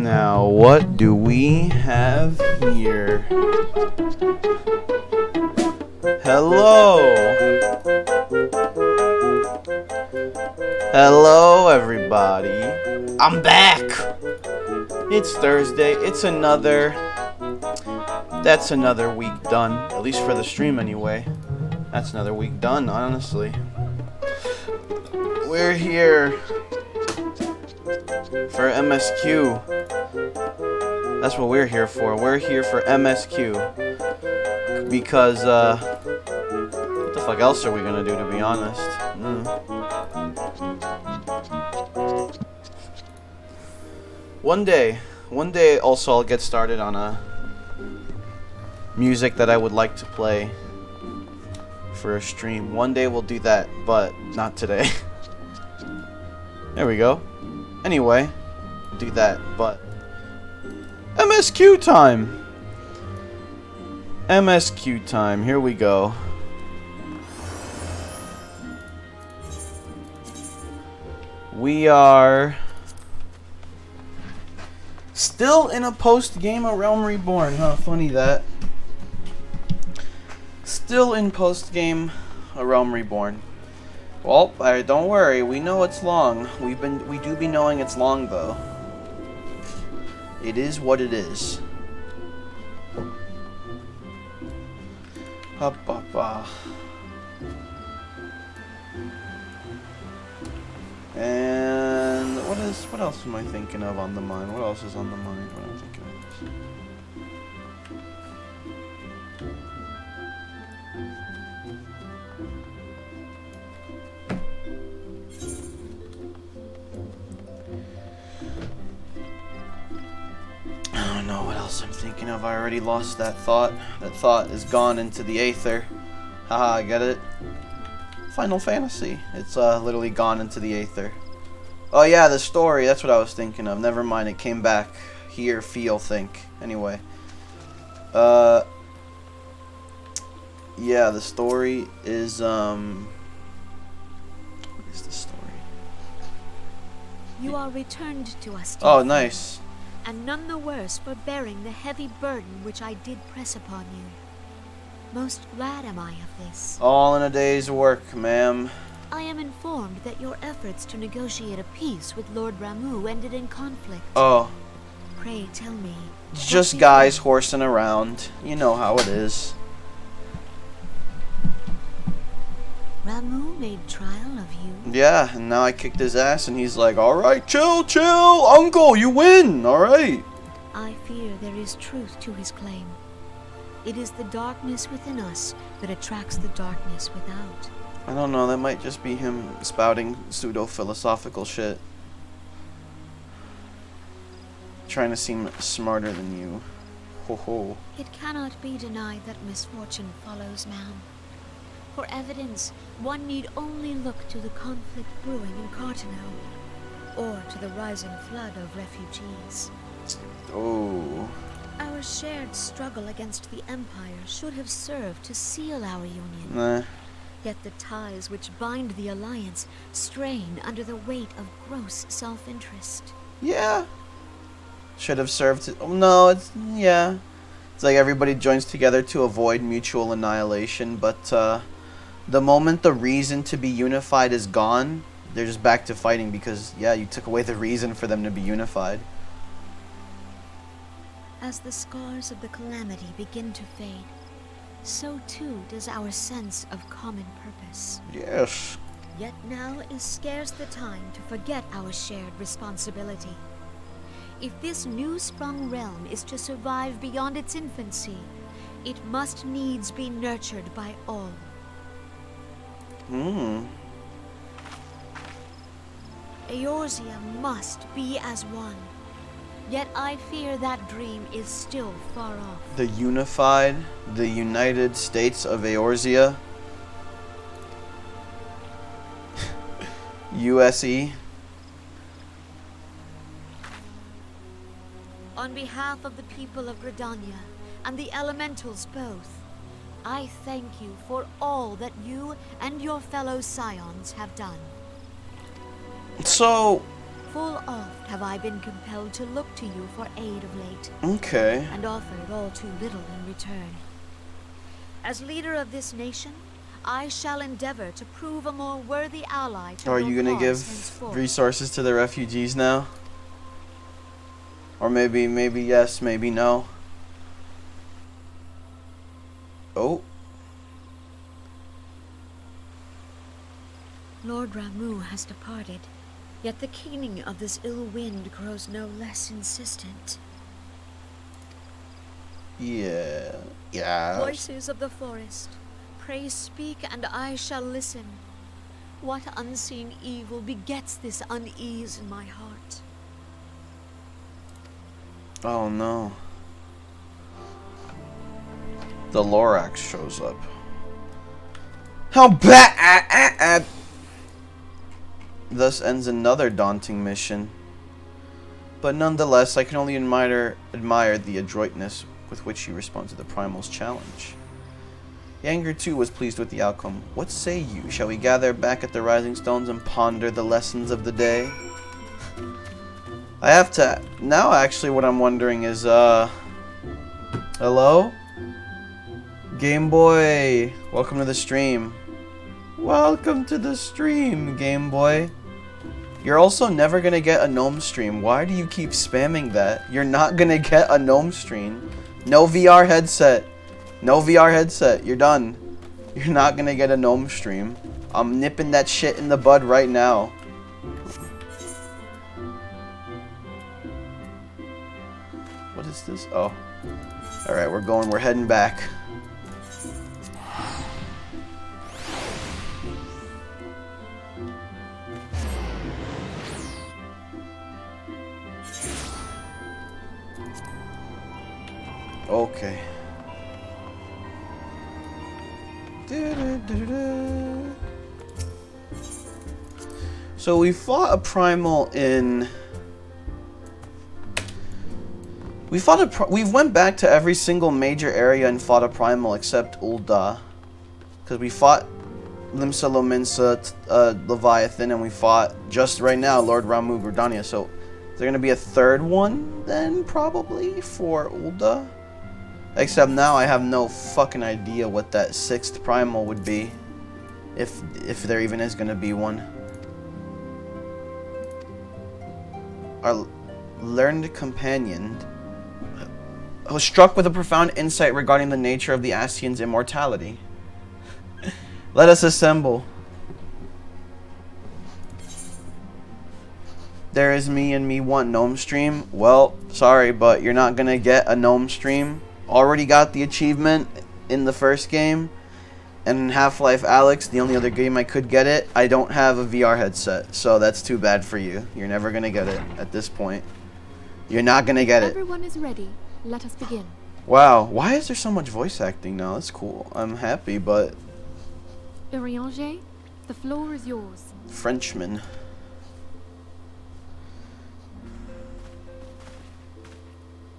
Now, What do we have here? Hello! Hello, everybody. I'm back! It's Thursday. It's That's another week done. At least for the stream, anyway. That's another week done, honestly. We're here for MSQ. That's what we're here for. We're here for MSQ. Because, what the fuck else are we gonna do, to be honest? One day also I'll get started on a music that I would like to play for a stream. One day we'll do that, but not today. There we go. Anyway, do that, but MSQ time. MSQ time. Here we go. We are still in a post-game A Realm Reborn. Huh, funny that. Still in post-game A Realm Reborn. Well, don't worry, we know it's long. We do be knowing it's long though. It is what it is. And what else am I thinking of on the mind? What else is on the mind when I'm thinking of this? I don't know what else I'm thinking of. I already lost that thought. That thought is gone into the aether. Haha, I get it. Final Fantasy. It's literally gone into the aether. Oh yeah, the story. That's what I was thinking of. Never mind. It came back. Hear, feel, think. Anyway. Yeah, the story is, what is the story? You are returned to us, dear Oh, friend, nice. and none the worse for bearing the heavy burden which I did press upon you. Most glad am I of this. All in a day's work, ma'am. I am informed that your efforts to negotiate a peace with Lord Ramuh ended in conflict. Oh. Pray tell me. It's just guys horsing around. You know how it is. Ramuh made trial of you. Yeah, and now I kicked his ass and he's like, alright, chill, uncle, you win, alright. I fear there is truth to his claim. It is the darkness within us that attracts the darkness without. I don't know, that might just be him spouting pseudo-philosophical shit. Trying to seem smarter than you. Ho ho. It cannot be denied that misfortune follows man. For evidence, one need only look to the conflict brewing in Cartano, or to the rising flood of refugees. Oh. Our shared struggle against the Empire should have served to seal our union. Nah. Yet the ties which bind the Alliance strain under the weight of gross self-interest. Yeah. Should have served to... Oh, no, it's... Yeah. It's like everybody joins together to avoid mutual annihilation, but, the moment the reason to be unified is gone, they're just back to fighting because, yeah, you took away the reason for them to be unified. As the scars of the calamity begin to fade, so too does our sense of common purpose. Yes. Yet now is scarce the time to forget our shared responsibility. If this new-sprung realm is to survive beyond its infancy, it must needs be nurtured by all. Eorzea must be as one. Yet I fear that dream is still far off. The United States of Eorzea. USE. On behalf of the people of Gridania and the elementals both, I thank you for all that you and your fellow scions have done. So, Full oft have I been compelled to look to you for aid of late, Okay. and offered all too little in return. As leader of this nation, I shall endeavor to prove a more worthy ally to Are your you gonna cause give henceforth. resources to the refugees now? Or maybe yes, maybe no. Oh. Lord Ramu has departed, yet the keening of this ill wind grows no less insistent. Yeah. Yeah. Voices of the forest, pray speak and I shall listen. What unseen evil begets this unease in my heart? Oh no. The Lorax shows up. How bad! Thus ends another daunting mission. But nonetheless, I can only admire the adroitness with which you respond to the Primal's challenge. Yanger too was pleased with the outcome. What say you? Shall we gather back at the Rising Stones and ponder the lessons of the day? I have to... Now actually what I'm wondering is, hello? Game Boy! Welcome to the stream. Welcome to the stream, Game Boy. You're also never gonna get a gnome stream. Why do you keep spamming that? You're not gonna get a gnome stream. No VR headset. No VR headset. You're done. You're not gonna get a gnome stream. I'm nipping that shit in the bud right now. What is this? Oh. Alright, we're heading back. Okay. So we fought a primal in... We went back to every single major area and fought a primal except Ul'dah. Because we fought Limsa Lominsa, Leviathan, and we fought, just right now, Lord Ramu Gridania. So, is there going to be a third one, then, probably, for Ul'dah? Except now I have no fucking idea what that sixth primal would be. If there even is going to be one. Our learned companion was struck with a profound insight regarding the nature of the Ascian's immortality. Let us assemble. There is me and me want gnome stream. Well, sorry, but you're not gonna get a gnome stream. Already got the achievement in the first game. And in Half-Life Alyx, the only other game I could get it, I don't have a VR headset. So that's too bad for you. You're never gonna get it at this point. You're not gonna get it. Everyone is ready. Let us begin. Wow, why is there so much voice acting now? That's cool. I'm happy, but... Urianger, the floor is yours. Frenchman.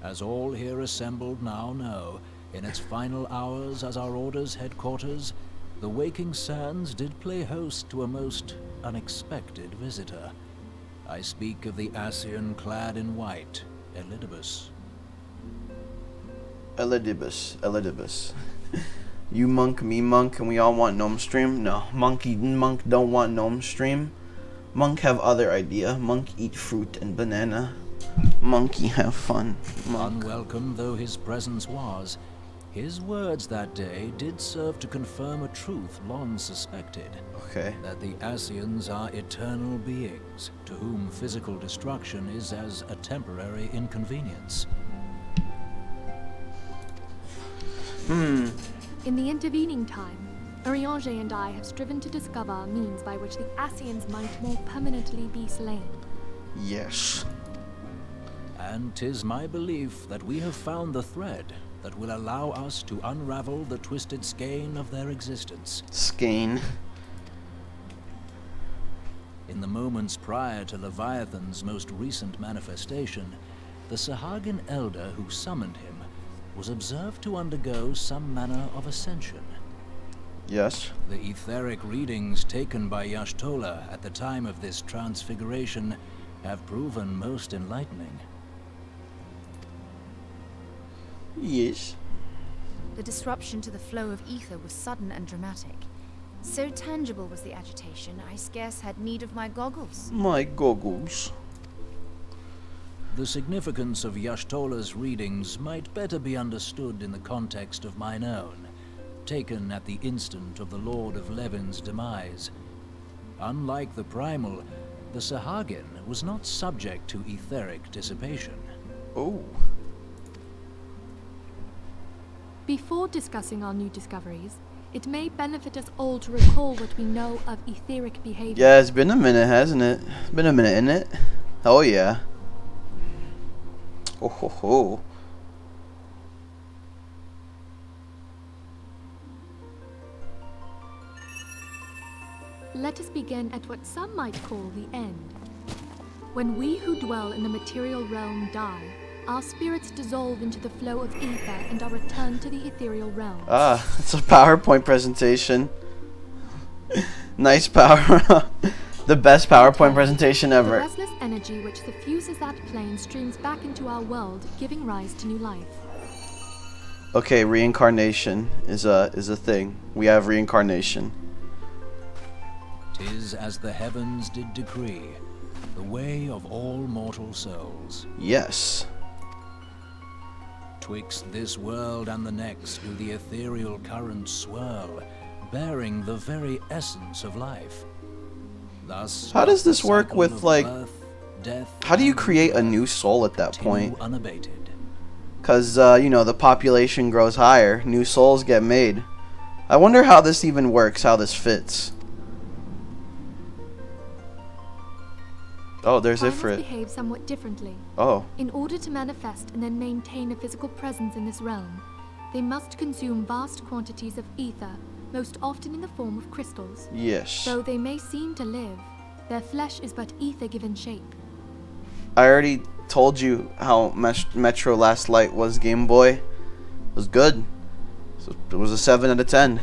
As all here assembled now know, in its final hours as our Order's headquarters, the Waking Sands did play host to a most unexpected visitor. I speak of the Ascian clad in white, Elidibus. Elidibus. You monk, me monk, and we all want gnome stream? No, monk don't want gnome stream. Monk have other idea. Monk eat fruit and banana. Monkey have fun. Monk. Unwelcome though his presence was, his words that day did serve to confirm a truth long suspected. Okay. That the Ascians are eternal beings, to whom physical destruction is as a temporary inconvenience. In the intervening time, Urianger and I have striven to discover means by which the Ascians might more permanently be slain. Yes. And 'tis my belief that we have found the thread that will allow us to unravel the twisted skein of their existence. Skein. In the moments prior to Leviathan's most recent manifestation, the Sahagin elder who summoned him was observed to undergo some manner of ascension. Yes. The etheric readings taken by Yashtola at the time of this transfiguration have proven most enlightening. Yes. The disruption to the flow of ether was sudden and dramatic. So tangible was the agitation, I scarce had need of my goggles. My goggles. The significance of Y'shtola's readings might better be understood in the context of mine own, taken at the instant of the Lord of Levin's demise. Unlike the Primal, the Sahagin was not subject to etheric dissipation. Oh. Before discussing our new discoveries, it may benefit us all to recall what we know of etheric behavior. Yeah, it's been a minute, hasn't it? It's been a minute, isn't it? Oh, yeah. Oh, ho, ho. Let us begin at what some might call the end. When we who dwell in the material realm die, our spirits dissolve into the flow of ether and are returned to the ethereal realm. Ah, it's a PowerPoint presentation. Nice power. The best PowerPoint presentation The ever. restless energy which suffuses that plane streams back into our world, giving rise to new life. Okay, reincarnation is a thing. We have reincarnation. 'Tis as the heavens did decree, the way of all mortal souls. Yes. Twixt this world and the next do the ethereal currents swirl, bearing the very essence of life. Thus, How does this the work cycle with, of like, birth, death, how do you and create a rebirth new soul at that continue point? unabated. Because, you know, the population grows higher. New souls get made. I wonder how this even works, how this fits. Oh, there's Primals Ifrit. behave somewhat differently. Oh. In order to manifest and then maintain a physical presence in this realm, they must consume vast quantities of ether, most often in the form of crystals. Yes. Though they may seem to live, their flesh is but ether given shape. I already told you how Metro Last Light was, Game Boy. It was good. So it was a 7 out of 10.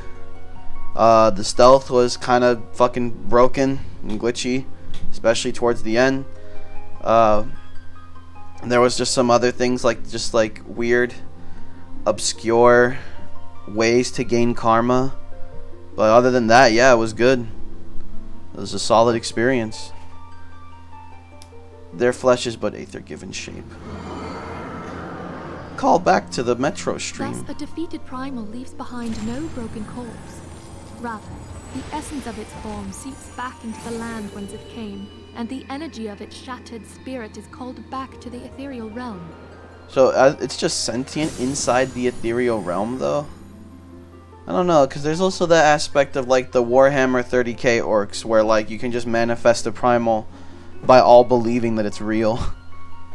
The stealth was kind of fucking broken and glitchy, especially towards the end. There was just some other things like weird, obscure ways to gain karma. But other than that, yeah, it was good. It was a solid experience. Their flesh is but aether given shape. Call back to the Metro stream. Thus, a defeated primal leaves behind no broken corpse. Rather, the essence of its form seeps back into the land whence it came, and the energy of its shattered spirit is called back to the ethereal realm. So it's just sentient inside the ethereal realm, though? I don't know, because there's also the aspect of like the Warhammer 30k orcs, where like you can just manifest a primal by all believing that it's real.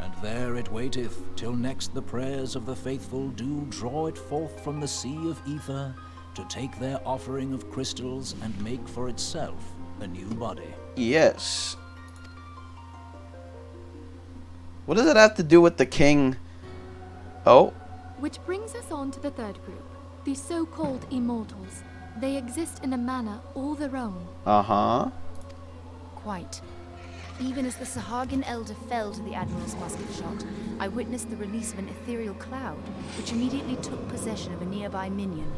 And there it waiteth, till next the prayers of the faithful do draw it forth from the sea of ether, to take their offering of crystals and make for itself a new body. Yes. What does it have to do with the king? Oh? Which brings us on to the third group, the so-called immortals. They exist in a manner all their own. Uh-huh. Quite. Even as the Sahagin elder fell to the Admiral's musket shot, I witnessed the release of an ethereal cloud, which immediately took possession of a nearby minion.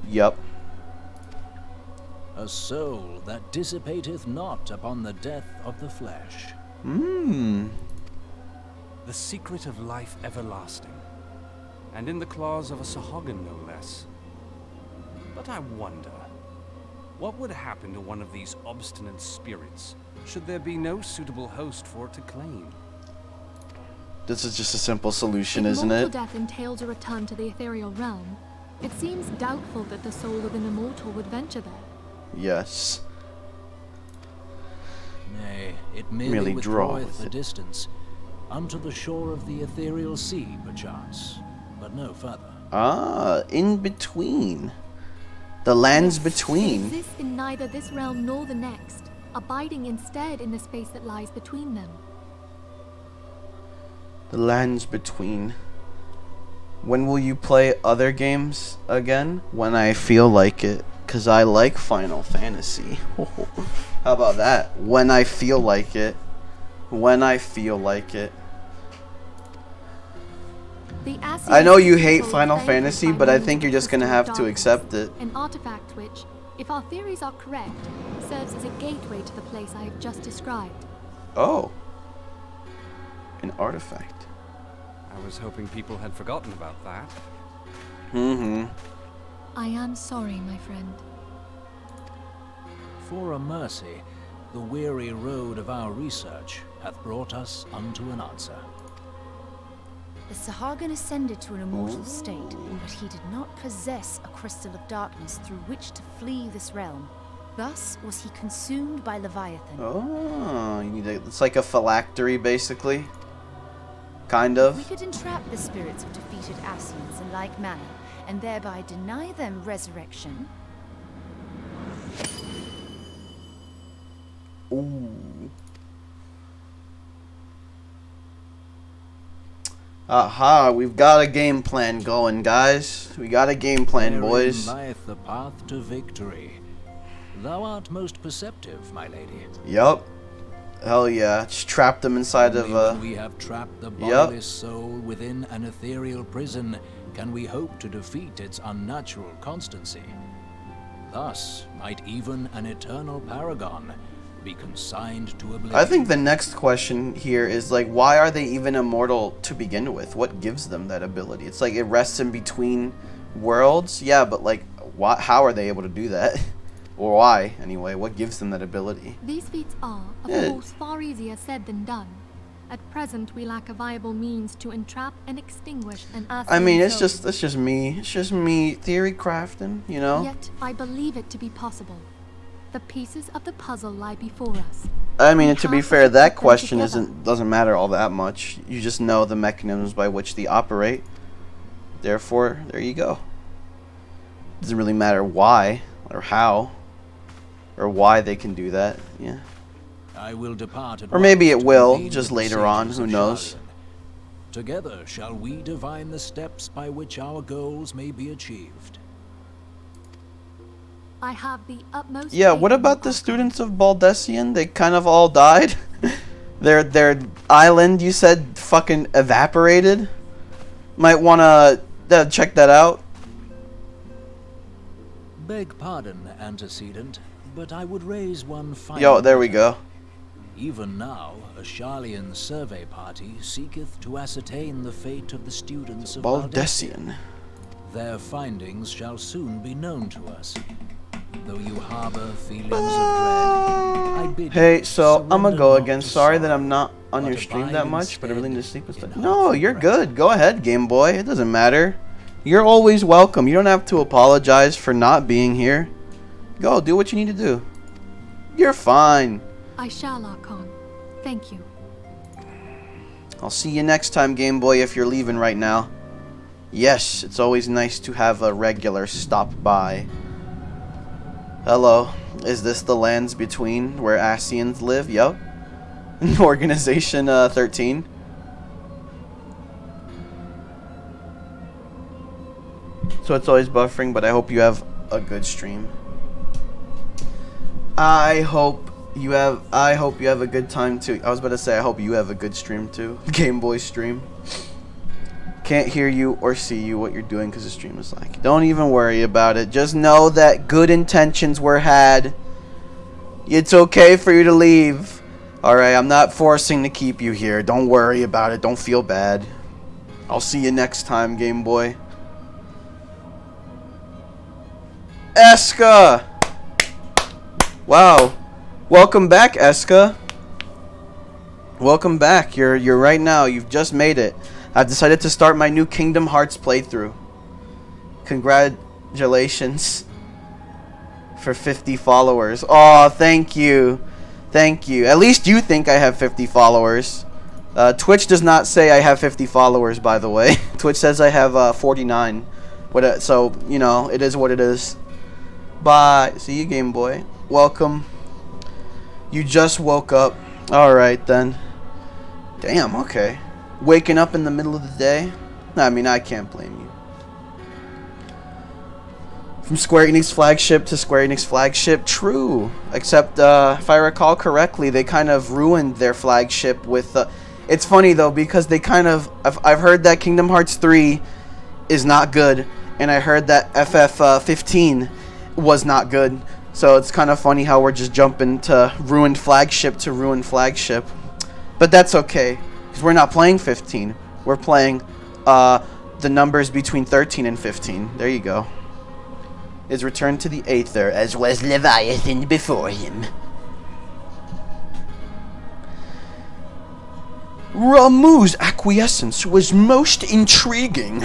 Yup. A soul that dissipateth not upon the death of the flesh. Mmm. The secret of life everlasting, and in the claws of a Sahagin no less. But I wonder, what would happen to one of these obstinate spirits, should there be no suitable host for it to claim? This is just a simple solution, If isn't mortal it? death entails a return to the ethereal realm, it seems doubtful that the soul of an immortal would venture there. Yes. Nay, it Merely merely draweth withdraweth the it. distance, unto the shore of the ethereal sea, perchance, but no further. Ah, in between. The lands It between. exists in neither this realm nor the next, abiding instead in the space that lies between them. The lands between. When will you play other games again? When I feel like it. Because I like Final Fantasy. How about that? When I feel like it. When I feel like it. The I know you hate Ascians Final favored Fantasy, by but I means think of you're just gonna crystal have to darkness, accept it. An artifact which, if our theories are correct, serves as a gateway to the place I have just described. Oh. An artifact. I was hoping people had forgotten about that. Mm-hmm. I am sorry, my friend. For a mercy, the weary road of our research hath brought us unto an answer. The Sahagin ascended to an immortal state, but he did not possess a crystal of darkness through which to flee this realm. Thus was he consumed by Leviathan. Oh, you need it's like a phylactery, basically. Kind We of. could entrap the spirits of defeated Ascians in like manner, and thereby deny them resurrection. Ooh. Aha, we've got a game plan going, guys. We got a game plan, boys. Therein lieth the path to victory. Thou art most perceptive, my lady. Yup. Hell yeah. Just trap them inside Only of when we have trapped the Yup. bodiless soul within an ethereal prison can we hope to defeat its unnatural constancy. Thus might even an eternal paragon be consigned to oblivion. I think the next question here is like, why are they even immortal to begin with? What gives them that ability? It's like it rests in between worlds. Yeah, but like, how are they able to do that? Or why, anyway? What gives them that ability? These feats are, of Yeah. course, far easier said than done. At present, we lack a viable means to entrap and extinguish an Ascian I mean, it's soul. just me. It's just me theory crafting, you know? Yet, I believe it to be possible. The pieces of the puzzle lie before us. I mean, We to be have fair, to that put them question together. doesn't matter all that much. You just know the mechanisms by which they operate. Therefore, there you go. Doesn't really matter why or how or why they can do that. Yeah. I will depart at Or maybe once it to will, convene just with the later on, sages who of knows? Sharlayan. Together shall we divine the steps by which our goals may be achieved. I have the utmost Yeah, faith what in about you, the Archon. students of Baldessian? They kind of all died. Their island, you said, fucking evaporated. Might want to check that out. Beg pardon, antecedent, but I would raise one final Yo, there we matter. go. Even now, a Sharlayan survey party seeketh to ascertain the fate of the students of Baldessian. Their findings shall soon be known to us. Though you harbor feelings of dread, I bid Hey, you so I'm gonna surrender go not again. to Sorry that sorrow, I'm not on but your stream abide that much, but I really need to instead sleep and stuff. in No, hopeful you're rest. good. Go ahead, Game Boy. It doesn't matter. You're always welcome. You don't have to apologize for not being here. Go, do what you need to do. You're fine. I shall, Archon. Thank you. I'll see you next time, Game Boy, if you're leaving right now. Yes, it's always nice to have a regular stop by. Hello, is this the lands between where Ascians live? Yup. Organization 13. So it's always buffering, but I hope you have a good stream. I hope you have a good time too. I was about to say I hope you have a good stream too. Game Boy stream. Can't hear you or see you what you're doing because the stream is like. Don't even worry about it. Just know that good intentions were had. It's okay for you to leave. Alright, I'm not forcing to keep you here. Don't worry about it. Don't feel bad. I'll see you next time, Game Boy. Eska! Wow. Welcome back, Eska. Welcome back. You're right now. You've just made it. I've decided to start my new Kingdom Hearts playthrough. Congratulations for 50 followers. Oh, thank you. Thank you. At least you think I have 50 followers. Twitch does not say I have 50 followers, by the way. Twitch says I have 49. So, you know, it is what it is. Bye. See you, Game Boy. Welcome. You just woke up. Alright, then. Damn, okay. Waking up in the middle of the day? I mean, I can't blame you. From Square Enix flagship to Square Enix flagship, true. Except, if I recall correctly, they kind of ruined their flagship with... it's funny, though, because they kind of... I've heard that Kingdom Hearts 3 is not good, and I heard that FF14 was not good. So it's kind of funny how we're just jumping to ruined flagship. But that's okay, because we're not playing 15. We're playing the numbers between 13 and 15. There you go. Is returned to the Aether, as was Leviathan before him. Ramuh's acquiescence was most intriguing.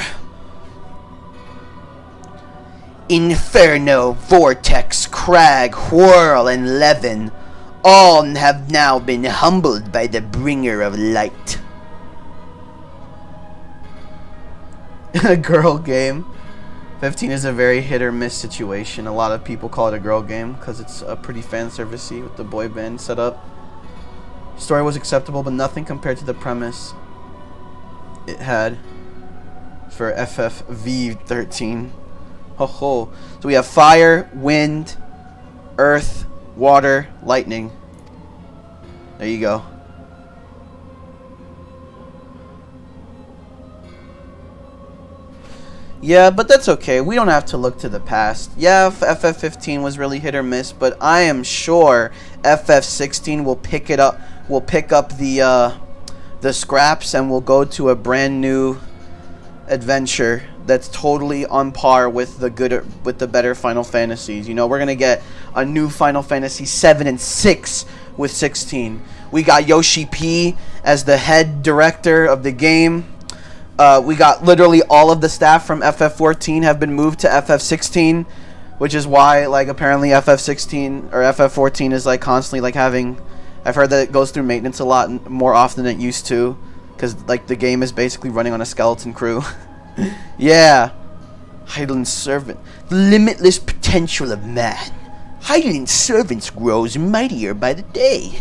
Inferno, Vortex, Crag, Whirl, and Levin all have now been humbled by the Bringer of Light. A girl game. 15 is a very hit or miss situation. A lot of people call it a girl game because it's pretty fan servicey with the boy band setup. Story was acceptable, but nothing compared to the premise it had for FF14. Ho ho. So we have fire, wind, earth, water, lightning. There you go. Yeah, but that's okay. We don't have to look to the past. Yeah, FF15 was really hit or miss, but I am sure FF16 will pick it up. Will pick up the scraps and will go to a brand new adventure that's totally on par with the better Final Fantasies. You know, we're gonna get a new Final Fantasy 7 and 6 with 16. We got Yoshi P as the head director of the game. We got literally all of the staff from FF14 have been moved to FF16, which is why, like, apparently FF16 or FF14 is like constantly like having. I've heard that it goes through maintenance a lot more often than it used to, because like the game is basically running on a skeleton crew. Yeah, Highland Servant, the limitless potential of man. Highland Servants grows mightier by the day.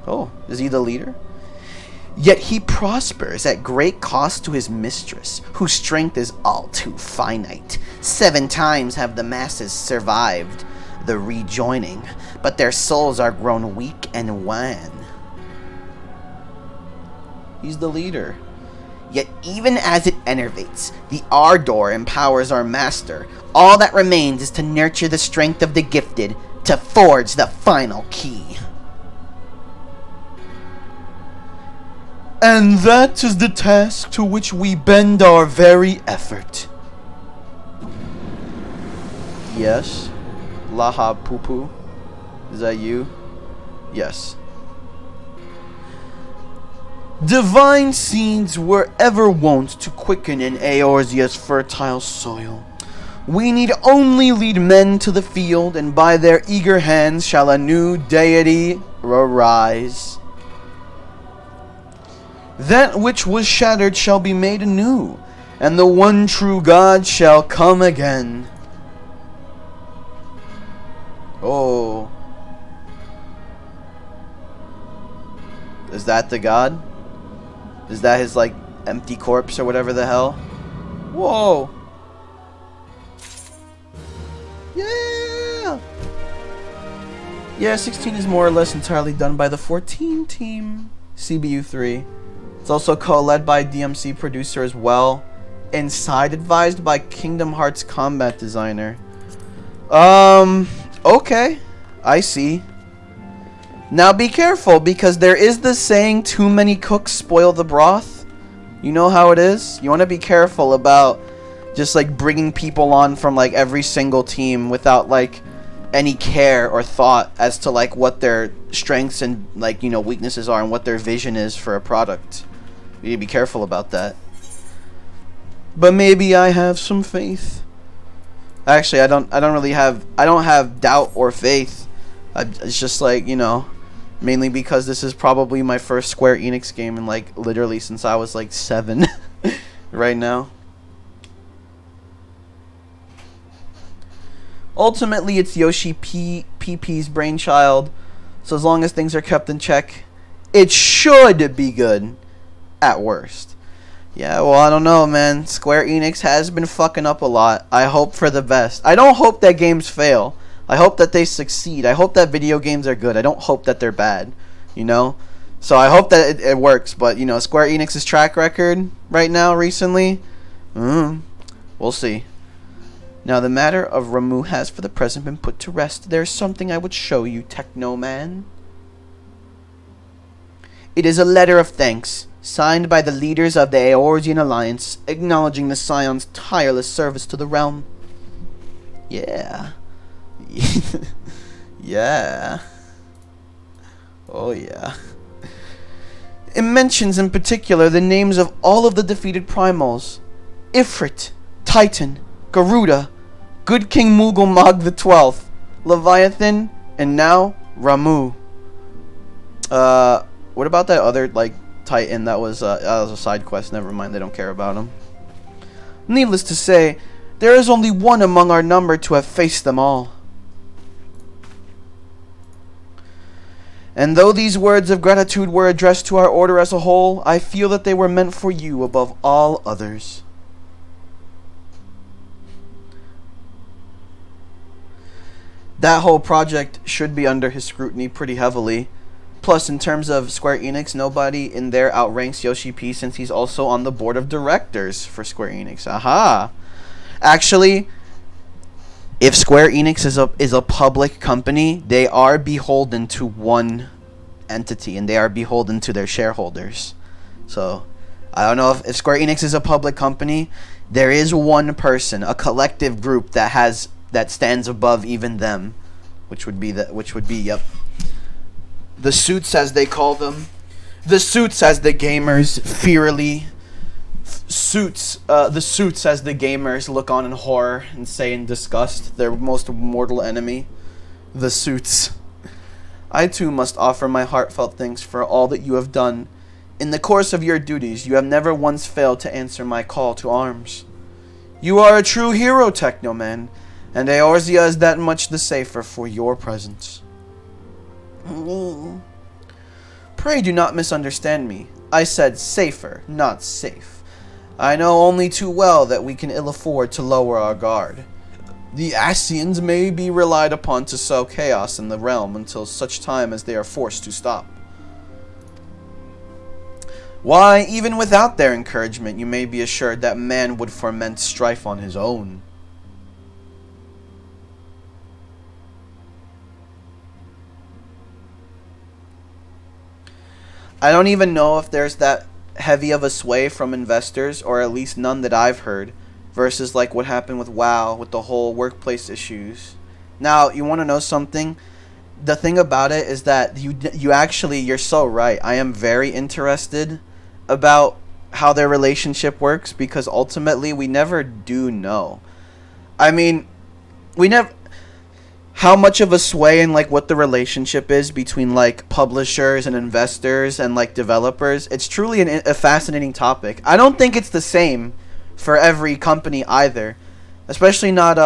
Oh, is he the leader? Yet he prospers at great cost to his mistress, whose strength is all too finite. 7 times have the masses survived the rejoining, but their souls are grown weak and wan. He's the leader. Yet even as it enervates, the ardor empowers our master. All that remains is to nurture the strength of the gifted, to forge the final key. And that is the task to which we bend our very effort. Yes? Laha Poo-Poo? Is that you? Yes. Divine seeds were ever wont to quicken in Eorzea's fertile soil. We need only lead men to the field, and by their eager hands shall a new deity arise. That which was shattered shall be made anew, and the one true God shall come again. Oh. Is that the God? Is that his, like, empty corpse or whatever the hell? Whoa. Yeah. Yeah, 16 is more or less entirely done by the 14 team. CBU3. It's also co-led by DMC producer as well. And side advised by Kingdom Hearts combat designer. Okay. I see. Now be careful, because there is this saying, too many cooks spoil the broth. You know how it is? You want to be careful about just like bringing people on from like every single team without like any care or thought as to like what their strengths and like, you know, weaknesses are and what their vision is for a product. You need to be careful about that. But maybe I have some faith. Actually, I don't have doubt or faith. It's just like, you know, mainly because this is probably my first Square Enix game in like literally since I was like 7 right now. Ultimately, it's Yoshi PP's brainchild, so as long as things are kept in check, it should be good at worst. Yeah, well, I don't know, man. Square Enix has been fucking up a lot. I hope for the best. I don't hope that games fail. I hope that they succeed. I hope that video games are good. I don't hope that they're bad, you know? So I hope that it works, but, you know, Square Enix's track record right now, recently, we'll see. Now, the matter of Ramuh has for the present been put to rest. There's something I would show you, Technoman. It is a letter of thanks, signed by the leaders of the Eorzean Alliance, acknowledging the Scion's tireless service to the realm. Yeah. Yeah. Oh, yeah. It mentions in particular the names of all of the defeated primals. Ifrit, Titan, Garuda, Good King Mughal the 12th, Leviathan, and now Ramuh. What about that other, like, Titan that was a side quest? Never mind, they don't care about him. Needless to say, there is only one among our number to have faced them all. And though these words of gratitude were addressed to our order as a whole, I feel that they were meant for you above all others. That whole project should be under his scrutiny pretty heavily. Plus, in terms of Square Enix, nobody in there outranks Yoshi P since he's also on the board of directors for Square Enix. Aha! Actually, if Square Enix is a public company, they are beholden to one entity, and they are beholden to their shareholders. So, I don't know if Square Enix is a public company. There is one person, a collective group that stands above even them, which would be yep, the suits, as they call them. The suits, as the gamers fearily the suits, as the gamers look on in horror and say in disgust, their most mortal enemy, the suits. I too must offer my heartfelt thanks for all that you have done. In the course of your duties, you have never once failed to answer my call to arms. You are a true hero, Technoman, and Eorzea is that much the safer for your presence. Pray do not misunderstand me. I said safer, not safe. I know only too well that we can ill afford to lower our guard. The Ascians may be relied upon to sow chaos in the realm until such time as they are forced to stop. Why, even without their encouragement, you may be assured that man would foment strife on his own. I don't even know if there's that heavy of a sway from investors, or at least none that I've heard, versus like what happened with WoW with the whole workplace issues. Now, you want to know something? The thing about it is that you're so right. I am very interested about how their relationship works, because ultimately we never do know. I mean, we never... How much of a sway and like what the relationship is between like publishers and investors and like developers, it's truly a fascinating topic. I don't think it's the same for every company either, especially not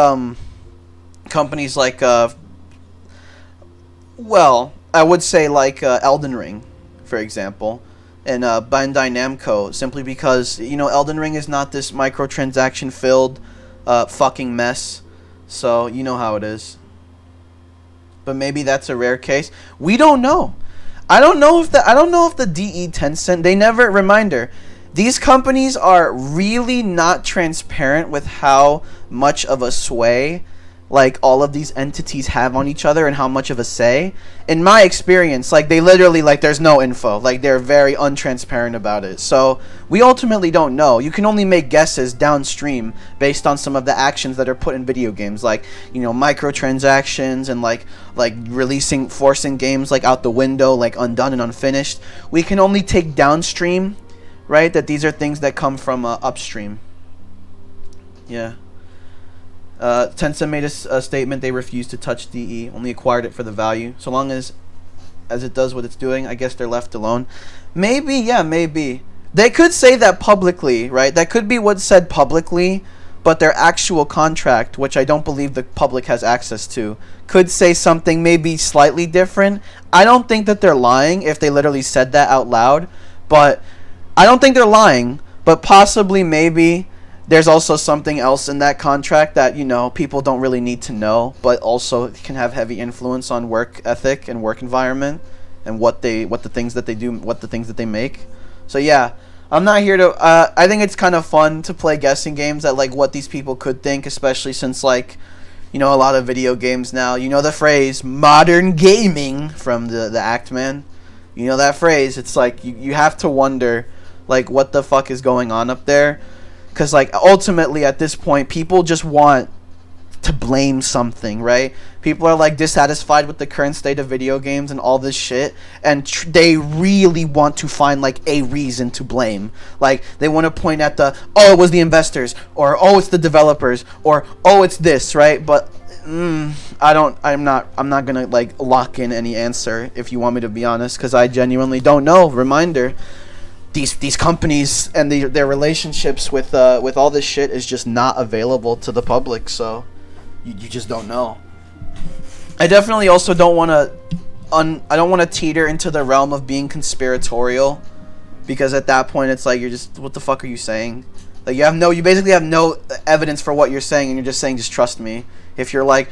companies like well, I would say like Elden Ring, for example, and Bandai Namco, simply because, you know, Elden Ring is not this microtransaction filled fucking mess, so you know how it is. But maybe that's a rare case. We don't know. I don't know if the DE Tencent, they never, reminder, these companies are really not transparent with how much of a sway like all of these entities have on each other and how much of a say. In my experience, like they literally, like there's no info. Like they're very untransparent about it. So we ultimately don't know. You can only make guesses downstream based on some of the actions that are put in video games, like, you know, microtransactions and like forcing games like out the window, like undone and unfinished. We can only take downstream, right? That these are things that come from upstream. Yeah. Tencent made a statement. They refused to touch DE, only acquired it for the value. So long as it does what it's doing, I guess they're left alone. Maybe, yeah, maybe. They could say that publicly, right? That could be what's said publicly, but their actual contract, which I don't believe the public has access to, could say something maybe slightly different. I don't think that they're lying if they literally said that out loud, but I don't think they're lying. But possibly, maybe, there's also something else in that contract that, you know, people don't really need to know, but also can have heavy influence on work ethic and work environment and what the things that they do, what the things that they make. So yeah, I'm not here to, I think it's kind of fun to play guessing games at, like, what these people could think, especially since, like, you know, a lot of video games now, you know the phrase, modern gaming, from the Act Man. You know that phrase. It's like, you have to wonder, like, what the fuck is going on up there. Because, like, ultimately, at this point, people just want to blame something, right? People are, like, dissatisfied with the current state of video games and all this shit, and they really want to find, like, a reason to blame. Like, they want to point at the, oh, it was the investors, or, oh, it's the developers, or, oh, it's this, right? But I'm not gonna, like, lock in any answer, if you want me to be honest, because I genuinely don't know. Reminder, these companies and their relationships with all this shit is just not available to the public, so you just don't know. I definitely also don't want to I don't want to teeter into the realm of being conspiratorial, because at that point it's like, you're just, what the fuck are you saying? Like, you basically have no evidence for what you're saying, and you're just saying, just trust me. If you're like,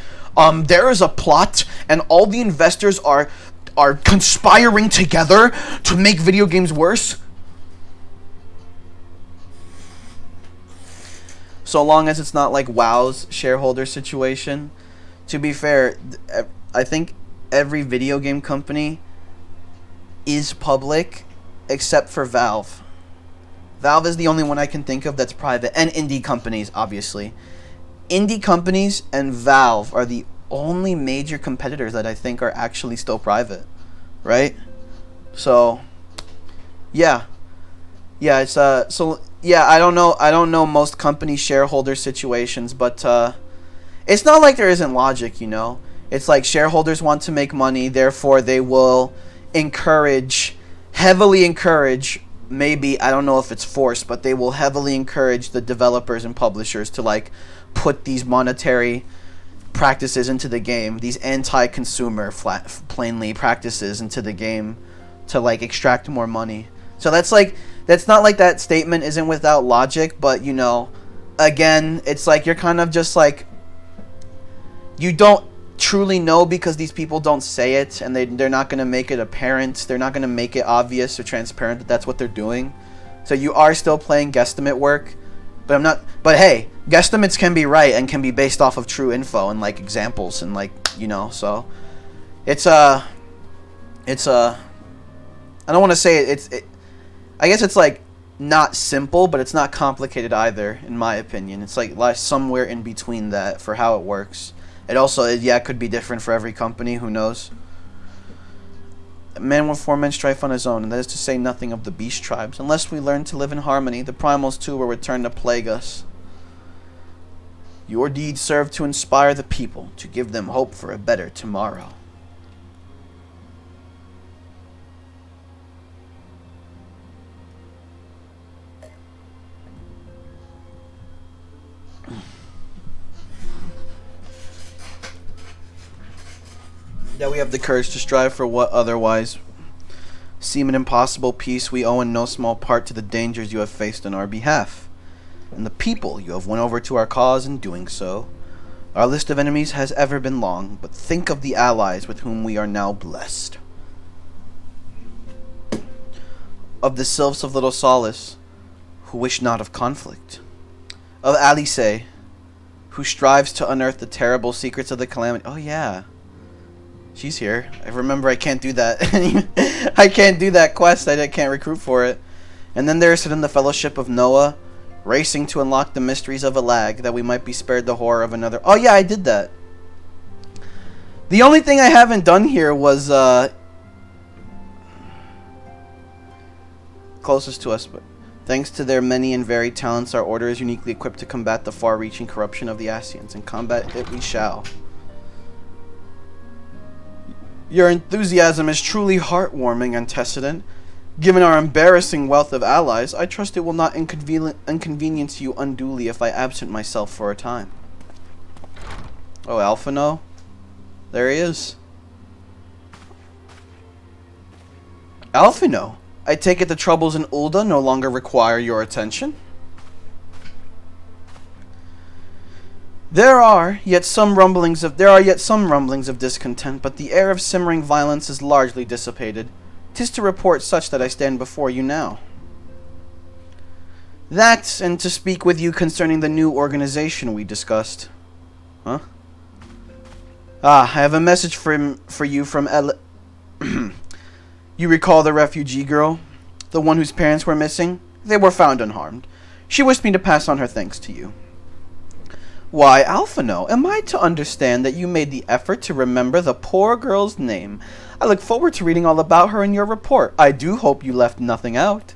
there is a plot and all the investors are conspiring together to make video games worse, so long as it's not like WoW's shareholder situation. To be fair, I think every video game company is public except for Valve. Valve is the only one I can think of that's private, and indie companies, obviously. Indie companies and Valve are the only major competitors that I think are actually still private, right? So, yeah. Yeah, it's so yeah, I don't know most company shareholder situations, but it's not like there isn't logic, you know. It's like shareholders want to make money, therefore they will heavily encourage, maybe, I don't know if it's forced, but they will heavily encourage the developers and publishers to, like, put these monetary practices into the game, these anti-consumer plainly practices into the game to, like, extract more money. So that's not like that statement isn't without logic, but, you know, again, it's like you're kind of just like, you don't truly know because these people don't say it, and they're not going to make it apparent, they're not going to make it obvious or transparent that that's what they're doing. So you are still playing guesstimate work, but hey, guesstimates can be right and can be based off of true info and, like, examples and, like, you know, so it's I don't want to say it, I guess it's, like, not simple, but it's not complicated either, in my opinion. It's like somewhere in between that for how it works. It also, yeah, it could be different for every company, who knows. Man with 4 men strife on his own, and that is to say nothing of the beast tribes. Unless we learn to live in harmony, the primals too will return to plague us. Your deeds serve to inspire the people, to give them hope for a better tomorrow. That we have the courage to strive for what otherwise seem an impossible peace, we owe in no small part to the dangers you have faced on our behalf, and the people you have won over to our cause in doing so. Our list of enemies has ever been long, but think of the allies with whom we are now blessed. Of the sylphs of Little Solace, who wish not of conflict. Of Alice, who strives to unearth the terrible secrets of the calamity. Oh yeah. She's here. I remember I can't do that. I can't do that quest. I can't recruit for it. And then there is the Fellowship of Noah, racing to unlock the mysteries of a lag, that we might be spared the horror of another. Oh yeah, I did that. The only thing I haven't done here was closest to us, but thanks to their many and varied talents, our order is uniquely equipped to combat the far-reaching corruption of the Asians, and combat it we shall. Your enthusiasm is truly heartwarming, Antecedent. Given our embarrassing wealth of allies, I trust it will not inconvenience you unduly if I absent myself for a time. Oh, Alphino? There he is. Alphino, I take it the troubles in Ulda no longer require your attention? There are yet some rumblings of discontent, but the air of simmering violence is largely dissipated. 'Tis to report such that I stand before you now. That, and to speak with you concerning the new organization we discussed. Huh? I have a message for you from You recall the refugee girl? The one whose parents were missing? They were found unharmed. She wished me to pass on her thanks to you. Why, Alphino, am I to understand that you made the effort to remember the poor girl's name? I look forward to reading all about her in your report. I do hope you left nothing out.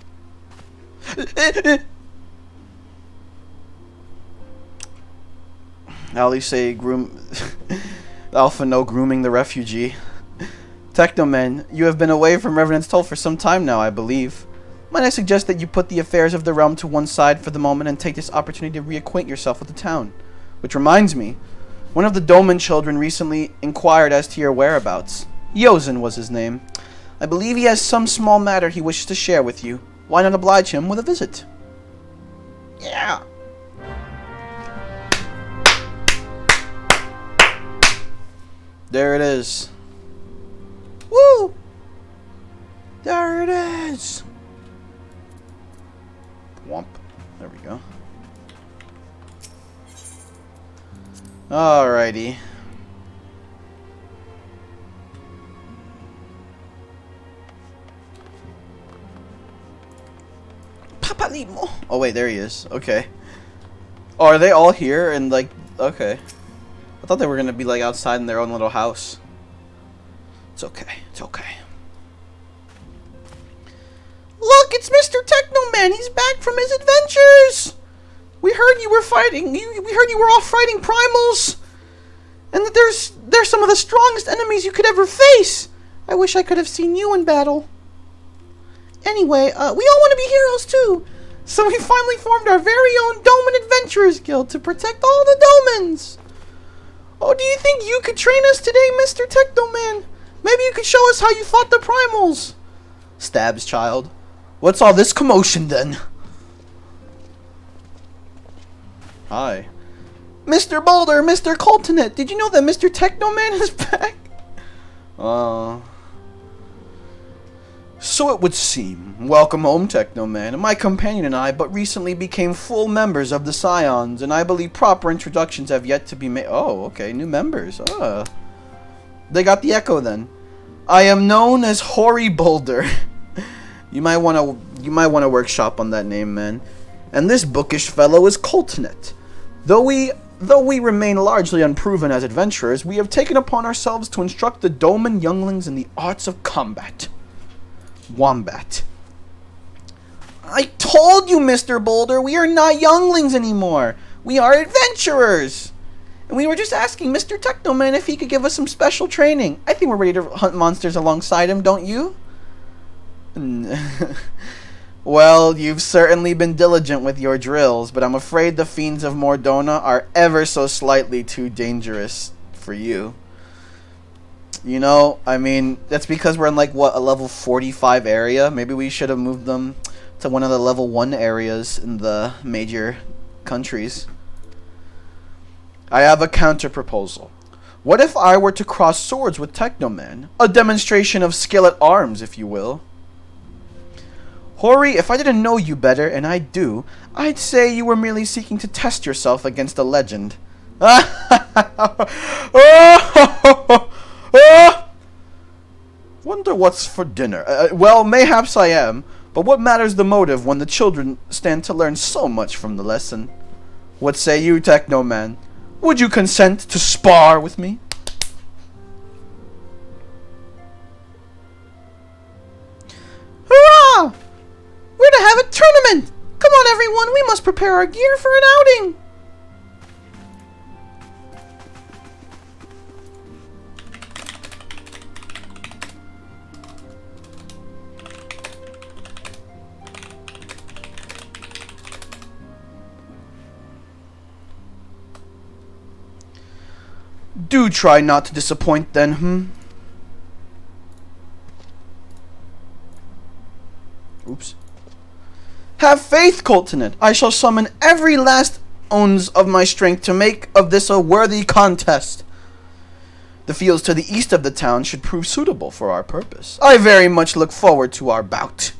Ali say Alphino grooming the refugee. Technoman, you have been away from Revenant's Toll for some time now, I believe. Might I suggest that you put the affairs of the realm to one side for the moment and take this opportunity to reacquaint yourself with the town? Which reminds me, one of the Doman children recently inquired as to your whereabouts. Yozen was his name. I believe he has some small matter he wishes to share with you. Why not oblige him with a visit? Yeah. There it is. Woo! There it is. Womp. There we go. Alrighty. Papa Limo. Oh wait, there he is. Okay. Oh, are they all here and like? Okay. I thought they were gonna be like outside in their own little house. It's okay. It's okay. Look, it's Mr. Technoman. He's back from his adventures. We heard you were fighting. We heard you were off fighting primals, and that there's some of the strongest enemies you could ever face. I wish I could have seen you in battle. Anyway, we all want to be heroes too, so we finally formed our very own Doman Adventurers Guild to protect all the Domans. Oh, do you think you could train us today, Mr. Technoman? Maybe you could show us how you fought the primals. Stabs child. What's all this commotion then? Hi. Mr. Boulder, Mr. Coltonet, did you know that Mr. Technoman is back? So it would seem. Welcome home, Technoman. My companion and I but recently became full members of the Scions, and I believe proper introductions have yet to be made. Oh, okay, new members. They got the echo then. I am known as Hoary Boulder. You might want to workshop on that name, man. And this bookish fellow is Coltonet. Though we remain largely unproven as adventurers, we have taken upon ourselves to instruct the Doman younglings in the arts of combat. Wombat. I told you, Mr. Boulder, we are not younglings anymore. We are adventurers. And we were just asking Mr. Technoman if he could give us some special training. I think we're ready to hunt monsters alongside him, don't you? Well, you've certainly been diligent with your drills, but I'm afraid the fiends of Mordona are ever so slightly too dangerous for you. You know, I mean, that's because we're in like, what, a level 45 area? Maybe we should have moved them to one of the level 1 areas in the major countries. I have a counter proposal. What if I were to cross swords with Technoman? A demonstration of skill at arms, if you will. Hori, if I didn't know you better, and I do, I'd say you were merely seeking to test yourself against a legend. Wonder what's for dinner. Well, mayhaps I am, but what matters the motive when the children stand to learn so much from the lesson? What say you, Technoman? Would you consent to spar with me? Hurrah! We're to have a tournament! Come on, everyone, we must prepare our gear for an outing! Do try not to disappoint then, Have faith, Coltonid. I shall summon every last ounce of my strength to make of this a worthy contest. The fields to the east of the town should prove suitable for our purpose. I very much look forward to our bout.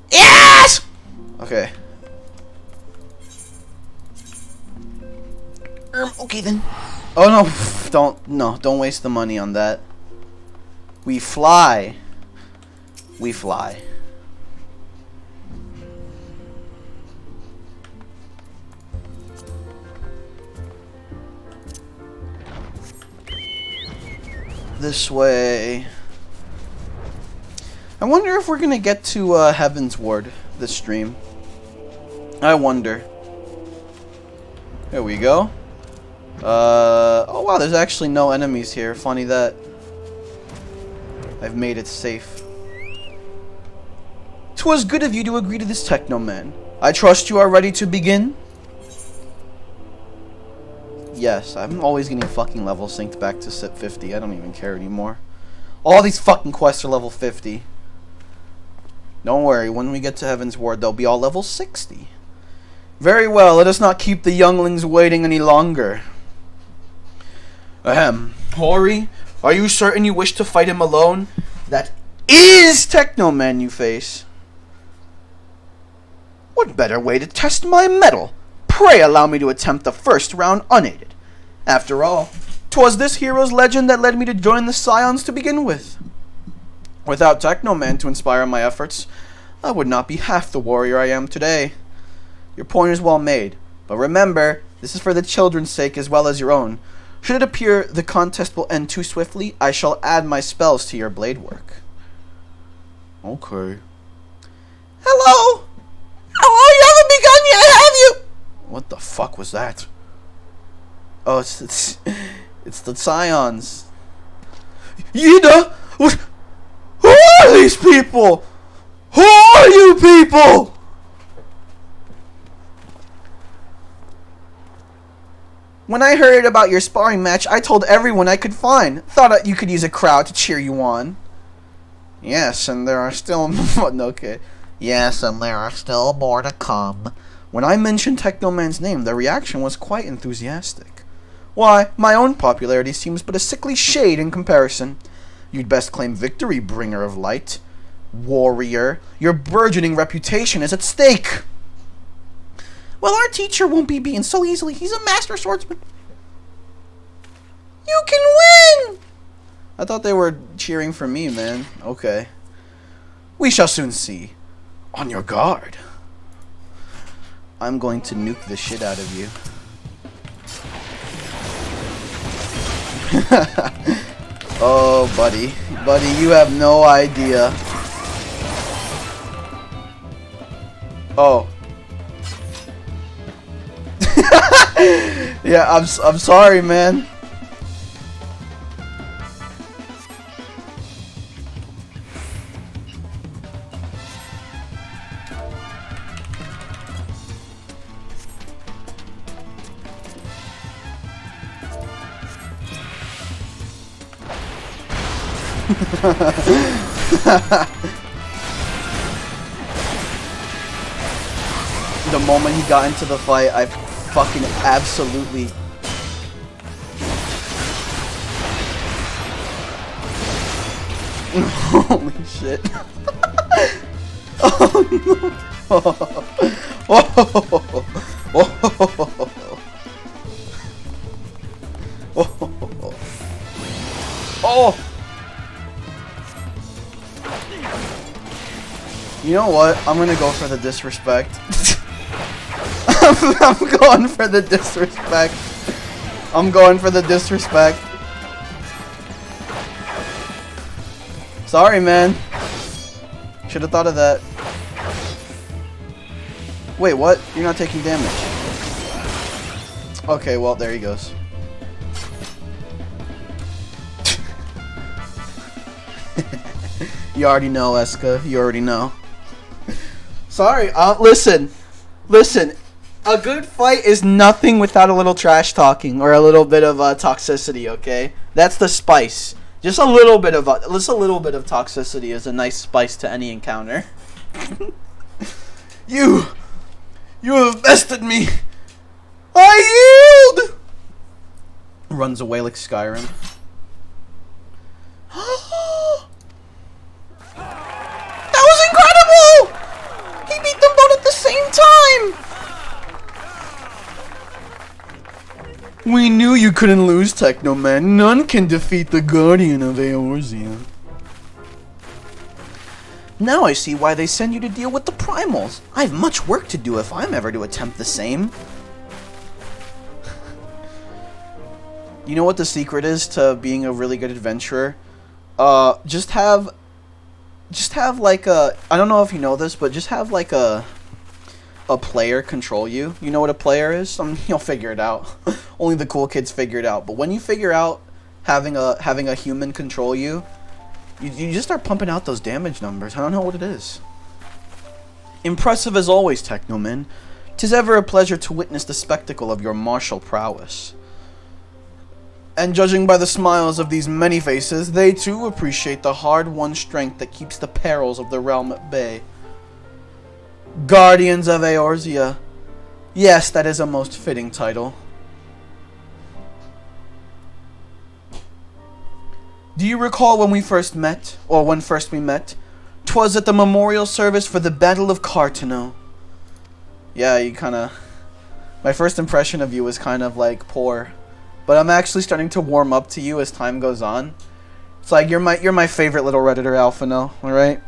Yes! Okay. Okay then. Oh no, don't waste the money on that. We fly. We fly. This way. I wonder if we're gonna get to Heaven's Ward this stream. I wonder. Here we go. Oh wow, there's actually no enemies here. Funny that. I've made it safe. 'Twas good of you to agree to this, Technoman. I trust you are ready to begin? Yes, I'm always getting fucking level synced back to 50. I don't even care anymore. All these fucking quests are level 50. Don't worry, when we get to Heaven's Ward, they'll be all level 60. Very well, let us not keep the younglings waiting any longer. Ahem. Hori, are you certain you wish to fight him alone? That is Technoman you face. What better way to test my mettle? Pray allow me to attempt the first round unaided. After all, 'twas this hero's legend that led me to join the Scions to begin with. Without Technoman to inspire my efforts, I would not be half the warrior I am today. Your point is well made, but remember, this is for the children's sake as well as your own. Should it appear the contest will end too swiftly, I shall add my spells to your blade work. Okay. Hello! Hello, you haven't begun yet, have you? What the fuck was that? Oh, it's the Scions. Yida! What? Who are these people? Who are you people? When I heard about your sparring match, I told everyone I could find. Thought you could use a crowd to cheer you on. Yes, and there are still more. Okay. Yes, and there are still more to come. When I mentioned Technoman's name, the reaction was quite enthusiastic. Why, my own popularity seems but a sickly shade in comparison. You'd best claim victory, bringer of light. Warrior, your burgeoning reputation is at stake. Well, our teacher won't be beaten so easily. He's a master swordsman. You can win! I thought they were cheering for me, man. Okay. We shall soon see. On your guard. I'm going to nuke the shit out of you. Oh, buddy. Buddy, you have no idea. Oh. Yeah, I'm sorry, man. The moment he got into the fight, I fucking absolutely... Holy shit. Oh no. Oh. You know what? I'm gonna go for the disrespect. I'm going for the disrespect. I'm going for the disrespect. Sorry, man. Should have thought of that. Wait, what? You're not taking damage. Okay, well, there he goes. You already know, Eska. You already know. Sorry. Listen. A good fight is nothing without a little trash talking or a little bit of toxicity. Okay, that's the spice. Just a little bit of toxicity is a nice spice to any encounter. You have bested me. I yield. Runs away like Skyrim. That was incredible! He beat them both at the same time! We knew you couldn't lose, Technoman. None can defeat the Guardian of Eorzea. Now I see why they send you to deal with the Primals. I have much work to do if I'm ever to attempt the same. You know what the secret is to being a really good adventurer? Just have like a, I don't know if you know this, but just have like a player control you. You know what a player is? You'll figure it out. Only the cool kids figure it out. But when you figure out having a human control you, you just start pumping out those damage numbers. I don't know what it is. Impressive as always, Technoman. 'Tis ever a pleasure to witness the spectacle of your martial prowess. And judging by the smiles of these many faces, they too appreciate the hard-won strength that keeps the perils of the realm at bay. Guardians of Eorzea. Yes, that is a most fitting title. Do you recall when we first met, or when first we met? 'Twas at the memorial service for the Battle of Cartano. Yeah, you kinda... My first impression of you was kind of like poor. But I'm actually starting to warm up to you as time goes on. It's like you're my favorite little Redditor alpha now, alright?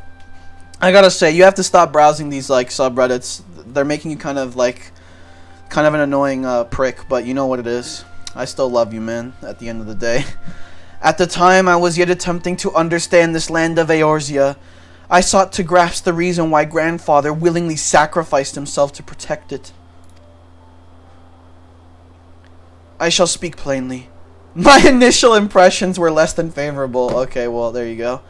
I gotta say, you have to stop browsing these like subreddits. They're making you kind of an annoying prick, but you know what it is. I still love you, man, at the end of the day. At the time I was yet attempting to understand this land of Eorzea, I sought to grasp the reason why Grandfather willingly sacrificed himself to protect it. I shall speak plainly. My initial impressions were less than favorable. Okay, well, there you go.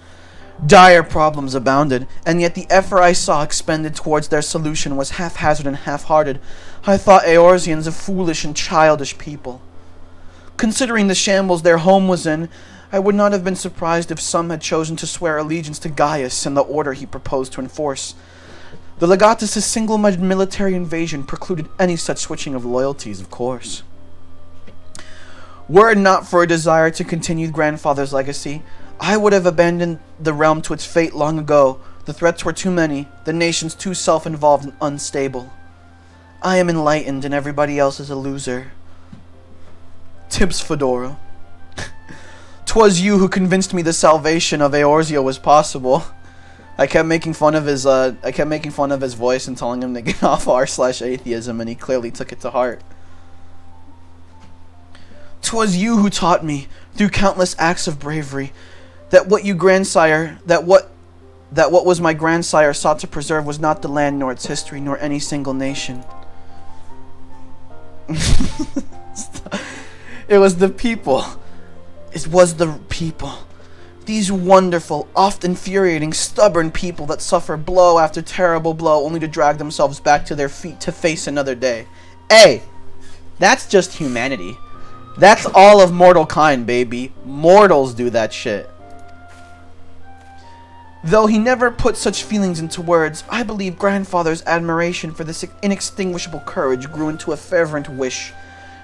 Dire problems abounded, and yet the effort I saw expended towards their solution was haphazard and half-hearted. I thought Eorzeans a foolish and childish people. Considering the shambles their home was in, I would not have been surprised if some had chosen to swear allegiance to Gaius and the order he proposed to enforce. The Legatus' single-minded military invasion precluded any such switching of loyalties, of course. Were it not for a desire to continue Grandfather's legacy, I would have abandoned the realm to its fate long ago. The threats were too many, the nations too self-involved and unstable. I am enlightened and everybody else is a loser. Tips Fedora. 'Twas you who convinced me the salvation of Eorzea was possible. I kept making fun of his voice and telling him to get off r/atheism, and he clearly took it to heart. 'Twas you who taught me, through countless acts of bravery, that what was my grandsire sought to preserve was not the land nor its history nor any single nation. It was the people. It was the people. These wonderful, oft infuriating, stubborn people that suffer blow after terrible blow only to drag themselves back to their feet to face another day. Hey, that's just humanity. That's all of mortal kind, baby. Mortals do that shit. Though he never put such feelings into words, I believe Grandfather's admiration for this inextinguishable courage grew into a fervent wish.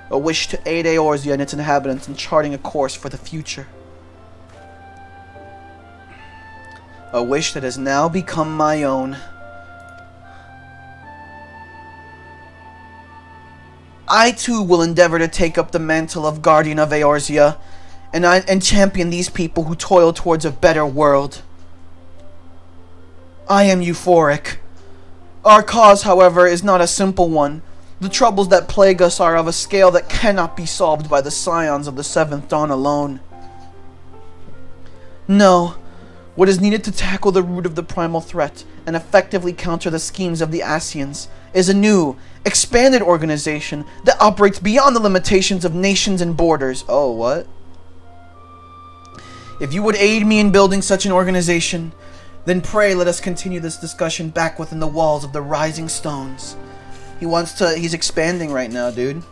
A wish to aid Eorzea and its inhabitants in charting a course for the future. A wish that has now become my own. I too will endeavor to take up the mantle of Guardian of Eorzea, and champion these people who toil towards a better world. I am euphoric. Our cause, however, is not a simple one. The troubles that plague us are of a scale that cannot be solved by the scions of the Seventh Dawn alone. No, what is needed to tackle the root of the primal threat and effectively counter the schemes of the Ascians is a new, expanded organization that operates beyond the limitations of nations and borders. Oh, what? If you would aid me in building such an organization, then pray let us continue this discussion back within the walls of the Rising Stones. He's expanding right now, dude.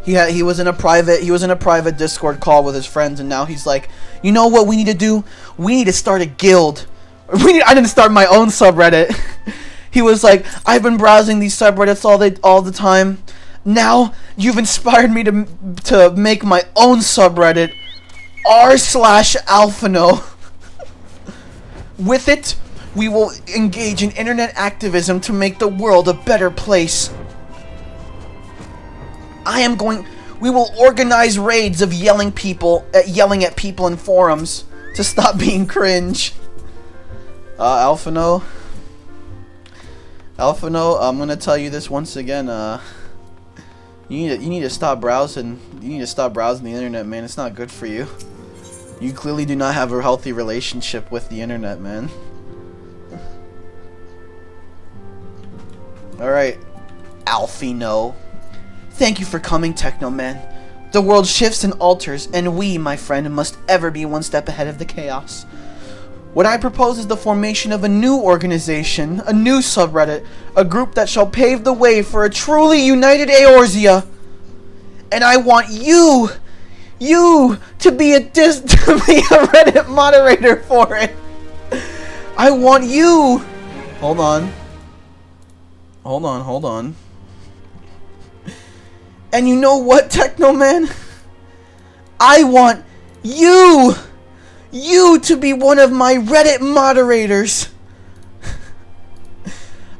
He was in a private Discord call with his friends, and now he's like, you know what we need to do? We need to start a guild. I didn't start my own subreddit. He was like, I've been browsing these subreddits all the time. Now you've inspired me to make my own subreddit, r/Alphino. With it, we will engage in internet activism to make the world a better place. We will organize raids of yelling at people in forums to stop being cringe. Alphino, I'm gonna tell you this once again. You need to stop browsing. You need to stop browsing the internet, man. It's not good for you. You clearly do not have a healthy relationship with the internet, man. All right, Alphino. Thank you for coming, Technoman. The world shifts and alters, and we, my friend, must ever be one step ahead of the chaos. What I propose is the formation of a new organization, a new subreddit, a group that shall pave the way for a truly united Eorzea. And I want you to be a Reddit moderator for it. I want you. Hold on. And you know what, Technoman? I want you to be one of my Reddit moderators.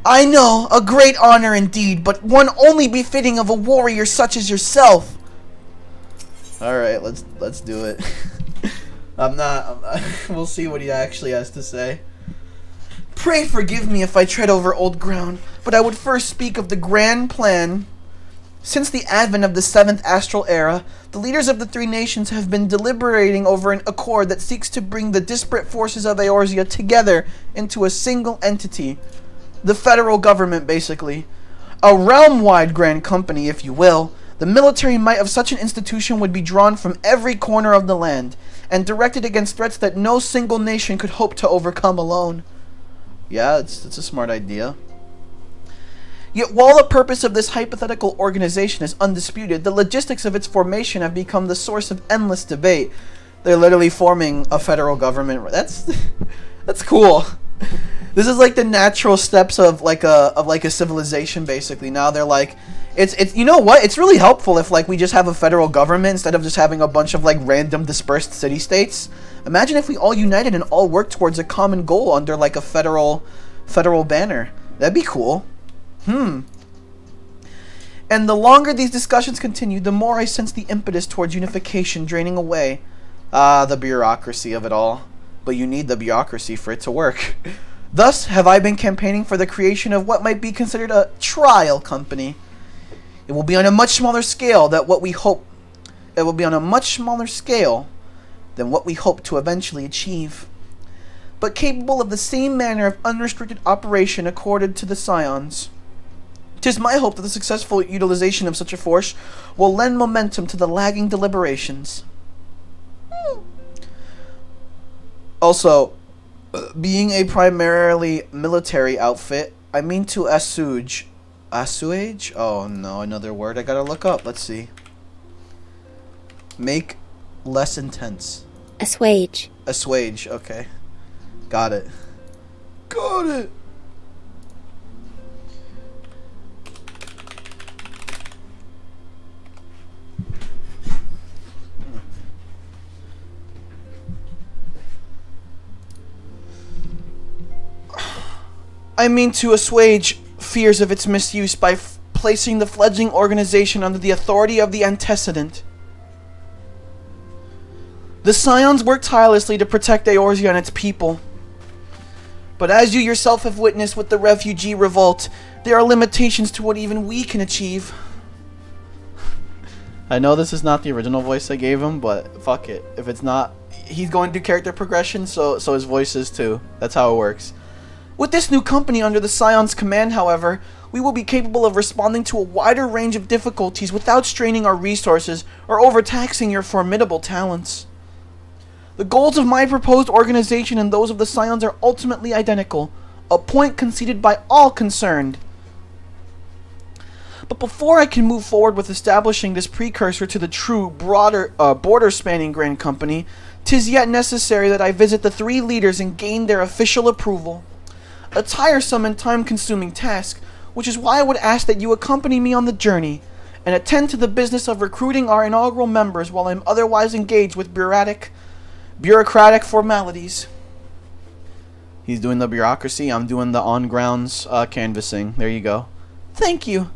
I know, a great honor indeed, but one only befitting of a warrior such as yourself. All right, let's do it. We'll see what he actually has to say. Pray forgive me if I tread over old ground, but I would first speak of the grand plan. Since the advent of the 7th astral era, the leaders of the three nations have been deliberating over an accord that seeks to bring the disparate forces of Eorzea together into a single entity. The federal government, basically. A realm-wide grand company, if you will. The military might of such an institution would be drawn from every corner of the land, and directed against threats that no single nation could hope to overcome alone. Yeah, it's a smart idea. Yet while the purpose of this hypothetical organization is undisputed, the logistics of its formation have become the source of endless debate. They're literally forming a federal government. That's cool. This is like the natural steps of like a civilization, basically. Now they're like, it's you know what? It's really helpful if like we just have a federal government instead of just having a bunch of like random dispersed city-states. Imagine if we all united and all worked towards a common goal under like a federal banner. That'd be cool. And the longer these discussions continue, the more I sense the impetus towards unification draining away. The bureaucracy of it all. But you need the bureaucracy for it to work. Thus have I been campaigning for the creation of what might be considered a trial company. It will be on a much smaller scale than what we hope. It will be on a much smaller scale than what we hope to eventually achieve, but capable of the same manner of unrestricted operation accorded to the Scions. 'Tis my hope that the successful utilization of such a force will lend momentum to the lagging deliberations. Also, being a primarily military outfit, I mean to assuage. Assuage? Oh no, another word I gotta look up. Let's see. Make less intense. Assuage. Assuage, okay. Got it. Got it! I mean to assuage fears of its misuse by placing the fledgling organization under the authority of the antecedent. The Scions work tirelessly to protect Eorzea and its people. But as you yourself have witnessed with the refugee revolt, there are limitations to what even we can achieve. I know this is not the original voice I gave him, but fuck it. If it's not, he's going to do character progression, so his voice is too. That's how it works. With this new company under the Scion's command, however, we will be capable of responding to a wider range of difficulties without straining our resources or overtaxing your formidable talents. The goals of my proposed organization and those of the Scions are ultimately identical, a point conceded by all concerned. But before I can move forward with establishing this precursor to the true, broader, border-spanning Grand Company, 'tis yet necessary that I visit the 3 leaders and gain their official approval. A tiresome and time-consuming task, which is why I would ask that you accompany me on the journey, and attend to the business of recruiting our inaugural members while I'm otherwise engaged with bureaucratic formalities. He's doing the bureaucracy, I'm doing the on-grounds canvassing. There you go. Thank you.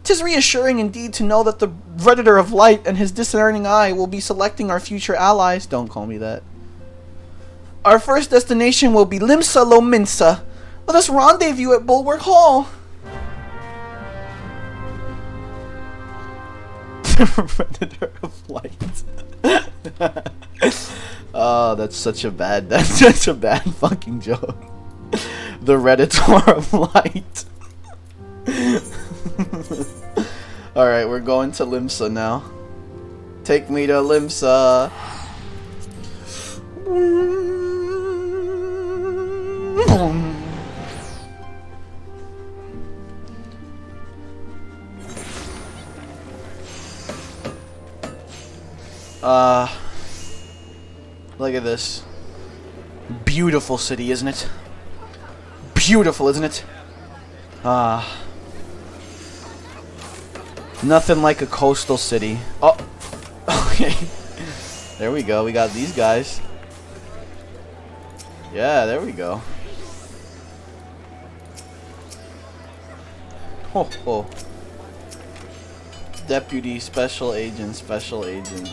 'Tis reassuring indeed to know that the Redditor of Light and his discerning eye will be selecting our future allies. Don't call me that. Our first destination will be Limsa Lominsa. Let us rendezvous at Bulwark Hall. Redditor of Light. Oh, that's such a bad fucking joke. The Redditor of Light. Alright, we're going to Limsa now. Take me to Limsa. Look at this. Beautiful city, isn't it? Beautiful, isn't it? Nothing like a coastal city. Oh, okay. There we go. We got these guys. Yeah, there we go. Ho ho. Deputy, special agent, special agent.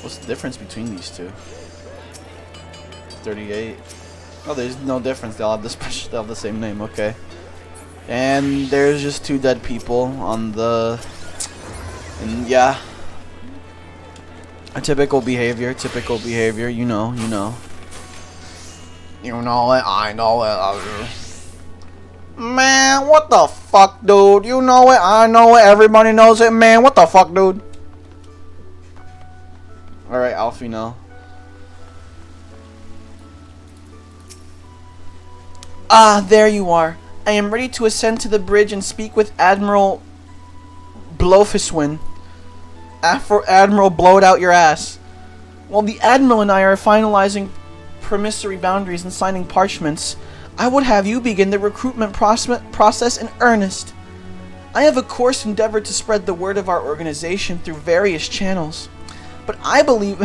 What's the difference between these two? 38. Oh, there's no difference. They'll have they'll have the same name. Okay. And there's just 2 dead people on the. And yeah. A typical behavior. Typical behavior. You know. You know. You know it. I know it. Man, what the fuck, dude? You know it. I know it. Everybody knows it. Man, what the fuck, dude? Alright, Alfie, now. Ah, there you are. I am ready to ascend to the bridge and speak with Admiral Blofiswin. Admiral, blow it out your ass. While the Admiral and I are finalizing promissory boundaries and signing parchments, I would have you begin the recruitment process in earnest. I have of course endeavored to spread the word of our organization through various channels. But I believe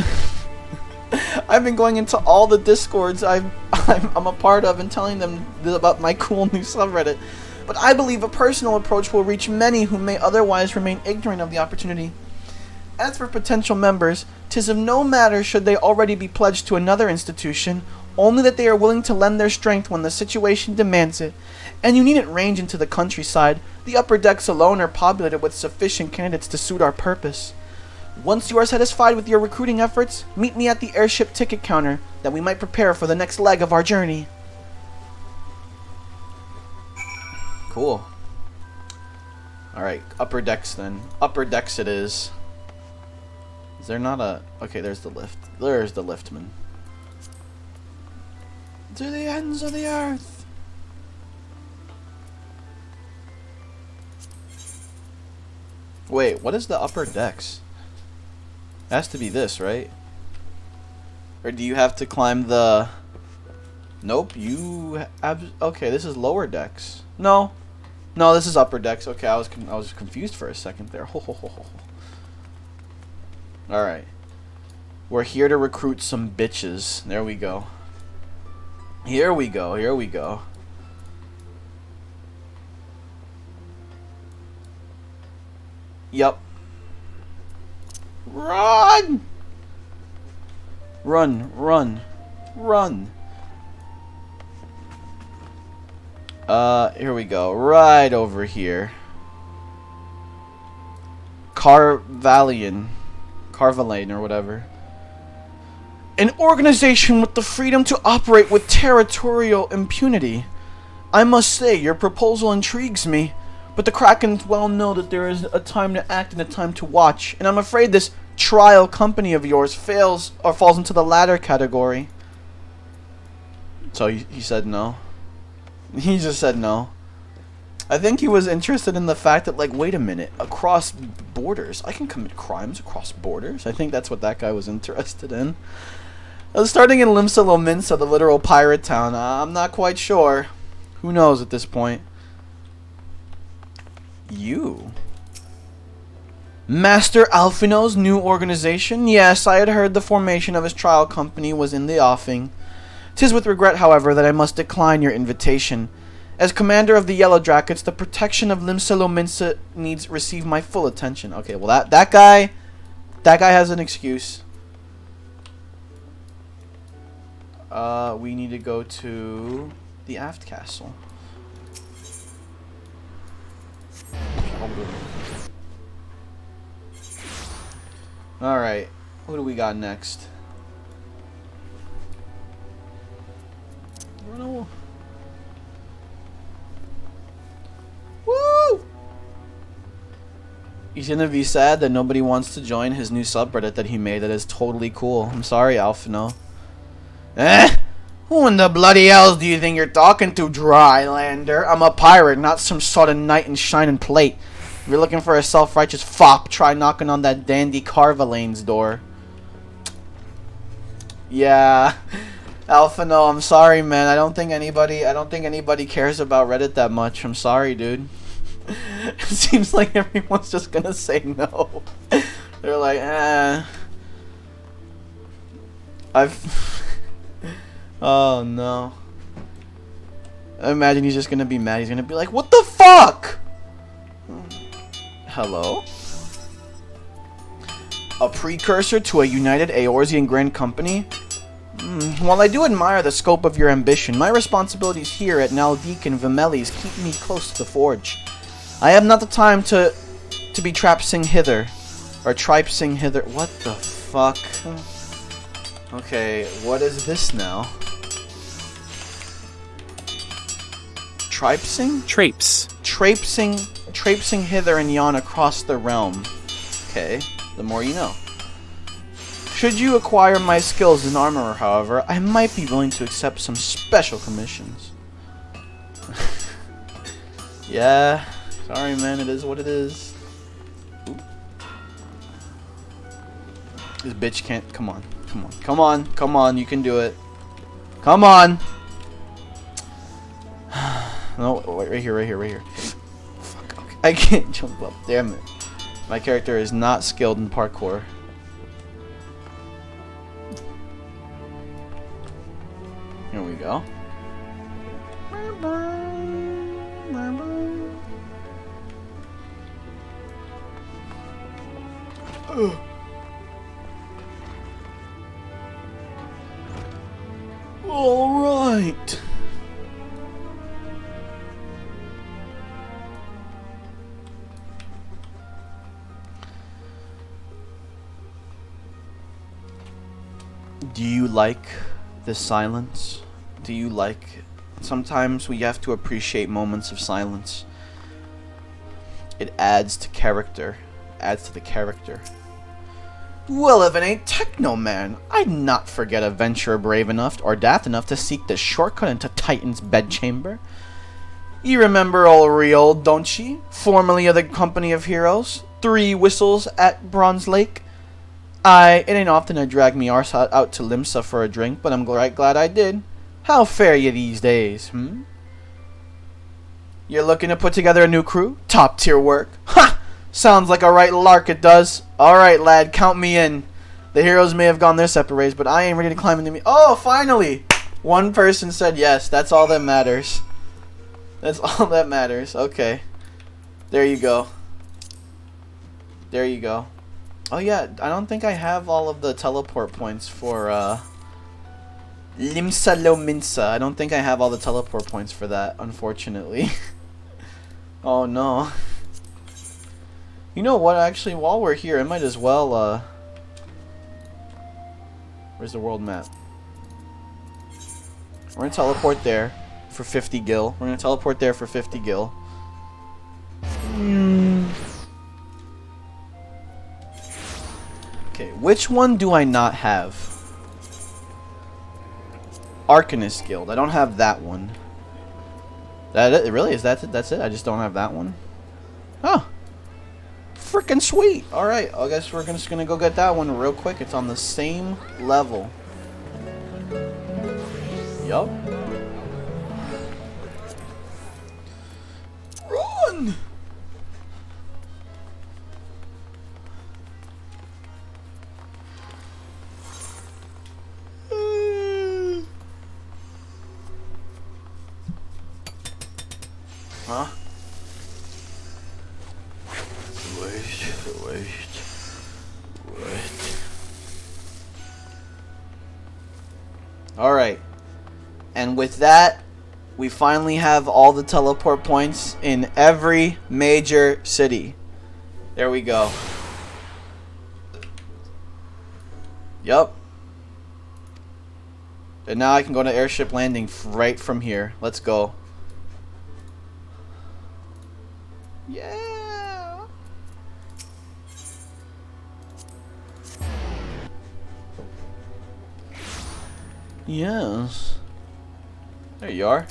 I've been going into all the discords I'm a part of and telling them about my cool new subreddit. But I believe a personal approach will reach many who may otherwise remain ignorant of the opportunity. As for potential members, 'tis of no matter should they already be pledged to another institution, only that they are willing to lend their strength when the situation demands it. And you needn't range into the countryside. The upper decks alone are populated with sufficient candidates to suit our purpose. Once you are satisfied with your recruiting efforts, meet me at the airship ticket counter, that we might prepare for the next leg of our journey. Cool. Alright, upper decks then. Upper decks it is. Is there not a... Okay, there's the lift. There's the liftman. To the ends of the earth. Wait, what is the upper decks? It has to be this, right? Or do you have to climb the... Nope, you... Okay, this is lower decks. No. No, this is upper decks. Okay, I was confused for a second there. Alright. We're here to recruit some bitches. There we go. Here we go. Here we go. Yup. Run! Run, run, run. Here we go. Right over here. Carvallian or whatever. An organization with the freedom to operate with territorial impunity. I must say, your proposal intrigues me, but the Krakens well know that there is a time to act and a time to watch, and I'm afraid this trial company of yours fails or falls into the latter category. So he said no. He just said no. I think he was interested in the fact that, like, wait a minute, across borders, I can commit crimes across borders. I think that's what that guy was interested in. Starting in Limsa Lominsa, the literal pirate town, I'm not quite sure. Who knows at this point? You? Master Alfino's new organization? Yes, I had heard the formation of his trial company was in the offing. 'Tis with regret, however, that I must decline your invitation. As commander of the Yellow Jackets, the protection of Limsa Lominsa needs receive my full attention. Okay, well that guy has an excuse. We need to go to the aft castle. Alright, what do we got next? Woo! He's gonna be sad that nobody wants to join his new subreddit that he made that is totally cool. I'm sorry, Alphino. Eh? Who in the bloody hells do you think you're talking to, Drylander? I'm a pirate, not some sort of knight in shining plate. If you're looking for a self-righteous fop, try knocking on that dandy Carvalane's door. Yeah. Alphino, I'm sorry, man. I don't think anybody cares about Reddit that much. I'm sorry, dude. It seems like everyone's just gonna say no. They're like, oh no. I imagine he's just gonna be mad. He's gonna be like, what the fuck? Hello? A precursor to a united Eorzean Grand Company? While I do admire the scope of your ambition, my responsibilities here at Naldik and Vimelis keep me close to the forge. I have not the time to be trapsing hither. Or tripsing hither. What the fuck? Okay, what is this now? Tripsing? Traipsing hither and yon across the realm. Okay, the more you know. Should you acquire my skills as an armorer, however, I might be willing to accept some special commissions. Yeah, sorry man, it is what it is. Oop. This bitch can't, come on, you can do it. Come on! No, wait, right here. Fuck, okay. I can't jump up, damn it. My character is not skilled in parkour. Here we go. All right. Do you like the silence? Do you like... Sometimes we have to appreciate moments of silence. It adds to character. Adds to the character. Well, if it ain't Technoman, I'd not forget a venturer brave enough or daft enough to seek the shortcut into Titan's bedchamber. You remember Ulriel, don't ye? Formerly of the Company of Heroes? 3 whistles at Bronze Lake? It ain't often I drag me arse out to Limsa for a drink, but I'm right glad I did. How fare ye these days, You're looking to put together a new crew? Top tier work. Ha! Sounds like a right lark, it does. Alright, lad, count me in. The heroes may have gone their separate ways, but I ain't ready to climb into me. Oh, finally! One person said yes. That's all that matters. That's all that matters. Okay. There you go. There you go. Oh yeah, I don't think I have all of the teleport points for Limsa Lominsa. I don't think I have all the teleport points for that, unfortunately. Oh no. You know what, actually, while we're here, I might as well, where's the world map? We're gonna teleport there for 50 gil. We're gonna teleport there for 50 gil. Okay, which one do I not have? Arcanist Guild. I don't have that one. That it? Really? Is that it? That's it? I just don't have that one? Oh. Freaking sweet. Alright, I guess we're just gonna go get that one real quick. It's on the same level. Yup. Run! Huh? Wait. Alright. And with that, we finally have all the teleport points in every major city. There we go. Yup. And now I can go to airship landing right from here. Let's go. Yeah. Yes. There you are.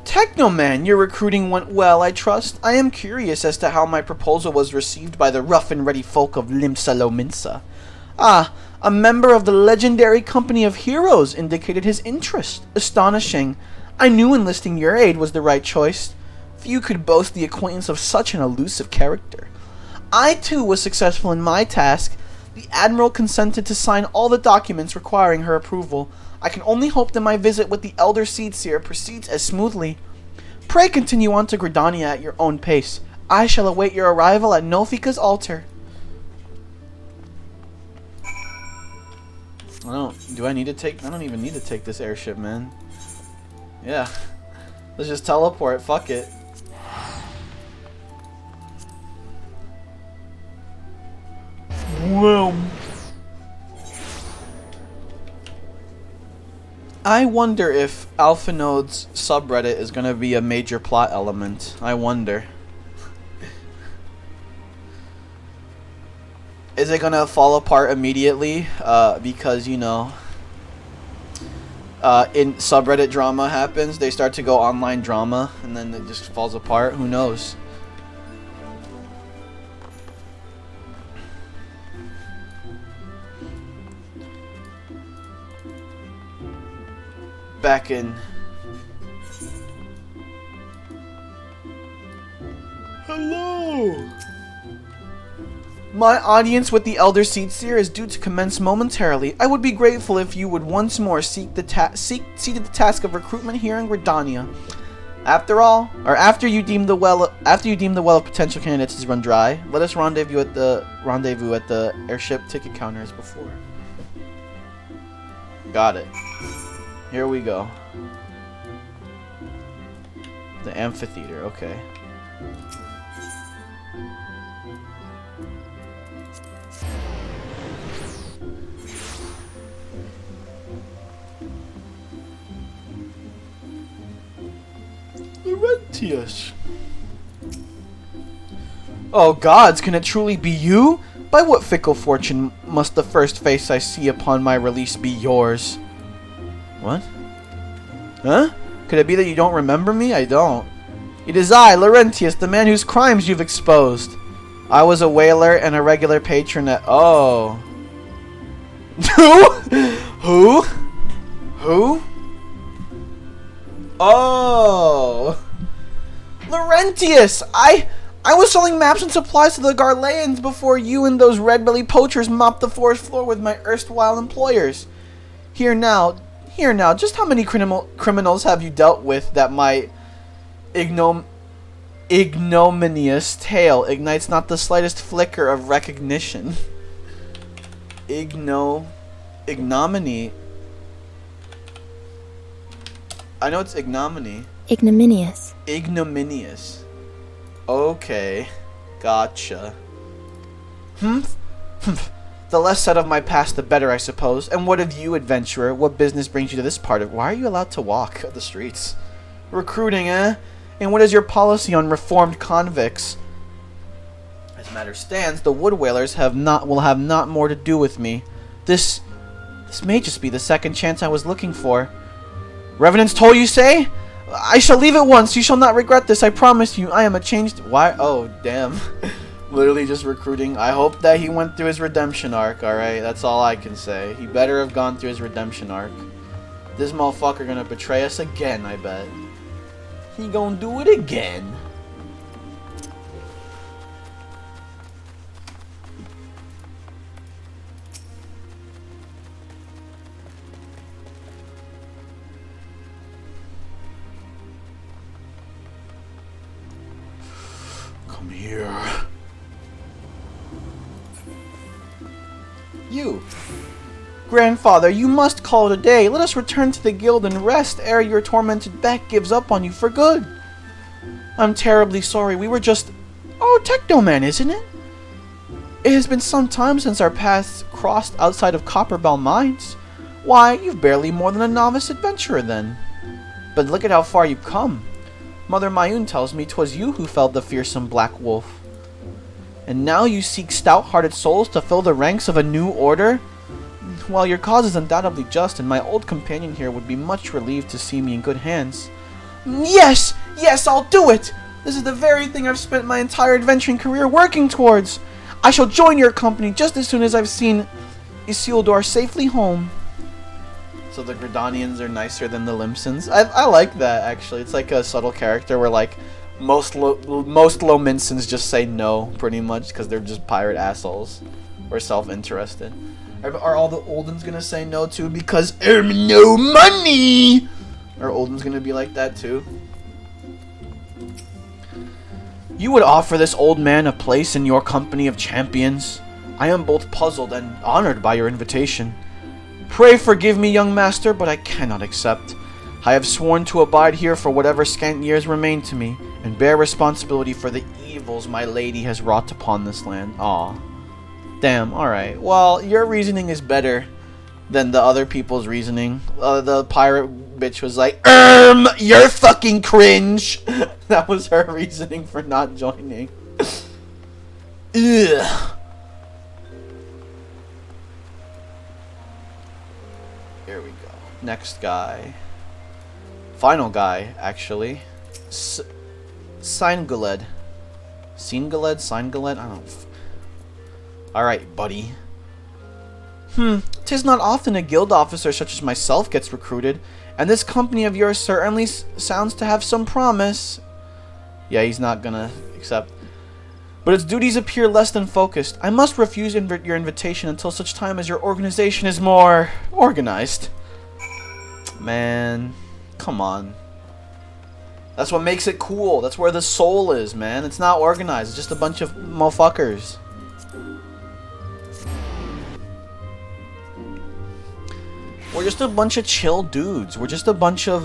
Technoman, your recruiting went well, I trust. I am curious as to how my proposal was received by the rough and ready folk of Limsa-Lominsa. Ah, a member of the legendary company of heroes indicated his interest. Astonishing. I knew enlisting your aid was the right choice. Few could boast the acquaintance of such an elusive character. I too was successful in my task. The Admiral consented to sign all the documents requiring her approval. I can only hope that my visit with the Elder Seedseer proceeds as smoothly. Pray continue on to Gridania at your own pace. I shall await your arrival at Nofika's altar. I don't even need to take this airship, man. Yeah. Let's just teleport, fuck it. Whoa. I wonder if Alpha Node's subreddit is gonna be a major plot element. I wonder. Is it gonna fall apart immediately? Because, you know, in subreddit drama happens, they start to go online drama, and then it just falls apart. Who knows? Back in. Hello. My audience with the Elder Seedseer is due to commence momentarily. I would be grateful if you would once more see to the task of recruitment here in Gridania. After you deem the well of potential candidates is run dry, let us rendezvous at the airship ticket counter as before. Got it. Here we go. The amphitheater, okay. Laurentius. Oh gods, can it truly be you? By what fickle fortune must the first face I see upon my release be yours? What? Huh? Could it be that you don't remember me? I don't. It is I, Laurentius, the man whose crimes you've exposed. I was a whaler and a regular patron at... Oh. Who? Who? Oh. Laurentius! I was selling maps and supplies to the Garleans before you and those red-belly poachers mopped the forest floor with my erstwhile employers. Here now, just how many criminals have you dealt with that my ignominious tale ignites not the slightest flicker of recognition? Ignominy. I know it's ignominy. Ignominious. Ignominious. Okay. Gotcha. The less said of my past, the better, I suppose. And what of you, adventurer? What business brings you to this part of... Why are you allowed to walk the streets? Recruiting, eh? And what is your policy on reformed convicts? As matters stands, the wood whalers will have not more to do with me. This may just be the second chance I was looking for. Revenant's toll, you say? I shall leave at once. You shall not regret this. I promise you. I am a changed... Why? Oh, damn. Literally just recruiting. I hope that he went through his redemption arc, alright? That's all I can say. He better have gone through his redemption arc. This motherfucker gonna betray us again, I bet. He gonna do it again. Come here. You. Grandfather, you must call it a day. Let us return to the guild and rest ere your tormented back gives up on you for good. I'm terribly sorry. We were just... Oh, Technoman, isn't it? It has been some time since our paths crossed outside of Copperbell Mines. Why, you've barely more than a novice adventurer then. But look at how far you've come. Mother Mayun tells me 'twas you who felled the fearsome Black Wolf. And now you seek stout-hearted souls to fill the ranks of a new order? Well, your cause is undoubtedly just, and my old companion here would be much relieved to see me in good hands. Yes! Yes, I'll do it! This is the very thing I've spent my entire adventuring career working towards! I shall join your company just as soon as I've seen Isildur safely home. So the Gridanians are nicer than the Limsons. I like that, actually. It's like a subtle character where, like, most Lominsons just say no, pretty much, because they're just pirate assholes. Or self-interested. Are all the Oldens gonna say no, too, because no money? Are Oldens gonna be like that, too? You would offer this old man a place in your company of champions? I am both puzzled and honored by your invitation. Pray forgive me, young master, but I cannot accept. I have sworn to abide here for whatever scant years remain to me, and bear responsibility for the evils my lady has wrought upon this land. Aw. Damn, alright. Well, your reasoning is better than the other people's reasoning. The pirate bitch was like, you're fucking cringe! That was her reasoning for not joining. Ugh. Here we go. Next guy. Final guy, actually. Singaled. Singaled? Singaled? I don't... Alright, buddy. 'Tis not often a guild officer such as myself gets recruited, and this company of yours certainly sounds to have some promise. Yeah, he's not gonna accept. But its duties appear less than focused. I must refuse your invitation until such time as your organization is more organized. Man, come on. That's what makes it cool. That's where the soul is, man. It's not organized. It's just a bunch of motherfuckers. We're just a bunch of chill dudes. We're just a bunch of,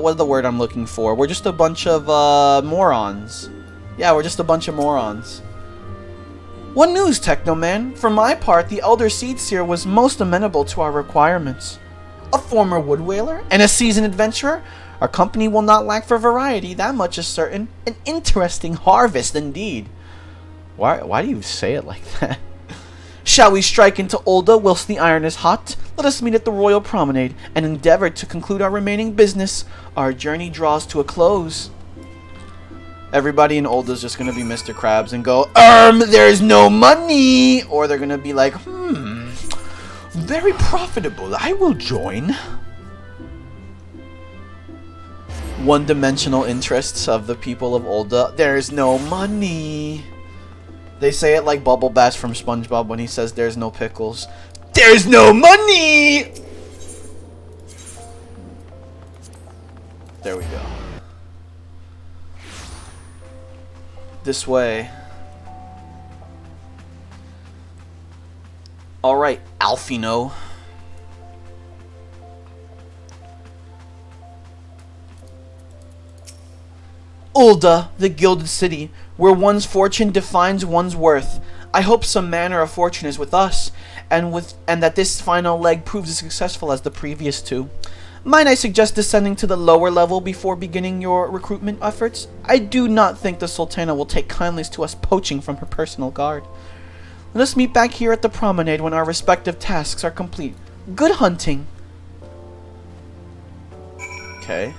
what's the word I'm looking for? We're just a bunch of, morons. Yeah, we're just a bunch of morons. What news, Technoman? For my part, the Elder Seedseer was most amenable to our requirements. A former wood whaler and a seasoned adventurer? Our company will not lack for variety, that much is certain. An interesting harvest indeed. Why do you say it like that? Shall we strike into Ulda whilst the iron is hot? Let us meet at the Royal Promenade and endeavor to conclude our remaining business. Our journey draws to a close. Everybody in Ulda's just gonna be Mr. Krabs and go, there's no money! Or they're gonna be like, very profitable, I will join. One-dimensional interests of the people of Ulda. There's no money. They say it like Bubble Bass from SpongeBob when he says there's no pickles. There's no money! There we go. This way. Alright, Alfino. Ulda, the gilded city, where one's fortune defines one's worth. I hope some manner of fortune is with us, and that this final leg proves as successful as the previous two. Might I suggest descending to the lower level before beginning your recruitment efforts? I do not think the Sultana will take kindly to us poaching from her personal guard. Let us meet back here at the promenade when our respective tasks are complete. Good hunting! Okay.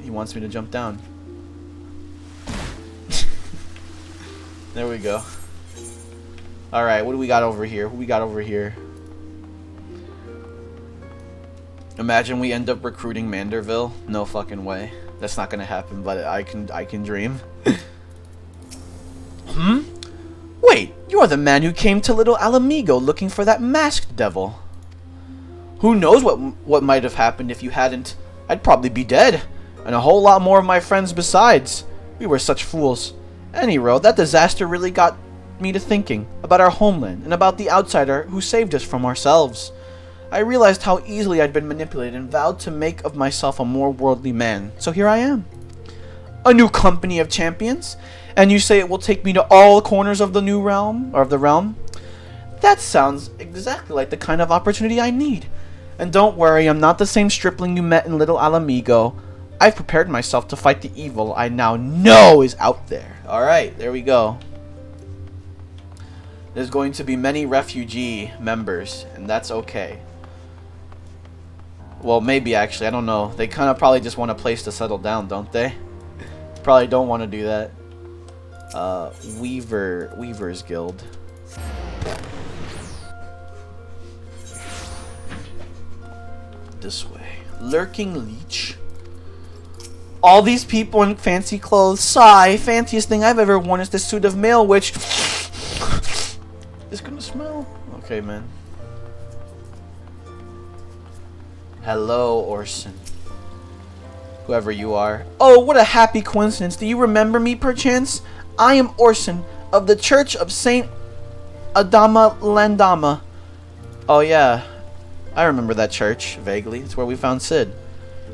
He wants me to jump down. There we go. Alright, what do we got over here? Who we got over here? Imagine we end up recruiting Manderville. No fucking way. That's not gonna happen, but I can dream. Hmm? Wait, you're the man who came to Little Alamigo looking for that masked devil. Who knows what might have happened if you hadn't? I'd probably be dead. And a whole lot more of my friends besides. We were such fools. Anyhow, that disaster really got me to thinking about our homeland and about the outsider who saved us from ourselves. I realized how easily I'd been manipulated and vowed to make of myself a more worldly man. So here I am. A new company of champions? And you say it will take me to all corners of the new realm, or of the realm? That sounds exactly like the kind of opportunity I need. And don't worry, I'm not the same stripling you met in Little Alamigo. I've prepared myself to fight the evil I now know is out there. Alright, there we go. There's going to be many refugee members, and that's okay. Well, maybe actually, I don't know. They kind of probably just want a place to settle down, don't they? Probably don't want to do that. Weaver's Guild. This way. Lurking Leech. All these people in fancy clothes. Sigh, fanciest thing I've ever worn is this suit of mail, which is gonna smell. Okay, man. Hello, Orson. Whoever you are. Oh, what a happy coincidence. Do you remember me, perchance? I am Orson, of the Church of Saint Adama Landama. Oh, yeah. I remember that church, vaguely. It's where we found Sid.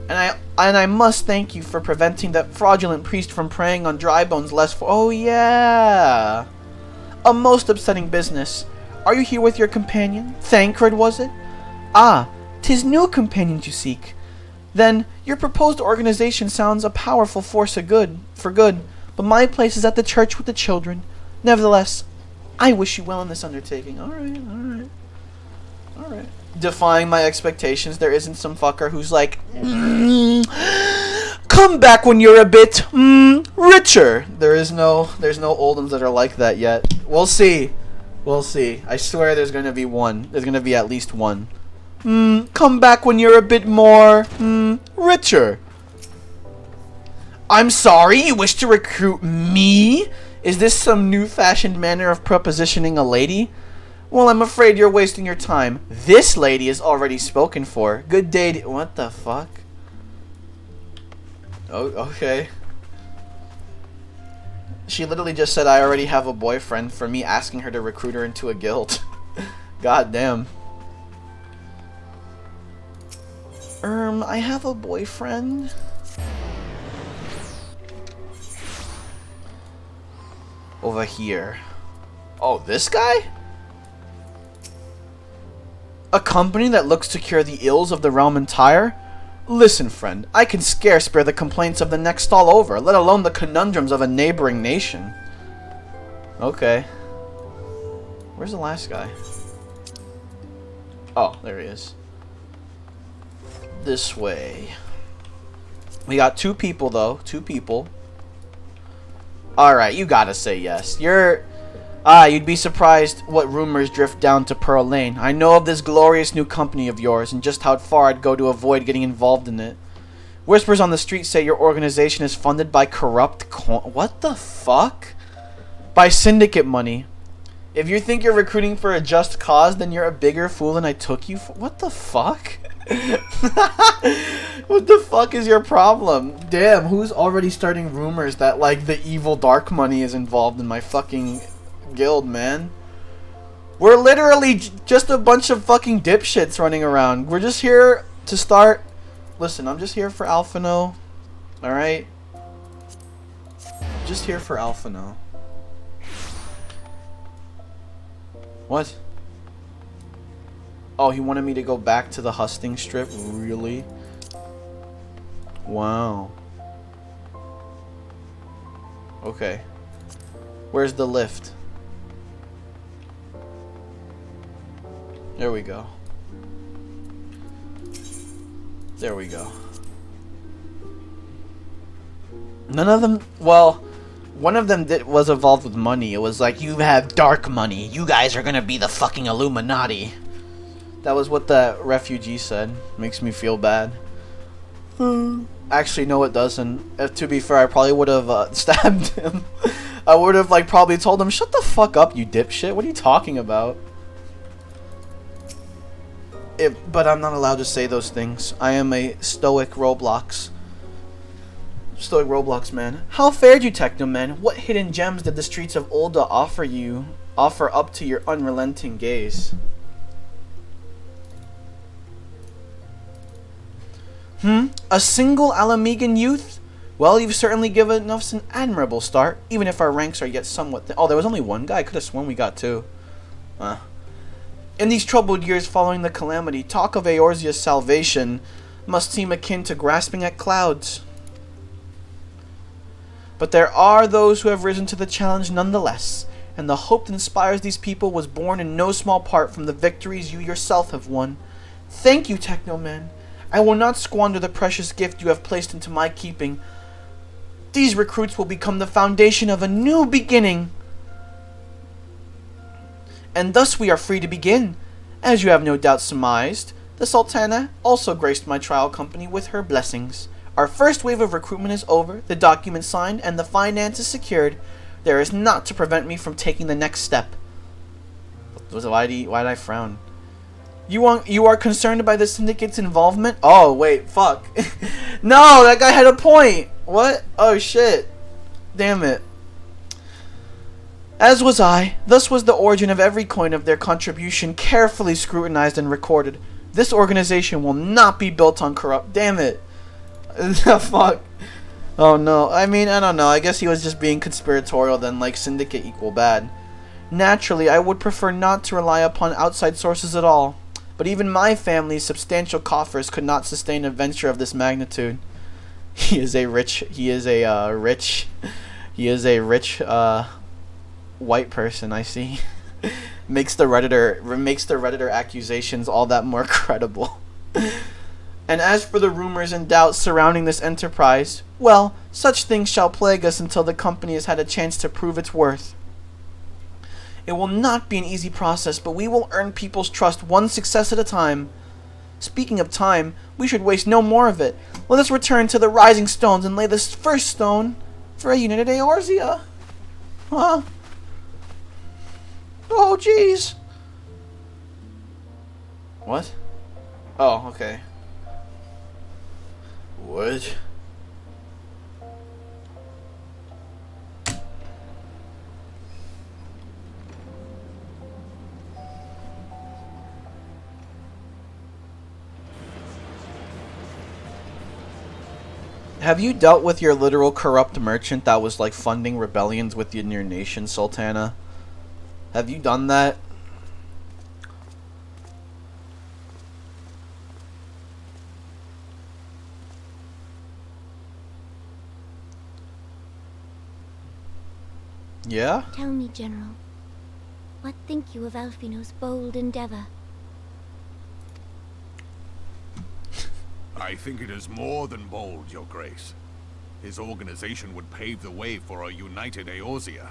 And I must thank you for preventing that fraudulent priest from preying on dry bones less for— oh, yeah. A most upsetting business. Are you here with your companion? Thancred, was it? Ah, 'tis new companions you seek. Then your proposed organization sounds a powerful force for good, but my place is at the church with the children. Nevertheless, I wish you well in this undertaking. Alright. Defying my expectations, there isn't some fucker who's like, come back when you're a bit, richer. There's no old ones that are like that yet. We'll see. I swear there's gonna be one. There's gonna be at least one. Come back when you're a bit more, richer. I'm sorry, you wish to recruit me? Is this some new-fashioned manner of propositioning a lady? Well, I'm afraid you're wasting your time. This lady is already spoken for. Good day to— what the fuck? Oh, okay. She literally just said I already have a boyfriend for me asking her to recruit her into a guild. God damn. I have a boyfriend. Over here. Oh, this guy? A company that looks to cure the ills of the realm entire? Listen, friend, I can scarce bear the complaints of the next stall over, let alone the conundrums of a neighboring nation. Okay. Where's the last guy? Oh, there he is. This way. We got 2 people, though. 2 people. Alright, you gotta say yes. You'd be surprised what rumors drift down to Pearl Lane. I know of this glorious new company of yours and just how far I'd go to avoid getting involved in it. Whispers on the street say your organization is funded by corrupt what the fuck? By syndicate money. If you think you're recruiting for a just cause, then you're a bigger fool than I took you for. What the fuck? What the fuck is your problem? Damn, who's already starting rumors that, like, the evil dark money is involved in my fucking guild, man? We're literally just a bunch of fucking dipshits running around. We're just here to start. Listen, I'm just here for Alphino. Alright? Just here for Alphino. What? Oh, he wanted me to go back to the husting strip? Really? Wow. Okay. Where's the lift? There we go. There we go. None of them. Well, one of them was involved with money. It was like, you have dark money. You guys are gonna be the fucking Illuminati. That was what the refugee said. Makes me feel bad. Actually, no, it doesn't. To be fair, I probably would have stabbed him. I would have like probably told him, "Shut the fuck up, you dipshit. What are you talking about?" But I'm not allowed to say those things. I am a stoic Roblox man. How fared you, Technomen? What hidden gems did the streets of Ul'dah offer up to your unrelenting gaze? A single Alamegan youth? Well, you've certainly given us an admirable start, even if our ranks are yet somewhat oh, there was only one guy? I could have sworn we got two. In these troubled years following the calamity, talk of Eorzea's salvation must seem akin to grasping at clouds. But there are those who have risen to the challenge nonetheless, and the hope that inspires these people was born in no small part from the victories you yourself have won. Thank you, Technomen. I will not squander the precious gift you have placed into my keeping. These recruits will become the foundation of a new beginning. And thus we are free to begin. As you have no doubt surmised, the Sultana also graced my trial company with her blessings. Our first wave of recruitment is over, the documents signed, and the finances secured. There is naught to prevent me from taking the next step. Why did I frown? You are concerned by the syndicate's involvement? Oh, wait, fuck. No, that guy had a point. What? Oh, shit. Damn it. As was I. Thus was the origin of every coin of their contribution carefully scrutinized and recorded. This organization will not be built on corrupt... Damn it. Fuck. Oh, no. I mean, I don't know. I guess he was just being conspiratorial, then, like, syndicate equal bad. Naturally, I would prefer not to rely upon outside sources at all. But even my family's substantial coffers could not sustain a venture of this magnitude. He is a rich white person, I see. makes the Redditor accusations all that more credible. And as for the rumors and doubts surrounding this enterprise, well, such things shall plague us until the company has had a chance to prove its worth. It will not be an easy process, but we will earn people's trust one success at a time. Speaking of time, we should waste no more of it. Let us return to the Rising Stones and lay the first stone for a united Eorzea. Huh? Oh, jeez. What? Oh, okay. What? Have you dealt with your literal corrupt merchant that was like funding rebellions within your nation, Sultana? Have you done that? Yeah? Tell me, General, what think you of Alfino's bold endeavor? I think it is more than bold, Your Grace. His organization would pave the way for a united Eorzea.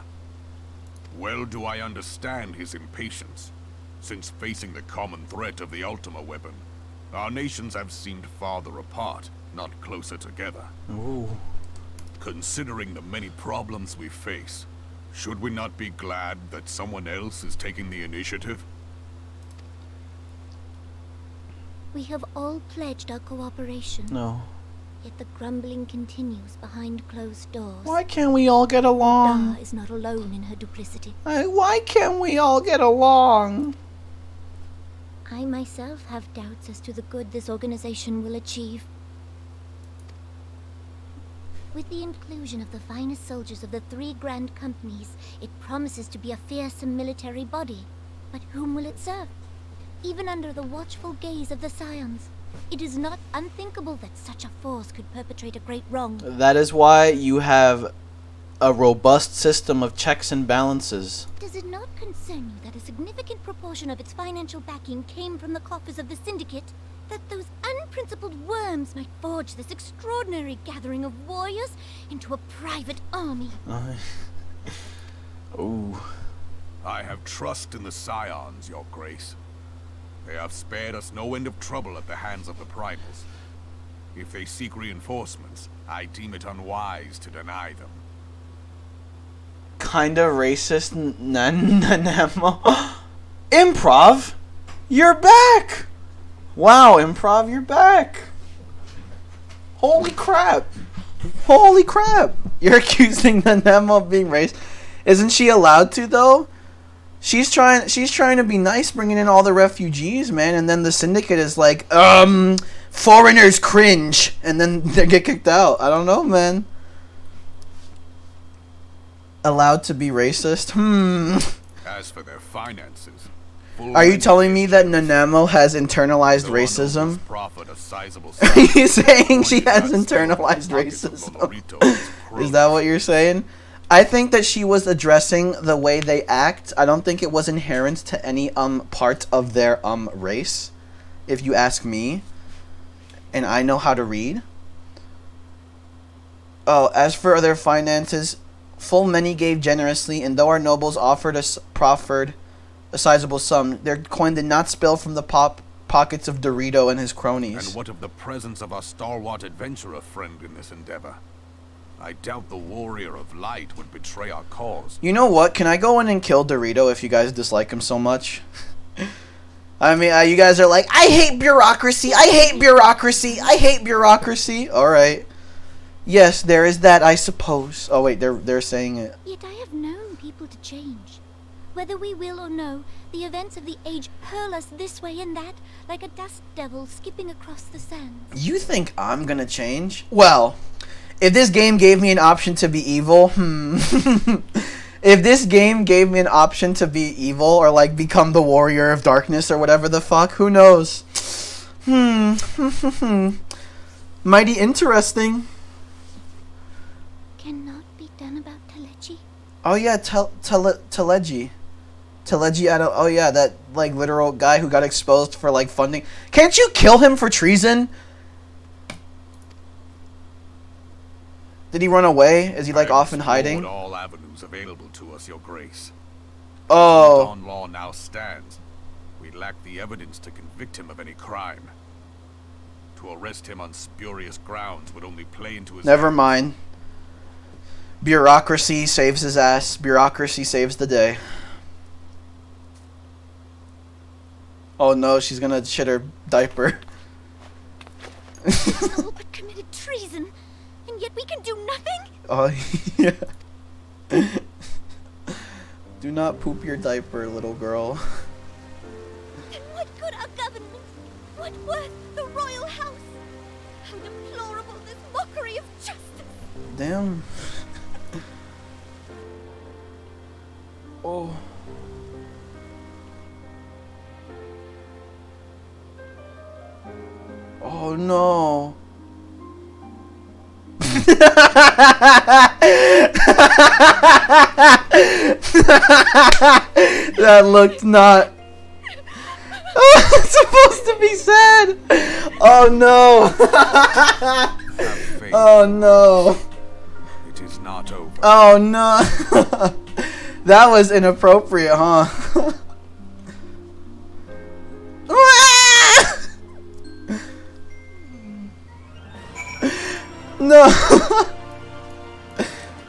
Well do I understand his impatience, since facing the common threat of the Ultima weapon, our nations have seemed farther apart, not closer together. Ooh. Considering the many problems we face, should we not be glad that someone else is taking the initiative? We have all pledged our cooperation. No. Yet the grumbling continues behind closed doors. Why can't we all get along? Dar is not alone in her duplicity. Why can't we all get along? I myself have doubts as to the good this organization will achieve. With the inclusion of the finest soldiers of the 3 grand companies, it promises to be a fearsome military body. But whom will it serve? Even under the watchful gaze of the Scions, it is not unthinkable that such a force could perpetrate a great wrong. That is why you have a robust system of checks and balances. Does it not concern you that a significant proportion of its financial backing came from the coffers of the Syndicate, that those unprincipled worms might forge this extraordinary gathering of warriors into a private army. Ooh. I have trust in the Scions, Your Grace. They have spared us no end of trouble at the hands of the primals. If they seek reinforcements, I deem it unwise to deny them. Kinda racist, Nanamo. Improv, you're back! Wow, Improv, you're back! Holy crap! Holy crap! You're accusing Nanamo of being racist. Isn't she allowed to, though? She's trying to be nice, bringing in all the refugees, man, and then the syndicate is like, foreigners cringe, and then they get kicked out. I don't know, man. Allowed to be racist? As for their finances, are you telling me that Nanamo has internalized racism? Are you saying she has internalized racism? Is that what you're saying? I think that she was addressing the way they act. I don't think it was inherent to any part of their race, if you ask me. And I know how to read. Oh, as for their finances, full many gave generously, and though our nobles proffered a sizable sum, their coin did not spill from the pockets of Dorito and his cronies. And what of the presence of our stalwart adventurer friend in this endeavor? I doubt the warrior of light would betray our cause. You know what? Can I go in and kill Dorito if you guys dislike him so much? I mean, you guys are like, I hate bureaucracy, I hate bureaucracy, I hate bureaucracy. Alright. Yes, there is that, I suppose. Oh wait, they're saying it. Yet I have known people to change. Whether we will or no, the events of the age hurl us this way and that, like a dust devil skipping across the sands. You think I'm gonna change? Well, if this game gave me an option to be evil, if this game gave me an option to be evil or like become the warrior of darkness or whatever the fuck, who knows? Mighty interesting. Cannot be done about Telechi. Oh yeah, Teleji. Teleji, oh yeah, that like literal guy who got exposed for like funding. Can't you kill him for treason? Did he run away? Is he like off in hiding? All avenues available to us, Your Grace. Oh. On law now stands. We lack the evidence to convict him of any crime. To arrest him on spurious grounds would only play into his... Never mind. Bureaucracy saves his ass. Bureaucracy saves the day. Oh no, she's gonna shit her diaper. All but committed treason, and yet we can do nothing? Oh yeah. Do not poop your diaper, little girl. Then what good our government? What worth the royal house? How deplorable this mockery of justice! Damn. Oh. Oh no. That looked not supposed to be said. Oh no. Oh no. It is not over. Oh no. That was inappropriate, huh? No.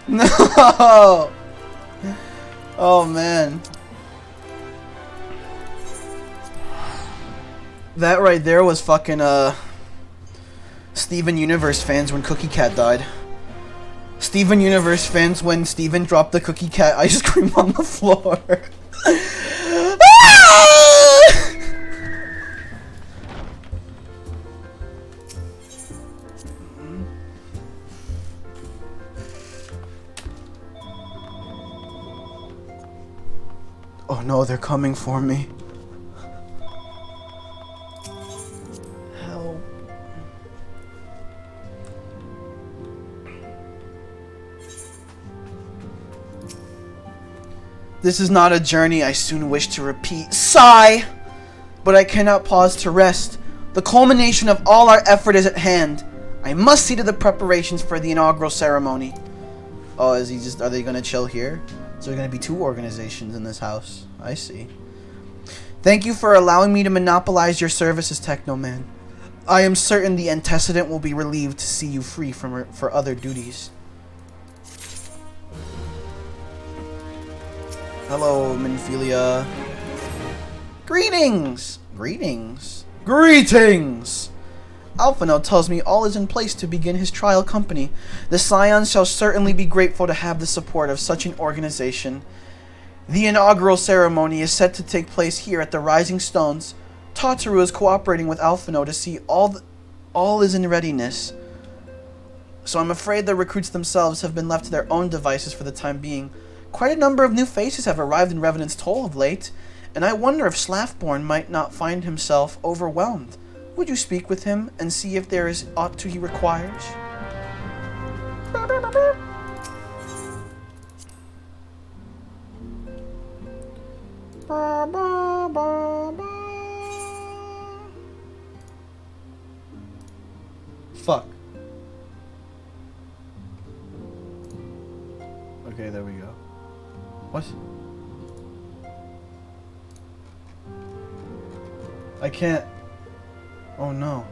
No. Oh man. That right there was fucking Steven Universe fans when Cookie Cat died. Steven Universe fans when Steven dropped the Cookie Cat ice cream on the floor. Oh no, they're coming for me. Help. This is not a journey I soon wish to repeat. Sigh! But I cannot pause to rest. The culmination of all our effort is at hand. I must see to the preparations for the inaugural ceremony. Oh, are they gonna chill here? So there are gonna be 2 organizations in this house. I see. Thank you for allowing me to monopolize your services, Technoman. I am certain the antecedent will be relieved to see you free for other duties. Hello, Minphilia. Greetings! Greetings. Greetings! Alphino tells me all is in place to begin his trial company. The Scions shall certainly be grateful to have the support of such an organization. The inaugural ceremony is set to take place here at the Rising Stones. Tataru is cooperating with Alphino to see all is in readiness. So I'm afraid the recruits themselves have been left to their own devices for the time being. Quite a number of new faces have arrived in Revenant's Toll of late, and I wonder if Slaffborn might not find himself overwhelmed. Would you speak with him and see if there is aught he requires? Fuck. Okay, there we go. What? I can't. Oh no.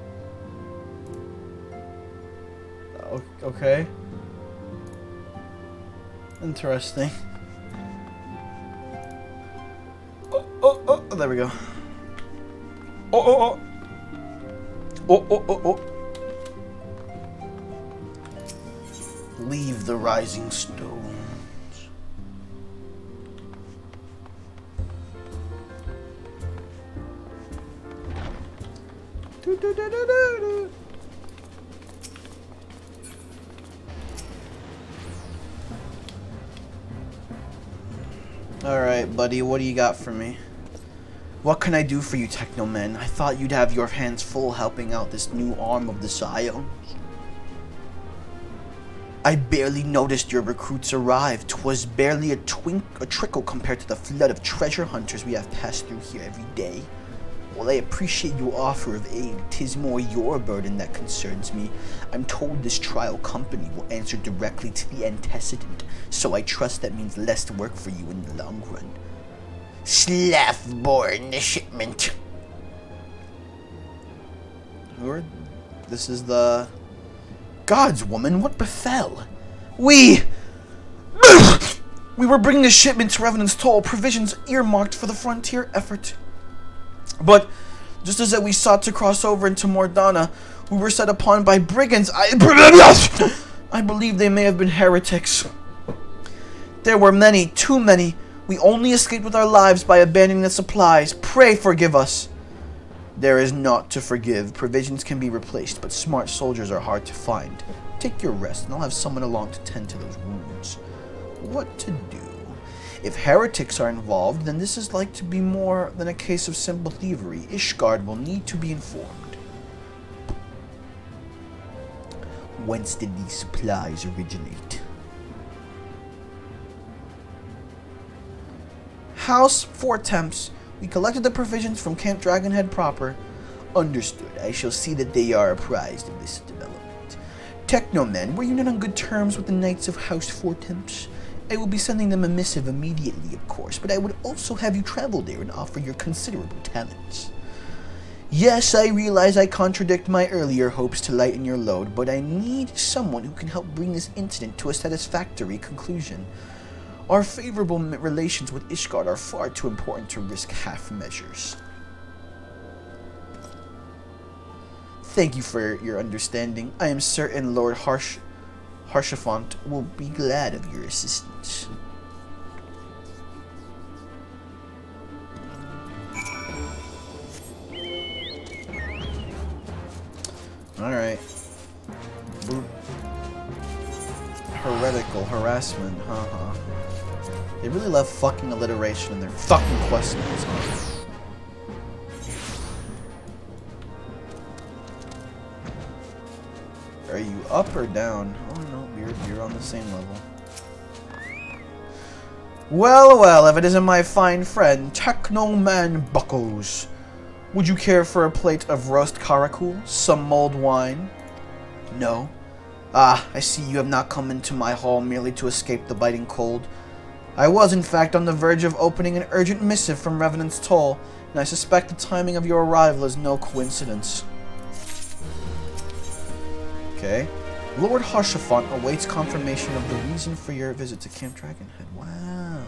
Okay. Interesting. Oh, there we go. Oh. Leave the Rising Stones. Alright, buddy, what do you got for me? What can I do for you, Technomen? I thought you'd have your hands full helping out this new arm of the Scions. I barely noticed your recruits arrive. 'Twas barely a trickle compared to the flood of treasure hunters we have passed through here every day. While I appreciate your offer of aid, 'tis more your burden that concerns me. I'm told this trial company will answer directly to the antecedent, so I trust that means less work for you in the long run. Slaffborn, the shipment. This is the... Gods, woman, what befell? We were bringing a shipment to Revenant's Toll, provisions earmarked for the frontier effort. But just as we sought to cross over into Mordana, we were set upon by brigands. I believe they may have been heretics. There were many, too many. We only escaped with our lives by abandoning the supplies. Pray forgive us. There is naught to forgive. Provisions can be replaced, but smart soldiers are hard to find. Take your rest, and I'll have someone along to tend to those wounds. What to do? If heretics are involved, then this is like to be more than a case of simple thievery. Ishgard will need to be informed. Whence did these supplies originate? House 4 Temps. We collected the provisions from Camp Dragonhead proper. Understood. I shall see that they are apprised of this development. Technomen, were you not on good terms with the Knights of House 4 Temps? I will be sending them a missive immediately, of course, but I would also have you travel there and offer your considerable talents. Yes, I realize I contradict my earlier hopes to lighten your load, but I need someone who can help bring this incident to a satisfactory conclusion. Our favorable relations with Ishgard are far too important to risk half measures. Thank you for your understanding. I am certain Lord Harshafont will be glad of your assistance. Alright. Heretical harassment, haha. They really love fucking alliteration in their fucking quest names, huh? Are you up or down? Oh no, you're on the same level. Well, if it isn't my fine friend, Technoman Buckles. Would you care for a plate of roast karakul? Some mulled wine? No? Ah, I see you have not come into my hall merely to escape the biting cold. I was, in fact, on the verge of opening an urgent missive from Revenant's Toll, and I suspect the timing of your arrival is no coincidence. Okay. Lord Harshafont awaits confirmation of the reason for your visit to Camp Dragonhead. Wow.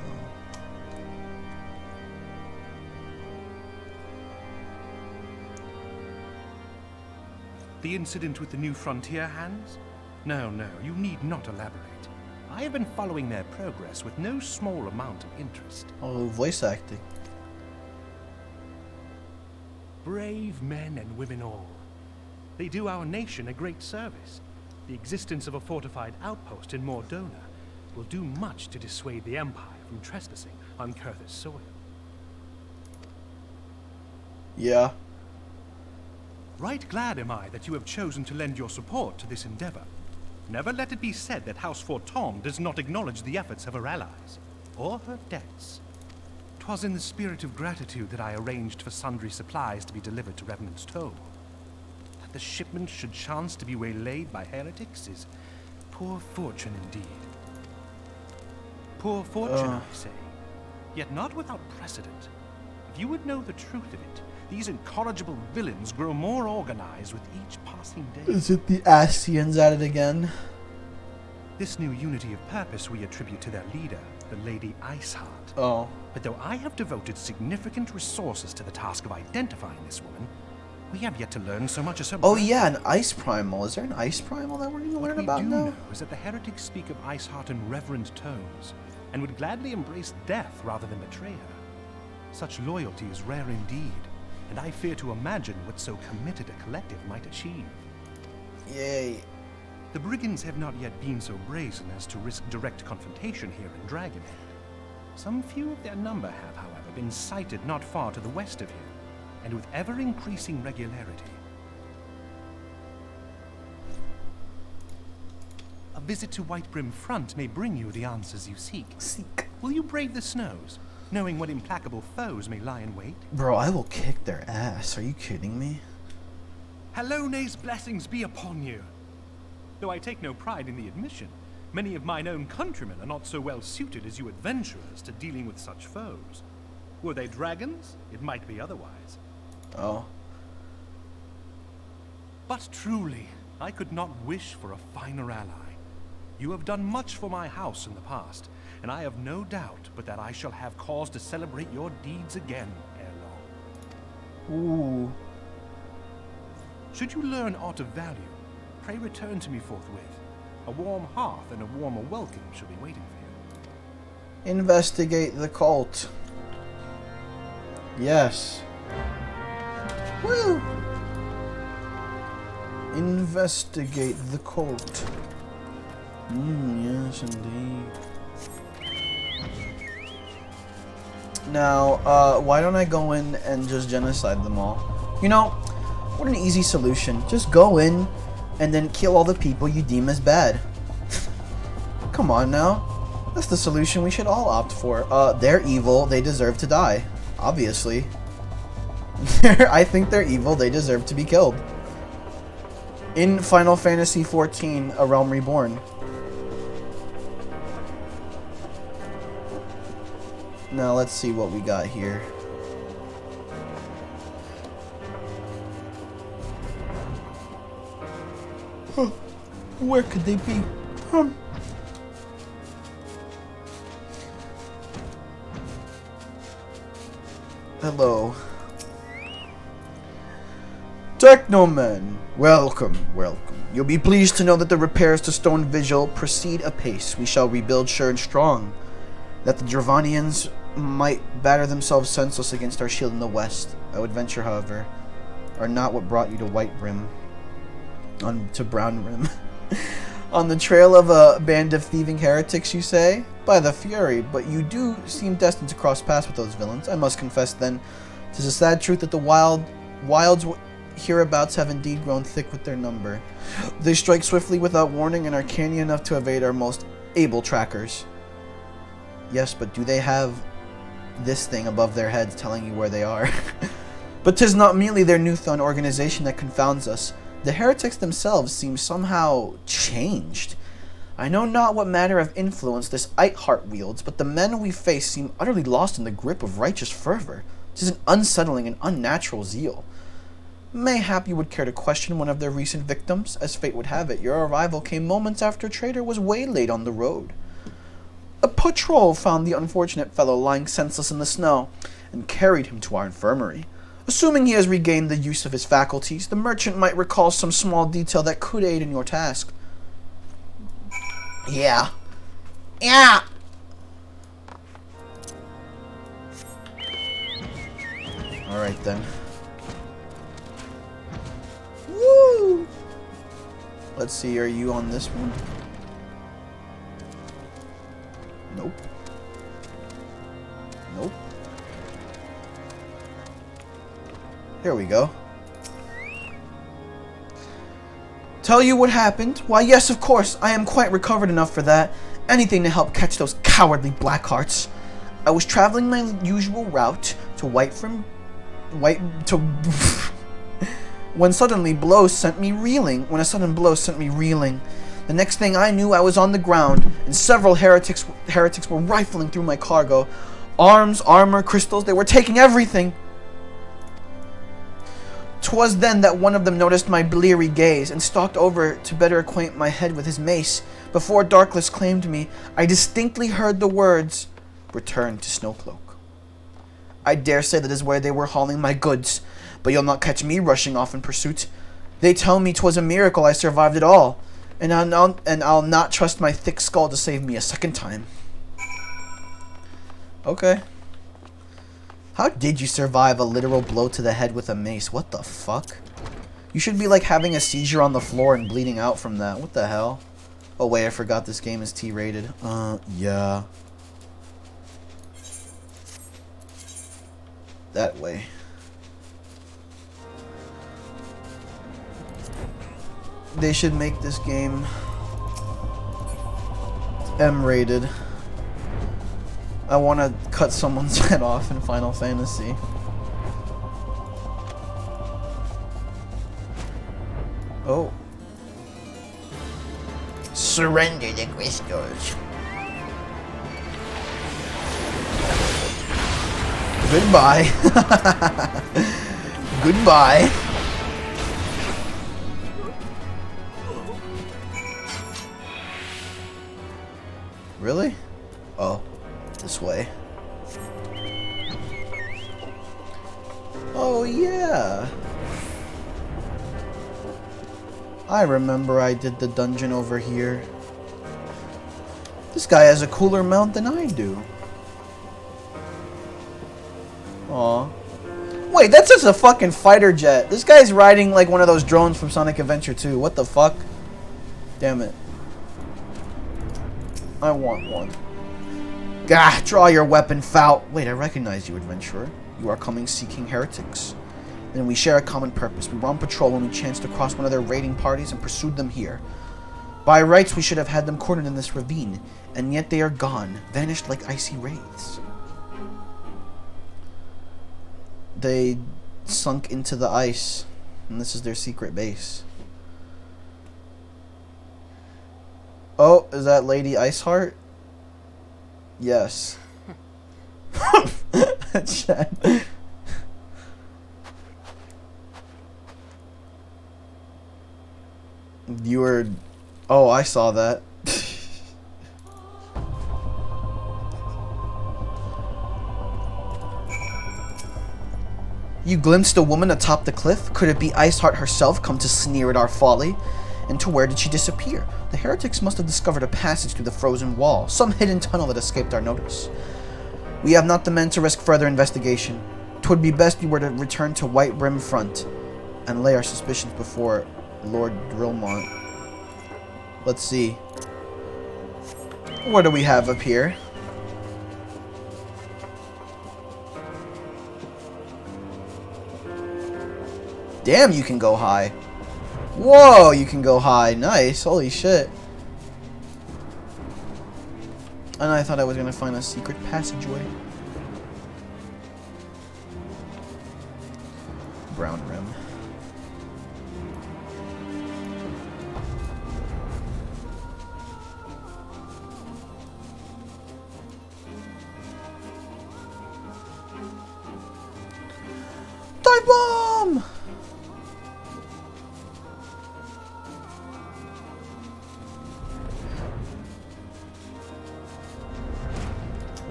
The incident with the new frontier hands? No, you need not elaborate. I have been following their progress with no small amount of interest. Oh, voice acting. Brave men and women all. They do our nation a great service. The existence of a fortified outpost in Mordona will do much to dissuade the Empire from trespassing on Kurth's soil. Yeah. Right glad am I that you have chosen to lend your support to this endeavor. Never let it be said that House Forton does not acknowledge the efforts of her allies, or her debts. 'Twas in the spirit of gratitude that I arranged for sundry supplies to be delivered to Revenant's Toll. That the shipment should chance to be waylaid by heretics is poor fortune indeed. Poor fortune, I say, yet not without precedent. If you would know the truth of it, these incorrigible villains grow more organized with each passing day. Is it the Ascians at it again? This new unity of purpose we attribute to their leader, the Lady Iceheart. Oh. But though I have devoted significant resources to the task of identifying this woman, we have yet to learn so much as her Oh birth. yeah, an ice primal. Is there an ice primal that we're going to learn about What we now? do know is that the heretics speak of Iceheart in reverent tones, and would gladly embrace death rather than betray her. Such loyalty is rare indeed, and I fear to imagine what so committed a collective might achieve. Yay. The brigands have not yet been so brazen as to risk direct confrontation here in Dragonhead. Some few of their number have, however, been sighted not far to the west of here, and with ever-increasing regularity. A visit to Whitebrim Front may bring you the answers you seek. Will you brave the snows, knowing what implacable foes may lie in wait? Bro, I will kick their ass. Are you kidding me? Halone's blessings be upon you. Though I take no pride in the admission, many of mine own countrymen are not so well suited as you adventurers to dealing with such foes. Were they dragons, it might be otherwise. Oh. But truly, I could not wish for a finer ally. You have done much for my house in the past, and I have no doubt but that I shall have cause to celebrate your deeds again ere long. Ooh. Should you learn aught of value, pray return to me forthwith. A warm hearth and a warmer welcome shall be waiting for you. Investigate the cult. Yes. Woo! Investigate the cult. Yes, indeed. Now, why don't I go in and just genocide them all? You know, what an easy solution. Just go in and then kill all the people you deem as bad. Come on now. That's the solution we should all opt for. They're evil. They deserve to die. Obviously. I think they're evil. They deserve to be killed. In Final Fantasy XIV, A Realm Reborn. Now let's see what we got here. Where could they be? Hello. Technomen, welcome. You'll be pleased to know that the repairs to Stone Vigil proceed apace. We shall rebuild sure and strong. That the Dravanians might batter themselves senseless against our shield in the west. I would venture, however, are not what brought you to Whitebrim. To Brown Rim. On the trail of a band of thieving heretics, you say? By the Fury, but you do seem destined to cross paths with those villains. I must confess, then, 'tis a sad truth that the wilds hereabouts have indeed grown thick with their number. They strike swiftly without warning and are canny enough to evade our most able trackers. Yes, but do they have this thing above their heads telling you where they are? But 'tis not merely their newfound organization that confounds us. The heretics themselves seem somehow changed. I know not what matter of influence this Eithart wields, but the men we face seem utterly lost in the grip of righteous fervor. 'Tis an unsettling and unnatural zeal. Mayhap you would care to question one of their recent victims. As fate would have it, your arrival came moments after a traitor was waylaid on the road. A patrol found the unfortunate fellow lying senseless in the snow, and carried him to our infirmary. Assuming he has regained the use of his faculties, the merchant might recall some small detail that could aid in your task. Yeah. Yeah! Alright then. Woo! Let's see, are you on this one? Nope. Nope. Here we go. Tell you what happened? Why, yes, of course. I am quite recovered enough for that. Anything to help catch those cowardly Blackhearts. I was traveling my usual route to when a sudden blow sent me reeling. The next thing I knew, I was on the ground, and several heretics were rifling through my cargo. Arms, armor, crystals, they were taking everything. 'Twas then that one of them noticed my bleary gaze, and stalked over to better acquaint my head with his mace. Before Darkless claimed me, I distinctly heard the words, "Return to Snowcloak." I dare say that is where they were hauling my goods, but you'll not catch me rushing off in pursuit. They tell me 'twas a miracle I survived it all, and I'll not trust my thick skull to save me a second time. Okay. How did you survive a literal blow to the head with a mace? What the fuck? You should be like having a seizure on the floor and bleeding out from that. What the hell? Oh wait, I forgot this game is T-rated. Yeah. That way. They should make this game M-rated. I want to cut someone's head off in Final Fantasy. Oh. Surrender the crystals. Goodbye. Goodbye. Really? Oh. This way. Oh yeah. I remember I did the dungeon over here. This guy has a cooler mount than I do. Aw. Wait, that's just a fucking fighter jet. This guy's riding like one of those drones from Sonic Adventure 2. What the fuck? Damn it. I want one. Gah, draw your weapon, foul. Wait, I recognize you, adventurer. You are coming seeking heretics. Then we share a common purpose. We were on patrol when we chanced to cross one of their raiding parties and pursued them here. By rights, we should have had them cornered in this ravine, and yet they are gone, vanished like icy wraiths. They sunk into the ice, and this is their secret base. Oh, is that Lady Iceheart? Yes. Chat. You were... Oh, I saw that. You glimpsed a woman atop the cliff? Could it be Iceheart herself come to sneer at our folly? And to where did she disappear? The heretics must have discovered a passage through the frozen wall, some hidden tunnel that escaped our notice. We have not the men to risk further investigation. 'Twould be best we were to return to White Brim Front and lay our suspicions before Lord Drillmont. Let's see. What do we have up here? Damn, you can go high. Whoa, you can go high. Nice. Holy shit. And I thought I was going to find a secret passageway. ground rim. Dive bomb!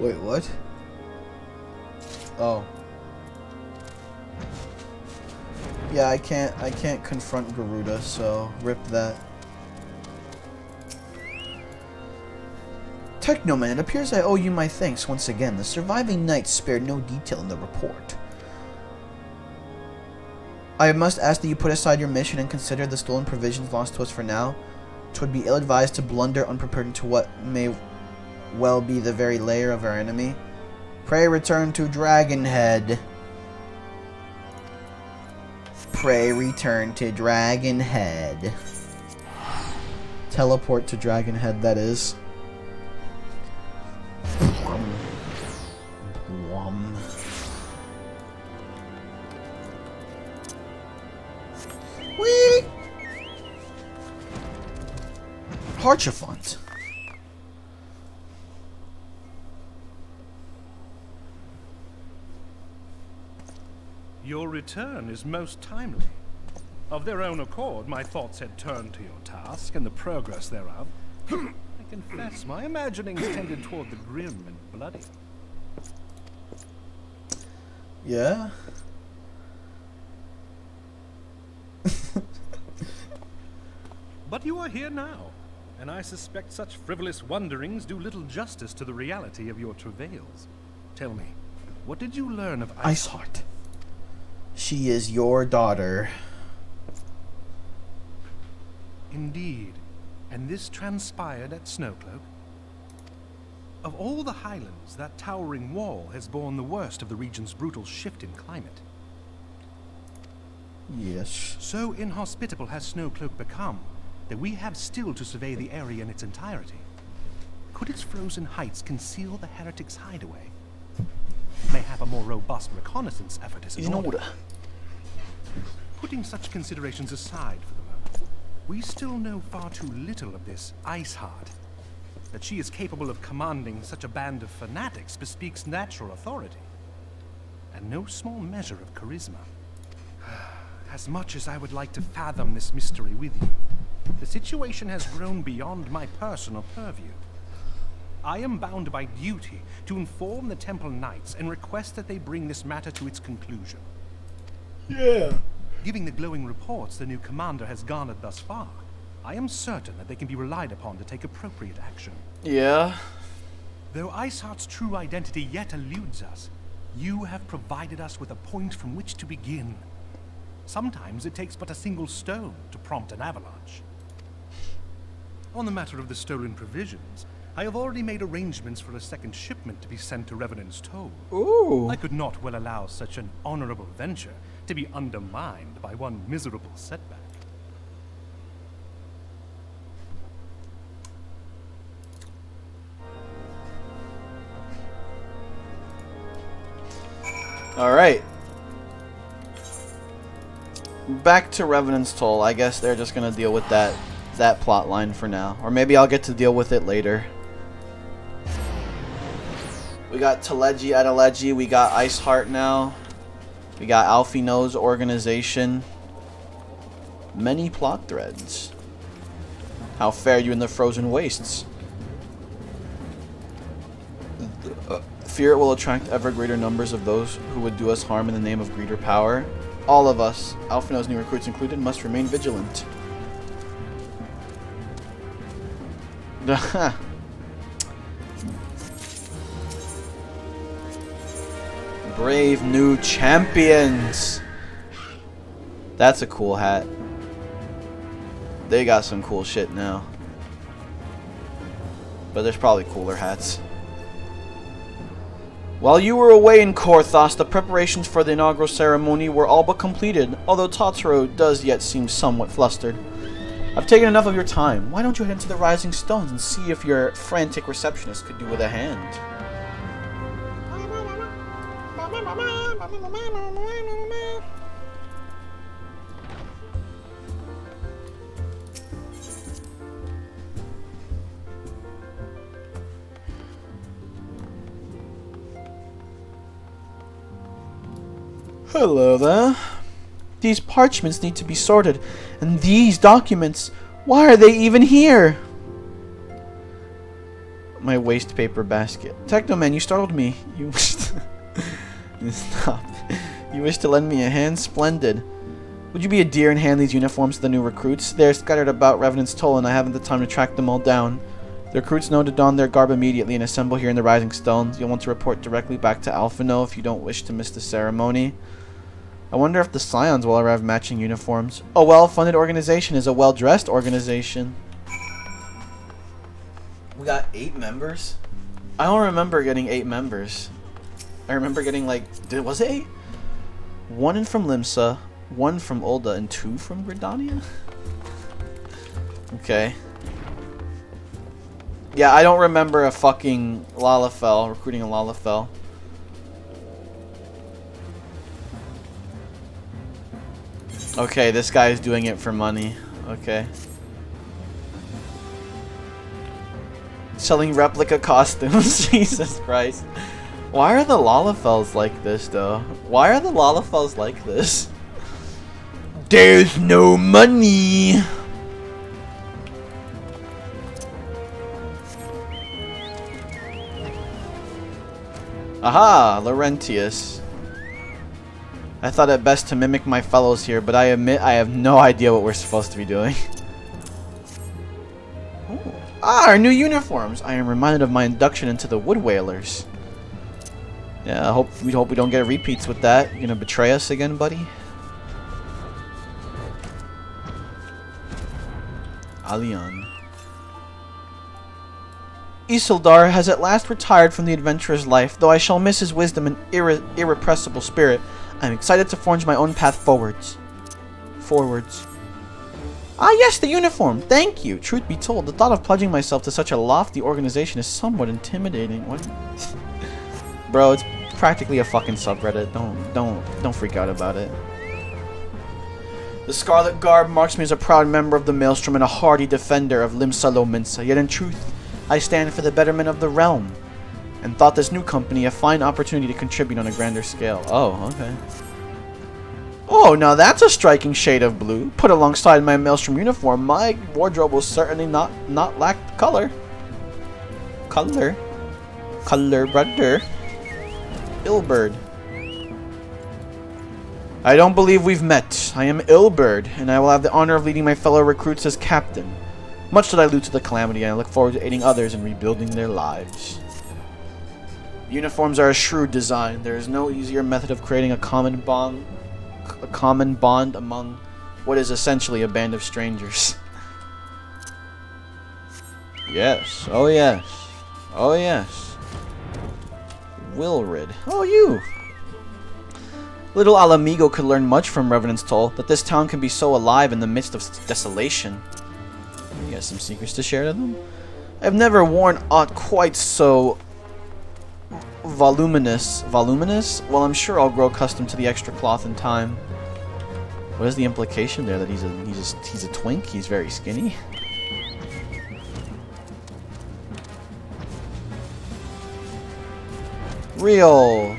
Wait, what? Oh. Yeah, I can't confront Garuda, so rip that. Technoman, it appears I owe you my thanks once again. The surviving knights spared no detail in the report. I must ask that you put aside your mission and consider the stolen provisions lost to us for now. 'Twould be ill-advised to blunder unprepared into what may well be the very lair of our enemy. Pray return to Dragonhead. Pray return to Dragonhead. Teleport to Dragonhead, that is. Whee! Harchafont. Your return is most timely. Of their own accord, my thoughts had turned to your task and the progress thereof. I confess, my imaginings tended toward the grim and bloody. Yeah? But you are here now, and I suspect such frivolous wonderings do little justice to the reality of your travails. Tell me, what did you learn of Iceheart? She is your daughter. Indeed. And this transpired at Snowcloak? Of all the highlands, that towering wall has borne the worst of the region's brutal shift in climate. Yes. So inhospitable has Snowcloak become that we have still to survey the area in its entirety. Could its frozen heights conceal the heretics' hideaway? Mayhap a more robust reconnaissance effort is in order. Putting such considerations aside for the moment, we still know far too little of this Iceheart. That she is capable of commanding such a band of fanatics bespeaks natural authority, and no small measure of charisma. As much as I would like to fathom this mystery with you, the situation has grown beyond my personal purview. I am bound by duty to inform the Temple Knights and request that they bring this matter to its conclusion. Yeah. Given the glowing reports the new commander has garnered thus far, I am certain that they can be relied upon to take appropriate action. Yeah. Though Iceheart's true identity yet eludes us, you have provided us with a point from which to begin. Sometimes it takes but a single stone to prompt an avalanche. On the matter of the stolen provisions, I have already made arrangements for a second shipment to be sent to Revenant's Toll. Ooh. I could not well allow such an honorable venture to be undermined by one miserable setback. Alright. Back to Revenant's Toll. I guess they're just gonna deal with that plot line for now. Or maybe I'll get to deal with it later. We got Teleji Adeleji, we got Iceheart now. We got Alfino's organization. Many plot threads. How fare you in the frozen wastes? Fear it will attract ever greater numbers of those who would do us harm in the name of greed or power. All of us, Alfino's new recruits included, must remain vigilant. Brave new champions. That's a cool hat. They got some cool shit now. But there's probably cooler hats. While you were away in Korthos, the preparations for the inaugural ceremony were all but completed, although Totoro does yet seem somewhat flustered. I've taken enough of your time. Why don't you head into the Rising Stones and see if your frantic receptionist could do with a hand? Hello there. These parchments need to be sorted, and these documents, why are they even here? My waste paper basket. Technoman, you startled me. You stop. You wish to lend me a hand? Splendid. Would you be a dear and hand these uniforms to the new recruits? They are scattered about Revenant's Toll, and I haven't the time to track them all down. The recruits know to don their garb immediately and assemble here in the Rising Stones. You'll want to report directly back to Alphino if you don't wish to miss the ceremony. I wonder if the Scions will ever have matching uniforms. A well-funded organization is a well-dressed organization. We got 8 members? I don't remember getting 8 members. I remember getting like... was it 8? 1 in from Limsa, 1 from Ul'dah, and 2 from Gridania? Okay. Yeah, I don't remember a fucking Lalafell, recruiting a Lalafell. Okay, this guy is doing it for money. Okay. Selling replica costumes. Jesus Christ. Why are the Lalafells like this, though? Why are the Lalafells like this? There's no money! Aha! Laurentius. I thought it best to mimic my fellows here, but I admit I have no idea what we're supposed to be doing. Ooh. Ah, our new uniforms! I am reminded of my induction into the Wood Whalers. Yeah, I hope we don't get repeats with that. You gonna betray us again, buddy? Alion. Isildur has at last retired from the adventurer's life. Though I shall miss his wisdom and irrepressible spirit, I am excited to forge my own path forwards. Ah yes, the uniform! Thank you! Truth be told, the thought of pledging myself to such a lofty organization is somewhat intimidating. What? Bro, it's practically a fucking subreddit. Don't freak out about it. The scarlet garb marks me as a proud member of the Maelstrom and a hardy defender of Limsa Lominsa. Yet in truth, I stand for the betterment of the realm, and thought this new company a fine opportunity to contribute on a grander scale. Oh, okay. Oh, now that's a striking shade of blue. Put alongside my Maelstrom uniform, my wardrobe will certainly not lack color. Color, brother. Ilberd. I don't believe we've met. I am Ilberd, and I will have the honor of leading my fellow recruits as captain. Much did I lose to the calamity, and I look forward to aiding others in rebuilding their lives. Uniforms are a shrewd design. There is no easier method of creating a common bond among what is essentially a band of strangers. Yes. Oh yes. Oh yes. Wilrid. Oh, you! Little Alamigo could learn much from Revenant's Toll, that this town can be so alive in the midst of desolation. You got some secrets to share to them? I've never worn aught quite so voluminous. Voluminous? Well, I'm sure I'll grow accustomed to the extra cloth in time. What is the implication there? That he's a twink? He's very skinny? Real.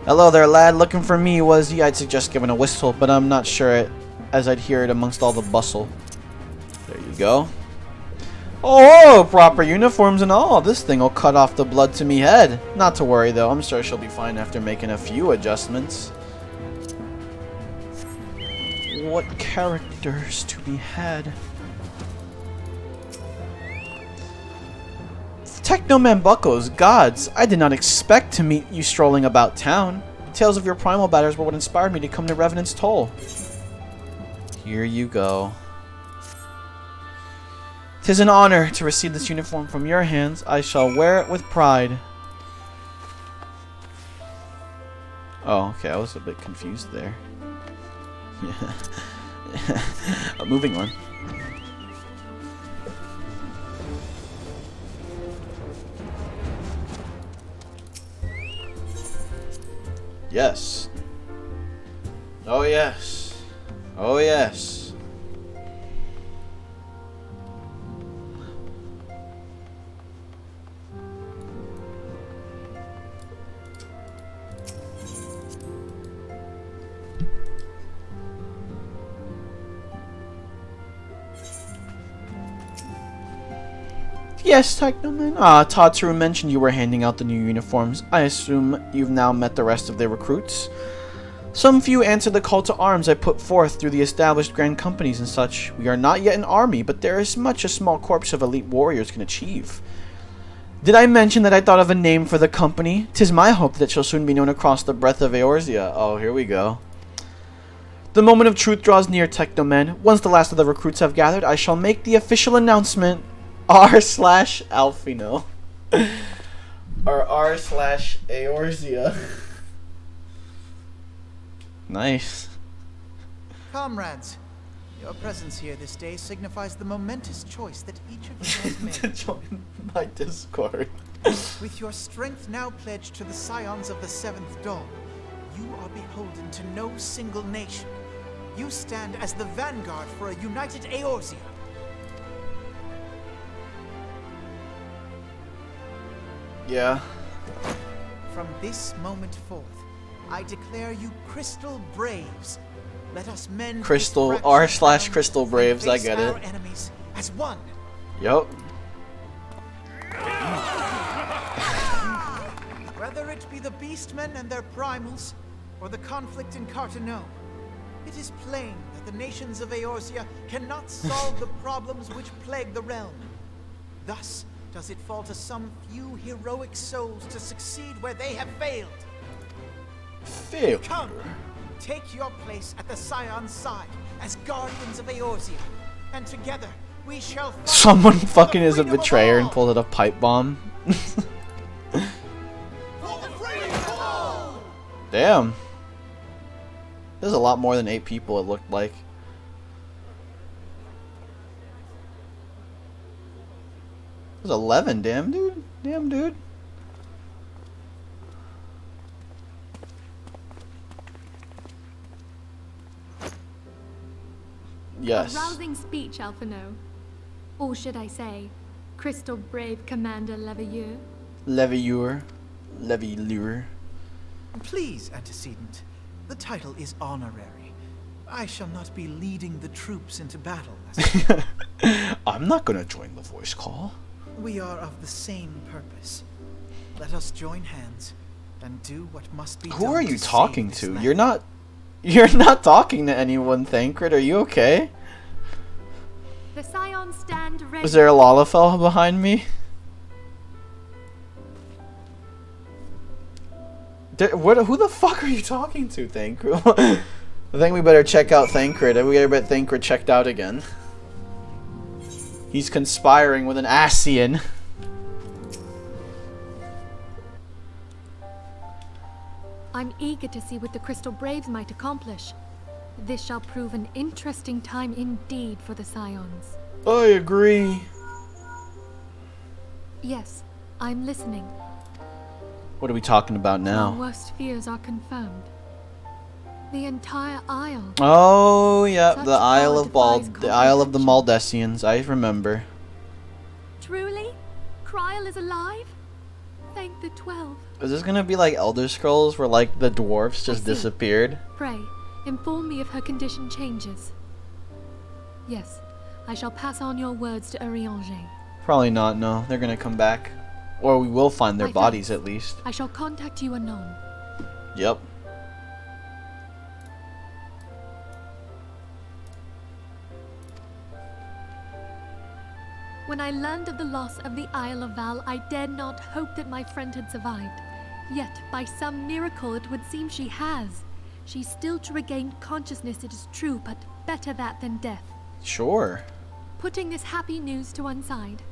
Hello there, lad. Looking for me, was he? I'd suggest giving a whistle, but I'm not sure it, as I'd hear it amongst all the bustle. There you go. Oh, proper uniforms and all. This thing will cut off the blood to me head. Not to worry, though. I'm sure she'll be fine after making a few adjustments. What characters to be had? Technoman Buckos, gods, I did not expect to meet you strolling about town. The tales of your primal batters were what inspired me to come to Revenant's Toll. Here you go. 'Tis an honor to receive this uniform from your hands. I shall wear it with pride. Oh, okay, I was a bit confused there. Yeah. Moving on. Yes. Oh yes. Oh yes. Yes, Technoman. Tatsu mentioned you were handing out the new uniforms. I assume you've now met the rest of the recruits. Some few answered the call to arms I put forth through the established grand companies and such. We are not yet an army, but there is much a small corps of elite warriors can achieve. Did I mention that I thought of a name for the company? 'Tis my hope that it shall soon be known across the breadth of Eorzea. Oh, here we go. The moment of truth draws near, Technomen. Once the last of the recruits have gathered, I shall make the official announcement. r/Alfino. Or r/Eorzea. Nice. Comrades, your presence here this day signifies the momentous choice that each of you has made. To join my Discord. With your strength now pledged to the scions of the Seventh Dawn, you are beholden to no single nation. You stand as the vanguard for a united Eorzea. Yeah. From this moment forth, I declare you Crystal Braves. Let us mend Crystal r/Crystal Braves. I get it. Enemies as one. Yup. Whether it be the Beastmen and their primals, or the conflict in Carteneau, it is plain that the nations of Eorzea cannot solve the problems which plague the realm. Thus does it fall to some few heroic souls to succeed where they have failed. Come, take your place at the Scion's side as guardians of Eorzea, and together we shall fight. Someone fucking is a betrayer and pulled out a pipe bomb. Damn. There's a lot more than 8 people, it looked like. There's 11, damn dude. Damn dude. Yes. A rousing speech, Alphino. Or should I say, Crystal Brave Commander Leveilleur. Leveilleur. Please, antecedent. The title is honorary. I shall not be leading the troops into battle. I'm not gonna join the voice call. We are of the same purpose. Let us join hands and do what must be done. Who are you talking to? You're not talking to anyone, Thancred. Are you okay? The Scions stand ready. Is there a Lalafell behind me? Who the fuck are you talking to, Thancred? I think we better check out Thancred. We better get Thancred checked out again. He's conspiring with an Ascian. I'm eager to see what the Crystal Braves might accomplish. This shall prove an interesting time indeed for the Scions. I agree. Yes, I'm listening. What are we talking about now? Our worst fears are confirmed. The entire Isle. Oh, yeah, Such the Isle of defies the Isle of the comprehension. Maldesians. I remember. Truly? Kryl is alive? Thank the 12. Is this gonna be like Elder Scrolls, where like the dwarfs just disappeared? Pray, inform me if her condition changes. Yes, I shall pass on your words to Urianger. Probably not. No, they're gonna come back, or we will find their bodies at least. I shall contact you anon. Yep. When I learned of the loss of the Isle of Val, I dared not hope that my friend had survived. Yet, by some miracle, it would seem she has. She's still to regain consciousness, it is true, but better that than death. Sure. Putting this happy news to one side,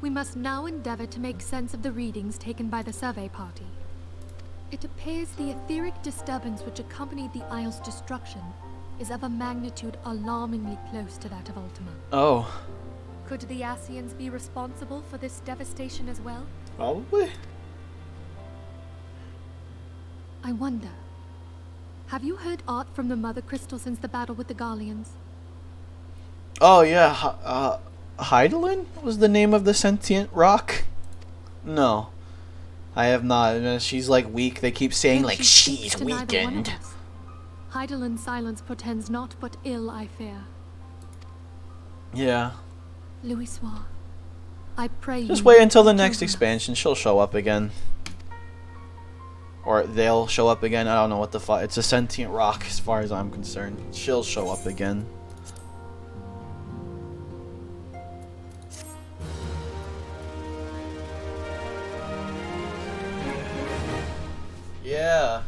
we must now endeavor to make sense of the readings taken by the survey party. It appears the etheric disturbance which accompanied the Isle's destruction is of a magnitude alarmingly close to that of Ultima. Oh. Could the Ascians be responsible for this devastation as well? Probably. I wonder. Have you heard aught from the Mother Crystal since the battle with the Garleans? Oh yeah, Heidelin was the name of the sentient rock? No. I have not. She's like weak. They keep saying like she's weakened. Heidelin's silence portends naught but ill, I fear. Yeah. Louis Soir. I pray Just you wait until the children next expansion. She'll show up again. Or they'll show up again. I don't know what the fuck. It's a sentient rock as far as I'm concerned. She'll show up again. Yeah.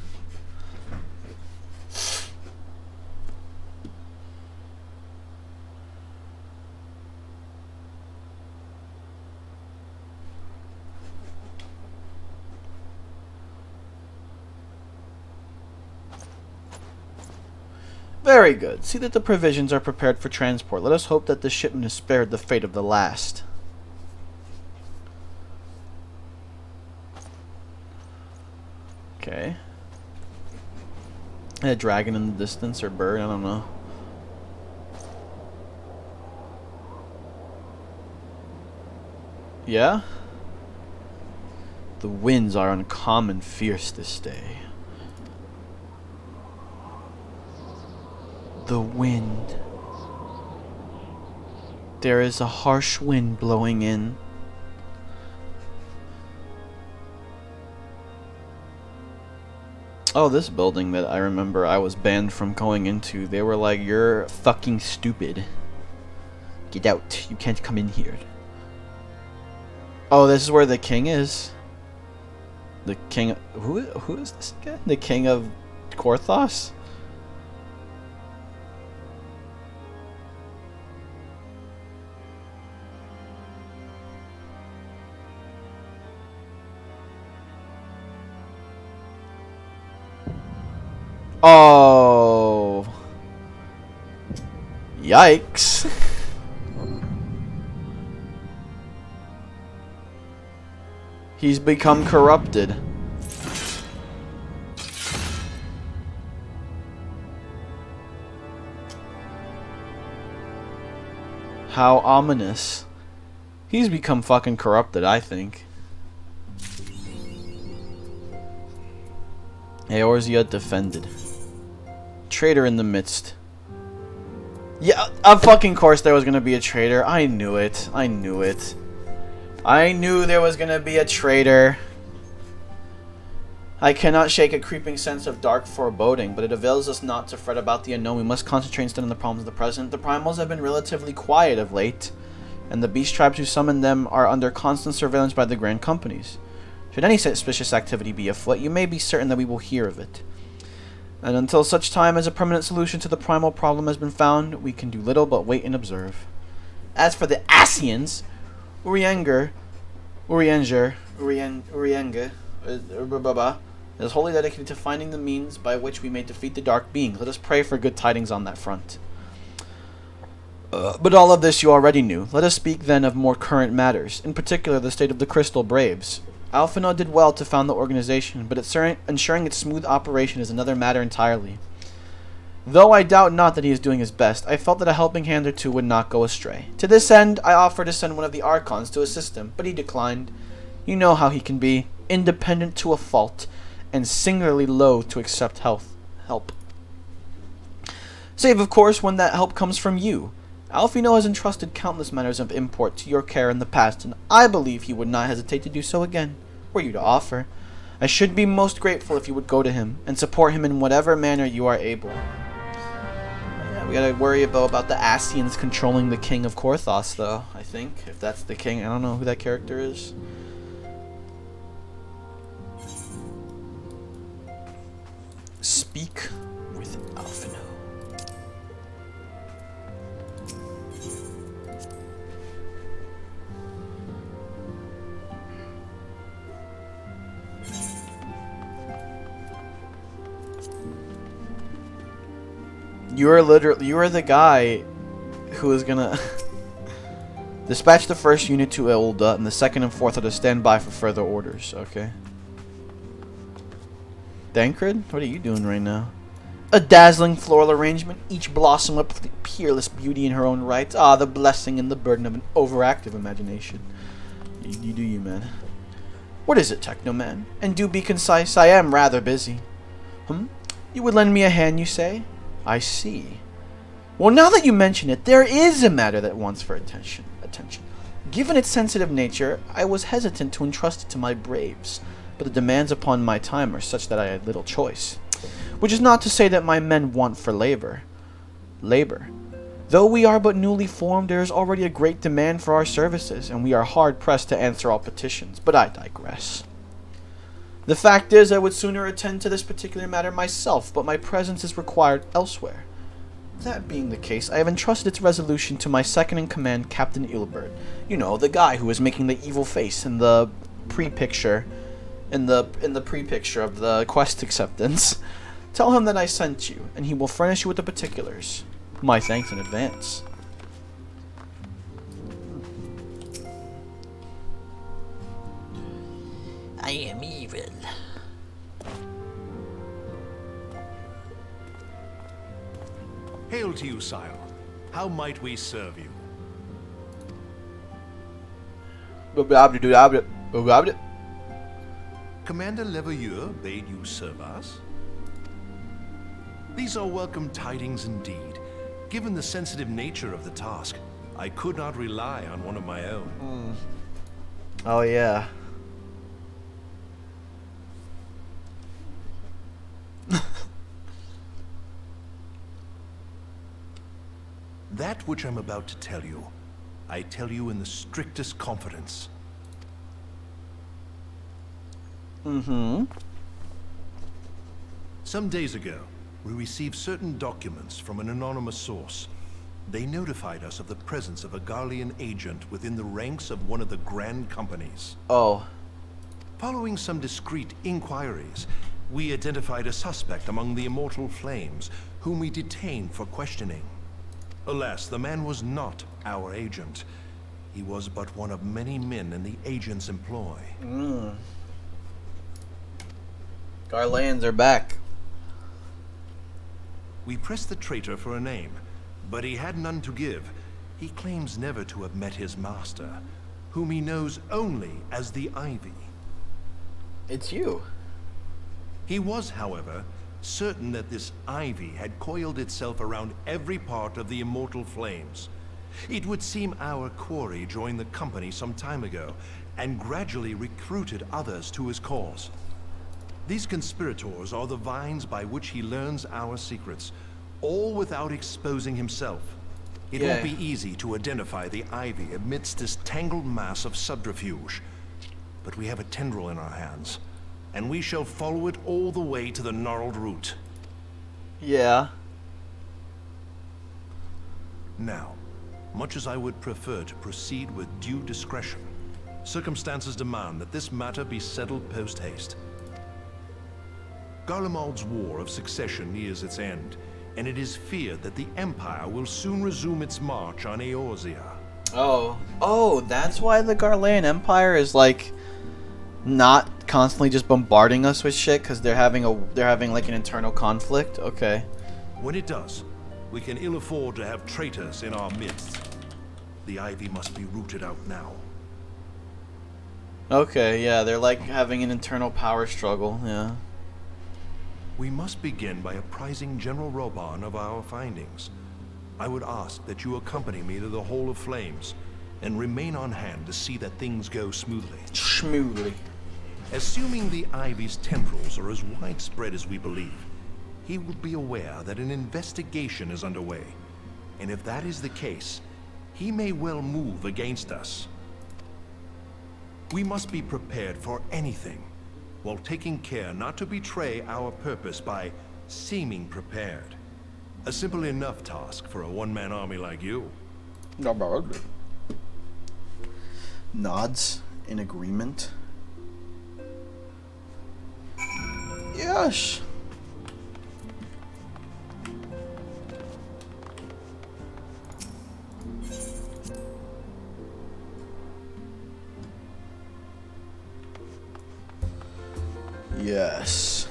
Very good. See that the provisions are prepared for transport. Let us hope that the shipment is spared the fate of the last. Okay. A dragon in the distance, or bird, I don't know. Yeah? The winds are uncommon fierce this day. The wind. There is a harsh wind blowing in. Oh, this building that I remember I was banned from going into. They were like, you're fucking stupid. Get out. You can't come in here. Oh, this is where the king is. The king. Who is this guy? The king of Korthos? Oh. Yikes. He's become corrupted. How ominous. He's become fucking corrupted, I think. Eorzea defended. Traitor in the midst. Yeah, of fucking course there was gonna be a traitor. I knew it. I knew it. I knew there was gonna be a traitor. I cannot shake a creeping sense of dark foreboding, but it avails us not to fret about the unknown. We must concentrate instead on the problems of the present. The primals have been relatively quiet of late, and the beast tribes who summon them are under constant surveillance by the grand companies. Should any suspicious activity be afoot, you may be certain that we will hear of it. And until such time as a permanent solution to the primal problem has been found, we can do little but wait and observe. As for the Asians, Urienge is wholly dedicated to finding the means by which we may defeat the dark beings. Let us pray for good tidings on that front. But all of this you already knew. Let us speak then of more current matters, in particular the state of the Crystal Braves. Alphinaud did well to found the organization, but ensuring its smooth operation is another matter entirely. Though I doubt not that he is doing his best, I felt that a helping hand or two would not go astray. To this end, I offered to send one of the Archons to assist him, but he declined. You know how he can be, independent to a fault, and singularly loath to accept help. Save, of course, when that help comes from you. Alphinaud has entrusted countless matters of import to your care in the past, and I believe he would not hesitate to do so again, were you to offer. I should be most grateful if you would go to him, and support him in whatever manner you are able. Yeah, we gotta worry about the Asians controlling the king of Korthos, though, I think. If that's the king, I don't know who that character is. Speak with Alphinaud. You are the guy who is gonna dispatch the first unit to Ilda, and the second and fourth are to stand by for further orders. Okay. Dankred, what are you doing right now? A dazzling floral arrangement, each blossom a peerless beauty in her own right. Ah, the blessing and the burden of an overactive imagination. You do you, man. What is it, Technoman? And do be concise, I am rather busy. You would lend me a hand, you say? I see. Well, now that you mention it, there is a matter that wants for attention. Given its sensitive nature, I was hesitant to entrust it to my braves, but the demands upon my time are such that I had little choice. Which is not to say that my men want for labor. Though we are but newly formed, there is already a great demand for our services, and we are hard-pressed to answer all petitions, but I digress. The fact is, I would sooner attend to this particular matter myself, but my presence is required elsewhere. That being the case, I have entrusted its resolution to my second-in-command, Captain Ilbert. You know, the guy who was making the evil face in the pre-picture, in the pre-picture of the quest acceptance. Tell him that I sent you, and he will furnish you with the particulars. My thanks in advance. I am evil. Hail to you, sire. How might we serve you? Commander Leveilleur bade you serve us? These are welcome tidings indeed. Given the sensitive nature of the task, I could not rely on one of my own. Oh yeah. That which I'm about to tell you, I tell you in the strictest confidence. Some days ago, we received certain documents from an anonymous source. They notified us of the presence of a Garlean agent within the ranks of one of the grand companies. Oh. Following some discreet inquiries, we identified a suspect among the Immortal Flames, whom we detained for questioning. Alas, the man was not our agent. He was but one of many men in the agent's employ. Garleans are back. We pressed the traitor for a name, but he had none to give. He claims never to have met his master, whom he knows only as the Ivy. It's you. He was, however, certain that this Ivy had coiled itself around every part of the Immortal Flames. It would seem our quarry joined the company some time ago, and gradually recruited others to his cause. These conspirators are the vines by which he learns our secrets, all without exposing himself. It won't be easy to identify the Ivy amidst this tangled mass of subterfuge. But we have a tendril in our hands, and we shall follow it all the way to the gnarled root. Yeah. Now, much as I would prefer to proceed with due discretion, circumstances demand that this matter be settled post-haste. Garlemald's War of Succession nears its end, and it is feared that the Empire will soon resume its march on Eorzea. Oh, that's why the Garlean Empire is like not constantly just bombarding us with shit, because they're having like an internal conflict. Okay. When it does, we can ill afford to have traitors in our midst. The Ivy must be rooted out now. Okay, yeah, they're like having an internal power struggle, yeah. We must begin by apprising General Roban of our findings. I would ask that you accompany me to the Hall of Flames, and remain on hand to see that things go smoothly. Smoothly. Assuming the Ivy's tendrils are as widespread as we believe, he will be aware that an investigation is underway. And if that is the case, he may well move against us. We must be prepared for anything, while taking care not to betray our purpose by seeming prepared. A simple enough task for a one-man army like you. Nods in agreement. Yes. Yes.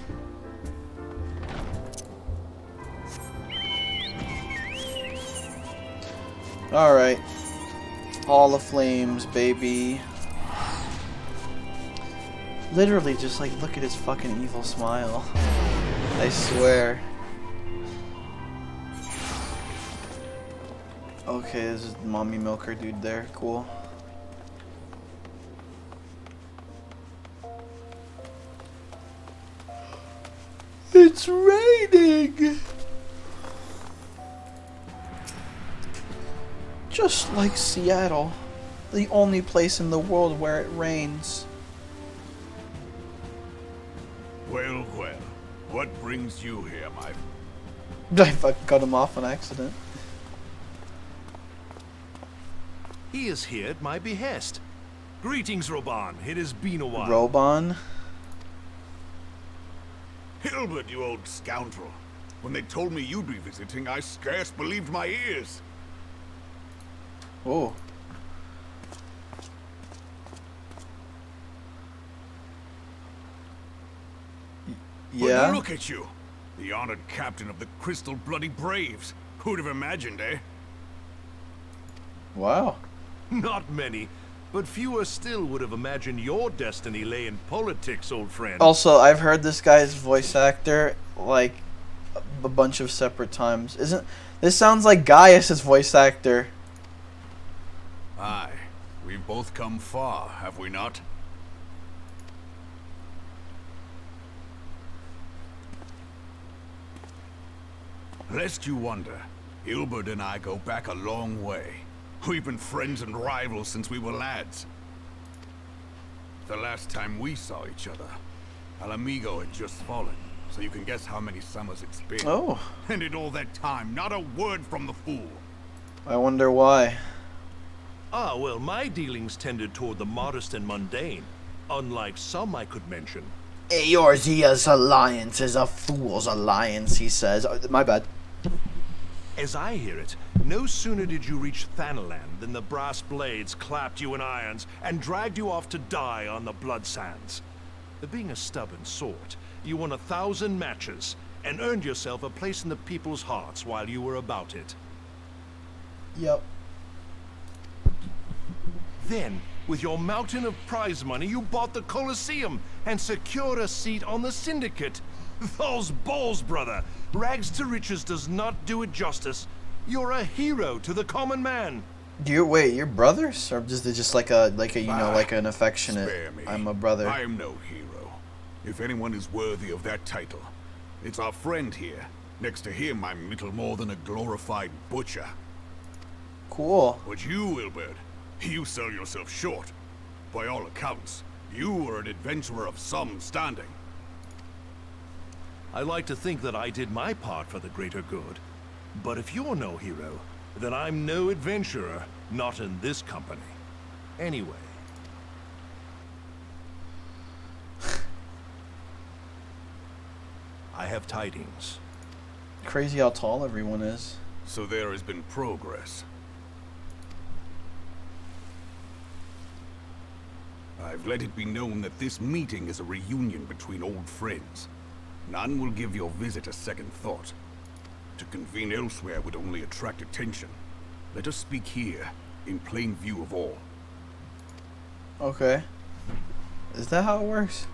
Alright. Hall of Flames, baby. Literally, just like, look at his fucking evil smile. I swear. Okay, this is the mommy milker dude there. Cool. It's raining! Just like Seattle. The only place in the world where it rains. Well, well. What brings you here, my... I fucking cut him off on accident. He is here at my behest. Greetings, Roban. It has been a while. Roban? Hilbert, you old scoundrel. When they told me you'd be visiting, I scarce believed my ears. Oh. Yeah? But look at you. The honored captain of the Crystal Bloody Braves. Who'd have imagined, eh? Wow. Not many, but fewer still would have imagined your destiny lay in politics, old friend. Also, I've heard this guy's voice actor like a bunch of separate times. This sounds like Gaius' voice actor? Aye. We've both come far, have we not? Lest you wonder, Hilbert and I go back a long way. We've been friends and rivals since we were lads. The last time we saw each other, Alamigo had just fallen, so you can guess how many summers it's been. Oh. And in all that time, not a word from the fool. I wonder why. Ah, well, my dealings tended toward the modest and mundane, unlike some I could mention. Eorzea's alliance is a fool's alliance, he says. Oh, my bad. As I hear it, no sooner did you reach Thanalan than the brass blades clapped you in irons and dragged you off to die on the blood sands. Being a stubborn sort, you won 1,000 matches and earned yourself a place in the people's hearts while you were about it. Yep. Then, with your mountain of prize money, you bought the Colosseum and secured a seat on the Syndicate. Those balls, brother! Rags to riches does not do it justice. You're a hero to the common man. Wait, you're brothers? Or just like a you know, like an affectionate, Spare me. I'm a brother. I am no hero. If anyone is worthy of that title, it's our friend here. Next to him, I'm little more than a glorified butcher. Cool. But you, Wilbert, you sell yourself short. By all accounts, you are an adventurer of some standing. I like to think that I did my part for the greater good. But if you're no hero, then I'm no adventurer, not in this company. Anyway. I have tidings. Crazy how tall everyone is. So there has been progress. I've let it be known that this meeting is a reunion between old friends. None will give your visit a second thought. To convene elsewhere would only attract attention. Let us speak here, in plain view of all. Okay. Is that how it works?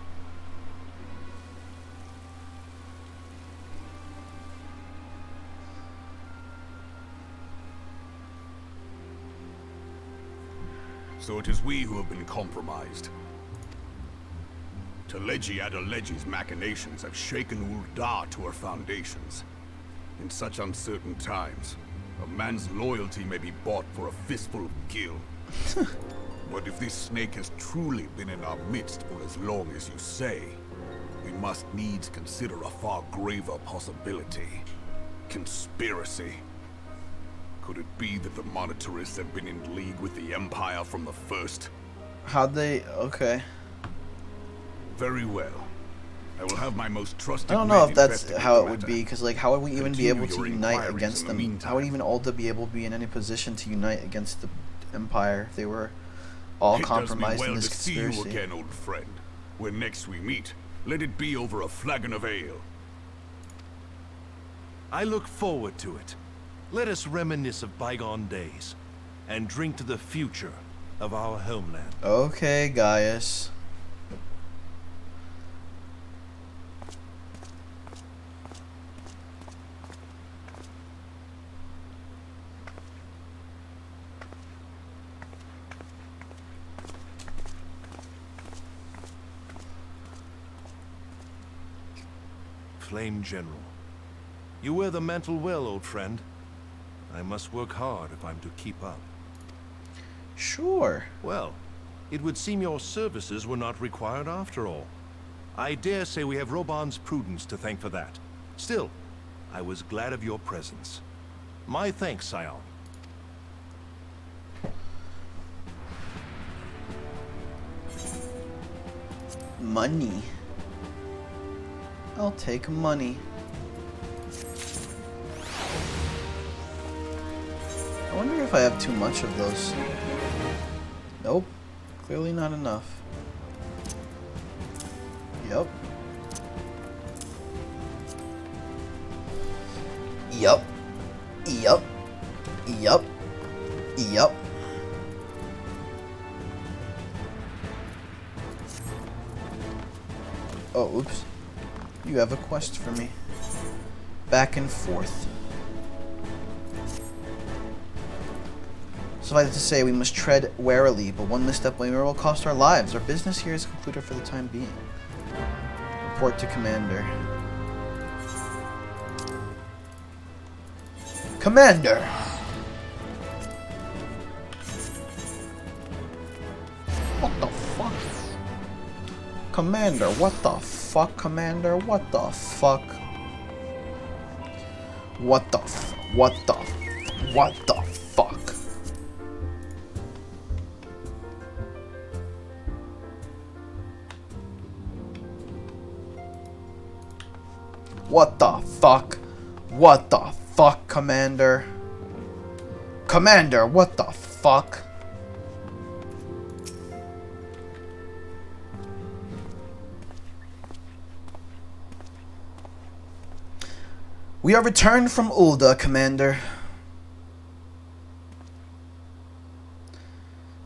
So it is we who have been compromised. Teleji Adeleji's machinations have shaken Ul'dah to her foundations. In such uncertain times, a man's loyalty may be bought for a fistful of gil. But if this snake has truly been in our midst for as long as you say, we must needs consider a far graver possibility. Conspiracy. Could it be that the Monitarists have been in league with the Empire from the first? How'd they... Okay. Very well. I will have my most trusted I don't know men if that's investigate how the it would matter. be, because like, how would we even be Continue able to your unite inquiries against in the them? meantime. How would even Ul'dah be able to be in any position to unite against the Empire if they were all compromised it in does me well this to see conspiracy? you again, old friend. When next we meet, let it be over a flagon of ale. I look forward to it. Let us reminisce of bygone days and drink to the future of our homeland. Okay, Gaius. Flame General. You wear the mantle well, old friend. I must work hard if I'm to keep up. Sure. Well, it would seem your services were not required after all. I dare say we have Roban's prudence to thank for that. Still, I was glad of your presence. My thanks, Scion. Money. I'll take money. I wonder if I have too much of those. Nope. Clearly not enough. Yup. Yup. Yup. Yup. Yup. Oh, oops. You have a quest for me. Back and forth. Suffice it to say, we must tread warily, but one misstep will cost our lives. Our business here is concluded for the time being. Report to Commander. Commander! What the fuck? Commander, what the fuck, Commander? What the fuck? What the what the fuck? What the fuck? What the fuck, Commander? Commander, what the fuck? We are returned from Ul'dah, Commander.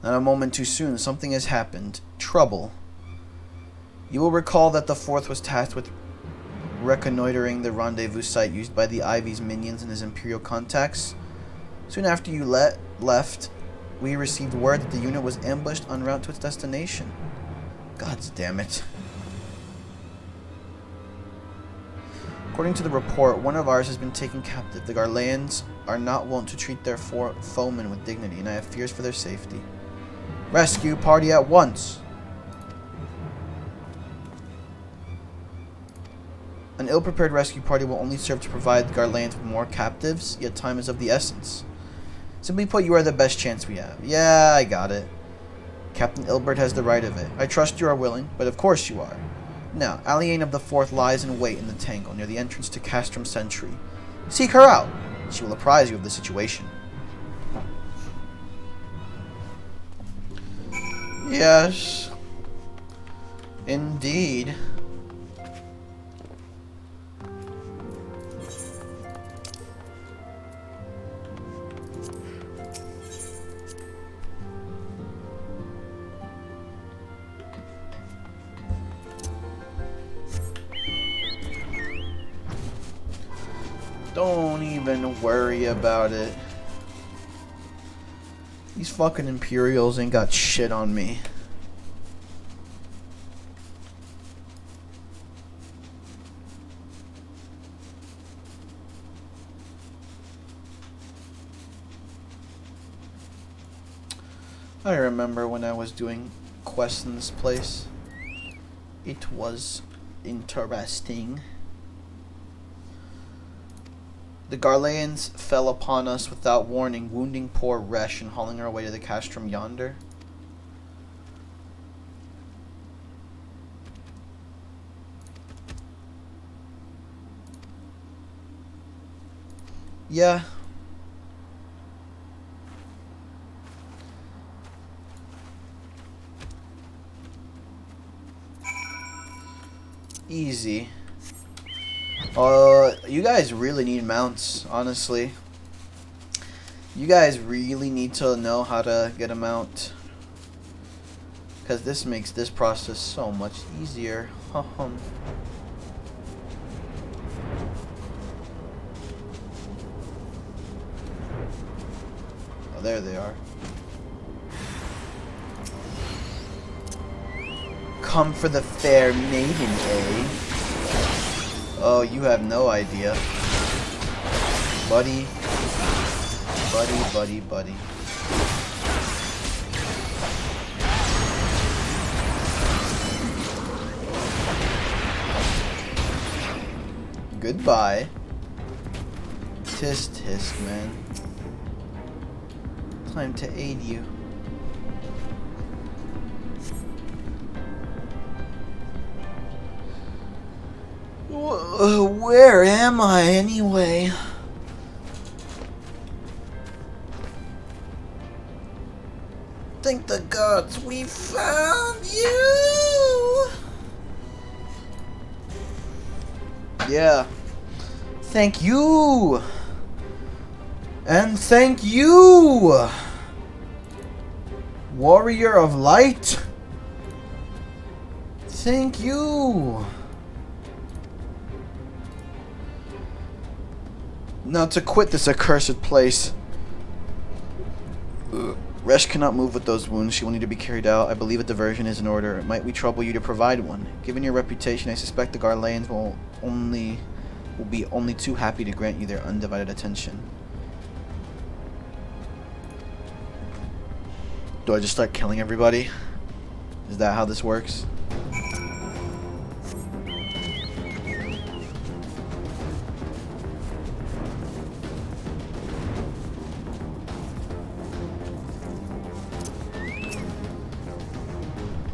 Not a moment too soon. Something has happened. Trouble. You will recall that the Fourth was tasked with reconnoitering the rendezvous site used by the Ivy's minions and his Imperial contacts. Soon after you left, we received word that the unit was ambushed en route to its destination. God damn it. According to the report, one of ours has been taken captive. The Garleans are not wont to treat their foemen with dignity, and I have fears for their safety. Rescue party at once! An ill-prepared rescue party will only serve to provide the Garleans with more captives, yet time is of the essence. Simply put, you are the best chance we have. Yeah, I got it. Captain Ilbert has the right of it. I trust you are willing, but of course you are. Now, Aliane of the Fourth lies in wait in the tangle near the entrance to Castrum Sentry. Seek her out. She will apprise you of the situation. Yes. Indeed. Don't even worry about it. These fucking Imperials ain't got shit on me. I remember when I was doing quests in this place. It was interesting. The Garleans fell upon us without warning, wounding poor Resh and hauling her away to the castrum yonder. Yeah. Easy. You guys really need mounts, honestly. You guys really need to know how to get a mount. Because this makes this process so much easier. Oh, there they are. Come for the fair maiden, eh? Oh, you have no idea. Buddy. Buddy. Goodbye. Tisk, man. Time to aid you. Where am I anyway? Thank the gods we found you! Yeah. Thank you! And thank you! Warrior of Light! Thank you! Now to quit this accursed place. Resh cannot move with those wounds. She will need to be carried out. I believe a diversion is in order. Might we trouble you to provide one? Given your reputation, I suspect the Garleans will be only too happy to grant you their undivided attention. Do I just start killing everybody? Is that how this works?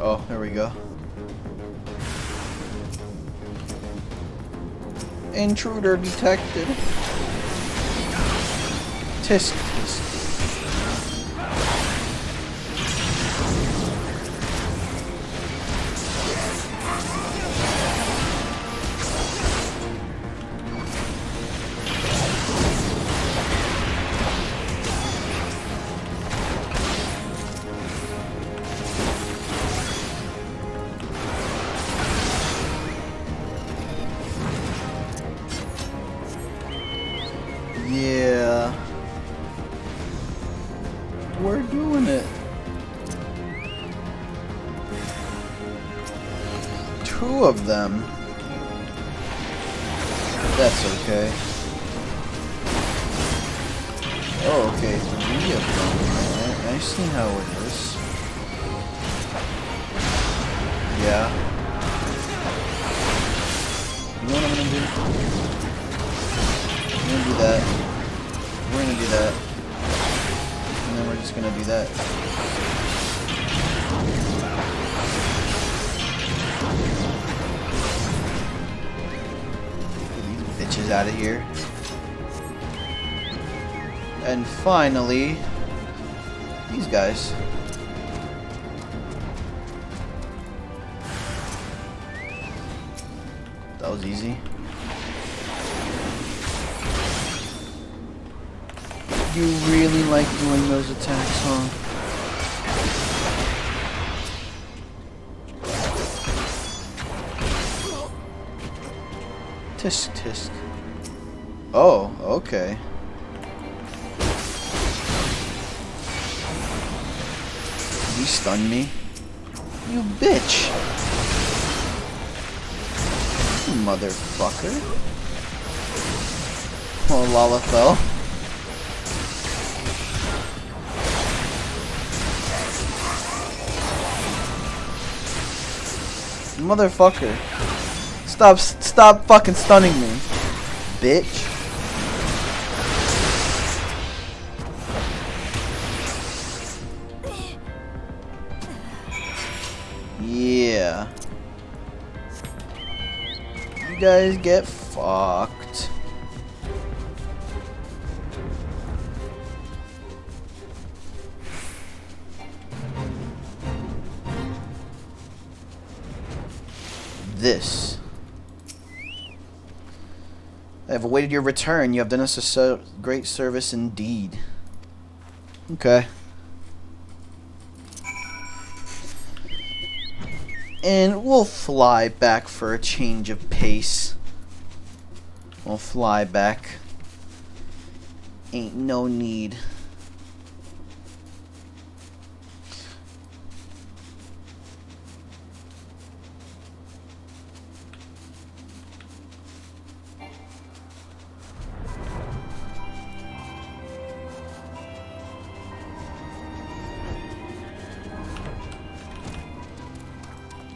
Oh, there we go. Intruder detected. Tisk. Yeah. We're doing it. 2 of them. That's okay. Oh, okay. 3 of them. I see how it is. Yeah. You know what I'm gonna do? I'm gonna do that. We're gonna do that. And then we're just gonna do that. Get these bitches out of here. And finally, these guys. That was easy. You really like doing those attacks, huh? Tisk. Oh, okay. You stunned me. You bitch. You motherfucker. Oh, Lala fell. Motherfucker. Stop fucking stunning me. Bitch. Yeah. You guys get fucked. This. I have awaited your return. You have done us a great service indeed. Okay. And we'll fly back for a change of pace. We'll fly back. Ain't no need.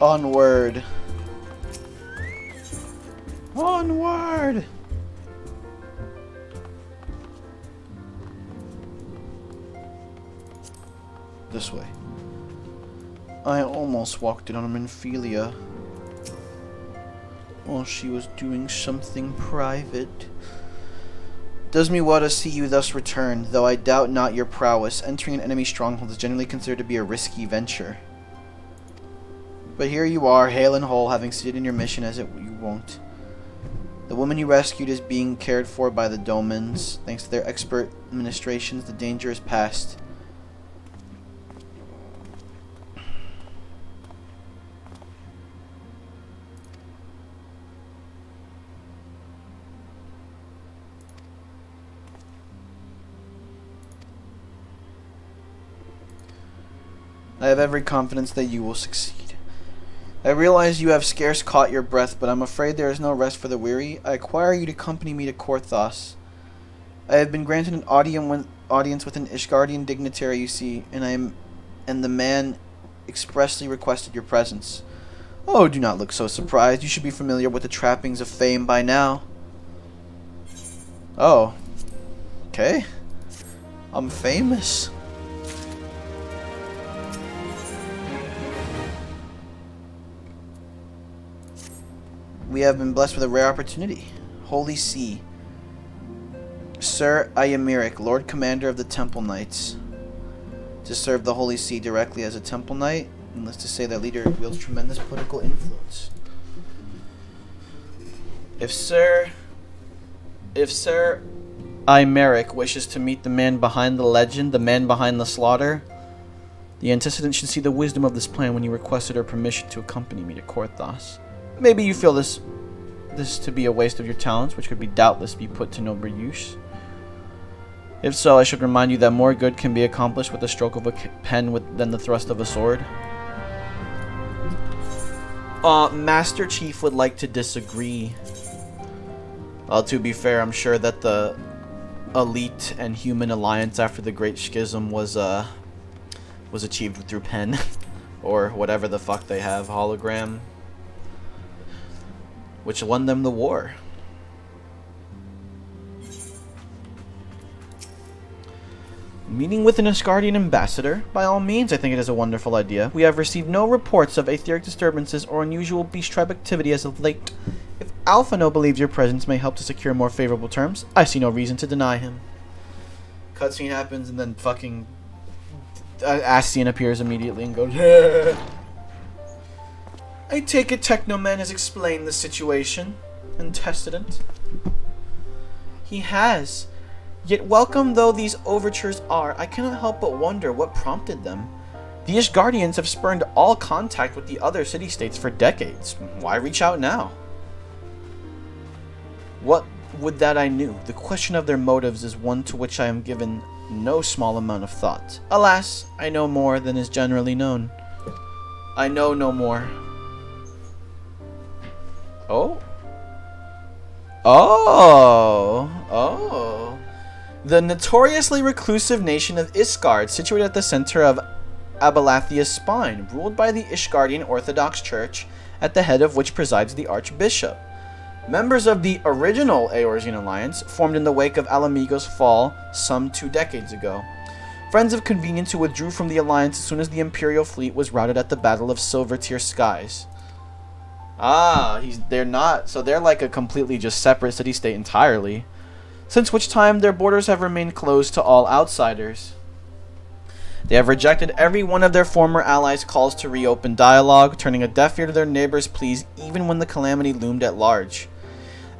Onward. Onward! This way. I almost walked in on Minfilia while she was doing something private. Does me well to see you thus returned, though I doubt not your prowess. Entering an enemy stronghold is generally considered to be a risky venture. But here you are, hale and whole, having succeeded in your mission as you won't. The woman you rescued is being cared for by the Domans. Thanks to their expert administrations, the danger is past. I have every confidence that you will succeed. I realize you have scarce caught your breath, but I'm afraid there is no rest for the weary. I require you to accompany me to Korthos. I have been granted an audience with an Ishgardian dignitary, you see, and the man expressly requested your presence. Oh, do not look so surprised. You should be familiar with the trappings of fame by now. Oh. Okay. I'm famous. We have been blessed with a rare opportunity. Holy See. Sir Ayamiric, Lord Commander of the Temple Knights. To serve the Holy See directly as a Temple Knight, needless to say that leader wields tremendous political influence. If Sir Ayamiric wishes to meet the man behind the legend, the man behind the slaughter, the antecedent should see the wisdom of this plan when you requested her permission to accompany me to Korthos. Maybe you feel this to be a waste of your talents, which could be doubtless be put to noble use. If so, I should remind you that more good can be accomplished with the stroke of a pen than the thrust of a sword. Master Chief would like to disagree. Well, to be fair, I'm sure that the elite and human alliance after the Great Schism was achieved through pen, or whatever the fuck they have, hologram, which won them the war. Meeting with an Asgardian ambassador? By all means, I think it is a wonderful idea. We have received no reports of aetheric disturbances or unusual beast tribe activity as of late. If Alphino believes your presence may help to secure more favorable terms, I see no reason to deny him. Cutscene happens and then fucking Ascian appears immediately and goes, yeah. I take it Technoman has explained the situation and tested it. He has. Yet welcome though these overtures are, I cannot help but wonder what prompted them. The Ishgardians have spurned all contact with the other city-states for decades. Why reach out now? What would that I knew? The question of their motives is one to which I am given no small amount of thought. Alas, I know more than is generally known. I know no more. Oh? Oh. The notoriously reclusive nation of Isgard, situated at the center of Abalathia's spine, ruled by the Ishgardian Orthodox Church, at the head of which presides the Archbishop. Members of the original Eorzean Alliance, formed in the wake of Alamigo's fall some 2 decades ago. Friends of convenience who withdrew from the Alliance as soon as the Imperial fleet was routed at the Battle of Silvertear Skies. They're not, so they're like a completely just separate city-state entirely. Since which time their borders have remained closed to all outsiders. They have rejected every one of their former allies' calls to reopen dialogue, turning a deaf ear to their neighbors' pleas even when the calamity loomed at large.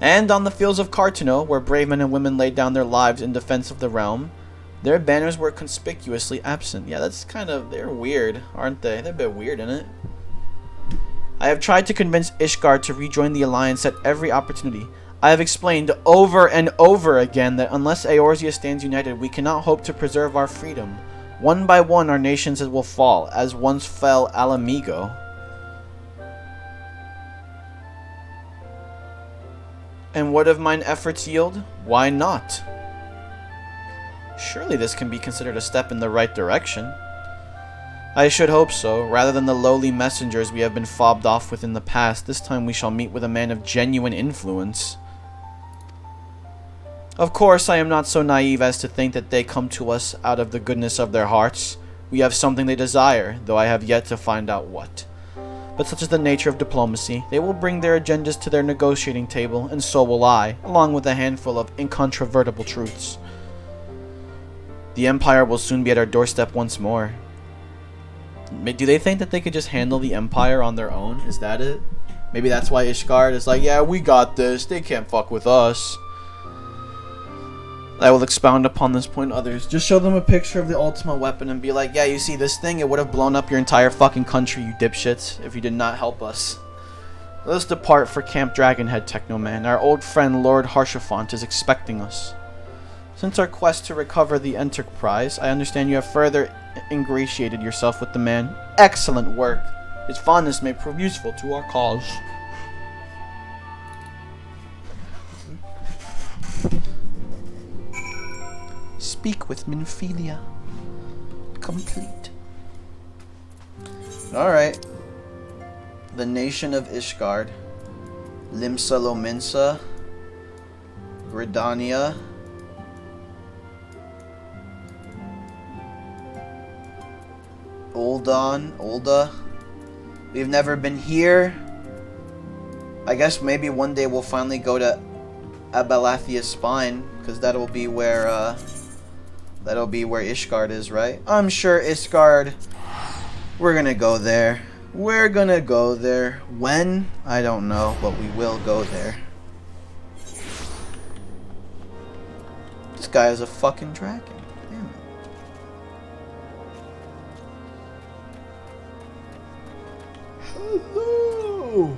And on the fields of Cartano, where brave men and women laid down their lives in defense of the realm, their banners were conspicuously absent. Yeah, that's they're weird, aren't they? They're a bit weird, isn't it? I have tried to convince Ishgard to rejoin the Alliance at every opportunity. I have explained over and over again that unless Eorzea stands united, we cannot hope to preserve our freedom. One by one, our nations will fall, as once fell Alamigo. And what of mine efforts yield? Why not? Surely this can be considered a step in the right direction. I should hope so. Rather than the lowly messengers we have been fobbed off with in the past, this time we shall meet with a man of genuine influence. Of course, I am not so naive as to think that they come to us out of the goodness of their hearts. We have something they desire, though I have yet to find out what. But such is the nature of diplomacy. They will bring their agendas to their negotiating table, and so will I, along with a handful of incontrovertible truths. The Empire will soon be at our doorstep once more. Do they think that they could just handle the Empire on their own? Is that it? Maybe that's why Ishgard is like, yeah, we got this. They can't fuck with us. I will expound upon this point others. Just show them a picture of the ultimate weapon and be like, yeah, you see this thing? It would have blown up your entire fucking country, you dipshits, if you did not help us. Let us depart for Camp Dragonhead, Technoman. Our old friend Lord Harshafont is expecting us. Since our quest to recover the Enterprise, I understand you have further ingratiated yourself with the man. Excellent work. His fondness may prove useful to our cause. Speak with Minfilia. Complete. Alright. The Nation of Ishgard. Limsa Lominsa. Gridania. Olda. We've never been here. I guess maybe one day we'll finally go to Abalathia's Spine, because that'll be where Ishgard is, right? I'm sure Ishgard. We're gonna go there. We're gonna go there. When? I don't know, but we will go there. This guy is a fucking dragon. Damn it. Hello.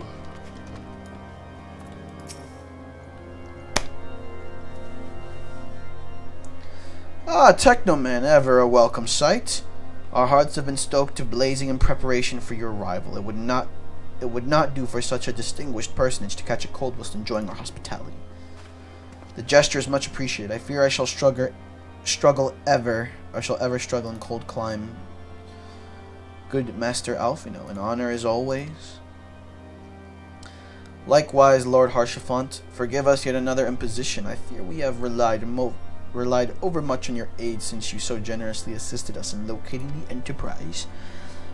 Ah, Technoman, ever a welcome sight. Our hearts have been stoked to blazing in preparation for your arrival. It would not do for such a distinguished personage to catch a cold whilst enjoying our hospitality. The gesture is much appreciated. I fear I shall struggle ever struggle in cold climb. Good Master Alfino, an honor as always. Likewise, Lord Harshafont, forgive us yet another imposition. I fear we have relied overmuch on your aid since you so generously assisted us in locating the Enterprise.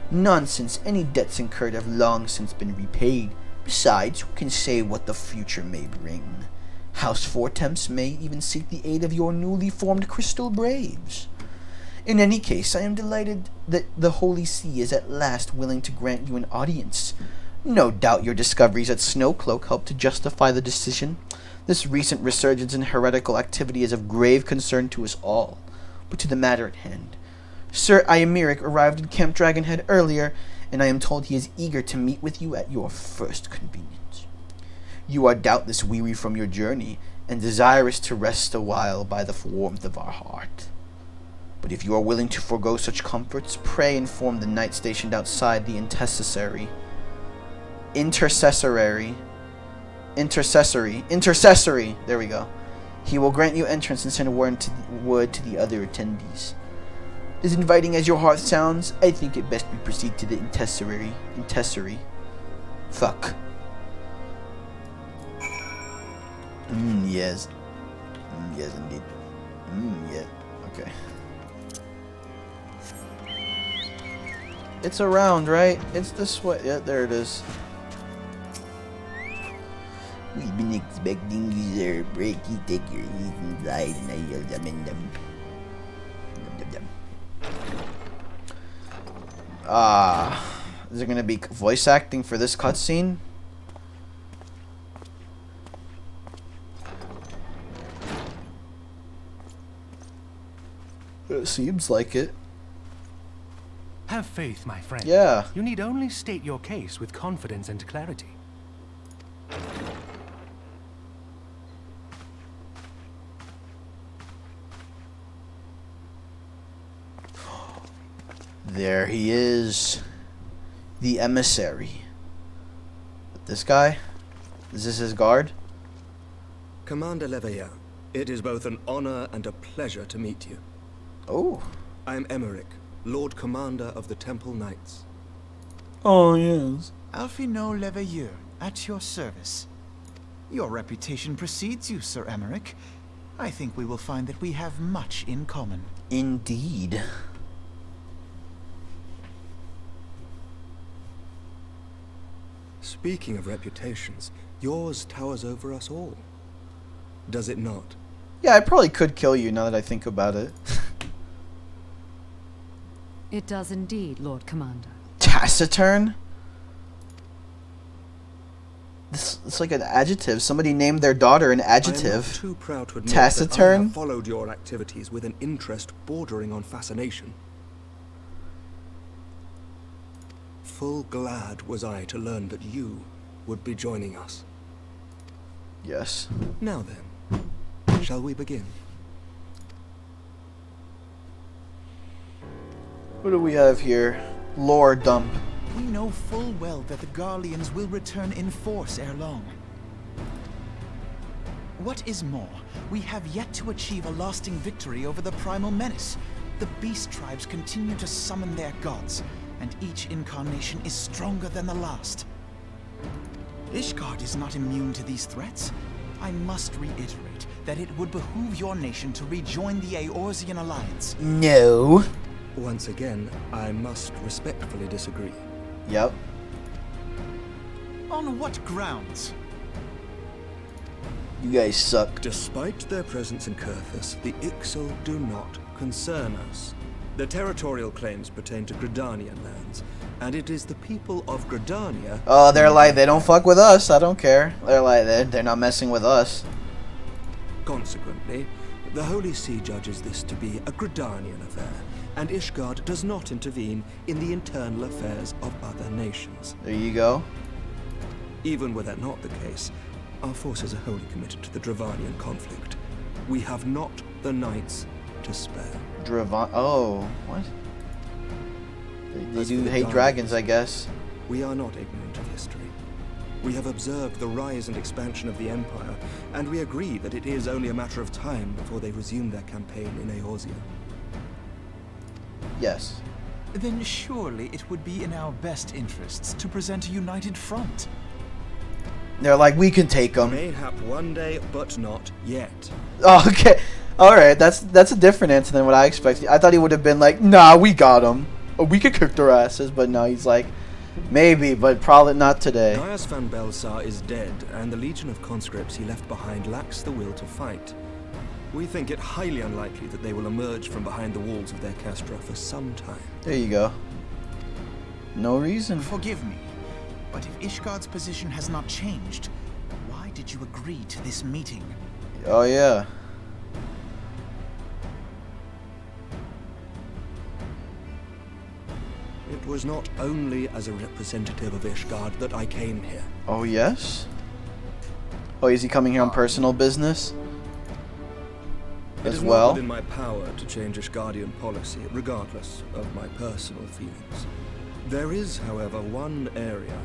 Nonsense, any debts incurred have long since been repaid. Besides, who can say what the future may bring? House Fortemps may even seek the aid of your newly formed Crystal Braves. In any case, I am delighted that the Holy See is at last willing to grant you an audience. No doubt your discoveries at Snowcloak helped to justify the decision. This recent resurgence in heretical activity is of grave concern to us all. But to the matter at hand. Sir Iamiric arrived in Camp Dragonhead earlier, and I am told he is eager to meet with you at your first convenience. You are doubtless weary from your journey, and desirous to rest a while by the warmth of our heart. But if you are willing to forego such comforts, pray inform the knight stationed outside the intercessory. There we go. He will grant you entrance and send word to the other attendees. As inviting as your heart sounds, I think it best we proceed to the intercessory. Fuck. Yes. Yes, indeed. Yeah. Okay. It's around, right? It's this way. Yeah, there it is. We've been expecting you, sir. Breaky, take your easy slide, and I yelled them. Is there gonna be voice acting for this cutscene? It seems like it. Have faith, my friend. Yeah. You need only state your case with confidence and clarity. There he is. The emissary. This guy? Is this his guard? Commander Leveilleur, it is both an honor and a pleasure to meet you. Oh. I am Emmerich, Lord Commander of the Temple Knights. Oh, yes. Alphino Leveilleur, at your service. Your reputation precedes you, Sir Emmerich. I think we will find that we have much in common. Indeed. Speaking of reputations, yours towers over us all. Does it not? Yeah, I probably could kill you now that I think about it. It does indeed, Lord Commander. Taciturn? It's like an adjective. Somebody named their daughter an I am adjective. not too proud to admit Taciturn? that I have followed your activities with an interest bordering on fascination. Full glad was I to learn that you would be joining us. Yes. Now then, shall we begin? What do we have here? Lore dump. We know full well that the Garleans will return in force ere long. What is more, we have yet to achieve a lasting victory over the primal menace. The beast tribes continue to summon their gods, and each incarnation is stronger than the last. Ishgard is not immune to these threats. I must reiterate that it would behoove your nation to rejoin the Eorzean alliance. No. Once again, I must respectfully disagree. Yep. On what grounds? You guys suck. Despite their presence in Kurthus, the Ixal do not concern us. Their territorial claims pertain to Gridanian lands, and it is the people of Gridania... Oh, they're like, they don't fuck with us. I don't care. They're like, they're not messing with us. Consequently, the Holy See judges this to be a Gridanian affair, and Ishgard does not intervene in the internal affairs of other nations. There you go. Even were that not the case, our forces are wholly committed to the Dravanian conflict. We have not the knights to spare. Oh, what? They As do for the hate dragons, I guess. We are not ignorant of history. We have observed the rise and expansion of the Empire, and we agree that it is only a matter of time before they resume their campaign in Eorzea. Yes. Then surely it would be in our best interests to present a united front. They're like, we can take them. Mayhap one day, but not yet. Oh, okay. Alright, that's a different answer than what I expected. I thought he would have been like, nah, we got them. Or we could kick their asses, but no, he's like, maybe, but probably not today. Gaius van Belsar is dead, and the legion of conscripts he left behind lacks the will to fight. We think it highly unlikely that they will emerge from behind the walls of their castra for some time. There you go. No reason. Forgive me, but if Ishgard's position has not changed, why did you agree to this meeting? Oh, yeah. It was not only as a representative of Ishgard that I came here. Oh, yes? Oh, is he coming here on personal business? It As is well? not within my power to change Ishgardian policy, regardless of my personal feelings. There is, however, one area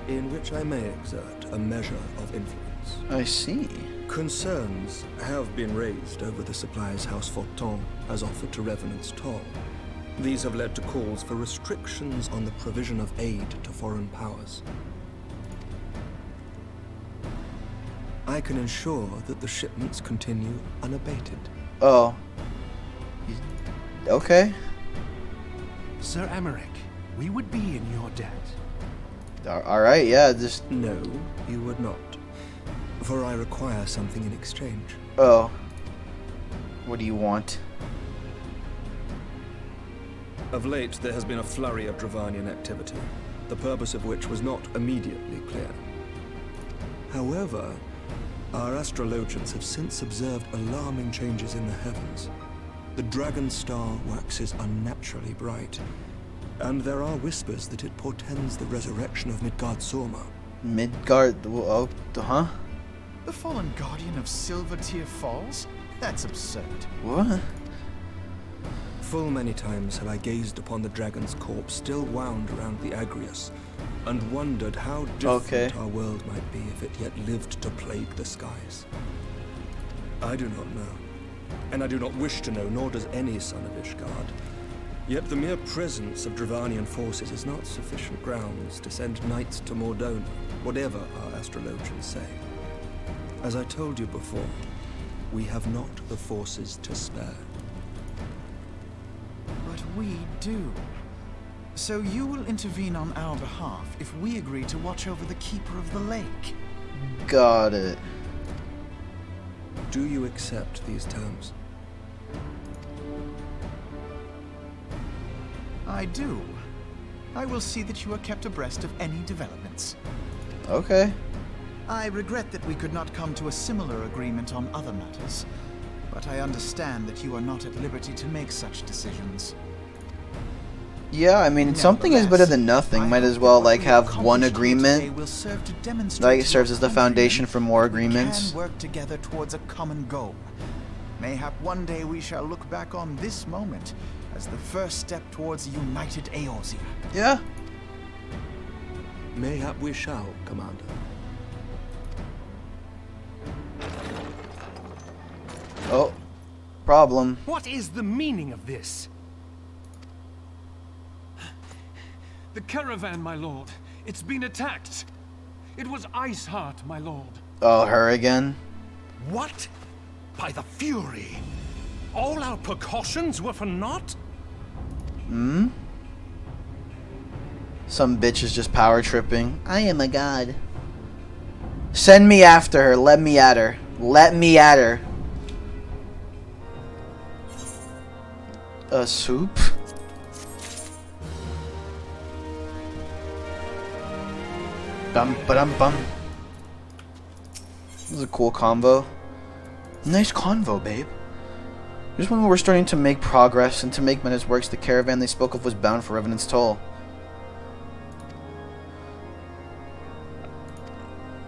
in which I may exert a measure of influence. I see. Concerns have been raised over the supplies House Forton has offered to Revenant's Toll. These have led to calls for restrictions on the provision of aid to foreign powers. I can ensure that the shipments continue unabated. Oh. Okay. Sir Emmerich, we would be in your debt. Alright, yeah, just... No, you would not. For I require something in exchange. Oh. What do you want? Of late, there has been a flurry of Dravanian activity, the purpose of which was not immediately clear. However, our astrologians have since observed alarming changes in the heavens. The dragon star waxes unnaturally bright, and there are whispers that it portends the resurrection of Midgard Sorma. Midgard... Oh, huh? The fallen guardian of Silvertear Falls? That's absurd. What? Full many times have I gazed upon the dragon's corpse still wound around the Agrius, and wondered how different our world might be if it yet lived to plague the skies. I do not know, and I do not wish to know, nor does any son of Ishgard. Yet the mere presence of Dravanian forces is not sufficient grounds to send knights to Mordona, whatever our astrologians say. As I told you before, we have not the forces to spare. But we do. So you will intervene on our behalf if we agree to watch over the Keeper of the Lake. Got it. Do you accept these terms? I do. I will see that you are kept abreast of any developments. Okay. I regret that we could not come to a similar agreement on other matters, but I understand that you are not at liberty to make such decisions. Yeah, I mean, something is better than nothing. Might as well, like, have one agreement. Like, it serves as the foundation for more agreements. We can work together towards a common goal. Mayhap one day we shall look back on this moment as the first step towards a united Eorzea. Yeah. Mayhap we shall, Commander. Oh. Problem. What is the meaning of this? The caravan, my lord. It's been attacked. It was Iceheart, my lord. Oh, her again? What? By the Fury? All our precautions were for naught? Hmm? Some bitch is just power tripping. I am a god. Send me after her. Let me at her. Let me at her. A soup? Bum ba bum. This is a cool convo. Nice convo, babe. Just when we were starting to make progress and to make matters worse, the caravan they spoke of was bound for Revenant's Toll.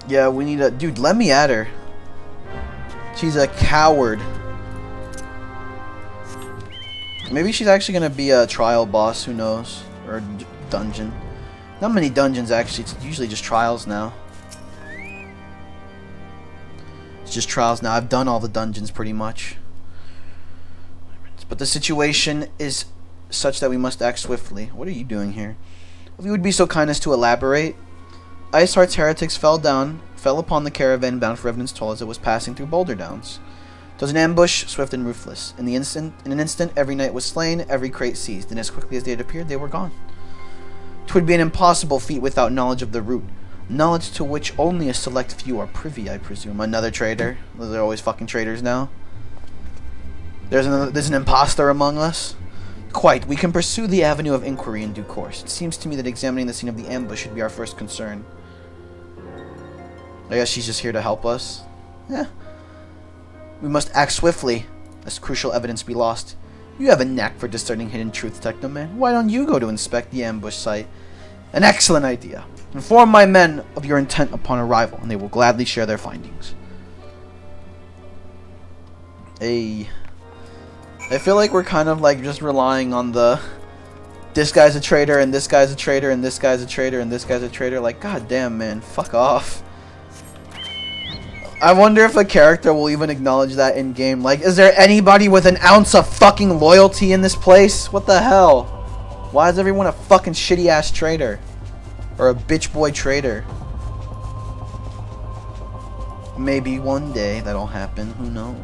Yeah, we need a... Dude, let me at her. She's a coward. Maybe she's actually going to be a trial boss, who knows? Or dungeon. Not many dungeons, actually. It's usually just trials now. It's just trials now. I've done all the dungeons, pretty much. But the situation is such that we must act swiftly. What are you doing here? If you would be so kind as to elaborate. Iceheart's heretics fell upon the caravan bound for Revenant's Toll as it was passing through Boulder Downs. It was an ambush, swift and ruthless. In an instant, every knight was slain, every crate seized, and as quickly as they had appeared, they were gone. 'Twould be an impossible feat without knowledge of the route. Knowledge to which only a select few are privy, I presume. Another traitor. They're always fucking traitors now. There's an imposter among us. Quite. We can pursue the avenue of inquiry in due course. It seems to me that examining the scene of the ambush should be our first concern. I guess she's just here to help us. Yeah. We must act swiftly, lest crucial evidence be lost. You have a knack for discerning hidden truth, Technoman. Why don't you go to inspect the ambush site? An excellent idea. Inform my men of your intent upon arrival, and they will gladly share their findings. Hey. I feel like we're kind of like just relying on the... This guy's a traitor, and this guy's a traitor, and this guy's a traitor, and this guy's a traitor. Like, goddamn, man. Fuck off. I wonder if a character will even acknowledge that in-game. Like, is there anybody with an ounce of fucking loyalty in this place? What the hell? Why is everyone a fucking shitty-ass traitor? Or a bitch boy traitor? Maybe one day that'll happen. Who knows?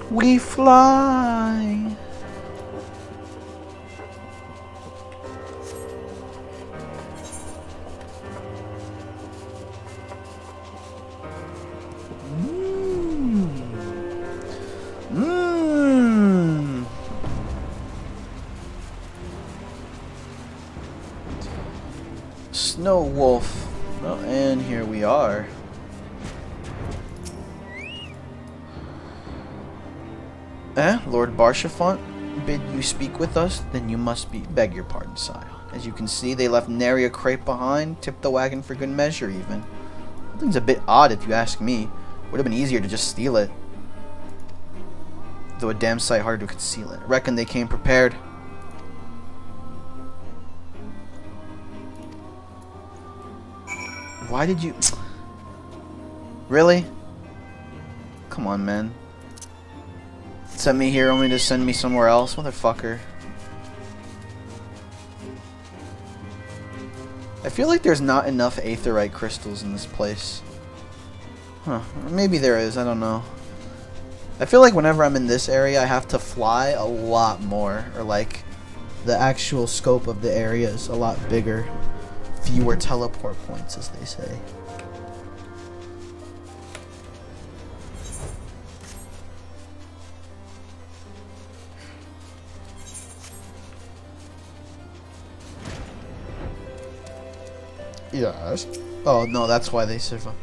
We fly. Snow Wolf. Oh, and here we are. Lord Barshafont bid you speak with us? Then you must beg your pardon, sire. As you can see, they left nary a crate behind, tipped the wagon for good measure, even. Something's a bit odd, if you ask me. Would have been easier to just steal it. Though a damn sight harder to conceal it. I reckon they came prepared. Why did you... Really? Come on, man. Send me here only to send me somewhere else? Motherfucker. I feel like there's not enough aetherite crystals in this place. Huh. Or maybe there is, I don't know. I feel like whenever I'm in this area, I have to fly a lot more. Or like, the actual scope of the area is a lot bigger. Fewer teleport points, as they say. Yes. Oh, no, that's why they survive.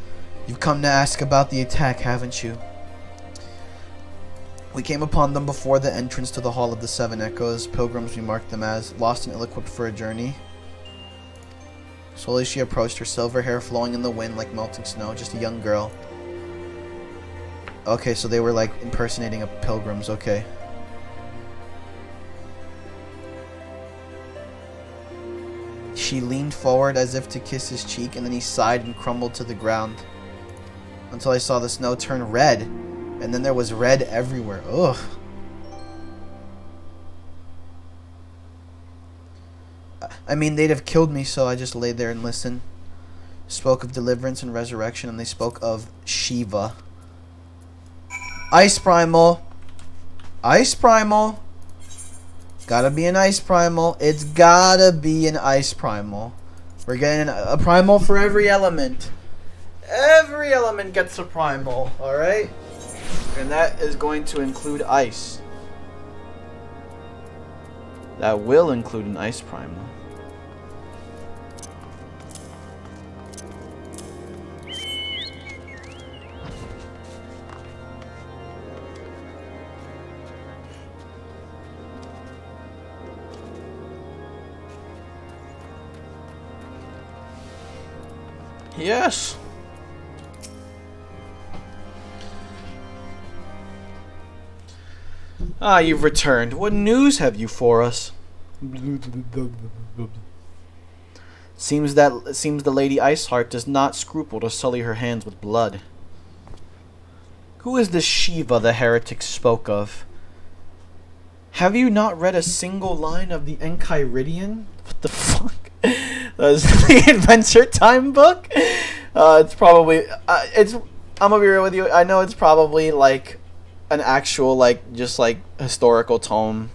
You've come to ask about the attack, haven't you? We came upon them before the entrance to the Hall of the Seven Echoes. Pilgrims we marked them as, lost and ill-equipped for a journey. Slowly she approached, her silver hair flowing in the wind like melting snow, just a young girl. Okay, so they were like impersonating a pilgrims, okay. She leaned forward as if to kiss his cheek, and then he sighed and crumbled to the ground. Until I saw the snow turn red, and then there was red everywhere. Ugh. I mean, they'd have killed me, so I just lay there and listened. Spoke of deliverance and resurrection, and they spoke of Shiva. Ice Primal. Ice Primal. Gotta be an Ice Primal. It's gotta be an Ice Primal. We're getting a Primal for every element. Every element gets a Primal, alright? And that is going to include Ice. That will include an Ice Primal. Yes. Ah, you've returned. What news have you for us? Seems the Lady Iceheart does not scruple to sully her hands with blood. Who is this Shiva the heretic spoke of? Have you not read a single line of the Enchiridion? What the fuck? That's the Adventure Time book? It's probably... I'm gonna be real with you. I know it's probably like an actual, like, just like historical tome.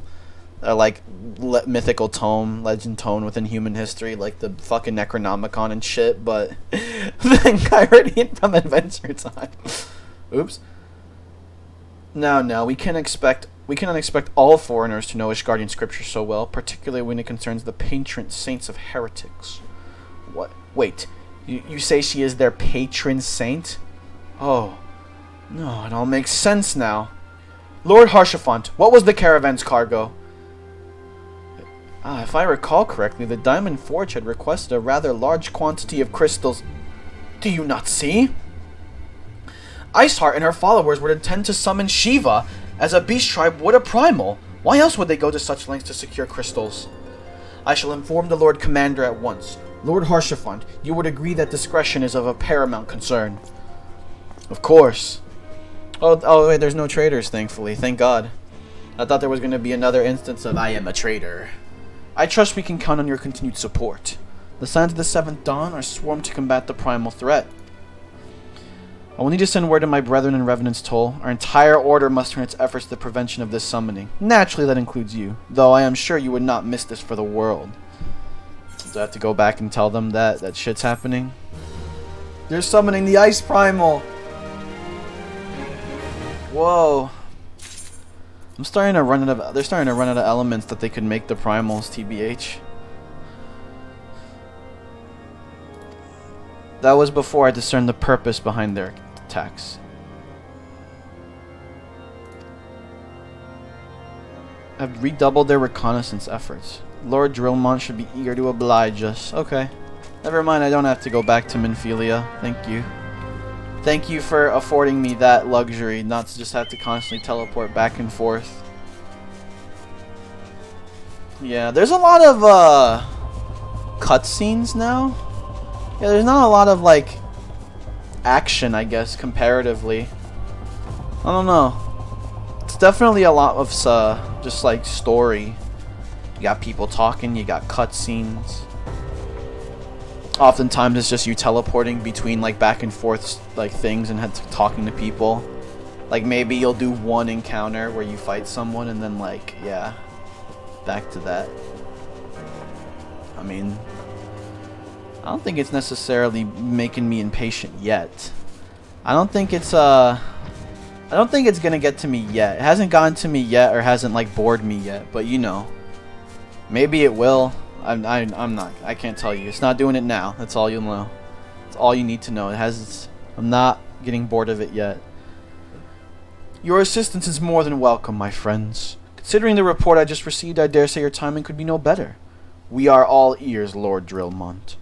Or like mythical tome, legend tome within human history. Like the fucking Necronomicon and shit. But the Enchiridion from Adventure Time. Oops. No, we cannot expect all foreigners to know Ishgardian scripture so well, particularly when it concerns the patron saints of heretics. What? Wait, you say she is their patron saint? Oh, no, it all makes sense now. Lord Harshaphant, what was the caravan's cargo? If I recall correctly, the Diamond Forge had requested a rather large quantity of crystals. Do you not see? Iceheart and her followers would intend to summon Shiva as a beast tribe would a primal. Why else would they go to such lengths to secure crystals? I shall inform the Lord Commander at once. Lord Harshaphant, you would agree that discretion is of a paramount concern. Of course. Oh wait, there's no traitors, thankfully. Thank God. I thought there was going to be another instance of I am a traitor. I trust we can count on your continued support. The Sons of the Seventh Dawn are sworn to combat the primal threat. I will need to send word to my brethren in Revenant's Toll. Our entire order must turn its efforts to the prevention of this summoning. Naturally, that includes you, though I am sure you would not miss this for the world. Do I have to go back and tell them that shit's happening? They're summoning the Ice Primal! Whoa. They're starting to run out of elements that they could make the primals, TBH. That was before I discerned the purpose behind their attacks. I've redoubled their reconnaissance efforts. Lord Drillmont should be eager to oblige us. Okay. Never mind, I don't have to go back to Minfilia. Thank you. Thank you for affording me that luxury, not to just have to constantly teleport back and forth. Yeah, there's a lot of cutscenes now. Yeah, there's not a lot of like action, I guess, comparatively. I don't know. It's definitely a lot of just like story. You got people talking, you got cutscenes. Oftentimes it's just you teleporting between like back and forth like things and talking to people. Like maybe you'll do one encounter where you fight someone and then like, yeah, back to that. I mean, I don't think it's necessarily making me impatient yet. I don't think it's gonna get to me yet. It hasn't gotten to me yet, or hasn't like bored me yet. But you know, maybe it will. I'm not. I can't tell you. It's not doing it now. That's all you'll know. That's all you need to know. I'm not getting bored of it yet. Your assistance is more than welcome, my friends. Considering the report I just received, I dare say your timing could be no better. We are all ears, Lord Drillmont.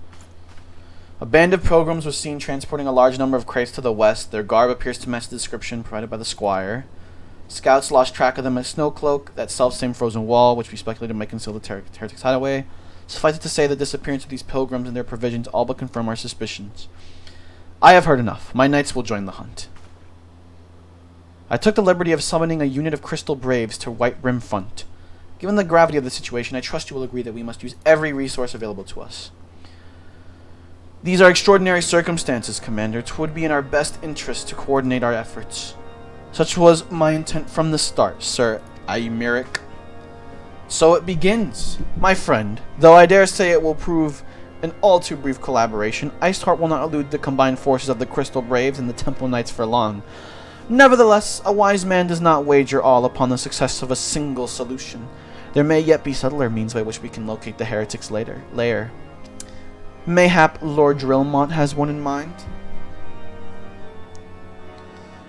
A band of pilgrims was seen transporting a large number of crates to the west. Their garb appears to match the description provided by the squire. Scouts lost track of them at Snowcloak, that self-same frozen wall, which we speculated might conceal the heretics' hideaway. Suffice it to say, the disappearance of these pilgrims and their provisions all but confirm our suspicions. I have heard enough. My knights will join the hunt. I took the liberty of summoning a unit of Crystal Braves to White Brim Front. Given the gravity of the situation, I trust you will agree that we must use every resource available to us. These are extraordinary circumstances, Commander. It would be in our best interest to coordinate our efforts. Such was my intent from the start, Sir Aymeric. So it begins. My friend, though I dare say it will prove an all too brief collaboration, Iceheart will not elude the combined forces of the Crystal Braves and the Temple Knights for long. Nevertheless, a wise man does not wager all upon the success of a single solution. There may yet be subtler means by which we can locate the heretics' lair. Mayhap Lord Drillmont has one in mind?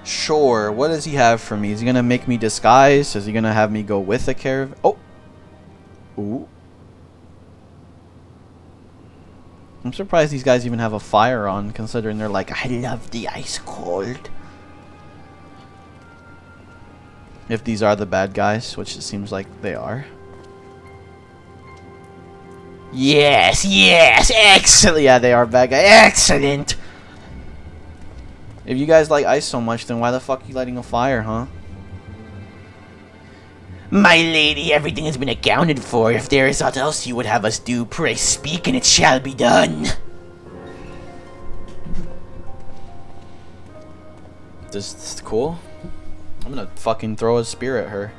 Sure, what does he have for me? Is he gonna make me disguise? Is he gonna have me go with a caravan? Oh! Ooh. I'm surprised these guys even have a fire on, considering they're like, I love the ice cold. If these are the bad guys, which it seems like they are. Yes, excellent. Yeah, they are bad guys. Excellent. If you guys like ice so much, then why the fuck are you lighting a fire, huh? My lady, everything has been accounted for. If there is aught else you would have us do, pray speak and it shall be done. This is cool. I'm gonna fucking throw a spear at her.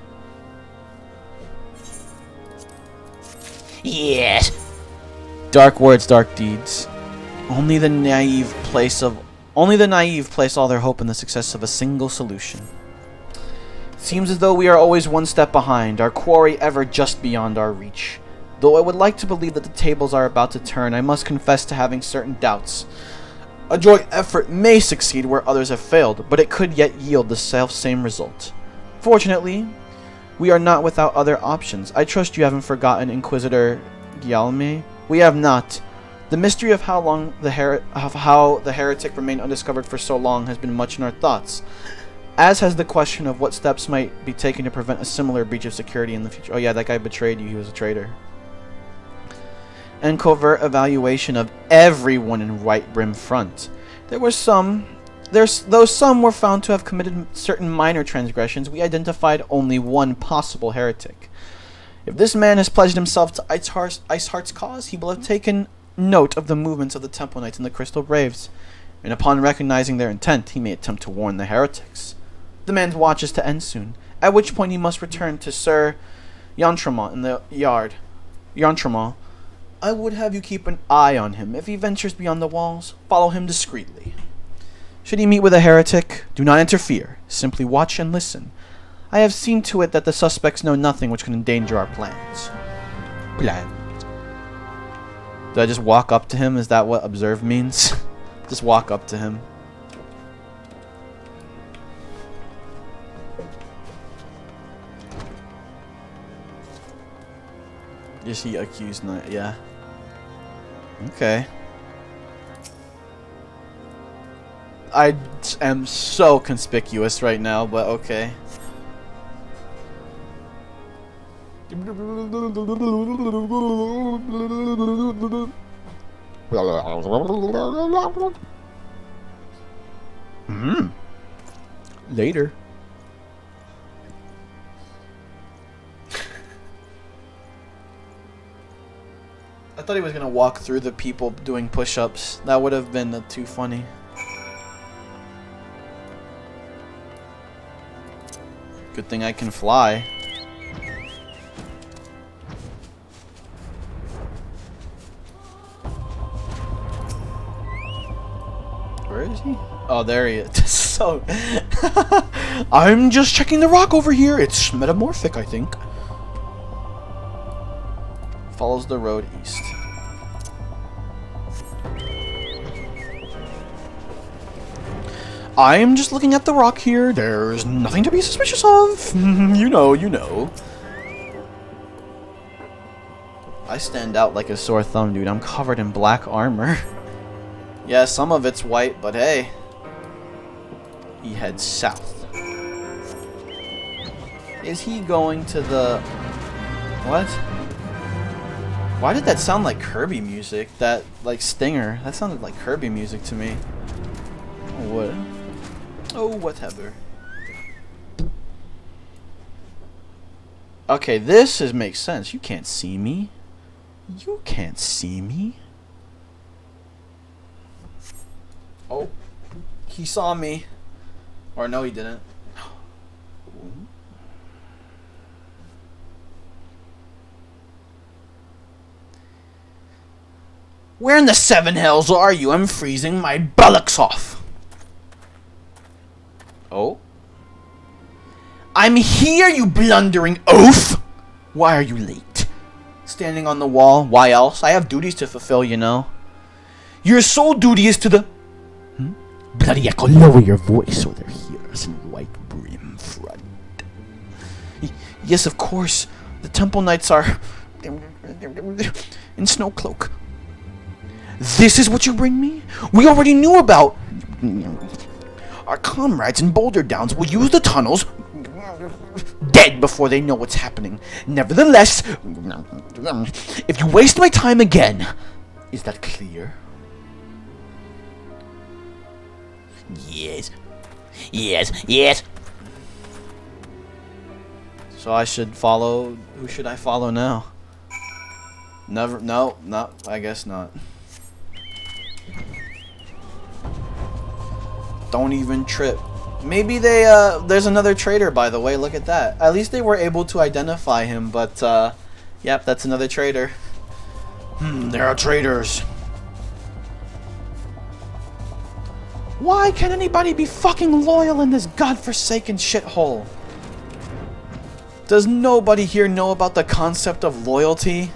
Yes. Dark words, dark deeds. Only the naive place all their hope in the success of a single solution. Seems as though we are always one step behind, our quarry ever just beyond our reach. Though I would like to believe that the tables are about to turn, I must confess to having certain doubts. A joint effort may succeed where others have failed, but it could yet yield the self-same result. Fortunately, we are not without other options. I trust you haven't forgotten Inquisitor Guillaume. We have not. The mystery of how the heretic remained undiscovered for so long has been much in our thoughts, as has the question of what steps might be taken to prevent a similar breach of security in the future. Oh yeah, that guy betrayed you. He was a traitor. And covert evaluation of everyone in White Brim Front. Though some were found to have committed certain minor transgressions, we identified only one possible heretic. If this man has pledged himself to Iceheart's cause, he will have taken note of the movements of the Temple Knights and the Crystal Braves, and upon recognizing their intent, he may attempt to warn the heretics. The man's watch is to end soon, at which point he must return to Sir Yantremont in the yard. Yantremont, I would have you keep an eye on him. If he ventures beyond the walls, follow him discreetly. Should he meet with a heretic, do not interfere. Simply watch and listen. I have seen to it that the suspects know nothing which can endanger our plans. Do I just walk up to him? Is that what observe means? Just walk up to him. Is he accused? Not, yeah. Okay. I am so conspicuous right now, but okay. Later. I thought he was gonna walk through the people doing push-ups. That would have been too funny. Good thing I can fly. Where is he? Oh, there he is. So, I'm just checking the rock over here. It's metamorphic, I think. Follows the road east. I'm just looking at the rock here. There's nothing to be suspicious of. You know. I stand out like a sore thumb, dude. I'm covered in black armor. Yeah, some of it's white, but hey. He heads south. Is he going to the... What? Why did that sound like Kirby music? That, like, stinger. That sounded like Kirby music to me. Oh, what? Oh, whatever. Okay, makes sense. You can't see me. You can't see me. Oh. He saw me. Or no, he didn't. Where in the seven hells are you? I'm freezing my bullocks off. Oh? I'm here, you blundering oaf! Why are you late? Standing on the wall. Why else? I have duties to fulfill, you know. Your sole duty is to the... Bloody echo, lower your voice, or they're here as in white brim front. Yes, of course. The temple knights are... in snow cloak. This is what you bring me? We already knew about... Our comrades in Boulder Downs will use the tunnels... dead before they know what's happening. Nevertheless... if you waste my time again... Is that clear? Yes. Yes. So I should follow... Who should I follow now? Never... No, I guess not. Don't even trip. Maybe they, there's another traitor, by the way. Look at that. At least they were able to identify him, but, yep, that's another traitor. There are traitors. Why can't anybody be fucking loyal in this godforsaken shithole? Does nobody here know about the concept of loyalty?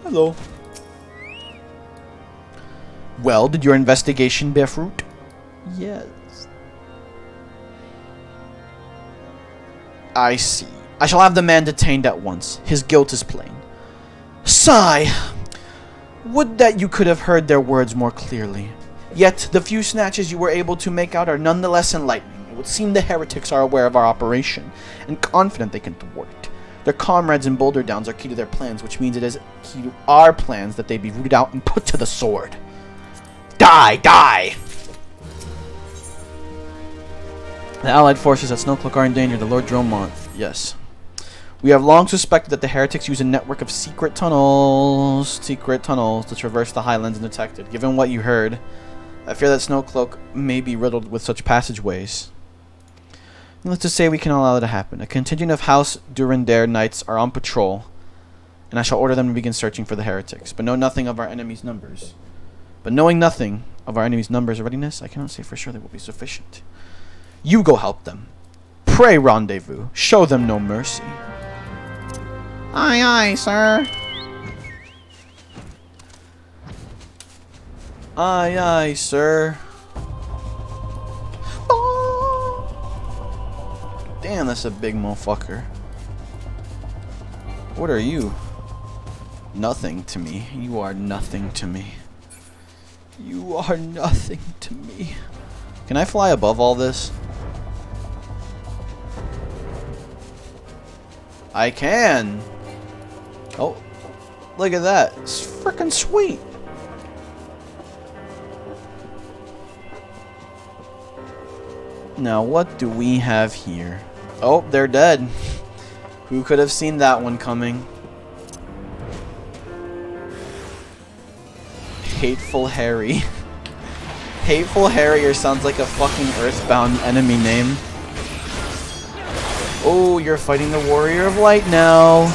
Hello. Well, did your investigation bear fruit? Yes. I see. I shall have the man detained at once. His guilt is plain. Sigh. Would that you could have heard their words more clearly. Yet, the few snatches you were able to make out are nonetheless enlightening. It would seem the heretics are aware of our operation, and confident they can thwart it. Their comrades in Boulder Downs are key to their plans, which means it is key to our plans that they be rooted out and put to the sword. Die! Die! The Allied forces at Snowcloak are in danger. The Lord Dromont. Yes. We have long suspected that the heretics use a network of secret tunnels to traverse the highlands undetected. Given what you heard, I fear that Snowcloak may be riddled with such passageways. Let's just say we cannot allow it to happen. A contingent of House Durandare knights are on patrol, and I shall order them to begin searching for the heretics, but know nothing of our enemy's numbers. But knowing nothing of our enemy's numbers or readiness, I cannot say for sure they will be sufficient. You go help them. Pray rendezvous. Show them no mercy. Aye, aye, sir. Aye, aye, sir. Oh. Damn, that's a big motherfucker. What are you? Nothing to me. You are nothing to me. You are nothing to me. Can I fly above all this? I can. Oh, look at that. It's freaking sweet. Now, what do we have here? Oh, they're dead. Who could have seen that one coming? Hateful Harry. Hateful Harrier sounds like a fucking Earthbound enemy name. Oh, you're fighting the Warrior of Light now.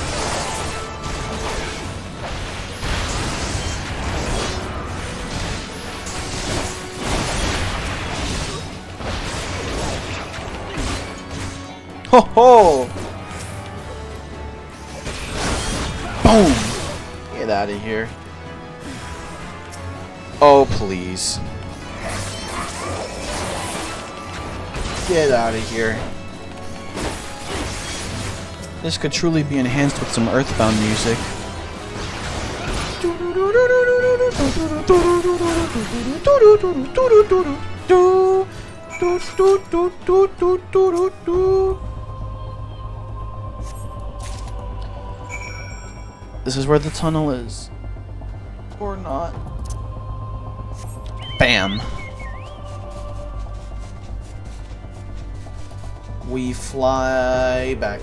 Ho ho! Boom! Get out of here. Oh, please. Get out of here. This could truly be enhanced with some Earthbound music. This is where the tunnel is. Or not. Bam. We fly back.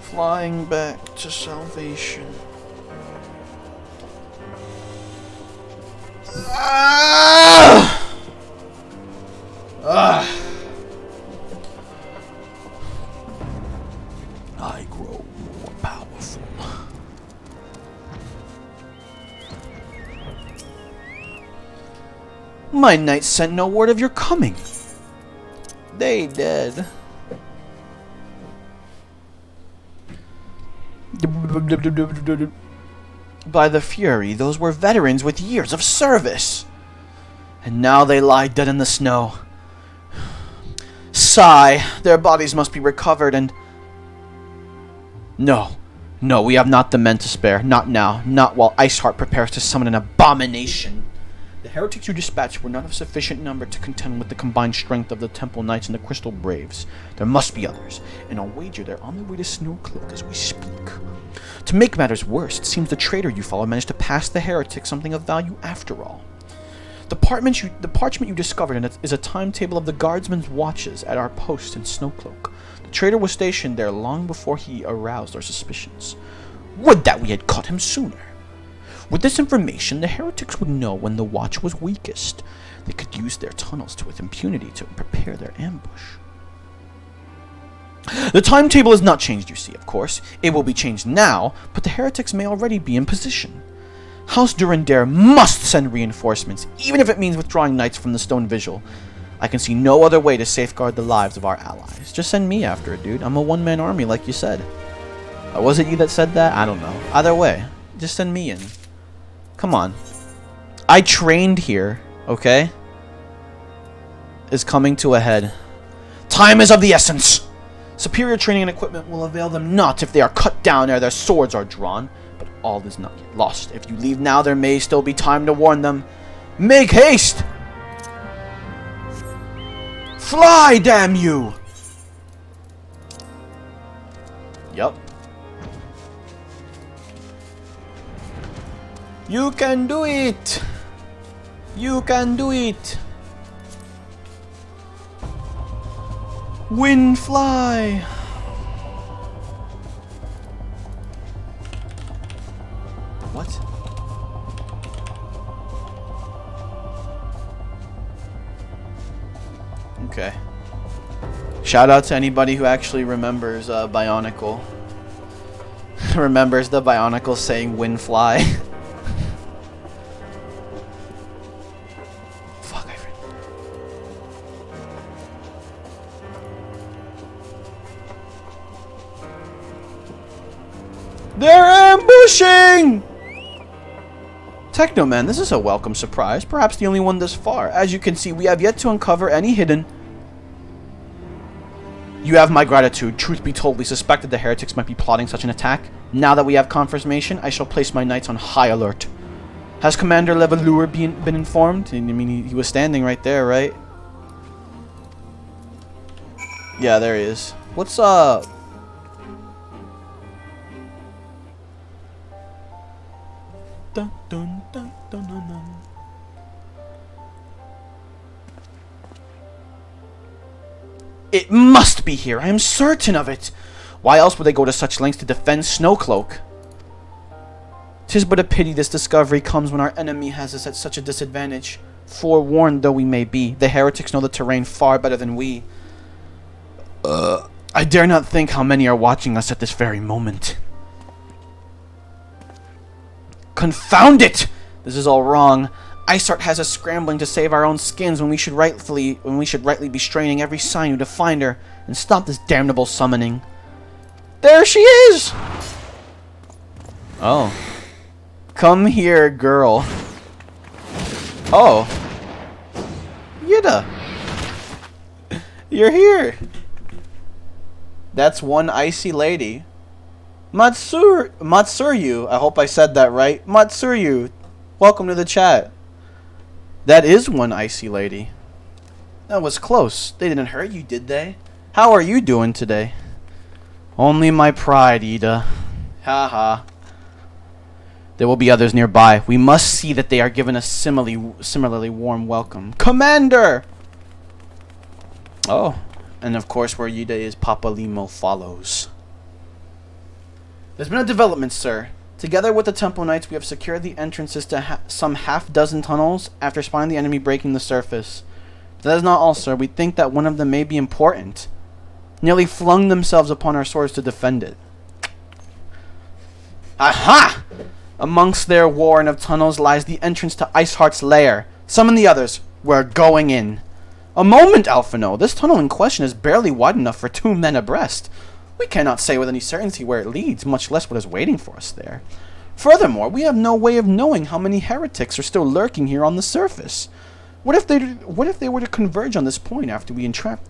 Flying back to salvation. Ah! Ah! I grow more powerful. My knights sent no word of your coming. They dead. By the Fury, those were veterans with years of service. And now they lie dead in the snow. Sigh, their bodies must be recovered and... No, we have not the men to spare. Not now, not while Iceheart prepares to summon an abomination. The heretics you dispatched were not of sufficient number to contend with the combined strength of the Temple Knights and the Crystal Braves. There must be others, and I'll wager they're on their way to Snowcloak as we speak. To make matters worse, it seems the traitor you follow managed to pass the heretics something of value after all. The parchment you discovered is a timetable of the guardsmen's watches at our post in Snowcloak. The traitor was stationed there long before he aroused our suspicions. Would that we had caught him sooner! With this information, the heretics would know when the watch was weakest. They could use their tunnels with impunity to prepare their ambush. The timetable is not changed, you see, of course. It will be changed now, but the heretics may already be in position. House Durandare must send reinforcements, even if it means withdrawing knights from the Stone Vigil. I can see no other way to safeguard the lives of our allies. Just send me after it, dude. I'm a one-man army, like you said. Was it you that said that? I don't know. Either way, just send me in. Come on. I trained here, okay? Is coming to a head. Time is of the essence! Superior training and equipment will avail them not if they are cut down ere their swords are drawn. But all is not yet lost. If you leave now, there may still be time to warn them. Make haste! Fly, damn you! Yup. You can do it! You can do it! Wind fly! What? Okay. Shout out to anybody who actually remembers Bionicle. Remembers the Bionicle saying wind fly. They're ambushing! Technoman, this is a welcome surprise, perhaps the only one thus far. As you can see, we have yet to uncover any hidden... You have my gratitude. Truth be told, we suspected the heretics might be plotting such an attack. Now that we have confirmation, I shall place my knights on high alert. Has Commander Levelour been informed? I mean, he was standing right there, right? Yeah, there he is. What's up? Dun, dun, dun, dun, dun, dun. It must be here. I am certain of it. Why else would they go to such lengths to defend Snowcloak? 'Tis but a pity this discovery comes when our enemy has us at such a disadvantage. Forewarned though we may be, the heretics know the terrain far better than we. I dare not think how many are watching us at this very moment. Confound it! This is all wrong. Isart has us scrambling to save our own skins when we should rightly be straining every sinew to find her and stop this damnable summoning. There she is! Oh. Come here, girl. Oh. Yida. You're here. That's one icy lady. Matsuryu. I hope I said that right. Matsuryu. Welcome to the chat. That is one icy lady. That was close. They didn't hurt you, did they? How are you doing today? Only my pride, Ida. Haha. There will be others nearby. We must see that they are given a similarly warm welcome. Commander! Oh. And of course where Ida is, Papa Limo follows. There's been a development, sir. Together with the Temple Knights, we have secured the entrances to some half-dozen tunnels after spotting the enemy breaking the surface. That is not all, sir. We think that one of them may be important. Nearly flung themselves upon our swords to defend it. Aha! Amongst their warren of tunnels lies the entrance to Iceheart's lair. Summon the others. We're going in. A moment, Alphino. This tunnel in question is barely wide enough for 2 men abreast. We cannot say with any certainty where it leads, much less what is waiting for us there. Furthermore, we have no way of knowing how many heretics are still lurking here on the surface. What if they were to converge on this point after we entered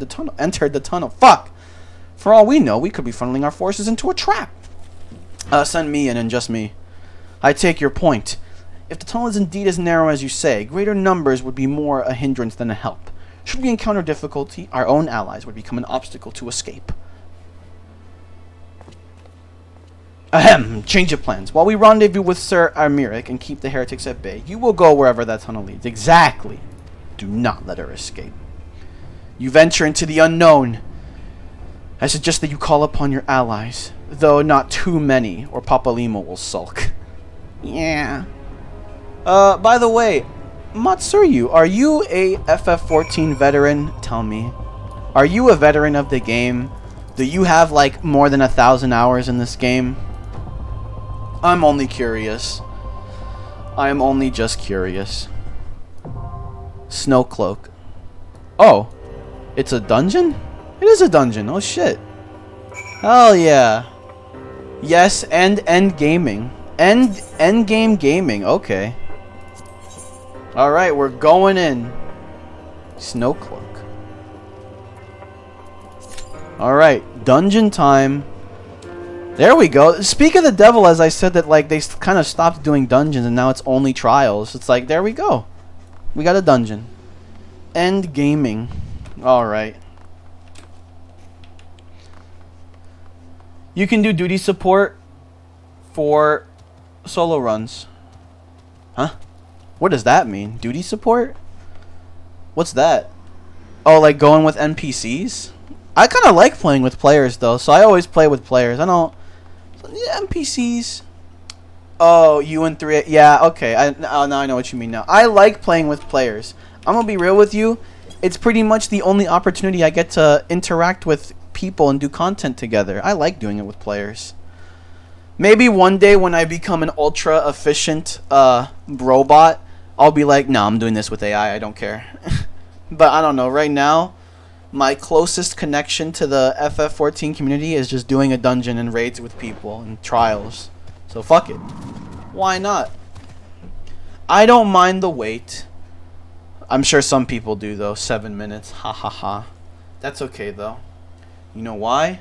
the tunnel? Fuck! For all we know, we could be funneling our forces into a trap. Send me in and just me. I take your point. If the tunnel is indeed as narrow as you say, greater numbers would be more a hindrance than a help. Should we encounter difficulty, our own allies would become an obstacle to escape. Ahem, change of plans. While we rendezvous with Sir Armiric and keep the heretics at bay, you will go wherever that tunnel leads. Exactly. Do not let her escape. You venture into the unknown. I suggest that you call upon your allies, though not too many, or Papa Limo will sulk. Yeah. By the way, Matsuryu, are you a FF14 veteran? Tell me. Are you a veteran of the game? Do you have, like, more than 1,000 hours in this game? I'm only curious. I am only just curious. Snowcloak. Oh. It's a dungeon? It is a dungeon. Oh, shit. Hell yeah. Yes, and end gaming. End game gaming. Okay. Alright, we're going in. Snowcloak. Alright, dungeon time. There we go. Speak of the devil, as I said that, like, they kind of stopped doing dungeons and now it's only trials. It's like, there we go. We got a dungeon. End gaming. Alright. You can do duty support for solo runs. Huh? What does that mean? Duty support? What's that? Oh, like going with NPCs? I kind of like playing with players, though, so I always play with players. I don't... Yeah, NPCs. Oh, you and 3... Yeah, okay. Now I know what you mean now. I like playing with players. I'm going to be real with you. It's pretty much the only opportunity I get to interact with people and do content together. I like doing it with players. Maybe one day when I become an ultra efficient robot, I'll be like, no, I'm doing this with AI. I don't care. But I don't know. Right now, my closest connection to the FF14 community is just doing a dungeon and raids with people and trials. So fuck it. Why not? I don't mind the wait. I'm sure some people do, though. 7 minutes. Ha ha ha. That's okay, though. You know why?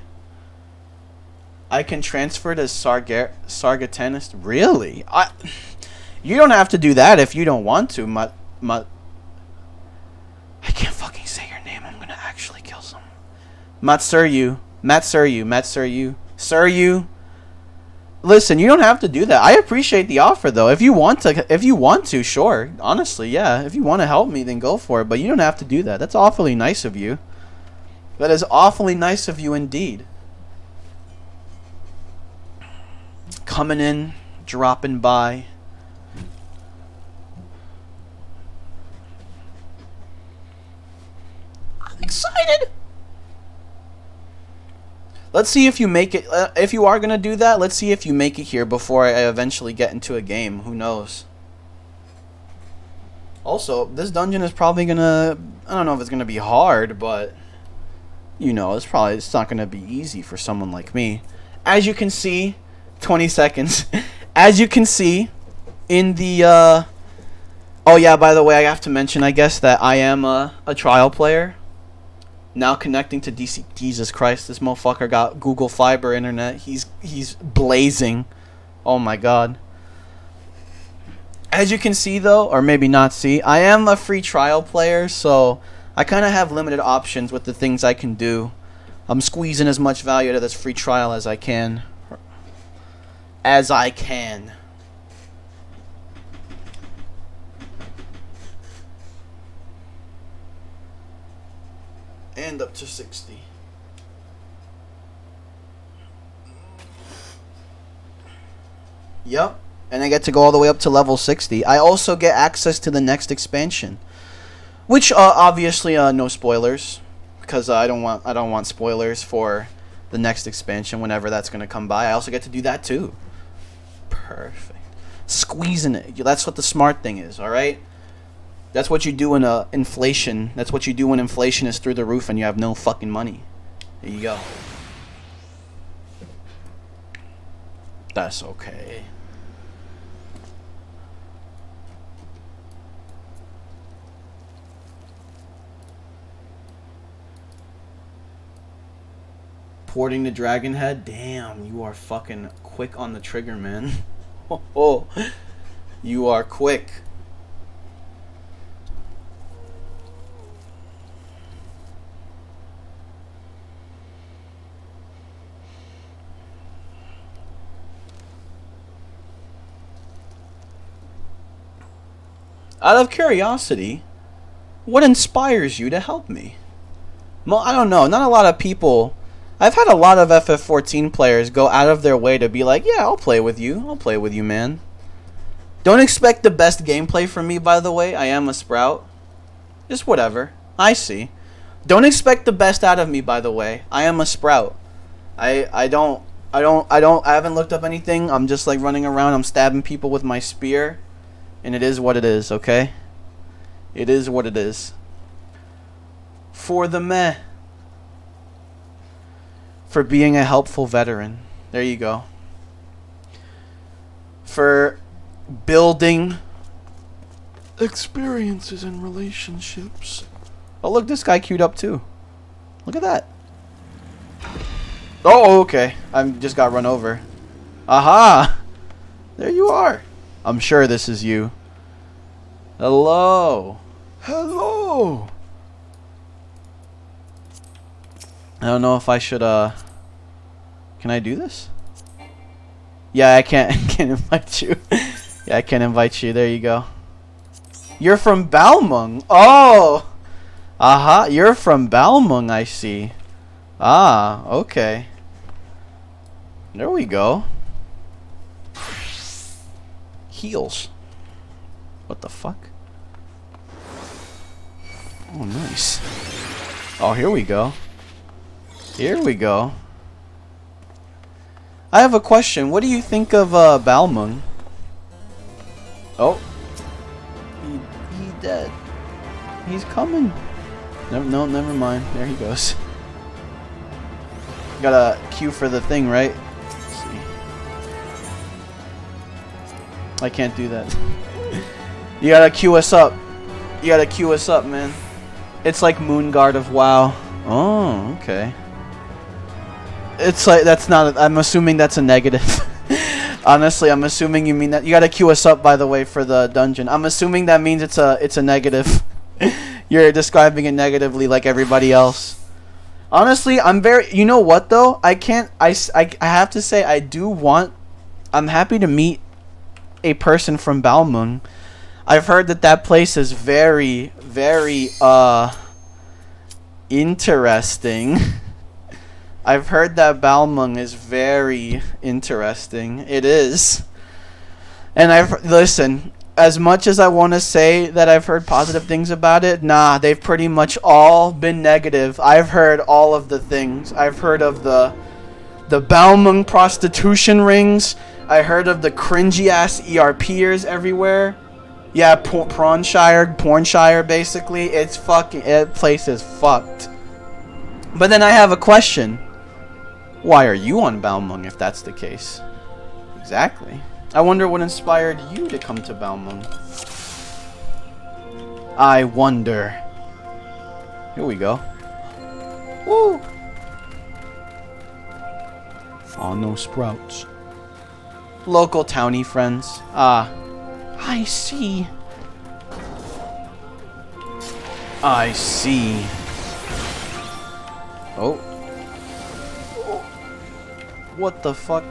I can transfer to Sargatanist. Really? You don't have to do that if you don't want to. I can't fucking say your name. I'm gonna actually kill someone. Matsuryu. Listen, you don't have to do that. I appreciate the offer, though. If you want to, sure. Honestly, yeah. If you want to help me, then go for it. But you don't have to do that. That's awfully nice of you. That is awfully nice of you indeed. Coming in, dropping by. I'm excited. Let's see if you make it. If you are going to do that, let's see if you make it here before I eventually get into a game. Who knows? Also, this dungeon is probably going to... I don't know if it's going to be hard, but... You know, it's not going to be easy for someone like me. As you can see... 20 seconds. As you can see... In the... Oh yeah, by the way, I have to mention, I guess, that I am a trial player. Now connecting to DC. Jesus Christ, this motherfucker got Google Fiber internet. He's blazing. Oh my god. As you can see though, or maybe not see, I am a free trial player, so I kind of have limited options with the things I can do. I'm squeezing as much value out of this free trial as I can. And up to 60. Yep. And I get to go all the way up to level 60. I also get access to the next expansion. Which obviously no spoilers. Because I don't want spoilers for the next expansion whenever that's going to come by. I also get to do that too. Perfect. Squeezing it. That's what the smart thing is, alright? That's what you do when inflation. That's what you do when inflation is through the roof and you have no fucking money. There you go. That's okay. Porting the Dragon Head? Damn, you are fucking quick on the trigger, man. Oh, you are quick. Out of curiosity, what inspires you to help me? Well, I don't know. Not a lot of people... I've had a lot of FF14 players go out of their way to be like, yeah, I'll play with you. I'll play with you, man. Don't expect the best gameplay from me, by the way. I am a Sprout. Just whatever. I see. Don't expect the best out of me, by the way. I am a Sprout. I haven't looked up anything. I'm just like running around. I'm stabbing people with my spear. And it is what it is, okay? It is what it is. For the meh. For being a helpful veteran. There you go. For building experiences and relationships. Oh, look, this guy queued up too. Look at that. Oh, okay. I just got run over. Aha! There you are. I'm sure this is you. Hello. Hello. I don't know if I should, Can I do this? Yeah, I can't invite you. Yeah, I can't invite you. There you go. You're from Balmung. Oh! Aha, you're from Balmung, I see. Ah, okay. There we go. Heals. What the fuck? Oh, nice. Oh, here we go. Here we go. I have a question. What do you think of Balmung? Oh. He's dead. He's coming. No, never mind. There he goes. Got a queue for the thing, right? Let's see. I can't do that. You gotta queue us up. You gotta queue us up, man. It's like Moonguard of WoW. Oh, okay. It's like, that's not, I'm assuming that's a negative. Honestly, I'm assuming you mean that. You gotta queue us up, by the way, for the dungeon. I'm assuming that means it's a negative. You're describing it negatively like everybody else. Honestly, I'm very, you know what though? I have to say I do want I'm happy to meet a person from Balmung. I've heard that that place is very, very, interesting. I've heard that Balmung is very interesting. It is. And listen, as much as I want to say that I've heard positive things about it, nah, they've pretty much all been negative. I've heard all of the things. I've heard of the Balmung prostitution rings. I heard of the cringy ass ERPers everywhere. Yeah, Pornshire, basically. It's fucking, that place is fucked. But then I have a question. Why are you on Balmung if that's the case? Exactly. I wonder what inspired you to come to Balmung. I wonder. Here we go. Woo! Oh, no sprouts. Local townie friends. Ah. I see. I see. Oh. What the fuck?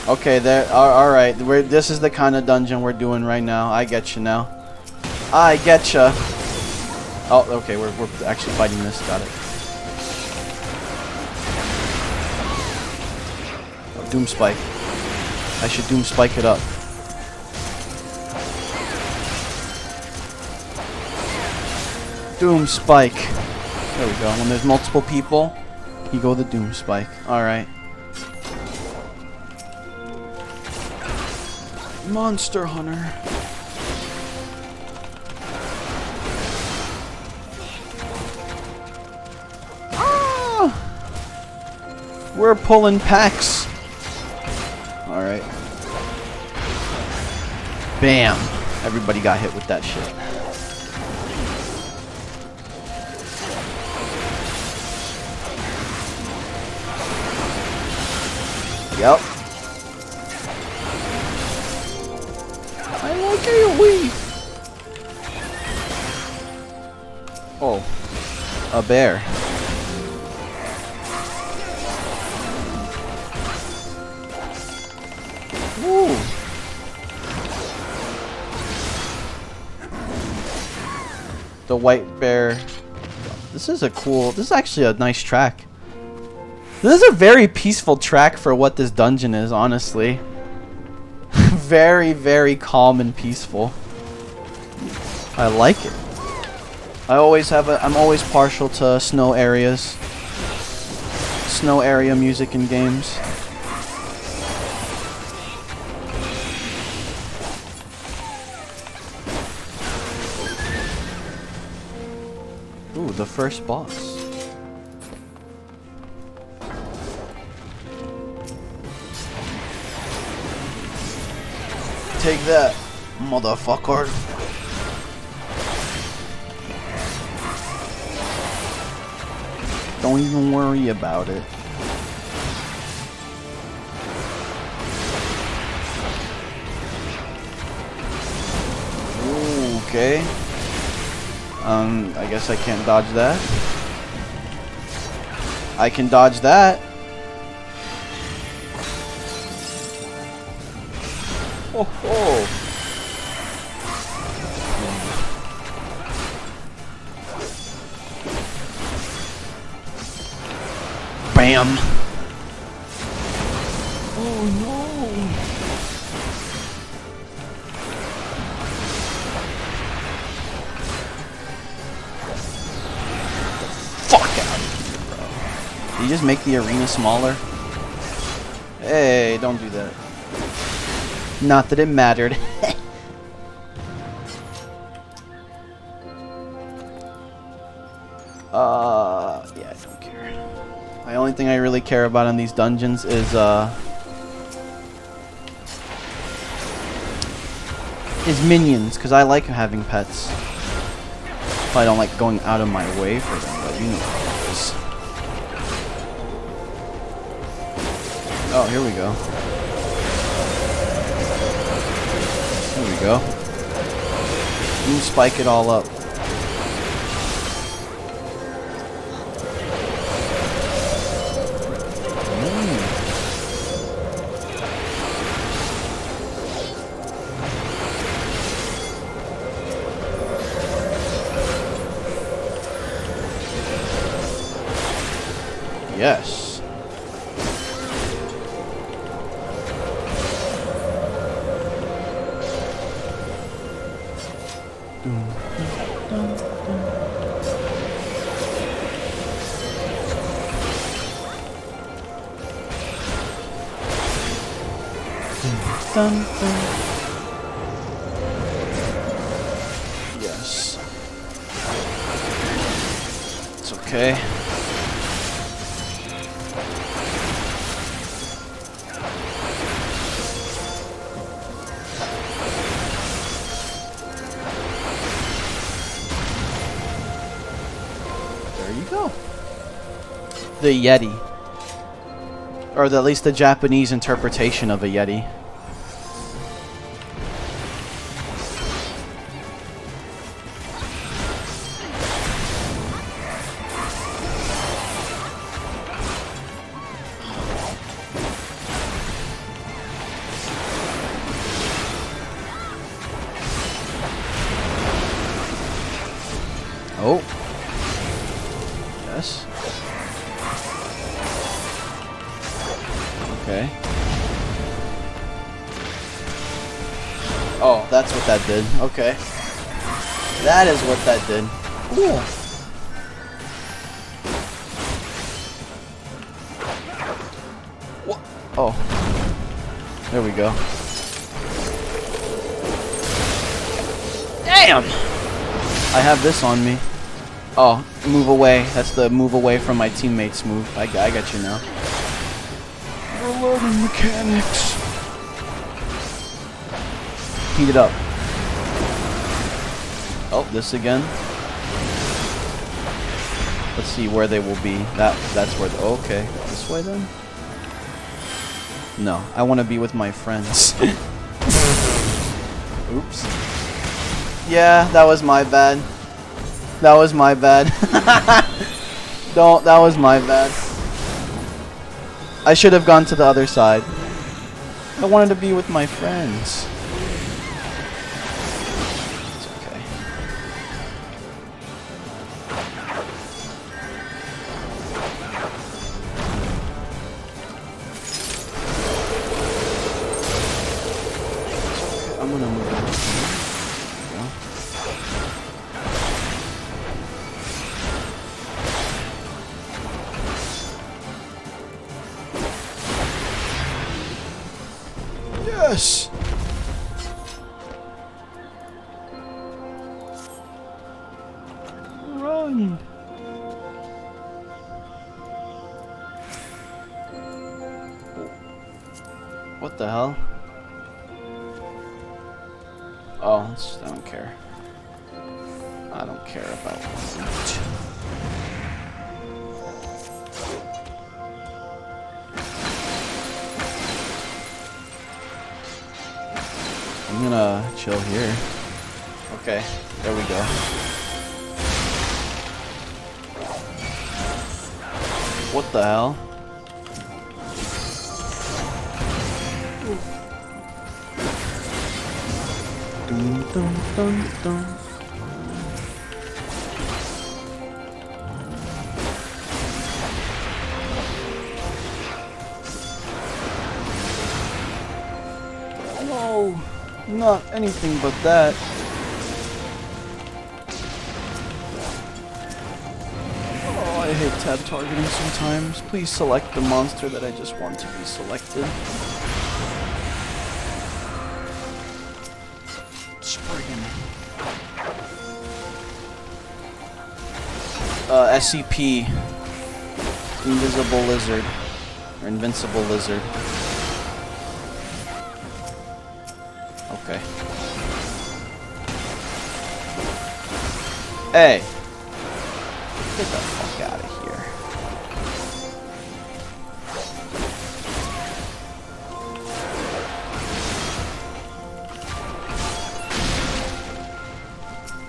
Okay, there. Alright. This is the kind of dungeon we're doing right now. I get you now. I get ya. Oh, okay. We're actually fighting this. Got it. Oh, Doom Spike. I should Doom Spike it up. Doom Spike. There we go. When there's multiple people, you go the Doom Spike. Alright. Monster Hunter. Ah! We're pulling packs. Alright. Bam. Everybody got hit with that shit. Yep. I like AoE. Oh. A bear. Ooh. The white bear. This is actually a nice track. This is a very peaceful track for what this dungeon is, honestly. Very, very calm and peaceful. I like it. I'm always partial to snow areas. Snow area music in games. Ooh, the first boss. Take that, motherfucker. Don't even worry about it. Ooh, okay. I guess I can't dodge that. I can dodge that. Oh, oh. Bam. Oh no. Fuck out of here, bro. Did you just make the arena smaller? Hey, don't do that. Not that it mattered. Yeah, I don't care. The only thing I really care about in these dungeons is minions, because I like having pets. I don't like going out of my way for them, but you know how it is. Oh, here we go. There we go. You spike it all up. Yes. Yes. It's okay. There you go. The Yeti. Or at least the Japanese interpretation of a Yeti. Oh. Yes. Okay. Oh, that's what that did. Okay. That is what that did. Cool. What? Oh. There we go. Damn! I have this on me. Oh, move away. That's the move away from my teammates move. I got you now. We're learning mechanics. Heat it up. Oh, this again. Let's see where they will be. That's where. Okay, this way then. No, I want to be with my friends. Oops. Yeah, that was my bad. That was my bad. That was my bad. I should have gone to the other side. I wanted to be with my friends. It's okay. I'm gonna move on. Yes! Run! What the hell? Oh, I don't care. I don't care about that. I'm gonna chill here. Okay, there we go. What the hell? Dun, dun, dun, dun. No, not anything but that. Oh, I hate tab targeting sometimes. Please select the monster that I just want to be selected. SCP. Invisible Lizard. Or Invincible Lizard. Okay. Hey! Get the fuck out of here.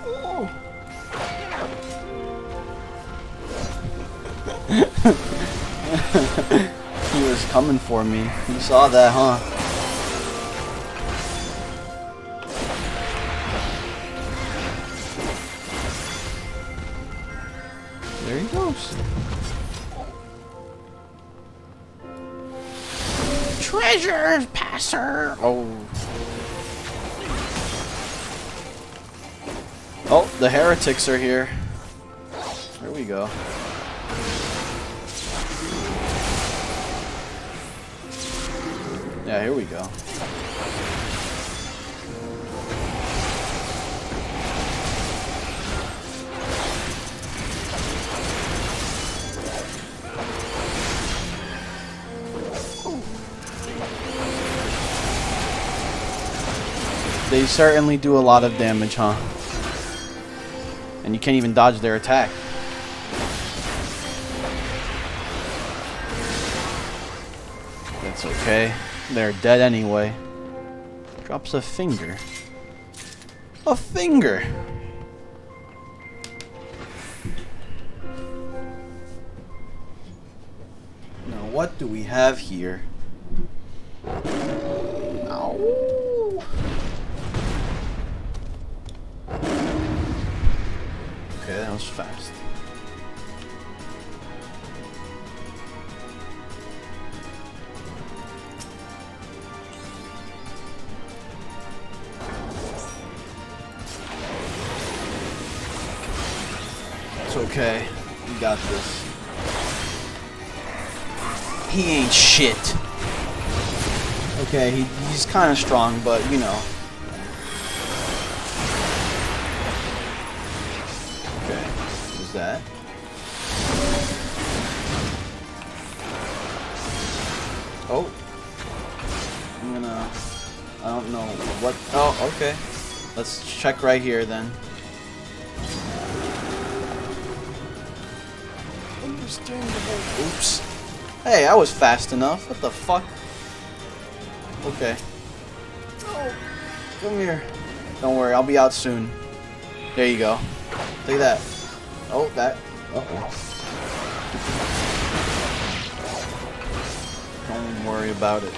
Oh. He was coming for me. You saw that, huh? There he goes. treasures, passer! Oh. Oh, the heretics are here. Here we go. Yeah, here we go. They certainly do a lot of damage, huh? And you can't even dodge their attack. That's okay. They're dead anyway. Drops a finger. A finger! Now what do we have here? Ow. Okay, that was fast. It's okay. We got this. He ain't shit. Okay, he's kind of strong, but you know. Okay, who's that? Oh. I don't know what. Oh, okay. Let's check right here then. Understandable. Oops. Hey, I was fast enough. What the fuck? Okay. Oh, come here. Don't worry, I'll be out soon. There you go. Take that. Oh, that. Uh-oh. Don't worry about it.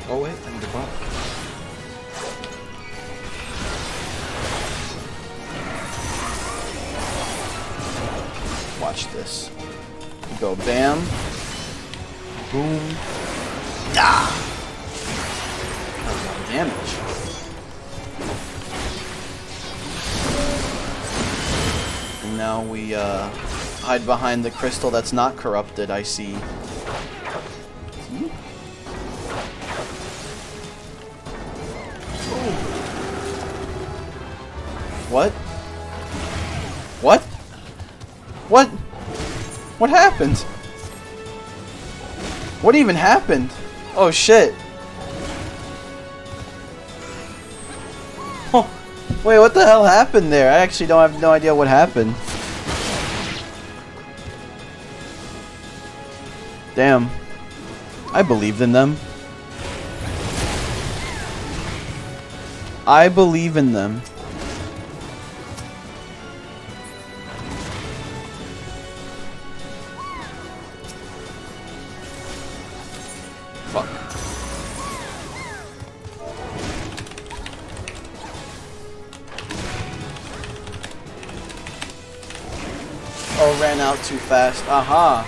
Oh wait, I need to buff. Watch this. You go bam. Boom. Ah! That was a lot of damage. And now we hide behind the crystal that's not corrupted, I see. What? What? What? What happened? What even happened? Oh shit. Oh, wait, what the hell happened there? I actually don't have no idea what happened. Damn. I believed in them. I believe in them. Fuck. Oh, ran out too fast. Aha.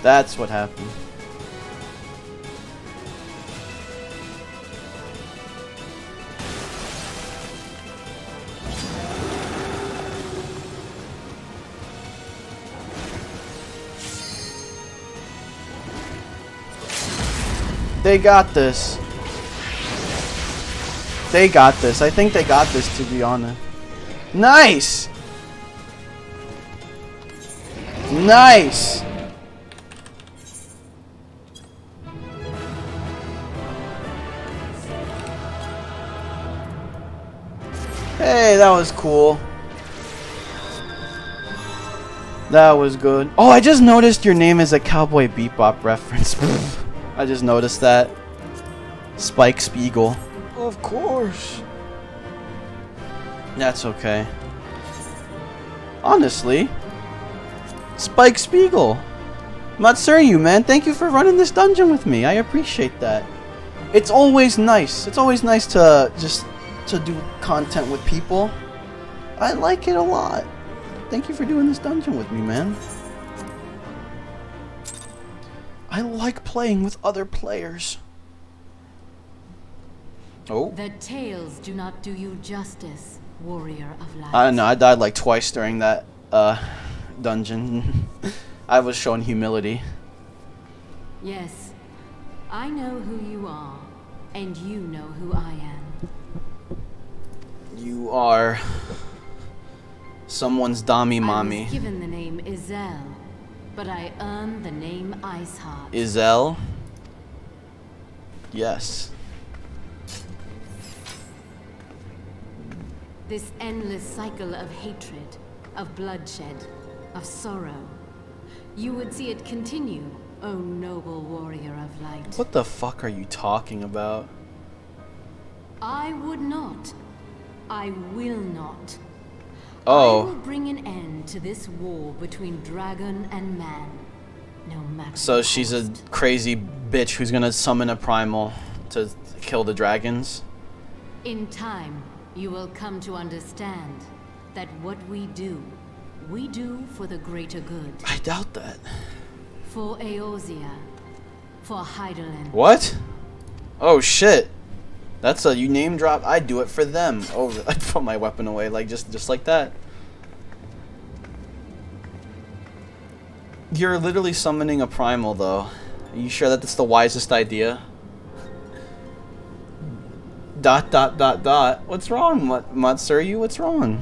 That's what happened. They got this. They got this. I think they got this, to be honest. Nice! Nice! Hey, that was cool. That was good. Oh, I just noticed your name is a Cowboy Bebop reference. I just noticed that. Spike Spiegel. Of course. That's okay. Honestly. Spike Spiegel. Matsuryu, man, thank you for running this dungeon with me. I appreciate that. It's always nice. It's always nice to just to do content with people. I like it a lot. Thank you for doing this dungeon with me, man. I like playing with other players. Oh. The tales do not do you justice, warrior of light. I don't know, I died like twice during that dungeon. I was showing humility. Yes, I know who you are, and you know who I am. You are someone's Dami mommy. I was given the name Izel, but I earned the name Iceheart. Izel? Yes. This endless cycle of hatred, of bloodshed, of sorrow. You would see it continue, O noble warrior of light. What the fuck are you talking about? I would not. I will not. Oh. I will bring an end to this war between dragon and man. No matter. So she's a crazy bitch who's gonna summon a primal to kill the dragons? In time, you will come to understand that what we do for the greater good. I doubt that. For Eorzea, for Heidelin. What? Oh shit. That's a you name drop. I do it for them. Oh, I put my weapon away like just like that. You're literally summoning a primal though. Are you sure that that's the wisest idea? Dot dot dot dot. What's wrong, Matsuryu? What's wrong?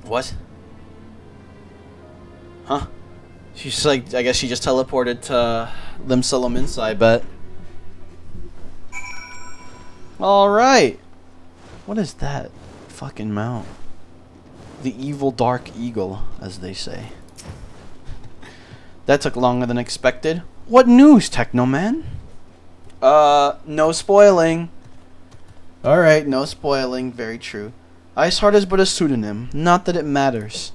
What? Huh? She's like, I guess she just teleported to Limsa Lominsa, I bet. Alright. What is that fucking mount? The evil dark eagle, as they say. That took longer than expected. What news, Technoman? No spoiling. Alright, no spoiling. Very true. Iceheart is but a pseudonym. Not that it matters.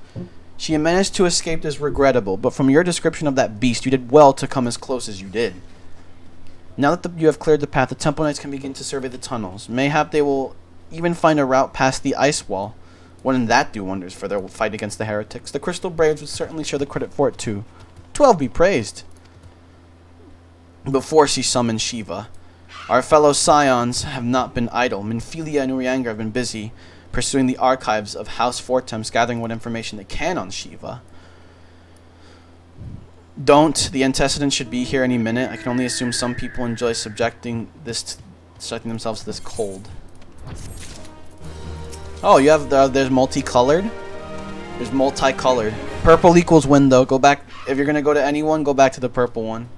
She managed to escape is regrettable, but from your description of that beast, you did well to come as close as you did. Now that you have cleared the path, the Temple Knights can begin to survey the tunnels. Mayhap they will even find a route past the ice wall. Wouldn't that do wonders for their fight against the heretics? The Crystal Braves would certainly share the credit for it too. 12 be praised. Before she summoned Shiva, our fellow scions have not been idle. Minfilia and Urianger have been busy pursuing the archives of House Fortemps, gathering what information they can on Shiva. The antecedent should be here any minute. I can only assume some people enjoy subjecting themselves to this cold. Oh, you have there's multicolored. There's multicolored. Purple equals window. Go back if you're gonna go to anyone. Go back to the purple one.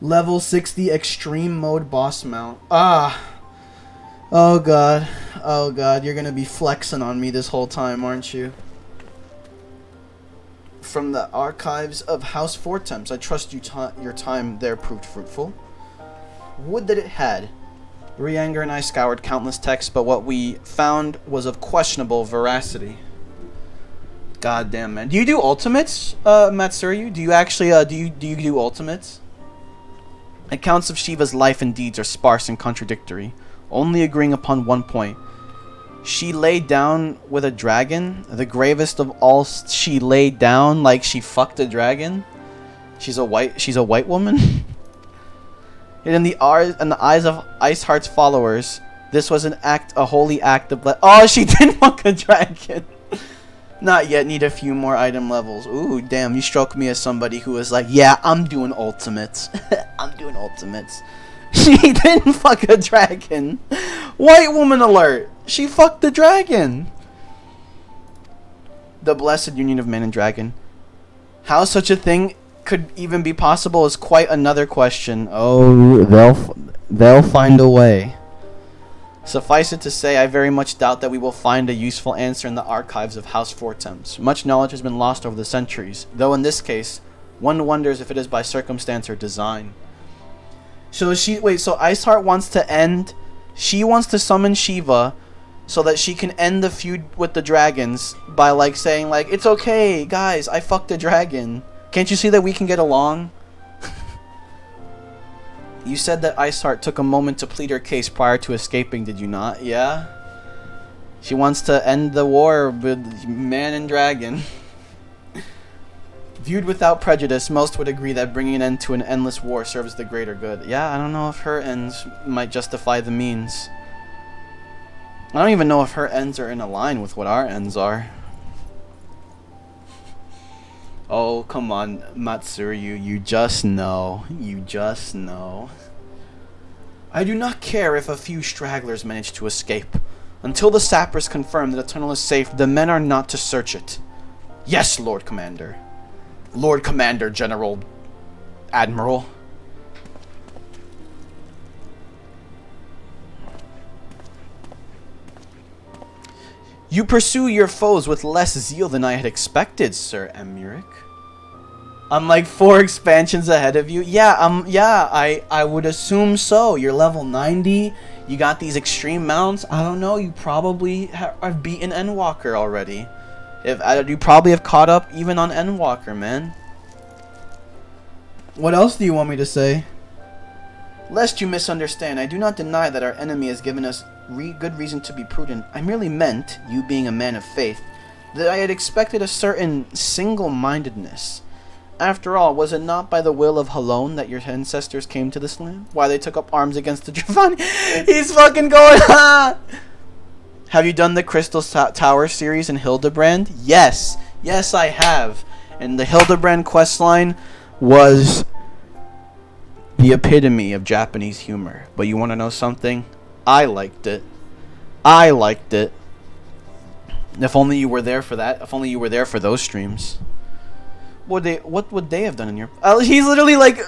Level 60 extreme mode boss mount. Ah. Oh god. Oh god. You're gonna be flexing on me this whole time, aren't you? From the archives of House Fortemps. I trust your time there proved fruitful. Would that it had. Rianger and I scoured countless texts, but what we found was of questionable veracity. God damn, man. Do you do ultimates, Matsuryu? Do you actually, do you do ultimates? Accounts of Shiva's life and deeds are sparse and contradictory, only agreeing upon one point. She laid down with a dragon, the gravest of all. She laid down like she fucked a dragon. She's a white woman. And in the eyes of Iceheart's followers, this was a holy act of oh, she did fuck a dragon. Not yet. Need a few more item levels. Ooh, damn! You struck me as somebody who was like, yeah, I'm doing ultimates. I'm doing ultimates. She didn't fuck a dragon. White woman alert. She fucked the dragon. The blessed union of man and dragon. How such a thing could even be possible is quite another question. Oh, they'll find a way. Suffice it to say, I very much doubt that we will find a useful answer in the archives of House Fortemps. Much knowledge has been lost over the centuries, though in this case, one wonders if it is by circumstance or design. So so Iceheart wants to end. She wants to summon Shiva so that she can end the feud with the dragons by like saying like, it's okay, guys, I fucked a dragon. Can't you see that we can get along? You said that Iceheart took a moment to plead her case prior to escaping, did you not? Yeah? She wants to end the war with man and dragon. Viewed without prejudice, most would agree that bringing an end to an endless war serves the greater good. Yeah, I don't know if her ends might justify the means. I don't even know if her ends are in line with what our ends are. Oh, come on, Matsuryu, you just know. You just know. I do not care if a few stragglers manage to escape. Until the sappers confirm that the tunnel is safe, the men are not to search it. Yes, Lord Commander. Lord Commander, General Admiral. You pursue your foes with less zeal than I had expected, Sir Emmerich. I'm like 4 expansions ahead of you. Yeah, I would assume so. You're level 90. You got these extreme mounts. I don't know. You probably have beaten Endwalker already. You probably have caught up even on Endwalker, man. What else do you want me to say? Lest you misunderstand, I do not deny that our enemy has given us good reason to be prudent. I merely meant, you being a man of faith, that I had expected a certain single-mindedness. After all, was it not by the will of Halone that your ancestors came to this land? Why they took up arms against the Giovanni? He's fucking going on! Have you done the Crystal Tower series in Hildebrand? Yes. Yes, I have. And the Hildebrand questline was the epitome of Japanese humor. But you want to know something? I liked it. I liked it. If only you were there for that. If only you were there for those streams. What would they have done in your... he's literally like...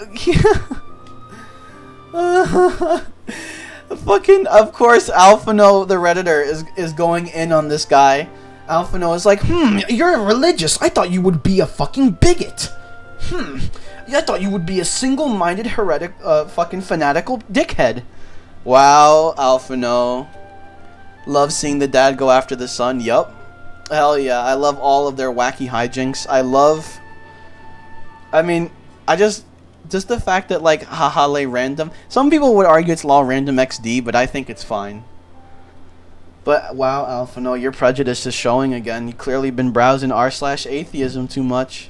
fucking... Of course, Alphino, the Redditor, is going in on this guy. Alphino is like, you're religious. I thought you would be a fucking bigot. I thought you would be a single-minded, heretic, fucking fanatical dickhead. Wow, Alphino. Love seeing the dad go after the son. Yup. Hell yeah. I love all of their wacky hijinks. I mean, just the fact that, like, Hahale random. Some people would argue it's law random XD, but I think it's fine. But, wow, Alphino, your prejudice is showing again. You've clearly been browsing r/atheism too much.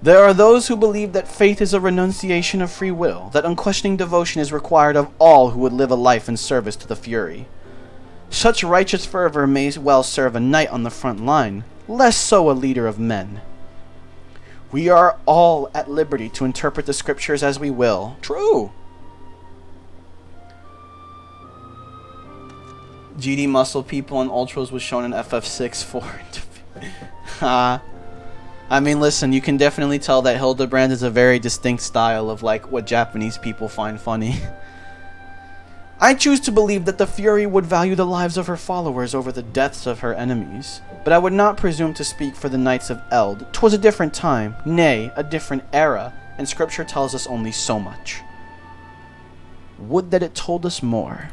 There are those who believe that faith is a renunciation of free will, that unquestioning devotion is required of all who would live a life in service to the Fury. Such righteous fervor may well serve a knight on the front line, less so a leader of men. We are all at liberty to interpret the scriptures as we will. True. GD muscle people and ultras was shown in FF14. I mean, listen, you can definitely tell that Hildebrand is a very distinct style of, like, what Japanese people find funny. I choose to believe that the Fury would value the lives of her followers over the deaths of her enemies, but I would not presume to speak for the Knights of Eld. 'Twas a different time, nay, a different era, and Scripture tells us only so much. Would that it told us more.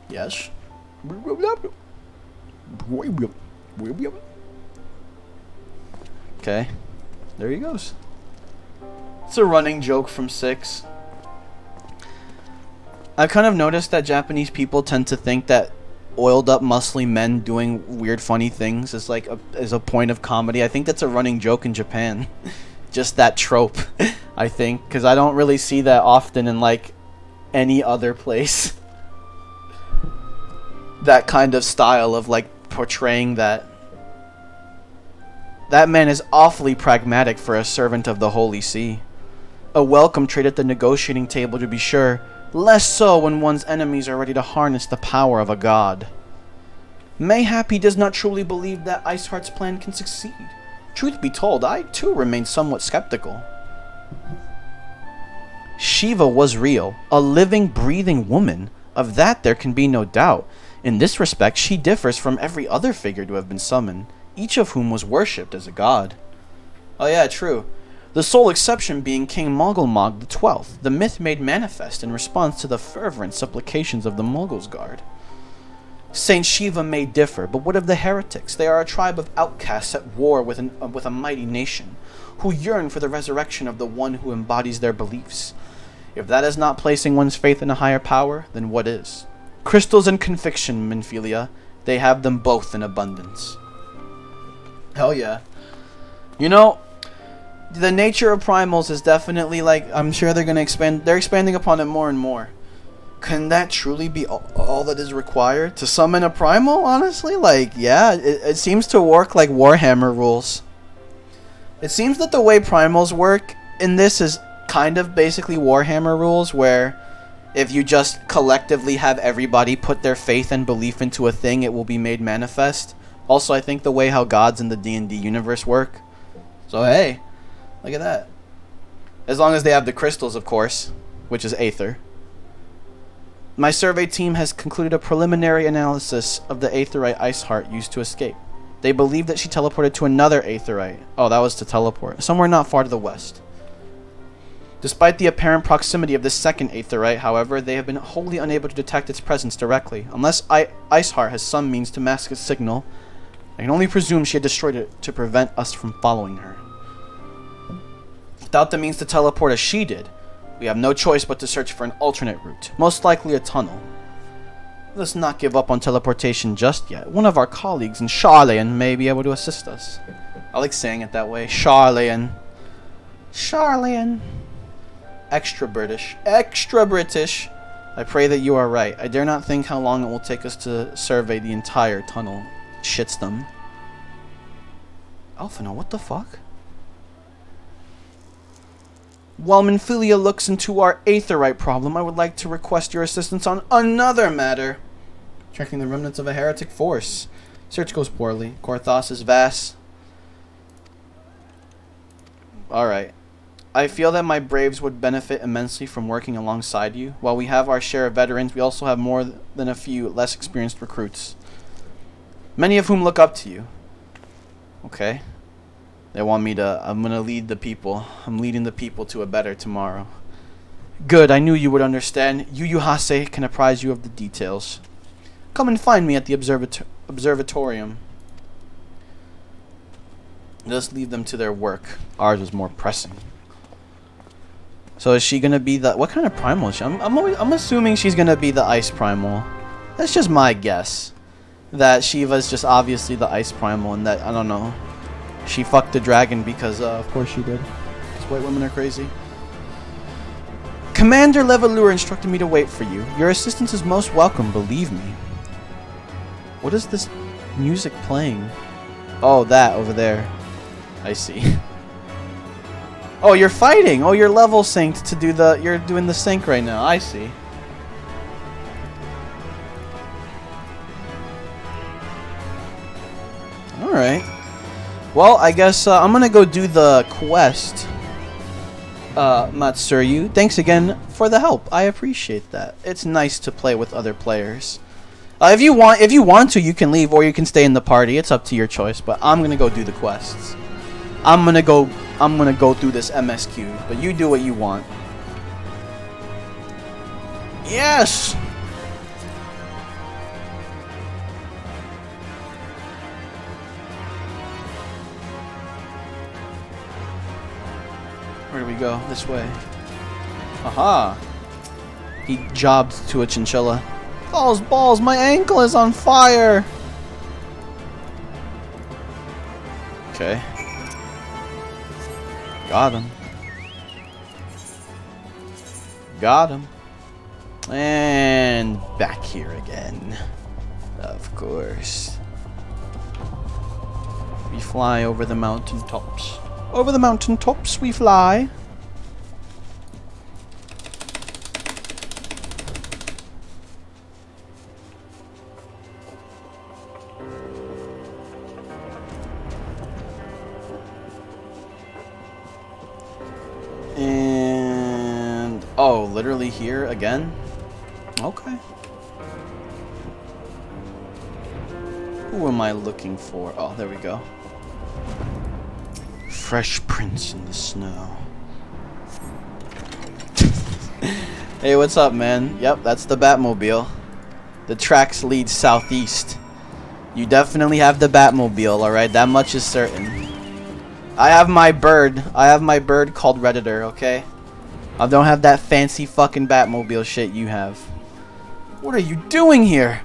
Yes? Okay, there he goes. It's a running joke from 6. I've kind of noticed that Japanese people tend to think that oiled up muscly men doing weird funny things is like is a point of comedy. I think that's a running joke in Japan. Just that trope, I think, because I don't really see that often in like any other place. That kind of style of like portraying that. That man is awfully pragmatic for a servant of the Holy See. A welcome trait at the negotiating table, to be sure, less so when one's enemies are ready to harness the power of a god. Mayhap he does not truly believe that Iceheart's plan can succeed. Truth be told, I too remain somewhat skeptical. Shiva was real, a living, breathing woman. Of that there can be no doubt. In this respect, she differs from every other figure to have been summoned, each of whom was worshipped as a god. Oh yeah, true. The sole exception being King Mogulmog XII, the myth made manifest in response to the fervent supplications of the Mogul's Guard. Saint Shiva may differ, but what of the heretics? They are a tribe of outcasts at war with a mighty nation. who yearn for the resurrection of the one who embodies their beliefs. If that is not placing one's faith in a higher power, then what is? Crystals and conviction, Minfilia. They have them both in abundance. Hell yeah. You know, the nature of primals is definitely, like, I'm sure they're going to expand. They're expanding upon it more and more. Can that truly be all that is required to summon a primal, honestly? Like, yeah, it seems to work like Warhammer rules. It seems that the way primals work in this is kind of basically Warhammer rules, where if you just collectively have everybody put their faith and belief into a thing, it will be made manifest. Also, I think the way how gods in the D&D universe work. So, hey, look at that. As long as they have the crystals, of course, which is Aether. My survey team has concluded a preliminary analysis of the Aetherite Iceheart used to escape. They believe that she teleported to another Aetherite. Oh, that was to teleport. Somewhere not far to the west. Despite the apparent proximity of this second Aetherite, however, they have been wholly unable to detect its presence directly. Unless Iceheart has some means to mask its signal, I can only presume she had destroyed it to prevent us from following her. Without the means to teleport as she did, we have no choice but to search for an alternate route, most likely a tunnel. Let's not give up on teleportation just yet. One of our colleagues in Charlayan may be able to assist us. I like saying it that way. Charlayan. Charlayan. Extra British. Extra British. I pray that you are right. I dare not think how long it will take us to survey the entire tunnel. Shits them. Alphino, what the fuck? While Minfilia looks into our Aetherite problem, I would like to request your assistance on another matter. Tracking the remnants of a heretic force. Search goes poorly. Korthos is vast. Alright. I feel that my braves would benefit immensely from working alongside you. While we have our share of veterans, we also have more than a few less experienced recruits. Many of whom look up to you. Okay. They want me to... I'm going to lead the people. I'm leading the people to a better tomorrow. Good, I knew you would understand. Yu Hase can apprise you of the details. Come and find me at the observatorium. Just leave them to their work. Ours is more pressing. So is she going to be the... What kind of primal is she? I'm assuming she's going to be the ice primal. That's just my guess. That Shiva's just obviously the ice primal and that, I don't know... She fucked the dragon because, of course she did. Because white women are crazy. Commander Levalure instructed me to wait for you. Your assistance is most welcome, believe me. What is this music playing? Oh, that over there. I see. Oh, you're fighting! Oh, you're level synced to do the... You're doing the sync right now. I see. Alright. Well, I guess I'm gonna go do the quest, Matsuryu. Thanks again for the help. I appreciate that. It's nice to play with other players. If you want to, you can leave or you can stay in the party. It's up to your choice. But I'm gonna go do the quests. I'm gonna go through this MSQ. But you do what you want. Yes. Where do we go? This way. Aha! He jobbed to a chinchilla. Balls, balls, my ankle is on fire! Okay. Got him. Got him. And back here again. Of course. We fly over the mountaintops. Over the mountaintops we fly. And... oh, literally here again? Okay. Who am I looking for? Oh, there we go. Fresh prints in the snow. Hey, what's up, man? Yep, that's the Batmobile. The tracks lead southeast. You definitely have the Batmobile, alright? That much is certain. I have my bird. I have my bird called Redditor, okay? I don't have that fancy fucking Batmobile shit you have. What are you doing here?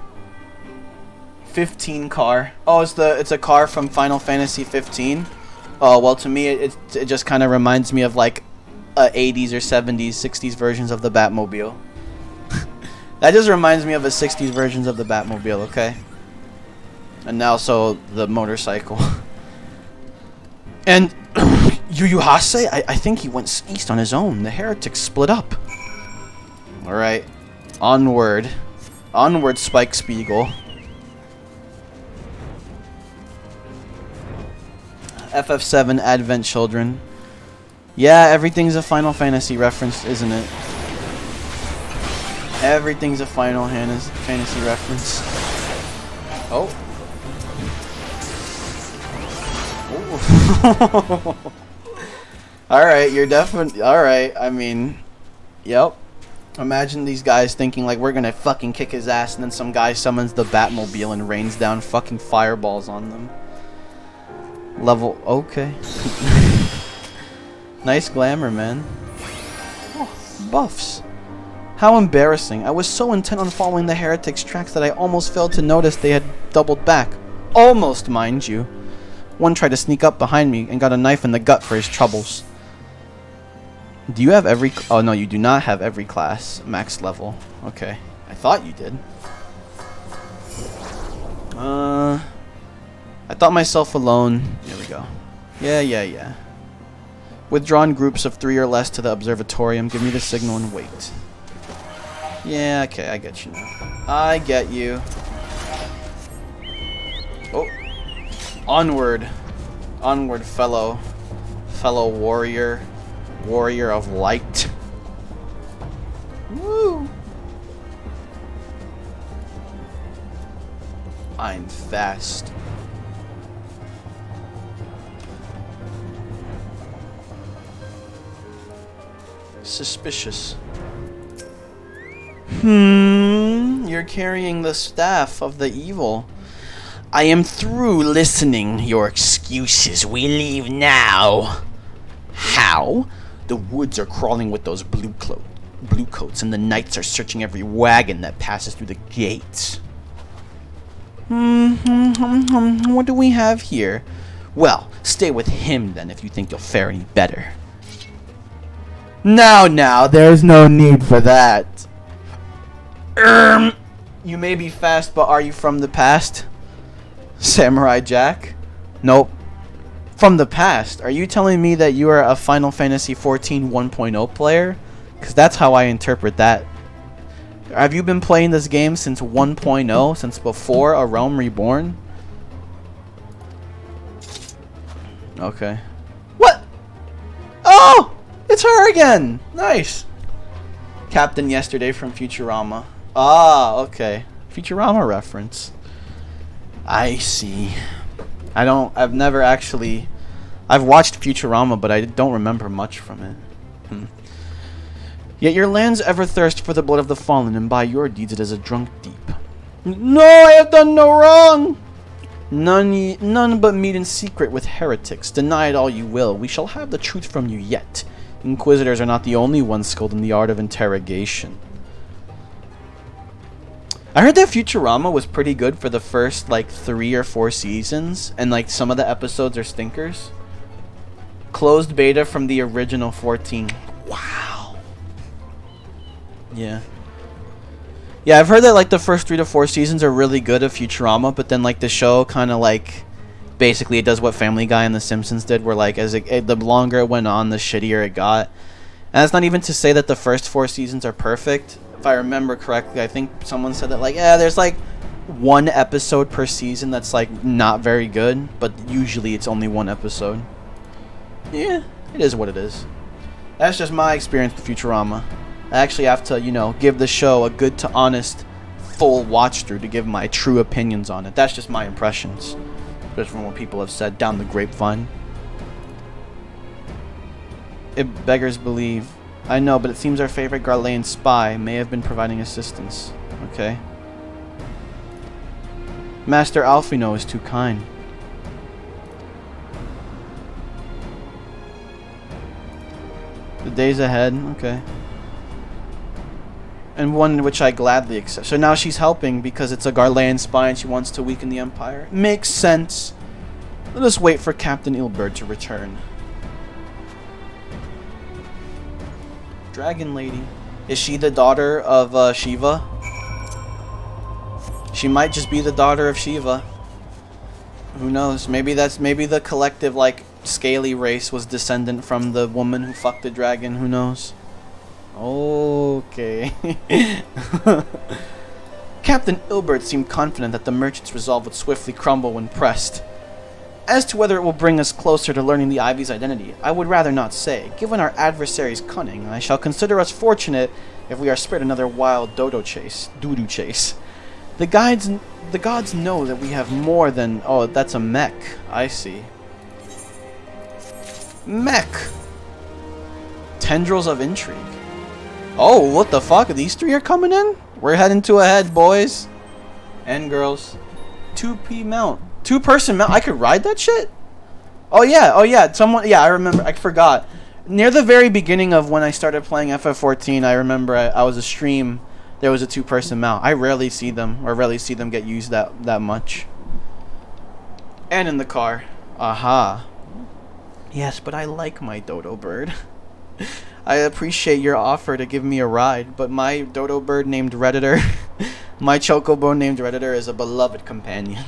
15 car. Oh, it's a car from Final Fantasy 15. Oh, well, to me it just kind of reminds me of like 80s or 70s, 60s versions of the Batmobile. That just reminds me of a 60s versions of the Batmobile, okay? And now so the motorcycle. And Yu Yu Hase, I think he went east on his own. The heretics split up. Alright. Onward. Onward, Spike Spiegel. FF7 Advent Children. Yeah, everything's a Final Fantasy reference, isn't it? Everything's a Final Fantasy reference. Oh. Alright, you're definitely... Alright, I mean... Yep. Imagine these guys thinking like we're gonna fucking kick his ass, and then some guy summons the Batmobile and rains down fucking fireballs on them. Level... Okay. Nice glamour, man. Oh, buffs. How embarrassing. I was so intent on following the heretics' tracks that I almost failed to notice they had doubled back. Almost, mind you. One tried to sneak up behind me and got a knife in the gut for his troubles. Do you have every... Oh, no, you do not have every class max level. Okay. I thought you did. I thought myself alone. Here we go. Yeah. Withdrawn groups of 3 or less to the observatorium. Give me the signal and wait. Yeah, okay, I get you now. I get you. Oh. Onward. Onward, fellow warrior. Warrior of light. Woo! I'm fast. Suspicious. You're carrying the staff of the evil. I am through listening your excuses. We leave now. How? The woods are crawling with those blue coats, and the knights are searching every wagon that passes through the gates. What do we have here? Well, stay with him then if you think you'll fare any better. Now, there's no need for that. You may be fast, but are you from the past? Samurai Jack? Nope. From the past? Are you telling me that you are a Final Fantasy XIV 1.0 player? Because that's how I interpret that. Have you been playing this game since 1.0? Since before A Realm Reborn? Okay. What? Oh! It's her again! Nice! Captain Yesterday from Futurama. Ah, okay. Futurama reference. I see. I've never actually... I've watched Futurama, but I don't remember much from it. Yet your lands ever thirst for the blood of the fallen, and by your deeds it is a drunk deep. No, I have done no wrong! None but meet in secret with heretics. Deny it all you will. We shall have the truth from you yet. Inquisitors are not the only ones skilled in the art of interrogation. I heard that Futurama was pretty good for the first, like, 3 or 4 seasons, and, like, some of the episodes are stinkers. Closed beta from the original 14. Wow. Yeah. Yeah, I've heard that, like, the first 3 to 4 seasons are really good of Futurama, but then, like, the show kind of, like, basically it does what Family Guy and The Simpsons did, where, like, as the longer it went on, the shittier it got. And that's not even to say that the first 4 seasons are perfect. If I remember correctly, I think someone said that, like, yeah, there's, like, 1 episode per season that's, like, not very good, but usually it's only 1 episode. Yeah, it is what it is. That's just my experience with Futurama. I actually have to, you know, give the show a good to honest, full watch through to give my true opinions on it. That's just my impressions. Just from what people have said down the grapevine. It beggars belief. I know, but it seems our favorite Garlean spy may have been providing assistance. Okay. Master Alphino is too kind. Days ahead, okay. And one which I gladly accept. So now she's helping because it's a Garlean spy and she wants to weaken the Empire. Makes sense. Let us wait for Captain Ilbert to return. Dragon Lady. Is she the daughter of Shiva? She might just be the daughter of Shiva. Who knows? Maybe the collective, like, scaly race was descendant from the woman who fucked the dragon. Who knows? Okay. Captain Ilbert seemed confident that the merchant's resolve would swiftly crumble when pressed. As to whether it will bring us closer to learning the Ivy's identity, I would rather not say. Given our adversary's cunning, I shall consider us fortunate if we are spared another wild doo-doo chase. The gods know that we have more than... Oh, that's a mech. I see. Mech! Tendrils of intrigue. Oh, what the fuck? These three are coming in? We're heading to a head, boys. And girls. 2P mount. 2-person mount. I could ride that shit? Oh yeah. Someone... Yeah, I remember. I forgot. Near the very beginning of when I started playing FF14, I remember I was a stream... There was a 2-person mount. I rarely see them, or rarely see them get used that much. And in the car. Aha. Yes, but I like my dodo bird. I appreciate your offer to give me a ride, but my dodo bird named Redditor, my chocobo named Redditor is a beloved companion.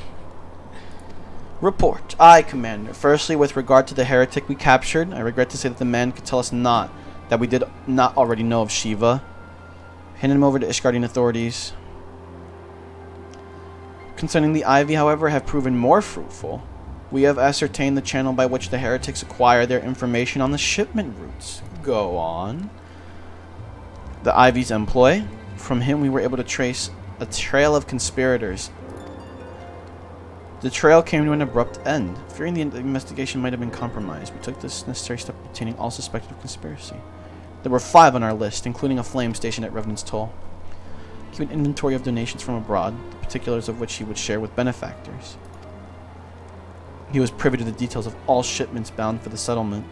Report. Aye, Commander. Firstly, with regard to the heretic we captured, I regret to say that the man could tell us not that we did not already know of Shiva. Handed him over to Ishgardian authorities. Concerning the Ivy, however, have proven more fruitful. We have ascertained the channel by which the heretics acquire their information on the shipment routes. Go on. The Ivy's employ. From him we were able to trace a trail of conspirators. The trail came to an abrupt end. Fearing the investigation might have been compromised, we took this necessary step of obtaining all suspected of conspiracy. There were 5 on our list, including a flame stationed at Revenant's Toll. Keep an inventory of donations from abroad, the particulars of which he would share with benefactors. He was privy to the details of all shipments bound for the settlement.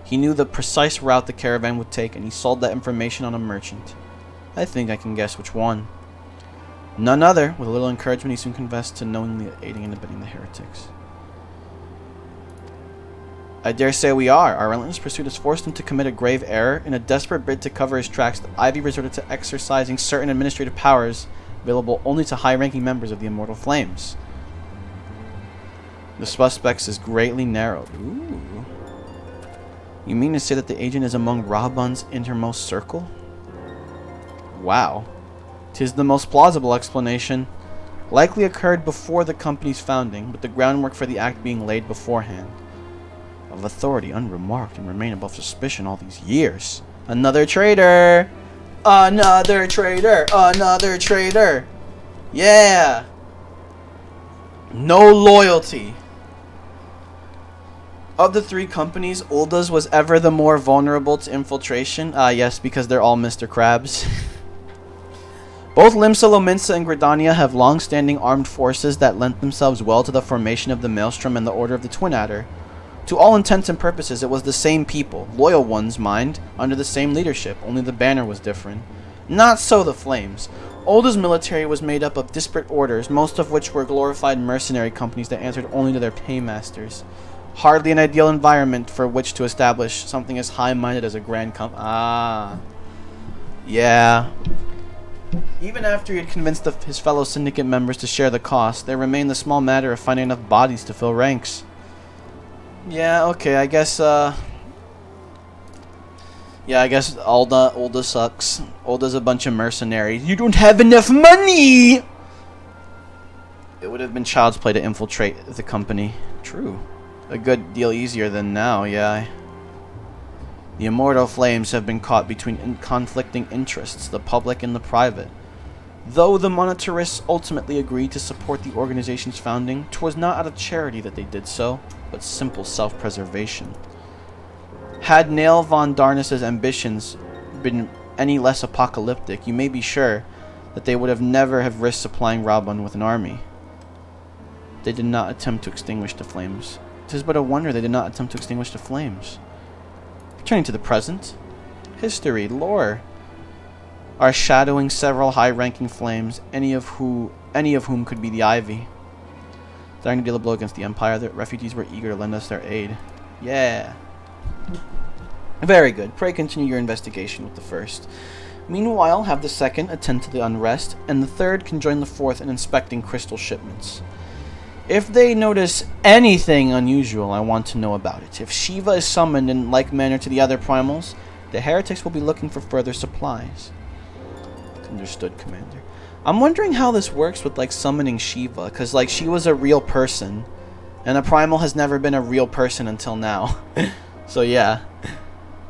He knew the precise route the caravan would take, and he sold that information on a merchant. I think I can guess which one. None other. With a little encouragement, he soon confessed to knowingly aiding and abetting the heretics. I dare say we are. Our relentless pursuit has forced him to commit a grave error. In a desperate bid to cover his tracks, the Ivy resorted to exercising certain administrative powers available only to high-ranking members of the Immortal Flames. The suspects is greatly narrowed. Ooh. You mean to say that the agent is among Rahaban's innermost circle? Wow. 'Tis the most plausible explanation. Likely occurred before the company's founding, with the groundwork for the act being laid beforehand. Of authority unremarked and remain above suspicion all these years. Another traitor! Another traitor! Another traitor! Yeah! No loyalty! Of the 3 companies, Ulda's was ever the more vulnerable to infiltration. Yes, because they're all Mr. Krabs. Both Limsa Lominsa and Gridania have long-standing armed forces that lent themselves well to the formation of the Maelstrom and the Order of the Twin Adder. To all intents and purposes, it was the same people, loyal ones, mind, under the same leadership, only the banner was different. Not so the Flames. Ulda's military was made up of disparate orders, most of which were glorified mercenary companies that answered only to their paymasters. Hardly an ideal environment for which to establish something as high-minded as a grand company. Ah. Yeah. Even after he had convinced his fellow syndicate members to share the cost, there remained the small matter of finding enough bodies to fill ranks. Yeah, okay, I guess, yeah, I guess Ulda sucks. Ulda's a bunch of mercenaries. You don't have enough money! It would have been child's play to infiltrate the company. True. A good deal easier than now, yeah. The Immortal Flames have been caught between conflicting interests, the public and the private. Though the monetarists ultimately agreed to support the organization's founding, 'twas not out of charity that they did so, but simple self-preservation. Had Nail von Darnus's ambitions been any less apocalyptic, you may be sure that they would have never have risked supplying Raban with an army. They did not attempt to extinguish the flames. 'Tis but a wonder they did not attempt to extinguish the flames. Turning to the present. History, lore. Are shadowing several high-ranking flames, any of whom could be the Ivy. Starting to deal a blow against the Empire, the refugees were eager to lend us their aid. Yeah. Very good. Pray continue your investigation with the first. Meanwhile, have the second attend to the unrest, and the third can join the fourth in inspecting crystal shipments. If they notice anything unusual, I want to know about it. If Shiva is summoned in like manner to the other primals, the heretics will be looking for further supplies. Understood, Commander. I'm wondering how this works with, like, summoning Shiva, because, like, she was a real person, and a primal has never been a real person until now. So, yeah.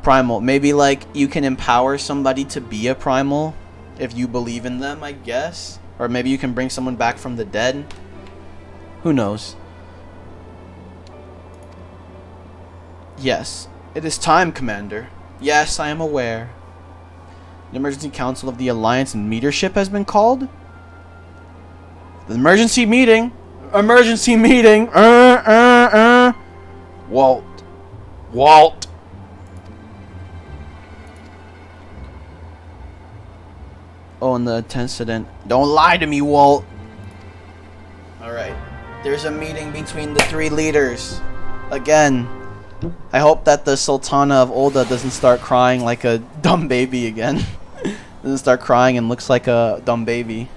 Primal. Maybe, like, you can empower somebody to be a primal if you believe in them, I guess. Or maybe you can bring someone back from the dead. Who knows? Yes. It is time, Commander. Yes, I am aware. The Emergency Council of the Alliance and Metership has been called? The emergency meeting! Emergency meeting! Walt. Walt! Oh, and the incident. Don't lie to me, Walt! Alright. There's a meeting between the three leaders. Again. I hope that the Sultana of Olda doesn't start crying like a dumb baby again. Doesn't start crying and looks like a dumb baby.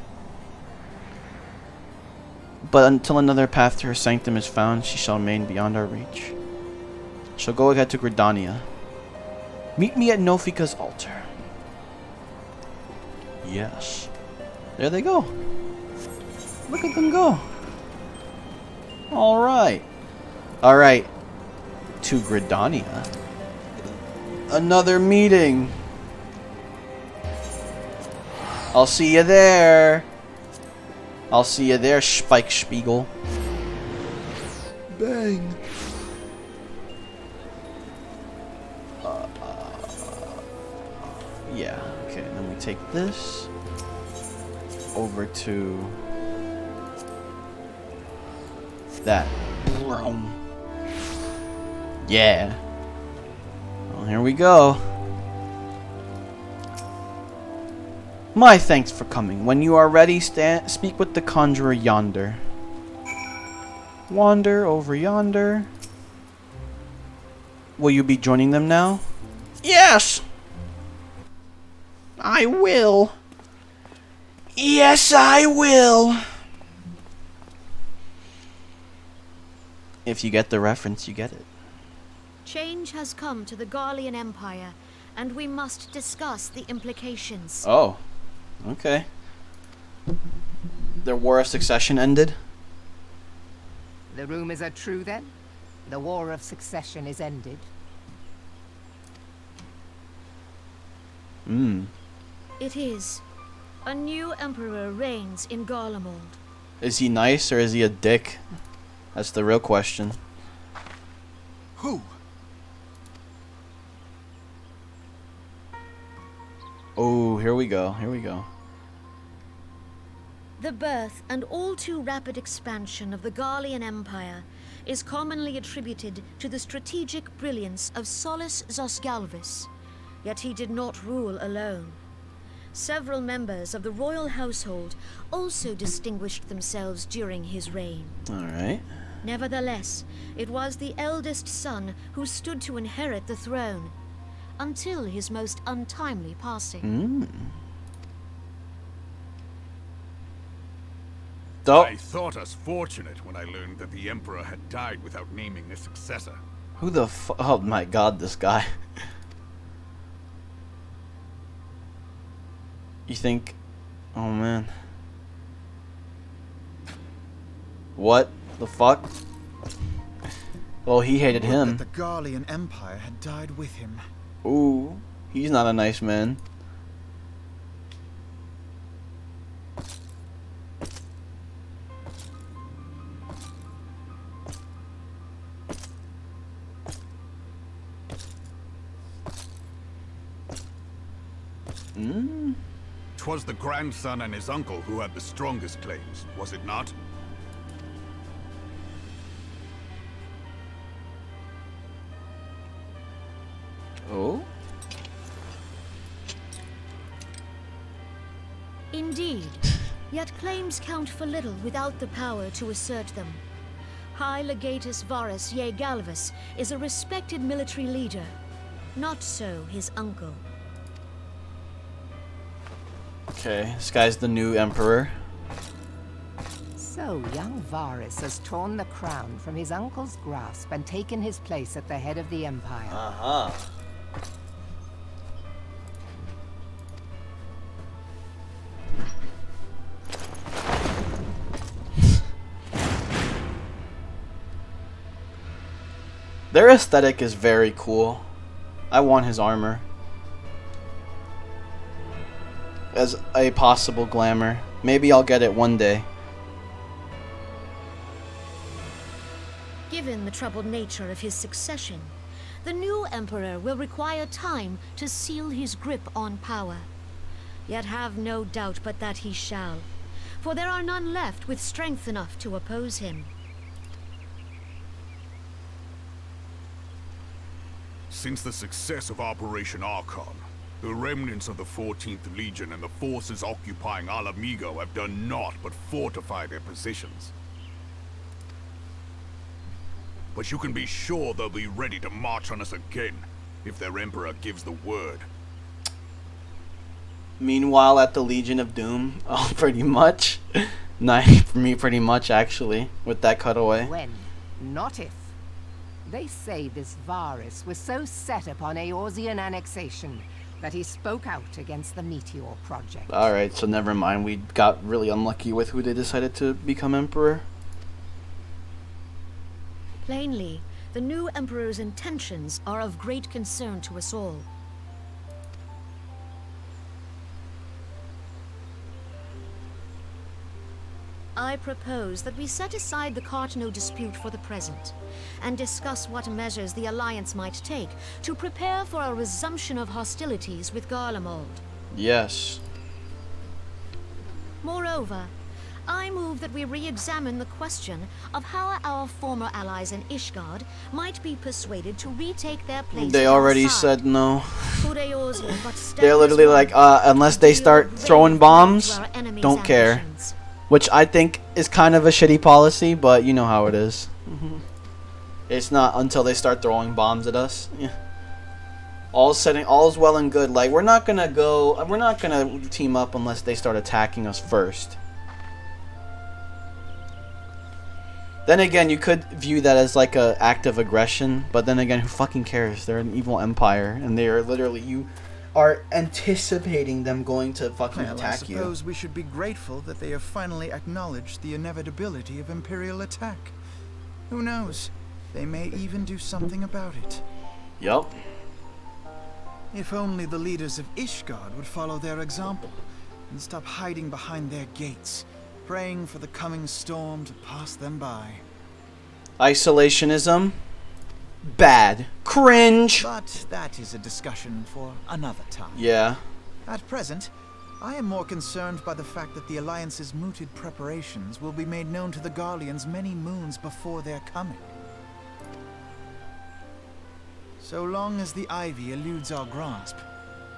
But until another path to her sanctum is found, she shall remain beyond our reach. She'll go ahead to Gridania. Meet me at Nofika's altar. Yes. There they go. Look at them go. Alright. Alright. To Gridania. Another meeting. I'll see you there. I'll see you there, Spike Spiegel. Bang. Yeah, okay, then we take this over to that room. Yeah. Well, here we go. My thanks for coming. When you are ready, speak with the conjurer yonder. Wander over yonder. Will you be joining them now? Yes! I will. Yes, I will. If you get the reference, you get it. Change has come to the Garlean Empire, and we must discuss the implications. Oh. Okay. Their War of Succession ended? The rumors are true then? The War of Succession is ended? It is. A new emperor reigns in Garlemald. Is he nice or is he a dick? That's the real question. Who? Oh, here we go. Here we go. The birth and all too rapid expansion of the Garlean Empire is commonly attributed to the strategic brilliance of Solus Zosgalvis, yet he did not rule alone. Several members of the royal household also distinguished themselves during his reign. Alright. Nevertheless, it was the eldest son who stood to inherit the throne, until his most untimely passing. I thought us fortunate when I learned that the Emperor had died without naming a successor. Who the oh my god, this guy. You think... Oh man. What the fuck? Well, he hated him. That the Garlean Empire had died with him. Ooh, he's not a nice man. Twas the grandson and his uncle who had the strongest claims, was it not? Oh? Indeed. Yet claims count for little without the power to assert them. High Legatus Varus Ye Galvus is a respected military leader. Not so his uncle. Okay, this guy's the new emperor. So, young Varus has torn the crown from his uncle's grasp and taken his place at the head of the Empire. Uh-huh. Their aesthetic is very cool. I want his armor. As a possible glamour. Maybe I'll get it one day. Given the troubled nature of his succession, the new emperor will require time to seal his grip on power. Yet have no doubt but that he shall, for there are none left with strength enough to oppose him. Since the success of Operation Archon, the remnants of the 14th Legion and the forces occupying Alamigo have done naught but fortify their positions. But you can be sure they'll be ready to march on us again, if their Emperor gives the word. Meanwhile, at the Legion of Doom, oh, pretty much. Nice for me, pretty much, actually, with that cutaway. When, not if. They say this Varus was so set upon Eorzean annexation that he spoke out against the Meteor Project. Alright, so never mind. We got really unlucky with who they decided to become emperor. Plainly, the new emperor's intentions are of great concern to us all. I propose that we set aside the Cartno dispute for the present, and discuss what measures the Alliance might take to prepare for a resumption of hostilities with Garlemald. Yes. Moreover, I move that we re-examine the question of how our former allies in Ishgard might be persuaded to retake their place. They already said no. Could Eorzea but stand They're literally as one like, unless they start throwing bombs, to our enemies' don't care. ambitions? Which I think is kind of a shitty policy, but you know how it is. It's not until they start throwing bombs at us. Yeah. All's well and good. Like, we're not gonna team up unless they start attacking us first. Then again, you could view that as like a act of aggression, but then again, who fucking cares? They're an evil empire, and they are literally, you are anticipating them going to fucking attack you. I suppose we should be grateful that they have finally acknowledged the inevitability of Imperial attack. Who knows? They may even do something about it. Yup. If only the leaders of Ishgard would follow their example and stop hiding behind their gates, praying for the coming storm to pass them by. Isolationism. Bad. Cringe. But that is a discussion for another time. Yeah. At present, I am more concerned by the fact that the Alliance's mooted preparations will be made known to the Garleans many moons before their coming. So long as the Ivy eludes our grasp,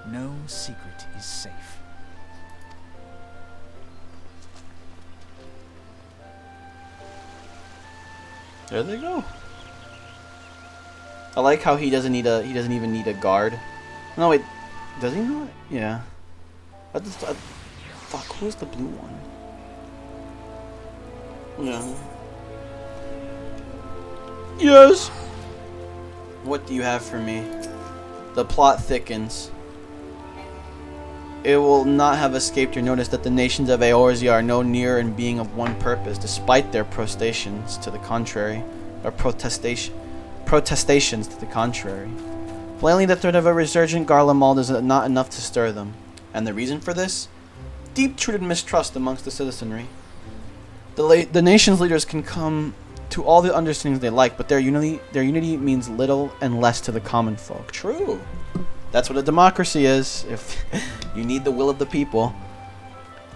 no secret is safe. There they go. I like how he doesn't even need a guard. No wait, does he not? Yeah. Fuck, who's the blue one? Yeah. Yes. What do you have for me? The plot thickens. It will not have escaped your notice that the nations of Eorzea are no nearer in being of one purpose, despite their protestations to the contrary, or protestations to the contrary. Plainly, the threat of a resurgent Garlemald is not enough to stir them, and the reason for this? Deep-rooted mistrust amongst the citizenry. The nation's leaders can come to all the understandings they like, but their unity means little and less to the common folk. True. That's what a democracy is. If you need the will of the people,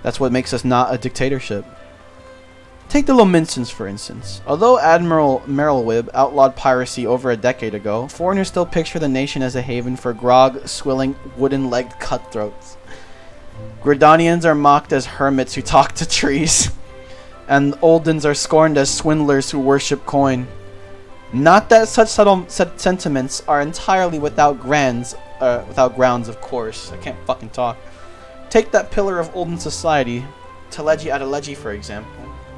that's what makes us not a dictatorship. Take the Lominsons, for instance. Although Admiral Merylwib outlawed piracy over a decade ago, foreigners still picture the nation as a haven for grog-swilling, wooden-legged cutthroats. Gridanians are mocked as hermits who talk to trees, and Oldens are scorned as swindlers who worship coin. Not that such subtle sentiments are entirely without grounds, of course. I can't fucking talk. Take that pillar of Olden society, Teleji Adeleji, for example.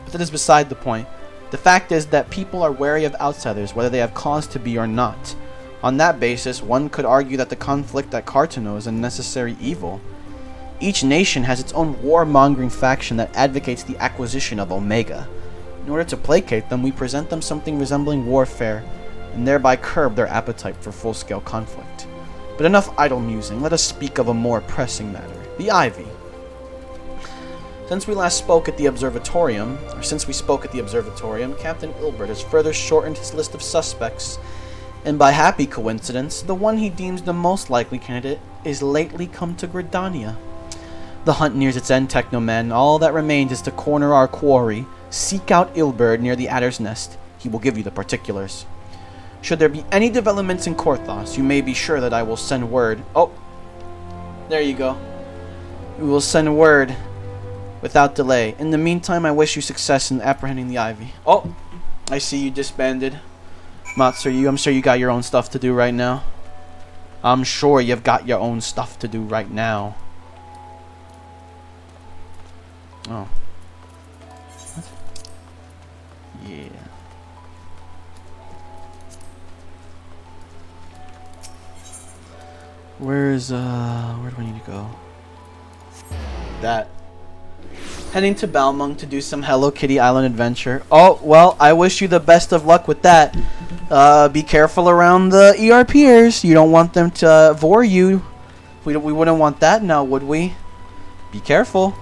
But that is beside the point. The fact is that people are wary of outsiders, whether they have cause to be or not. On that basis, one could argue that the conflict at Cartano is a necessary evil. Each nation has its own warmongering faction that advocates the acquisition of Omega. In order to placate them, we present them something resembling warfare, and thereby curb their appetite for full-scale conflict. But enough idle musing, let us speak of a more pressing matter, the Ivy. Since we spoke at the observatorium, Captain Ilbert has further shortened his list of suspects, and by happy coincidence, the one he deems the most likely candidate is lately come to Gridania. The hunt nears its end, Technoman. All that remains is to corner our quarry, seek out Ilbert near the Adder's Nest. He will give you the particulars. Should there be any developments in Korthos, you may be sure that I will send word. Oh, there you go. We will send word without delay. In the meantime, I wish you success in apprehending the Ivy. Oh, I see you disbanded. Matsuru, I'm sure you got your own stuff to do right now. I'm sure you've got your own stuff to do right now. Oh. What? Yeah. Where do I need to go? That. Heading to Balmung to do some Hello Kitty Island adventure. Oh, well, I wish you the best of luck with that. Be careful around the ERPers. You don't want them to vor you. We wouldn't want that now, would we? Be careful.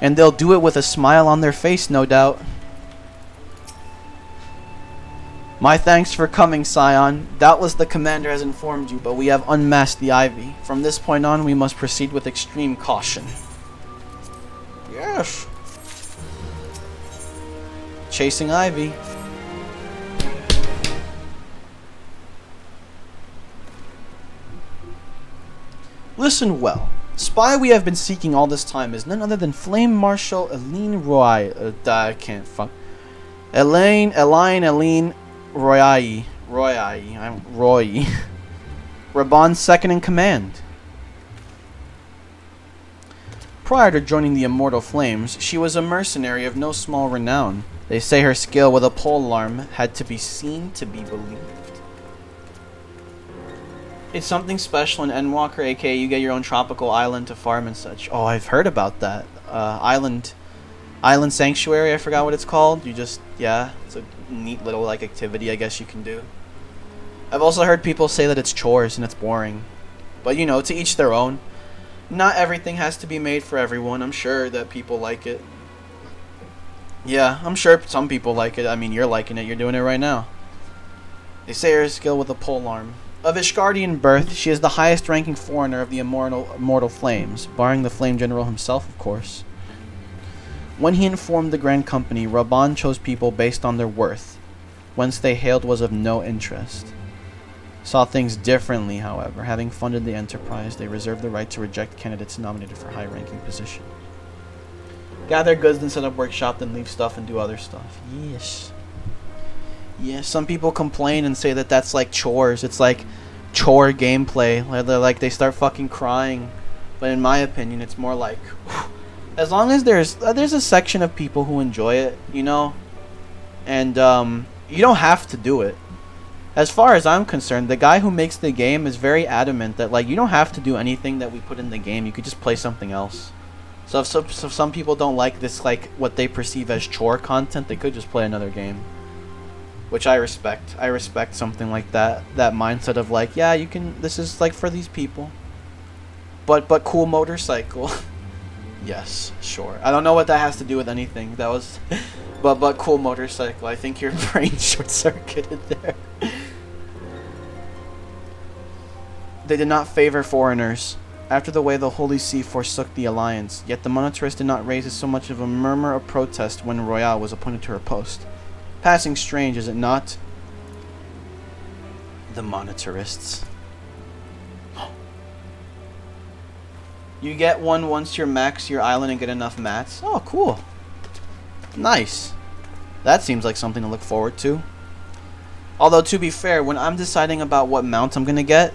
And they'll do it with a smile on their face, no doubt. My thanks for coming, Scion. Doubtless the commander has informed you, but we have unmasked the Ivy. From this point on, we must proceed with extreme caution. Yes. Chasing Ivy. Listen well. The spy we have been seeking all this time is none other than Flame Marshal Eileen Roy. I can't fuck. Eileen Roy. Raban's second in command. Prior to joining the Immortal Flames, she was a mercenary of no small renown. They say her skill with a pole alarm had to be seen to be believed. It's something special in Endwalker, aka you get your own tropical island to farm and such. Oh, I've heard about that. Island Sanctuary, I forgot what it's called. Yeah, it's a neat little like activity I guess you can do. I've also heard people say that it's chores and it's boring. But you know, to each their own. Not everything has to be made for everyone. I'm sure that people like it. Yeah, I'm sure some people like it. I mean, you're liking it. You're doing it right now. They say her skill with a polearm. Of Ishgardian birth, she is the highest ranking foreigner of the Immortal Flames, barring the Flame General himself, of course. When he informed the Grand Company, Raban chose people based on their worth. Whence they hailed was of no interest. Saw things differently, however. Having funded the enterprise, they reserved the right to reject candidates nominated for high-ranking position. Gather goods, then set up workshop, then leave stuff and do other stuff. Yes. Yeah, some people complain and say that that's like chores. It's like chore gameplay. They're like they start fucking crying. But in my opinion, it's more like, as long as there's a section of people who enjoy it, you know, and you don't have to do it. As far as I'm concerned, the guy who makes the game is very adamant that like you don't have to do anything that we put in the game. You could just play something else. So if some people don't like this, like what they perceive as chore content, they could just play another game. Which I respect. I respect something like that. That mindset of like, yeah, you can. This is like for these people. But cool motorcycle. Yes, sure. I don't know what that has to do with anything. That was, but cool motorcycle. I think your brain short-circuited there. They did not favor foreigners. after the way the Holy See forsook the Alliance, yet the Monetarists did not raise so much of a murmur of protest when Royale was appointed to her post. Passing strange, is it not? The Monetarists. You get one once you max your island and get enough mats. Oh, cool. Nice. That seems like something to look forward to. Although, to be fair, when I'm deciding about what mount I'm gonna get,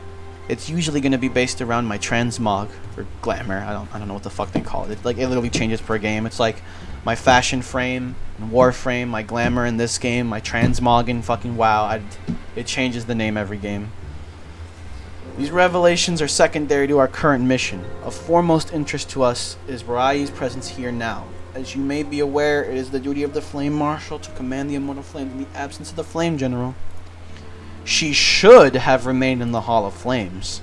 it's usually gonna be based around my transmog or glamour. I don't know what the fuck they call it. Like, it literally changes per game. It's like my fashion frame in Warframe, my glamour in this game, my transmog in fucking WoW. It changes the name every game. These revelations are secondary to our current mission. Of foremost interest to us is Rai's presence here now. As you may be aware, it is the duty of the Flame Marshal to command the Immortal Flames in the absence of the Flame General. She should have remained in the Hall of Flames.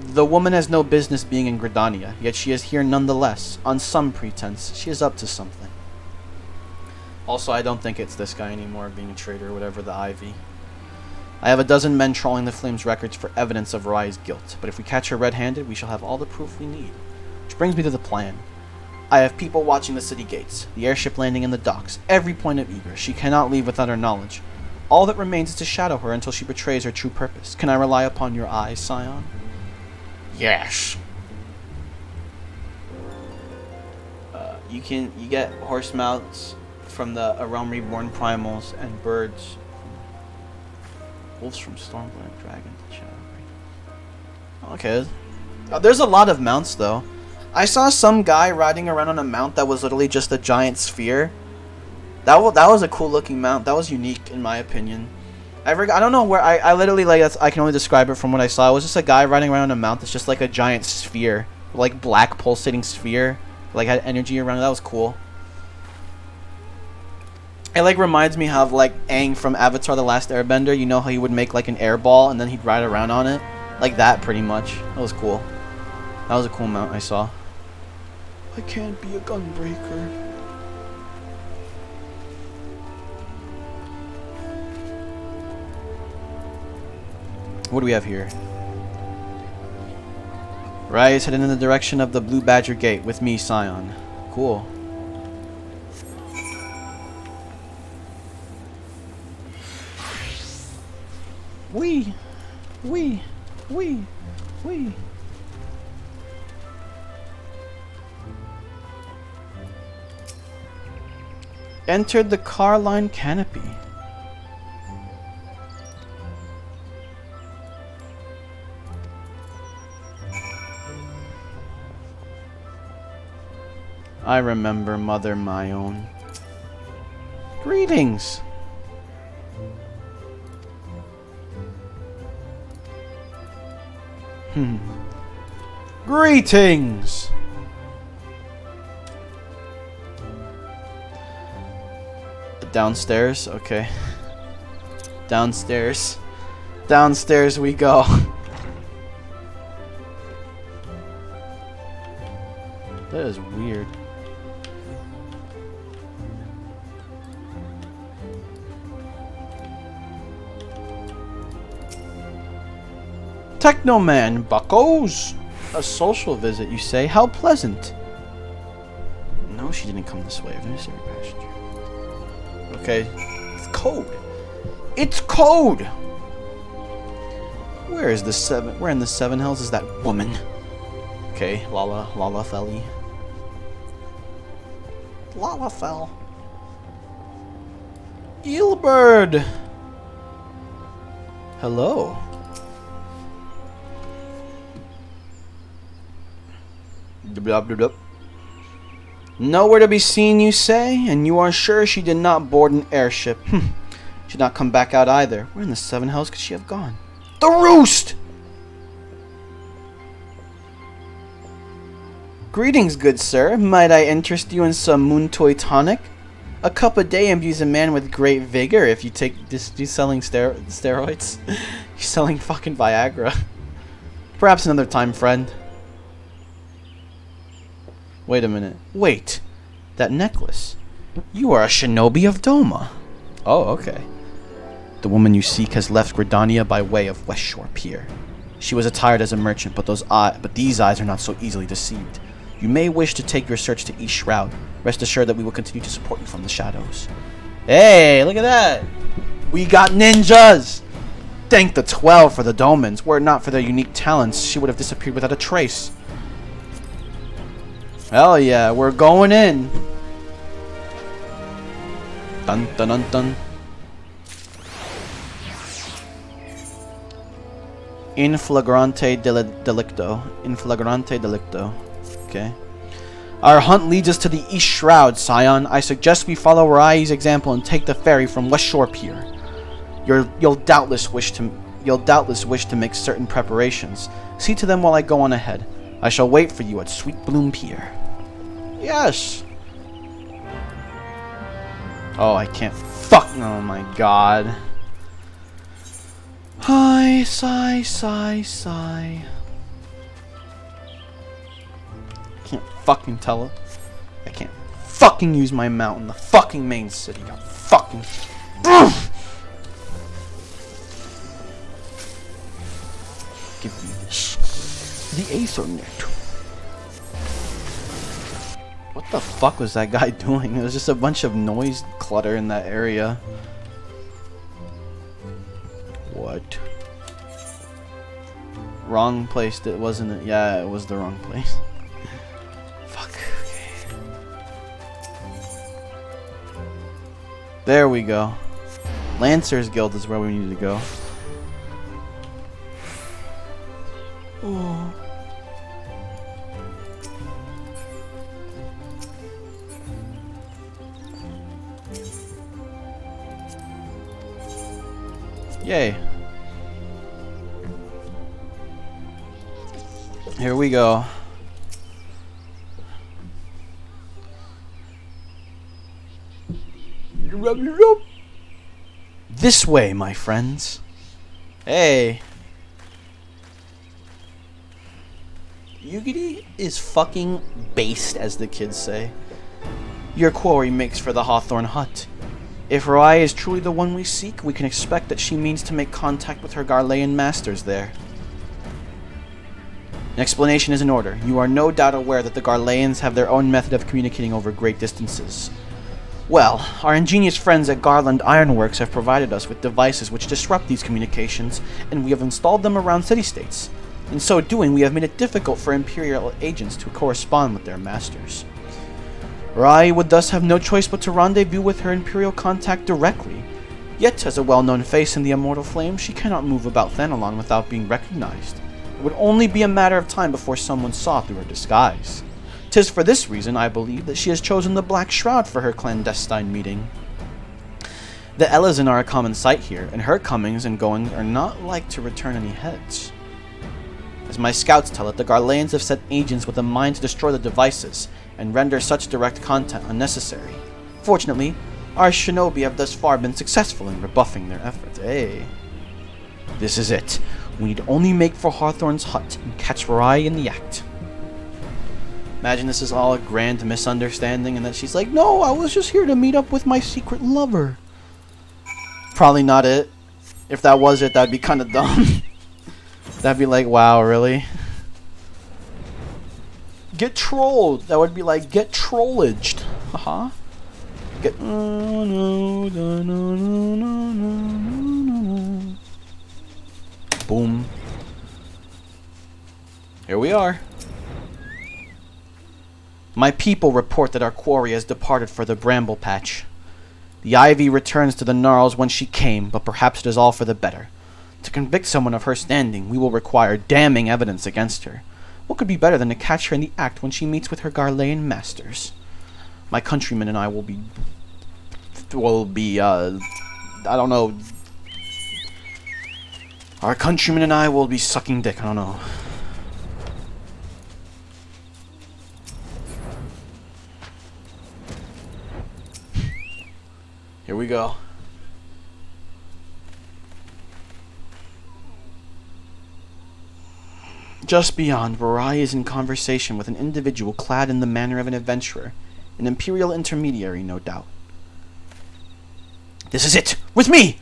The woman has no business being in Gridania, yet she is here nonetheless. On some pretense, she is up to something. Also, I don't think it's this guy anymore being a traitor or whatever, the Ivy. I have a dozen men trawling the Flames records for evidence of Rai's guilt, but if we catch her red-handed, we shall have all the proof we need. Which brings me to the plan. I have people watching the city gates, the airship landing in the docks, every point of egress. She cannot leave without our knowledge. All that remains is to shadow her until she betrays her true purpose. Can I rely upon your eyes, Scion? Yes. You get horse mounts from the A Realm Reborn primals and birds. Wolves from Stormblade, Dragon to Shadow. Okay. There's a lot of mounts though. I saw some guy riding around on a mount that was literally just a giant sphere. That was a cool looking mount. That was unique in my opinion. I don't know where I literally I can only describe it from what I saw. It was just a guy riding around on a mount that's just like a giant sphere, like black pulsating sphere, like had energy around it. That was cool. It like reminds me of like Aang from Avatar: The Last Airbender. You know how he would make like an air ball and then he'd ride around on it, like that pretty much. That was cool. That was a cool mount I saw. I can't be a gunbreaker. What do we have here? Rise heading in the direction of the Blue Badger Gate with me, Scion. Cool. Wee. Entered the Carline Canopy. I remember Mother my own. Greetings. Greetings. Downstairs, okay. Downstairs. Downstairs we go. That is weird. Technoman buckos! A social visit, you say? How pleasant. No, she didn't come this way. I've never seen her passenger. Okay. It's code. It's code! Where is the seven? Where in the seven hells is that woman? Okay, Lala Felly. Lala fell. Eelbird! Hello. Nowhere to be seen, you say? And you are sure she did not board an airship? She did not come back out either. Where in the seven hells could she have gone? The Roost! Greetings, good sir. Might I interest you in some moon toy tonic? A cup a day imbues a man with great vigor if you take this. You selling steroids? You're selling fucking Viagra. Perhaps another time, friend. Wait a minute. Wait. That necklace. You are a shinobi of Doma. Oh, okay. The woman you seek has left Gridania by way of West Shore Pier. She was attired as a merchant, but these eyes are not so easily deceived. You may wish to take your search to East Shroud. Rest assured that we will continue to support you from the shadows. Hey, look at that! We got ninjas! Thank the 12 for the Domans. Were it not for their unique talents, she would have disappeared without a trace. Hell yeah, we're going in! Dun dun dun dun. In flagrante delicto. In flagrante delicto. Okay. Our hunt leads us to the East Shroud, Scion. I suggest we follow Rai's example and take the ferry from West Shore Pier. You'll doubtless wish to make certain preparations. See to them while I go on ahead. I shall wait for you at Sweet Bloom Pier. Yes. Oh, I can't. Fuck. Oh my god. Hi, sigh, sigh, sigh. Can't fucking tell it. I can't fucking use my mount in the fucking main city. God fucking. Give me this. The Aethernet. What the fuck was that guy doing? It was just a bunch of noise clutter in that area. What? Wrong place. That wasn't it. Yeah, it was the wrong place. Fuck. Okay. There we go. Lancers Guild is where we need to go. Oh. Yay. Here we go. This way, my friends. Hey. Yugiri is fucking based, as the kids say. Your quarry makes for the Hawthorne Hut. If Rai is truly the one we seek, we can expect that she means to make contact with her Garlean masters there. An explanation is in order. You are no doubt aware that the Garleans have their own method of communicating over great distances. Well, our ingenious friends at Garland Ironworks have provided us with devices which disrupt these communications, and we have installed them around city-states. In so doing, we have made it difficult for Imperial agents to correspond with their masters. Rai would thus have no choice but to rendezvous with her Imperial contact directly. Yet, as a well-known face in the Immortal Flame, she cannot move about Thanalon without being recognized. It would only be a matter of time before someone saw through her disguise. 'Tis for this reason, I believe, that she has chosen the Black Shroud for her clandestine meeting. The Elizan are a common sight here, and her comings and goings are not like to return any heads. As my scouts tell it, the Garleans have sent agents with a mind to destroy the devices, and render such direct contact unnecessary. Fortunately, our shinobi have thus far been successful in rebuffing their efforts. Hey. This is it. We need only make for Hawthorne's hut and catch Rai in the act. Imagine this is all a grand misunderstanding and that she's like, no, I was just here to meet up with my secret lover. Probably not it. If that was it, that'd be kind of dumb. That'd be like, wow, really? Get trolled. That would be like, get trollaged. Haha. Get. No, no, no, no, no, no, no. Boom. Here we are. My people report that our quarry has departed for the bramble patch. The ivy returns to the gnarls whence she came, but perhaps it is all for the better. To convict someone of her standing, we will require damning evidence against her. What could be better than to catch her in the act when she meets with her Garlean masters? My countrymen and I will be, I don't know. Our countrymen and I will be sucking dick, I don't know. Here we go. Just beyond, Rai is in conversation with an individual clad in the manner of an adventurer. An Imperial intermediary, no doubt. This is it! With me!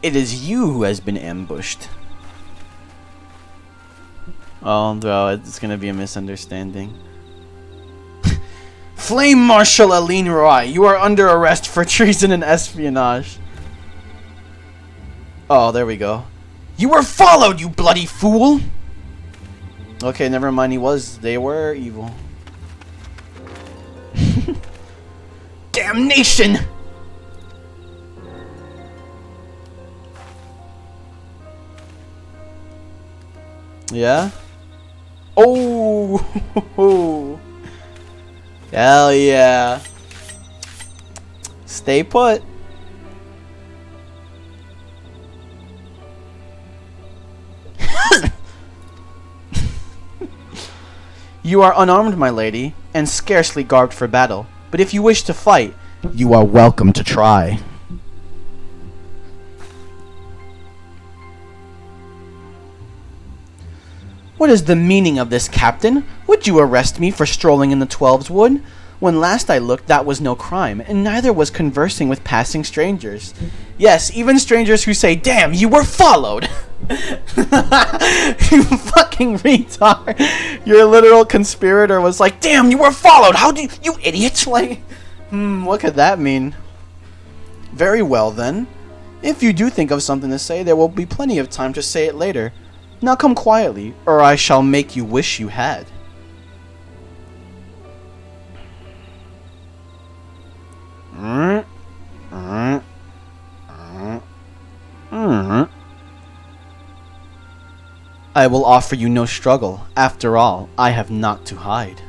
It is you who has been ambushed. Oh, bro, it's gonna be a misunderstanding. Flame Marshal Aline Roy, you are under arrest for treason and espionage. Oh, there we go. You were followed, you bloody fool! Okay, never mind, they were evil. Damnation! Yeah? Oh! Hell yeah. Stay put. You are unarmed, my lady, and scarcely garbed for battle. But if you wish to fight, you are welcome to try. What is the meaning of this, Captain? Would you arrest me for strolling in the Twelves Wood? When last I looked, that was no crime, and neither was conversing with passing strangers. Yes, even strangers who say, "Damn, you were followed!" You fucking retard. Your literal conspirator was like, "Damn, you were followed! How do you idiot!" Like, what could that mean? Very well, then. If you do think of something to say, there will be plenty of time to say it later. Now come quietly, or I shall make you wish you had. I will offer you no struggle. After all, I have naught to hide.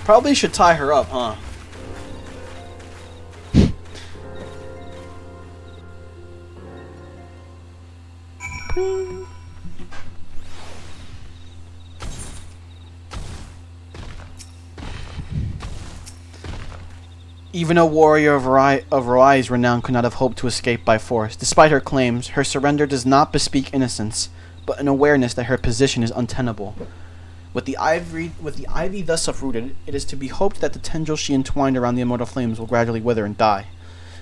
Probably should tie her up, huh? Even a warrior of Roai's renown could not have hoped to escape by force. Despite her claims, her surrender does not bespeak innocence, but an awareness that her position is untenable. With the ivy thus uprooted, it is to be hoped that the tendrils she entwined around the immortal flames will gradually wither and die.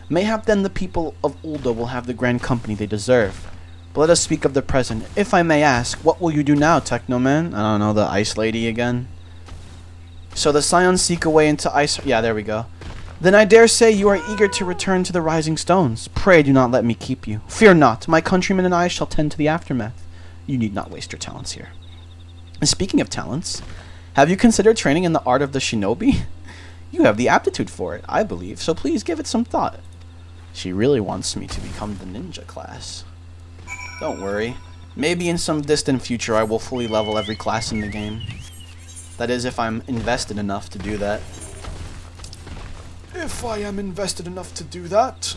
Mayhap then the people of Ul'dah will have the grand company they deserve. But let us speak of the present. If I may ask, what will you do now, Technoman? I don't know, the Ice Lady again? So the Scions seek a way into Ice... Yeah, there we go. Then I dare say you are eager to return to the Rising Stones. Pray do not let me keep you. Fear not, my countrymen and I shall tend to the aftermath. You need not waste your talents here. And speaking of talents, have you considered training in the art of the shinobi? You have the aptitude for it, I believe, so please give it some thought. She really wants me to become the ninja class. Don't worry. Maybe in some distant future I will fully level every class in the game. That is, if I'm invested enough to do that. If I am invested enough to do that.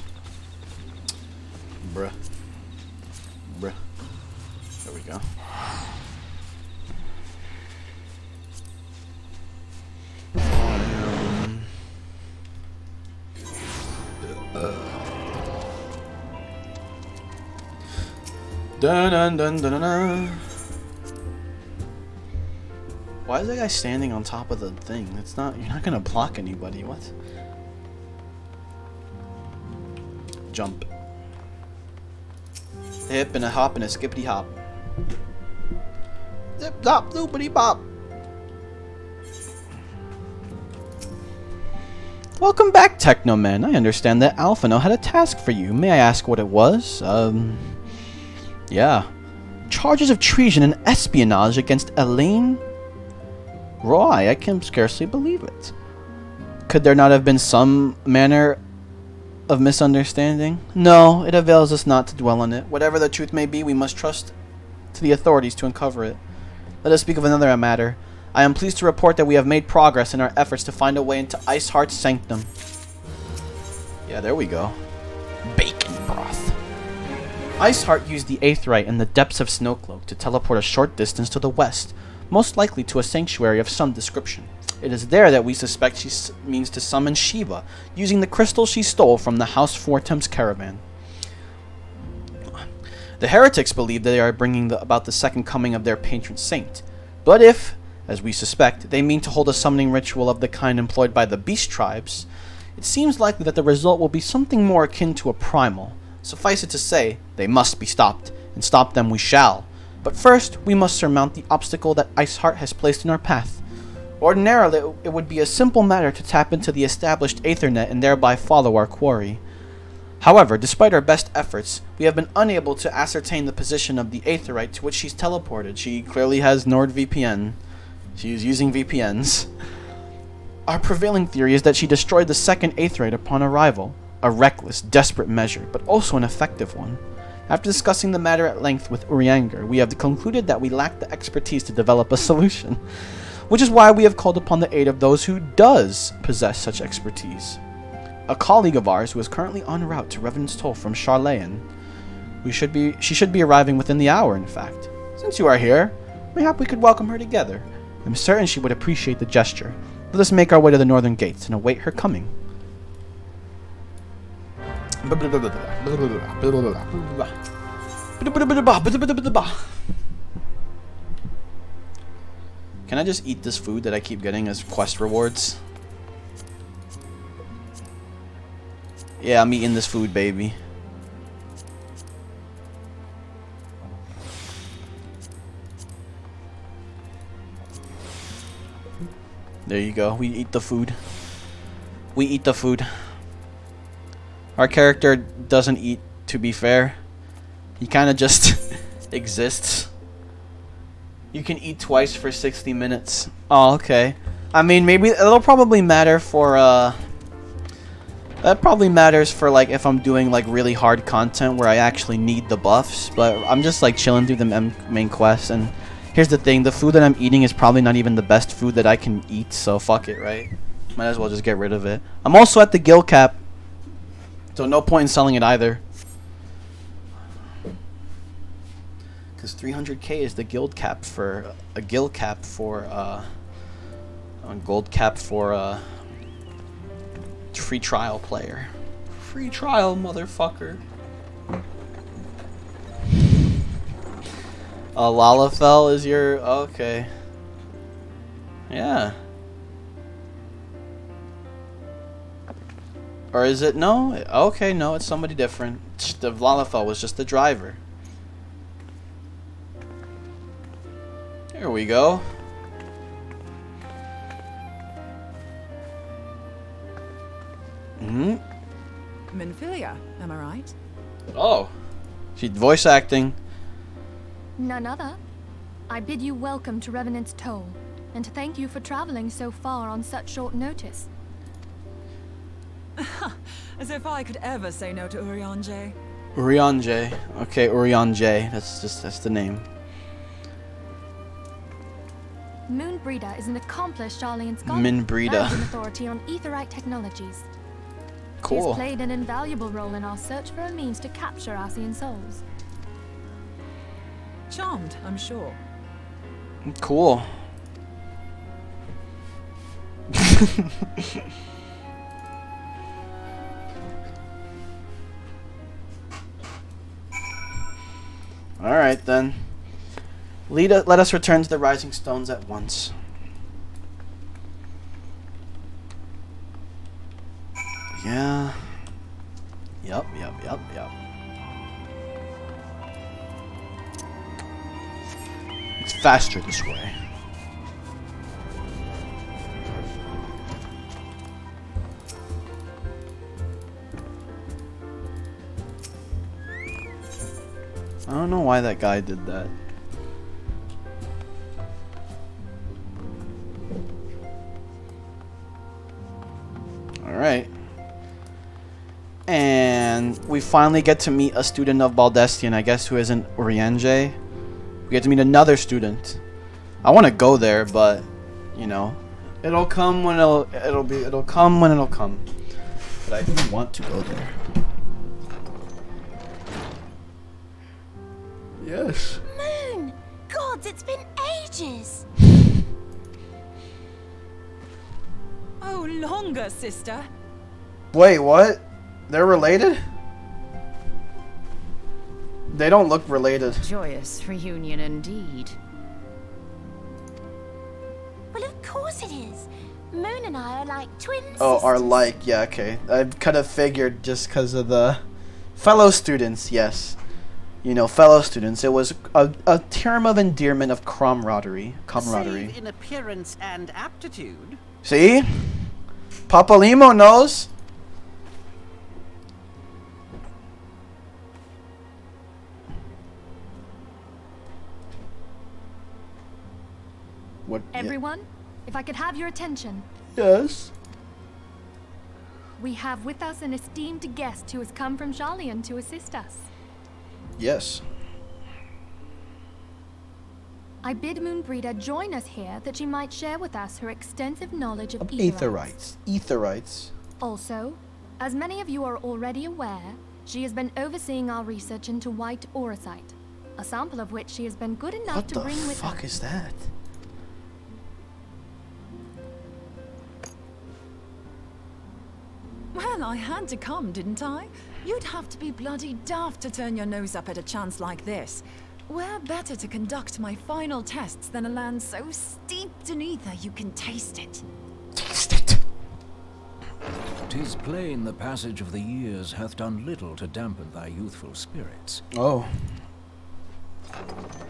Bruh. Bruh. There we go. Dun dun dun dun dun dun. Why is that guy standing on top of the thing? It's not. You're not gonna block anybody. What? Jump. A hip and a hop and a skippity hop. Zip zop zoopity bop. Welcome back, Technoman. I understand that Alphino had a task for you. May I ask what it was? Yeah. Charges of treason and espionage against Elaine Roy. I can scarcely believe it. Could there not have been some manner of misunderstanding? No, it avails us not to dwell on it. Whatever the truth may be, we must trust to the authorities to uncover it. Let us speak of another matter. I am pleased to report that we have made progress in our efforts to find a way into Iceheart's sanctum. Yeah, there we go. Bacon broth. Iceheart used the Aetheryte in the depths of Snowcloak to teleport a short distance to the west, most likely to a sanctuary of some description. It is there that we suspect she means to summon Shiva, using the crystal she stole from the House Four Temps caravan. The heretics believe they are bringing about the second coming of their patron saint. But if, as we suspect, they mean to hold a summoning ritual of the kind employed by the beast tribes, it seems likely that the result will be something more akin to a primal. Suffice it to say, they must be stopped, and stop them we shall. But first, we must surmount the obstacle that Iceheart has placed in our path. Ordinarily, it would be a simple matter to tap into the established Aethernet and thereby follow our quarry. However, despite our best efforts, we have been unable to ascertain the position of the Aetherite to which she's teleported. She clearly has NordVPN. She is using VPNs. Our prevailing theory is that she destroyed the second Aetherite upon arrival. A reckless, desperate measure, but also an effective one. After discussing the matter at length with Urianger, we have concluded that we lack the expertise to develop a solution, which is why we have called upon the aid of those who does possess such expertise. A colleague of ours who is currently en route to Revenant's Toll from Charlayan. She should be arriving within the hour, in fact. Since you are here, mayhap we could welcome her together. I'm certain she would appreciate the gesture. Let us make our way to the northern gates and await her coming. Can I just eat this food that I keep getting as quest rewards? Yeah, I'm eating this food, baby. There you go. We eat the food. We eat the food. Our character doesn't eat, to be fair. He kind of just exists. You can eat twice for 60 minutes. Oh, okay. I mean, maybe it'll probably matter for, that probably matters for, like, if I'm doing, like, really hard content where I actually need the buffs. But I'm just, like, chilling through the main quest. And here's the thing. The food that I'm eating is probably not even the best food that I can eat. So, fuck it, right? Might as well just get rid of it. I'm also at the guild cap. So, no point in selling it either. Because 300k is the guild cap for... a guild cap for, a gold cap for, free trial player. Free trial, motherfucker. Lalafell is your... okay. Yeah. Or is it... no? Okay, no, it's somebody different. The Lalafell was just the driver. There we go. Minfilia, am I right? Oh. She's voice acting. None other. I bid you welcome to Revenant's Toll, and thank you for traveling so far on such short notice. As if I could ever say no to Urianger. Urianger. Okay, Urianger. That's the name. Moonbreeder is an accomplished Charlian scholar. Moonbreeder. And an authority on Aetherite technologies. Cool. He has played an invaluable role in our search for a means to capture Ascian souls. Charmed, I'm sure. Cool. Alright then. Let us return to the Rising Stones at once. Yeah. Yup. It's faster this way. I don't know why that guy did that. Alright. And we finally get to meet a student of Baldestian, I guess, who isn't Urianger. We get to meet another student. I want to go there, but, you know, it'll come when it'll come when it'll come. But I do want to go there. Yes. Moon! Gods, it's been ages! Oh, longer, sister. Wait, what? They're related? They don't look related. Joyous reunion indeed. Well, of course it is. Moon and I are like twin sisters. Oh, are like, yeah, okay. I kind of figured just because of the fellow students, yes. You know, fellow students. It was a term of endearment of camaraderie. Save in appearance and aptitude. See? Papa Limo knows. What? Everyone, if I could have your attention. Yes. We have with us an esteemed guest who has come from Jalian to assist us. Yes. I bid Moonbreeder join us here that she might share with us her extensive knowledge of Aetherites. Aetherites. Also, as many of you are already aware, she has been overseeing our research into white auracite, a sample of which she has been good enough to bring with her. What the fuck is that? Well, I had to come, didn't I? You'd have to be bloody daft to turn your nose up at a chance like this. Where better to conduct my final tests than a land so steeped in ether you can taste it? Taste it. 'Tis plain the passage of the years hath done little to dampen thy youthful spirits. Oh.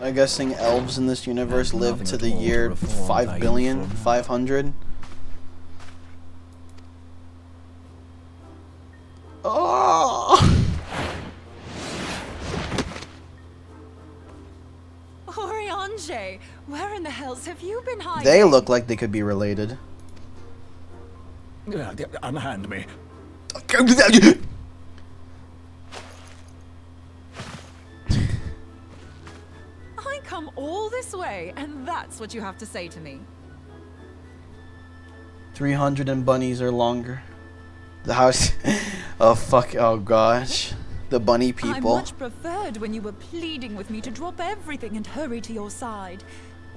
I'm guessing elves in this universe live to the year 5,500,000,000. Oh! Oriange, where in the hells have you been hiding? They look like they could be related. Unhand me. I come all this way, and that's what you have to say to me. 300 and bunnies are longer. The house. Oh fuck. Oh gosh. The bunny people. I much preferred when you were pleading with me to drop everything and hurry to your side.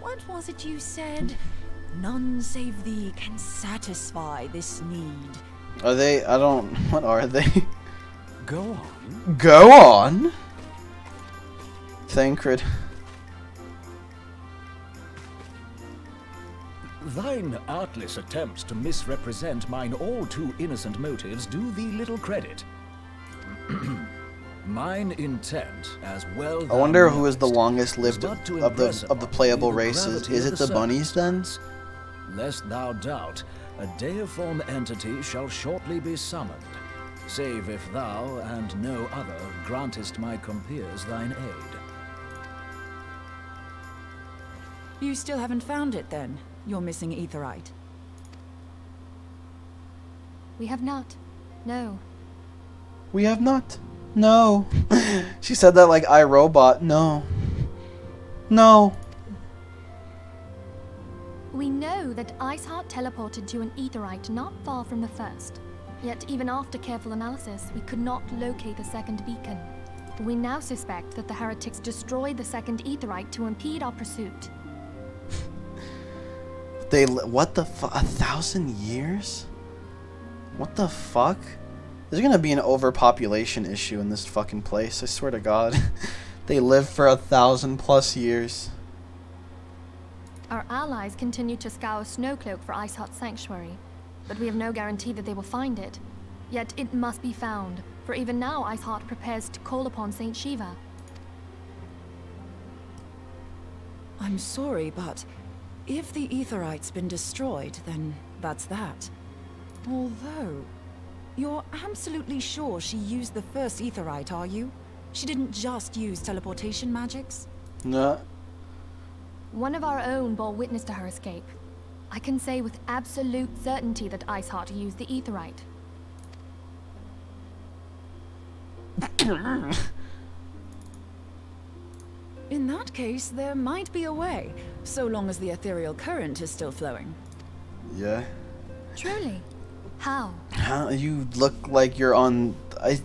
What was it you said? None save thee can satisfy this need. Are they? I don't. What are they? Go on. Go on. Thancred. Thine artless attempts to misrepresent mine all too innocent motives do thee little credit. Mine intent, as well. I wonder who is the longest lived of the playable races. Is it the bunnies then? Lest thou doubt, a deiform entity shall shortly be summoned, save if thou and no other grantest my compeers thine aid. You still haven't found it then? You're missing Aetherite. We have not. No. We have not. No. She said that like iRobot. No. No. We know that Iceheart teleported to an Aetherite not far from the first. Yet even after careful analysis, we could not locate the second beacon. We now suspect that the heretics destroyed the second Aetherite to impede our pursuit. They what the fuck? 1,000 years? What the fuck? There's gonna be an overpopulation issue in this fucking place. I swear to God. They live for 1,000+ years. Our allies continue to scour Snowcloak for Iceheart's sanctuary, but we have no guarantee that they will find it. Yet it must be found, for even now Iceheart prepares to call upon Saint Shiva. I'm sorry, but if the Aetherite's been destroyed, then that's that. Although, you're absolutely sure she used the first Aetherite, are you? She didn't just use teleportation magics? No. One of our own bore witness to her escape. I can say with absolute certainty that Iceheart used the Aetherite. In that case, there might be a way, so long as the ethereal current is still flowing. Yeah. Truly? How? How you look like you're on?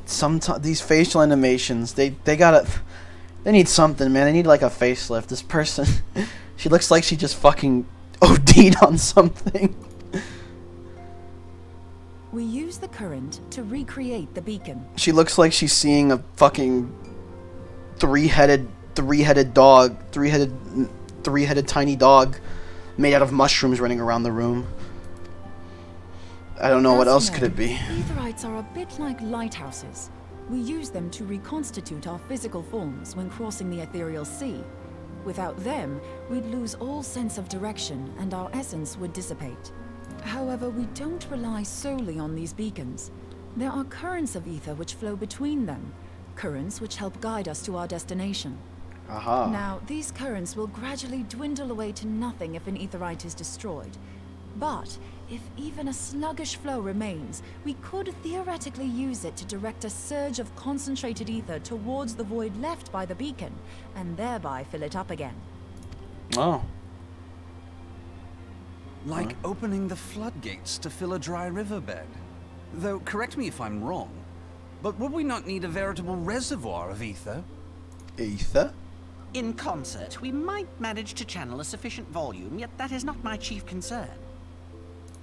Sometimes these facial animations, they need something, man. They need like a facelift. This person, she looks like she just fucking OD'd on something. We use the current to recreate the beacon. She looks like she's seeing a fucking three-headed dog, three-headed tiny dog made out of mushrooms running around the room. I don't know what else could it be. Aetherites are a bit like lighthouses. We use them to reconstitute our physical forms when crossing the ethereal sea. Without them, we'd lose all sense of direction and our essence would dissipate. However, we don't rely solely on these beacons. There are currents of ether which flow between them, currents which help guide us to our destination. Aha. Now, these currents will gradually dwindle away to nothing if an aetherite is destroyed. But if even a sluggish flow remains, we could theoretically use it to direct a surge of concentrated ether towards the void left by the beacon, and thereby fill it up again. Oh. Like opening the floodgates to fill a dry riverbed. Though, correct me if I'm wrong, but would we not need a veritable reservoir of ether? Ether? In concert, we might manage to channel a sufficient volume, yet that is not my chief concern.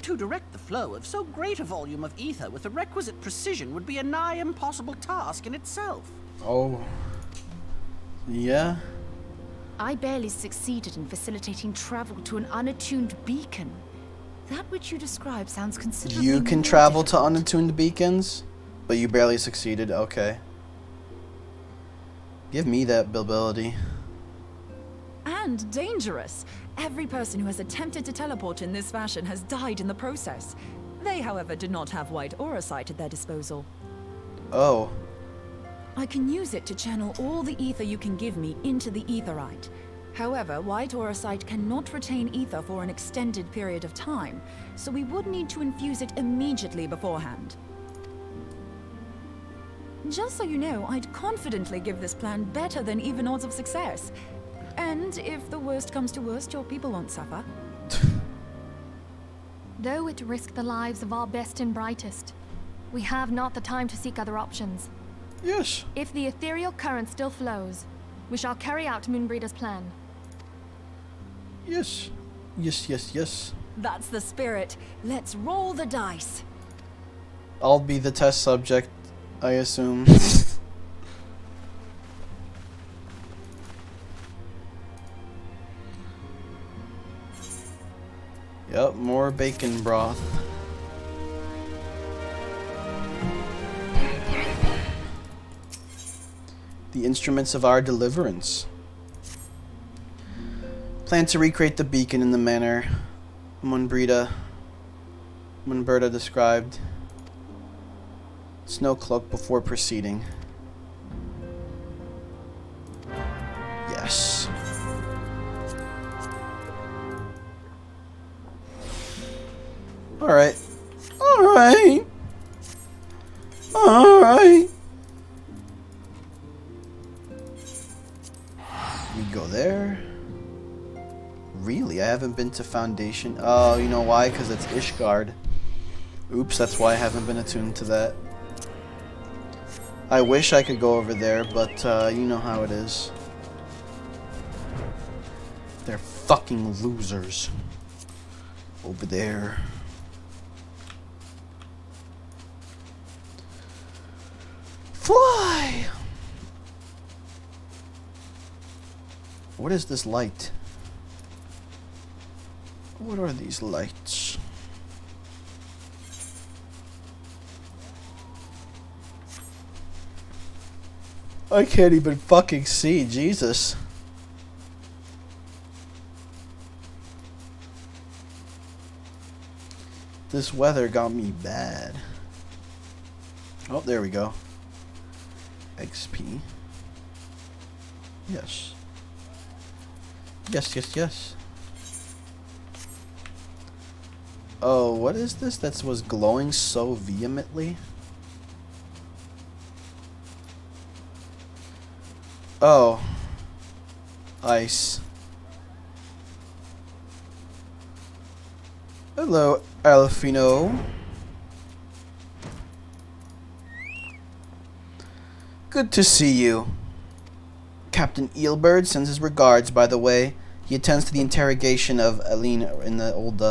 To direct the flow of so great a volume of ether with the requisite precision would be a nigh impossible task in itself. Oh. Yeah? I barely succeeded in facilitating travel to an unattuned beacon. That which you describe sounds considerably You can more travel to difficult. unattuned beacons, but you barely succeeded. Okay. Give me that ability. And dangerous. Every person who has attempted to teleport in this fashion has died in the process. They, however, did not have white aura sight at their disposal. Oh. I can use it to channel all the ether you can give me into the aetherite. However, white aura sight cannot retain ether for an extended period of time, so we would need to infuse it immediately beforehand. Just so you know, I'd confidently give this plan better than even odds of success. And if the worst comes to worst, your people won't suffer. Though it risk the lives of our best and brightest, we have not the time to seek other options. Yes. If the ethereal current still flows, we shall carry out Moonbreeder's plan. Yes. Yes, yes, yes. That's the spirit. Let's roll the dice. I'll be the test subject, I assume. Yep, more bacon broth. The instruments of our deliverance. Plan to recreate the beacon in the manner Moonbreeda described. Snowcloak before proceeding. Yes. Alright. Alright. Alright. We go there. Really? I haven't been to Foundation. Oh, you know why? Because it's Ishgard. Oops, that's why I haven't been attuned to that. I wish I could go over there, but you know how it is. They're fucking losers. Over there. Fly! What is this light? What are these lights? I can't even fucking see, Jesus. This weather got me bad. Oh, there we go. XP. Yes. Yes, yes, yes. Oh, what is this that was glowing so vehemently? Oh. Ice. Hello, Alfino. Good to see you. Captain Eelbird sends his regards, by the way. He attends to the interrogation of Aline in the old,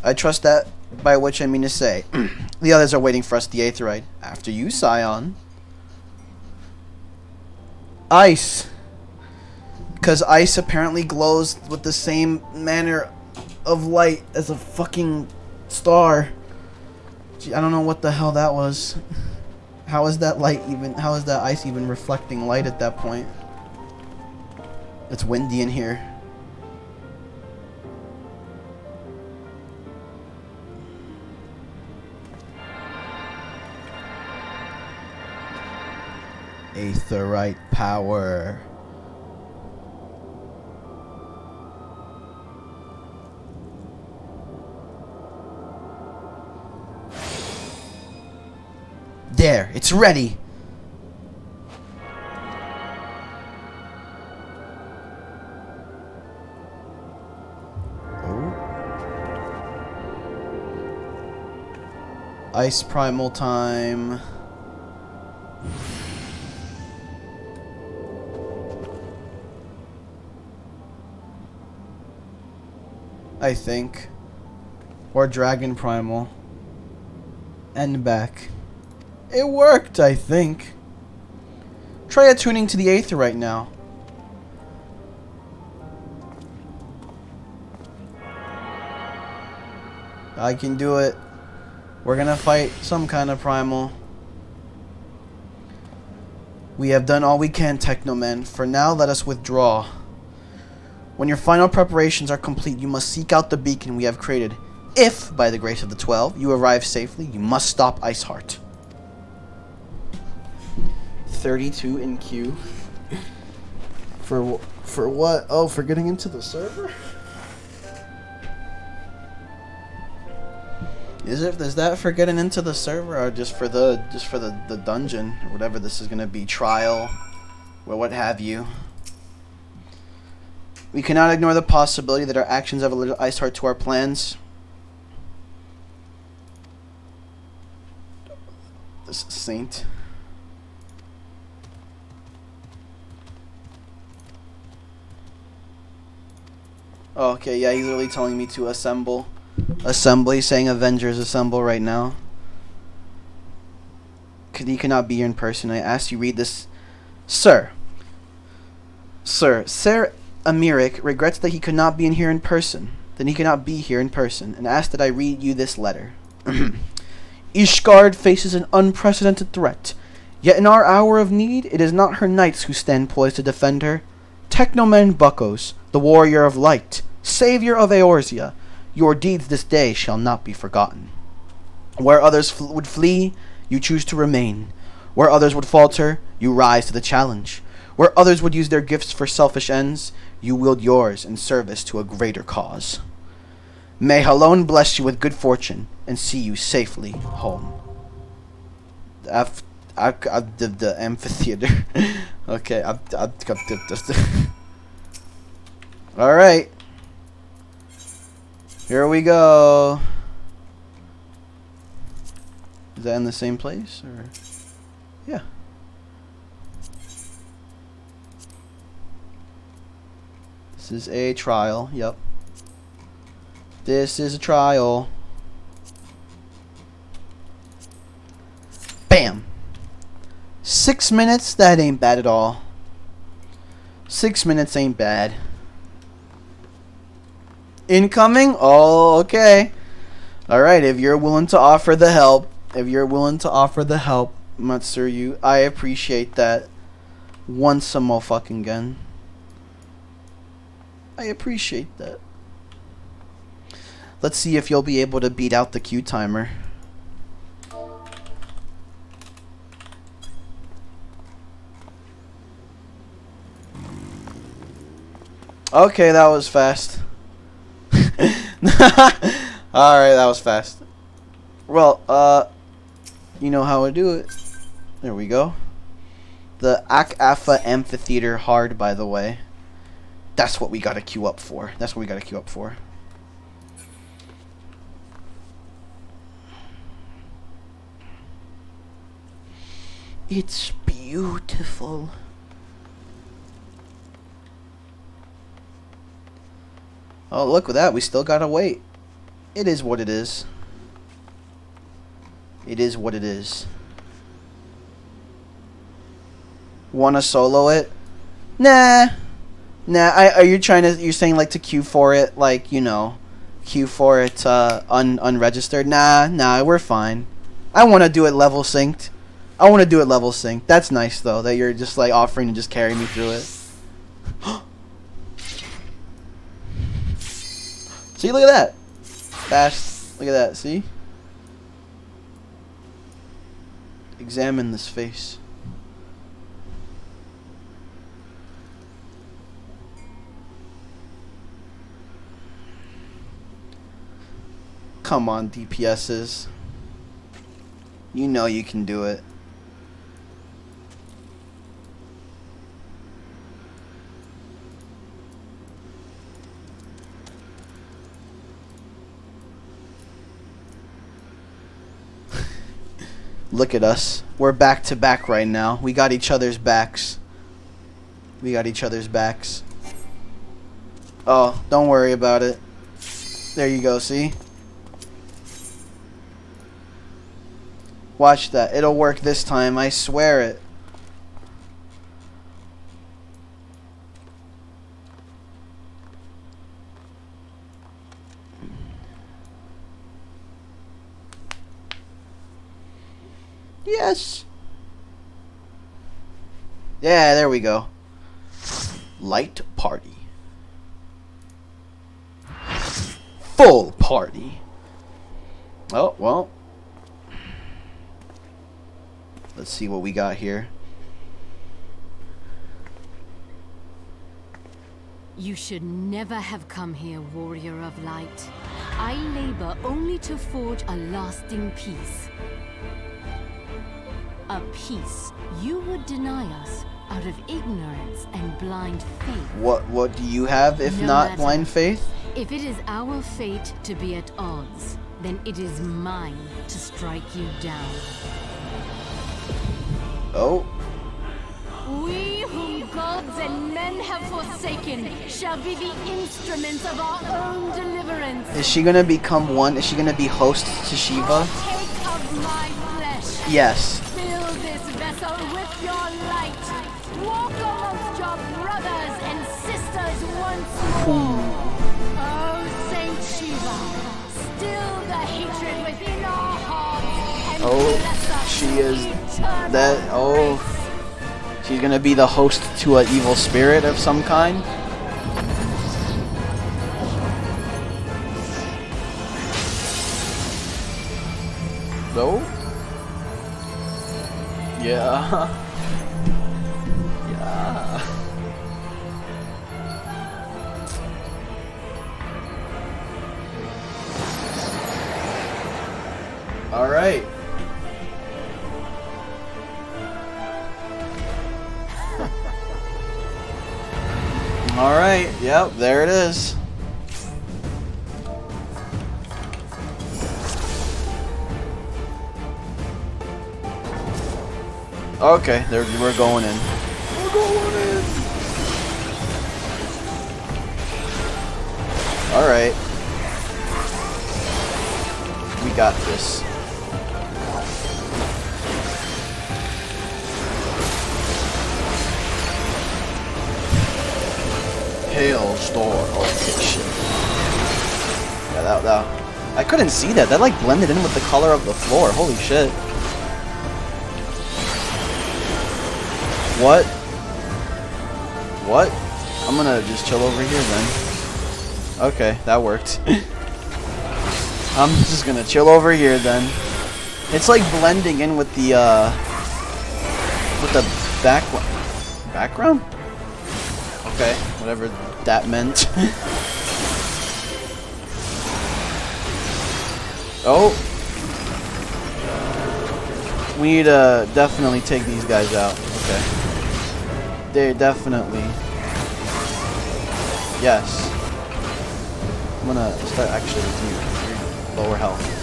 I trust that, by which I mean to say. The others are waiting for us at the Aetherite. After you, Scion. Ice. Because ice apparently glows with the same manner of light as a fucking star. Gee, I don't know what the hell that was. How is that ice even reflecting light at that point? It's windy in here. Aetherite power. There, it's ready. Oh. Ice primal time. I think. Or dragon primal. And back. It worked, I think. Try attuning to the Aetherite now. I can do it. We're gonna fight some kind of primal. We have done all we can, Technomen. For now, let us withdraw. When your final preparations are complete, you must seek out the beacon we have created. If, by the grace of the 12, you arrive safely, you must stop Iceheart. 32 in queue. For what? Oh, for getting into the server? Is that for getting into the server, or just for the dungeon, or whatever this is gonna be, trial, or what have you? We cannot ignore the possibility that our actions have alerted Iceheart to our plans. This saint. Oh, okay, yeah, he's literally telling me to assemble. Assemble, he's saying Avengers assemble right now. He cannot be here in person. I asked you read this. Sir, Ser Amiric regrets that he could not be here in person. Then he cannot be here in person, and asked that I read you this letter. Ishgard faces an unprecedented threat. Yet in our hour of need, it is not her knights who stand poised to defend her. Technomen Buckos, the warrior of light, savior of Eorzea, your deeds this day shall not be forgotten. Where others would flee, you choose to remain. Where others would falter, you rise to the challenge. Where others would use their gifts for selfish ends, you wield yours in service to a greater cause. May Halone bless you with good fortune and see you safely home. The amphitheater. Okay, alright. Here we go. Is that in the same place? Or yeah. This is a trial. Yep. This is a trial. Bam. 6 minutes? That ain't bad at all. 6 minutes ain't bad. Incoming? Oh, okay. Alright, if you're willing to offer the help. Matsuryu, I appreciate that. Once a more fucking again. I appreciate that. Let's see if you'll be able to beat out the queue timer. Okay, that was fast. Alright, that was fast. Well, you know how I do it. There we go. The Ak-Afa Amphitheater hard, by the way. That's what we gotta queue up for. It's beautiful. Oh, look at that. We still gotta wait. It is what it is. It is what it is. Wanna solo it? Nah. Are you trying to? You're saying like to queue for it, like, you know, queue for it unregistered? Nah. We're fine. I want to do it level synced. That's nice though that you're just like offering to just carry me through it. See, look at that. Fast. Look at that. See. Examine this face. Come on, DPSs. You know you can do it. Look at us. We're back to back right now. We got each other's backs. Oh, don't worry about it. There you go, see? Watch that. It'll work this time. I swear it. Yes. Yeah, there we go. Light party. Full party. Oh, well. Let's see what we got here. You should never have come here, warrior of light. I labor only to forge a lasting peace. A peace you would deny us out of ignorance and blind faith. What do you have if No not matter. blind faith? If it is our fate to be at odds, then it is mine to strike you down. Oh. We whom gods and men have forsaken shall be the instruments of our own deliverance. Is she gonna become one? Is she gonna be host to Shiva? Take of my flesh. Yes. Fill this vessel with your light. Walk amongst your brothers and sisters once more. Oh, Saint Shiva, still the hatred within our hearts. And bless us she is eternal that. Oh, she's gonna be the host to an evil spirit of some kind. No. Yeah. Yeah. All right. All right. Yep, there it is. Okay, there we're going in. We're going in. All right. We got this. Hailstorm. Okay, shit. Yeah, that. I couldn't see that. That like blended in with the color of the floor. Holy shit. What? What? I'm gonna just chill over here then. Okay, that worked. I'm just gonna chill over here then. It's like blending in with the background? Okay, whatever that meant. Oh. We need to definitely take these guys out. Okay. They're definitely. Yes. I'm gonna start actually with you. Lower health.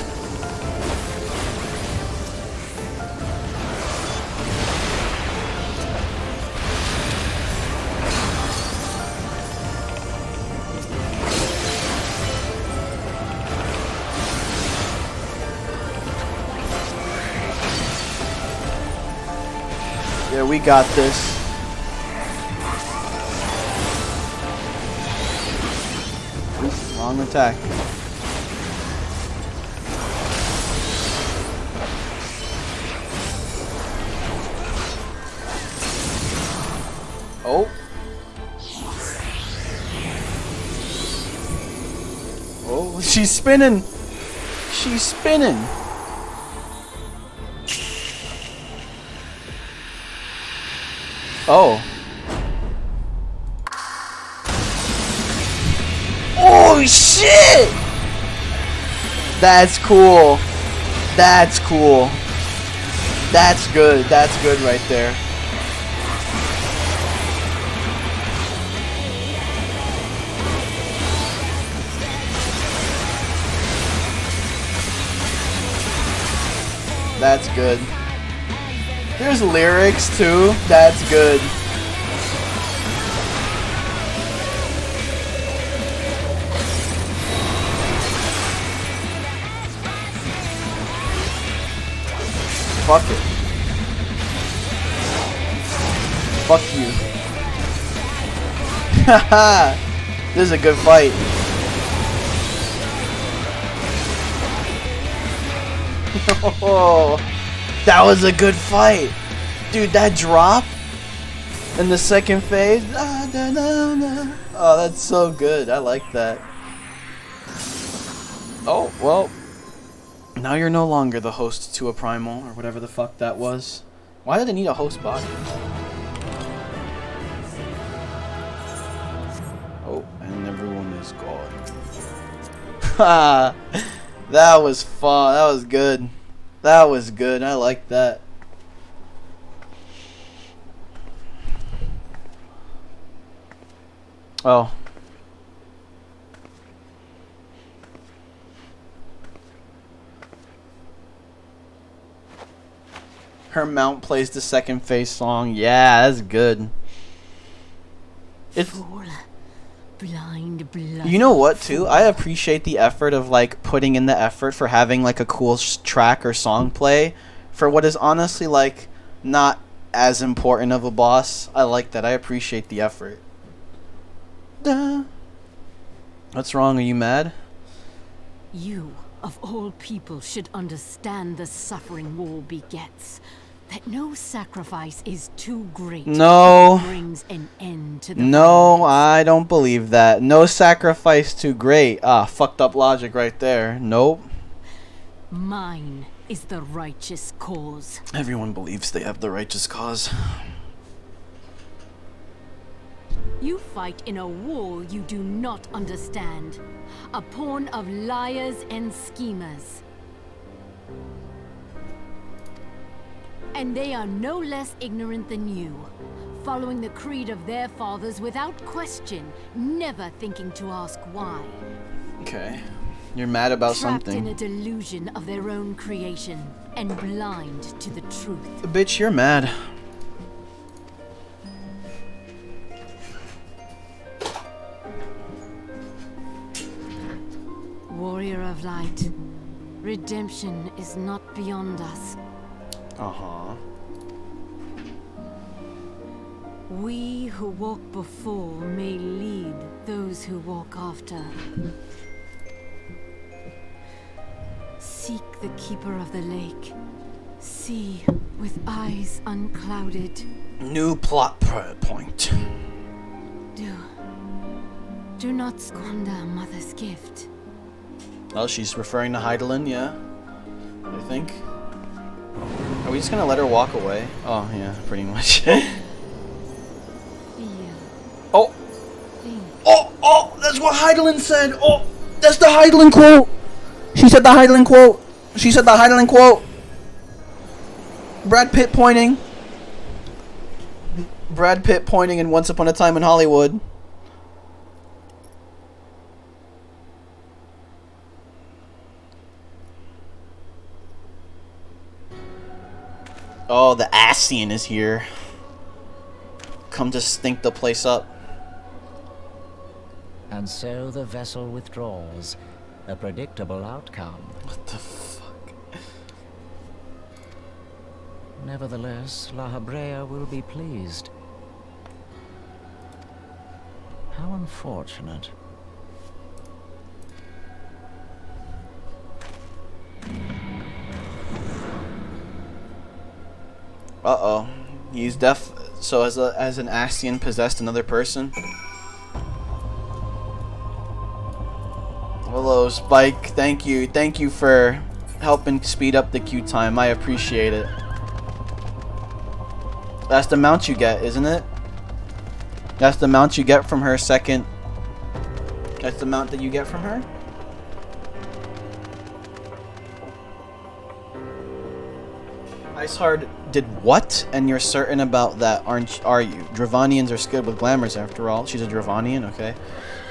Yeah, we got this. Wrong attack. Oh. Oh, she's spinning. She's spinning. Oh. Oh shit! That's cool. That's cool. That's good. That's good right there. That's good. There's lyrics too. That's good. Fuck it. Fuck you. Haha. This is a good fight. Oh, that was a good fight. Dude, that drop in the second phase. Oh, that's so good. I like that. Oh, well. Now you're no longer the host to a primal, or whatever the fuck that was. Why did it need a host body? Oh, and everyone is gone. Ha! That was fun. That was good. That was good. I like that. Oh. Her mount plays the second phase song. Yeah, that's good. It's blind blood. You know what too? I appreciate the effort of like putting in the effort for having like a cool track or song play for what is honestly like not as important of a boss. I like that. I appreciate the effort. Duh. What's wrong? Are you mad? You, of all people, should understand the suffering war begets. That no sacrifice is too great. No. Brings an end to the No, I don't believe that. No sacrifice too great. Ah, fucked up logic right there. Nope. Mine is the righteous cause. Everyone believes they have the righteous cause. You fight in a war you do not understand. A pawn of liars and schemers. And they are no less ignorant than you, following the creed of their fathers without question, never thinking to ask why. Okay. You're mad about Trapped something. in a delusion of their own creation, and blind to the truth. Bitch, you're mad. Warrior of light, redemption is not beyond us. Uh-huh. We who walk before may lead those who walk after. Seek the keeper of the lake. See with eyes unclouded. New plot point. Do not squander Mother's gift. Oh, she's referring to Heidelin, yeah? I think. Are we just gonna let her walk away? Oh, yeah, pretty much. Oh! Oh! That's what Heidelin said! Oh! That's the Heidelin quote! She said the Heidelin quote! She said the Heidelin quote! Brad Pitt pointing. Brad Pitt pointing in Once Upon a Time in Hollywood. Oh, the Ascian is here. Come to stink the place up. And so the vessel withdraws. A predictable outcome. What the fuck? Nevertheless, La Habrea will be pleased. How unfortunate. Uh-oh. He's deaf. So as an Astian possessed another person? Hello, Spike. Thank you. Thank you for helping speed up the queue time. I appreciate it. That's the mount you get, isn't it? That's the mount you get from her second. That's the mount that you get from her? Icehard did what? And you're certain about that, are you? Dravanians are skilled with glamours after all. She's a Dravanian, okay.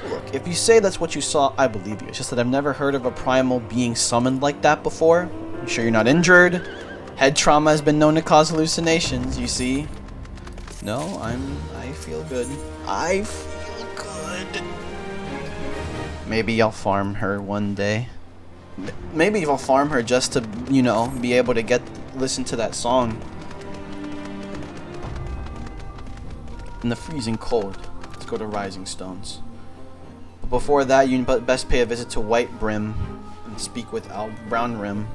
Look, if you say that's what you saw, I believe you. It's just that I've never heard of a primal being summoned like that before. You sure you're not injured? Head trauma has been known to cause hallucinations, you see? No, I feel good. I feel good. Maybe I'll farm her one day. Maybe I'll farm her just to, you know, be able to listen to that song. In the freezing cold, let's go to Rising Stones. But before that, you best pay a visit to White Brim and speak with Brown Rim.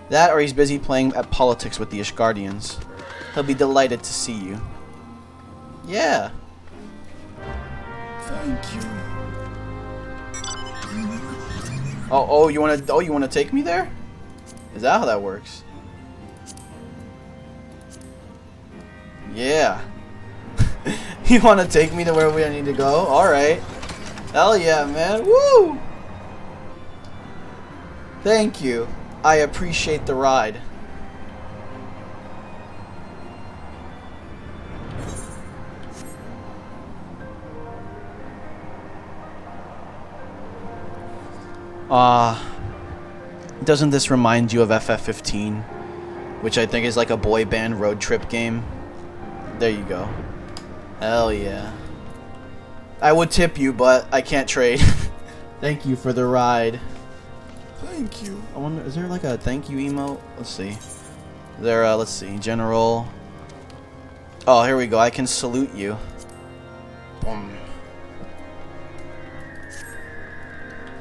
That, or he's busy playing at politics with the Ishgardians. He'll be delighted to see you. Yeah. Thank you. Oh, you wanna take me there? Is that how that works? Yeah. You wanna take me to where we need to go? Alright. Hell yeah, man. Woo! Thank you. I appreciate the ride. Doesn't this remind you of FF14? Which I think is like a boy band road trip game. There you go. Hell yeah. I would tip you, but I can't trade. Thank you for the ride. Thank you. I wonder, is there like a thank you emote? Let's see. Let's see. General. Oh, here we go. I can salute you. Boom.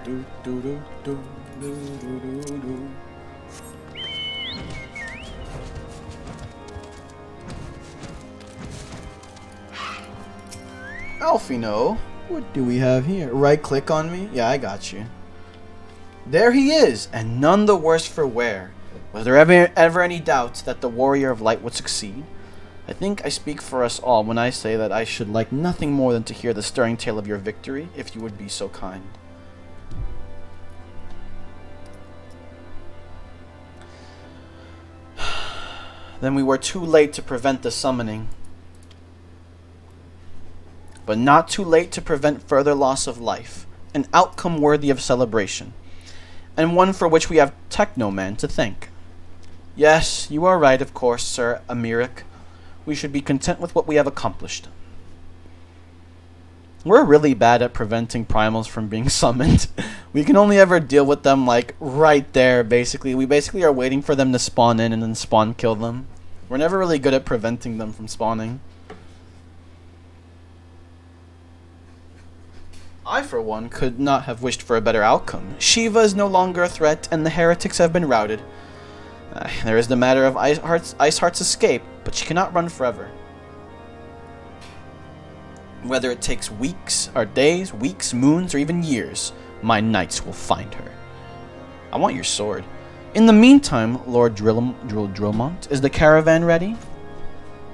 Do, do, do, do, do, do, do, do. Alfino, what do we have here? Right click on me? Yeah, I got you. There he is, and none the worse for wear. Was there ever any doubt that the Warrior of Light would succeed? I think I speak for us all when I say that I should like nothing more than to hear the stirring tale of your victory, if you would be so kind. Then we were too late to prevent the summoning. But not too late to prevent further loss of life. An outcome worthy of celebration. And one for which we have Technoman to thank. Yes, you are right, of course, Sir Amiric. We should be content with what we have accomplished. We're really bad at preventing primals from being summoned. We can only ever deal with them, like, right there, basically. We basically are waiting for them to spawn in and then spawn kill them. We're never really good at preventing them from spawning. I, for one, could not have wished for a better outcome. Shiva is no longer a threat, and the heretics have been routed. There is the matter of Iceheart's escape, but she cannot run forever. Whether it takes weeks, or days, weeks, moons, or even years, my knights will find her. I want your sword. In the meantime, Lord Drillmont, is the caravan ready?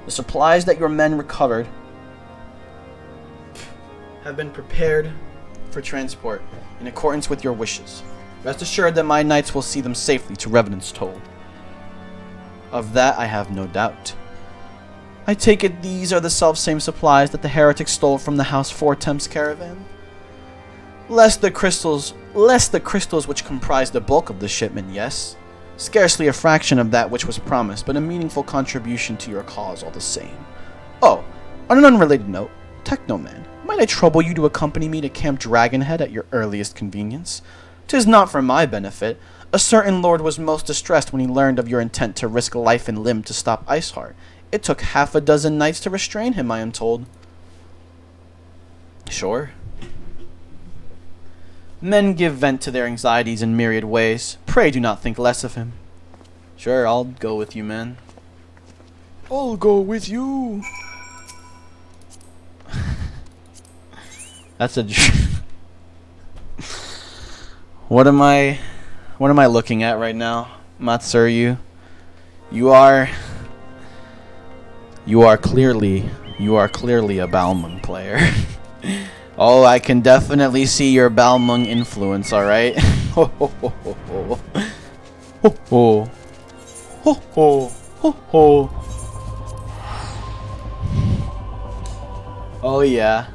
The supplies that your men recovered have been prepared for transport in accordance with your wishes. Rest assured that my knights will see them safely to Revenant's Toll. Of that I have no doubt. I take it these are the self-same supplies that the heretics stole from the House Fortemps caravan? Lest the crystals which comprise the bulk of the shipment, yes. Scarcely a fraction of that which was promised, but a meaningful contribution to your cause all the same. Oh, on an unrelated note, Technoman, might I trouble you to accompany me to Camp Dragonhead at your earliest convenience? 'Tis not for my benefit. A certain lord was most distressed when he learned of your intent to risk life and limb to stop Iceheart. It took half a dozen knights to restrain him, I am told. Sure. Men give vent to their anxieties in myriad ways. Pray do not think less of him. Sure, I'll go with you, man. I'll go with you. That's a. What am I looking at right now, Matsuryu? You are clearly a Balmung player. Oh, I can definitely see your Balmung influence. All right. Ho ho ho ho ho. Ho ho. Ho ho. Ho ho. Oh yeah.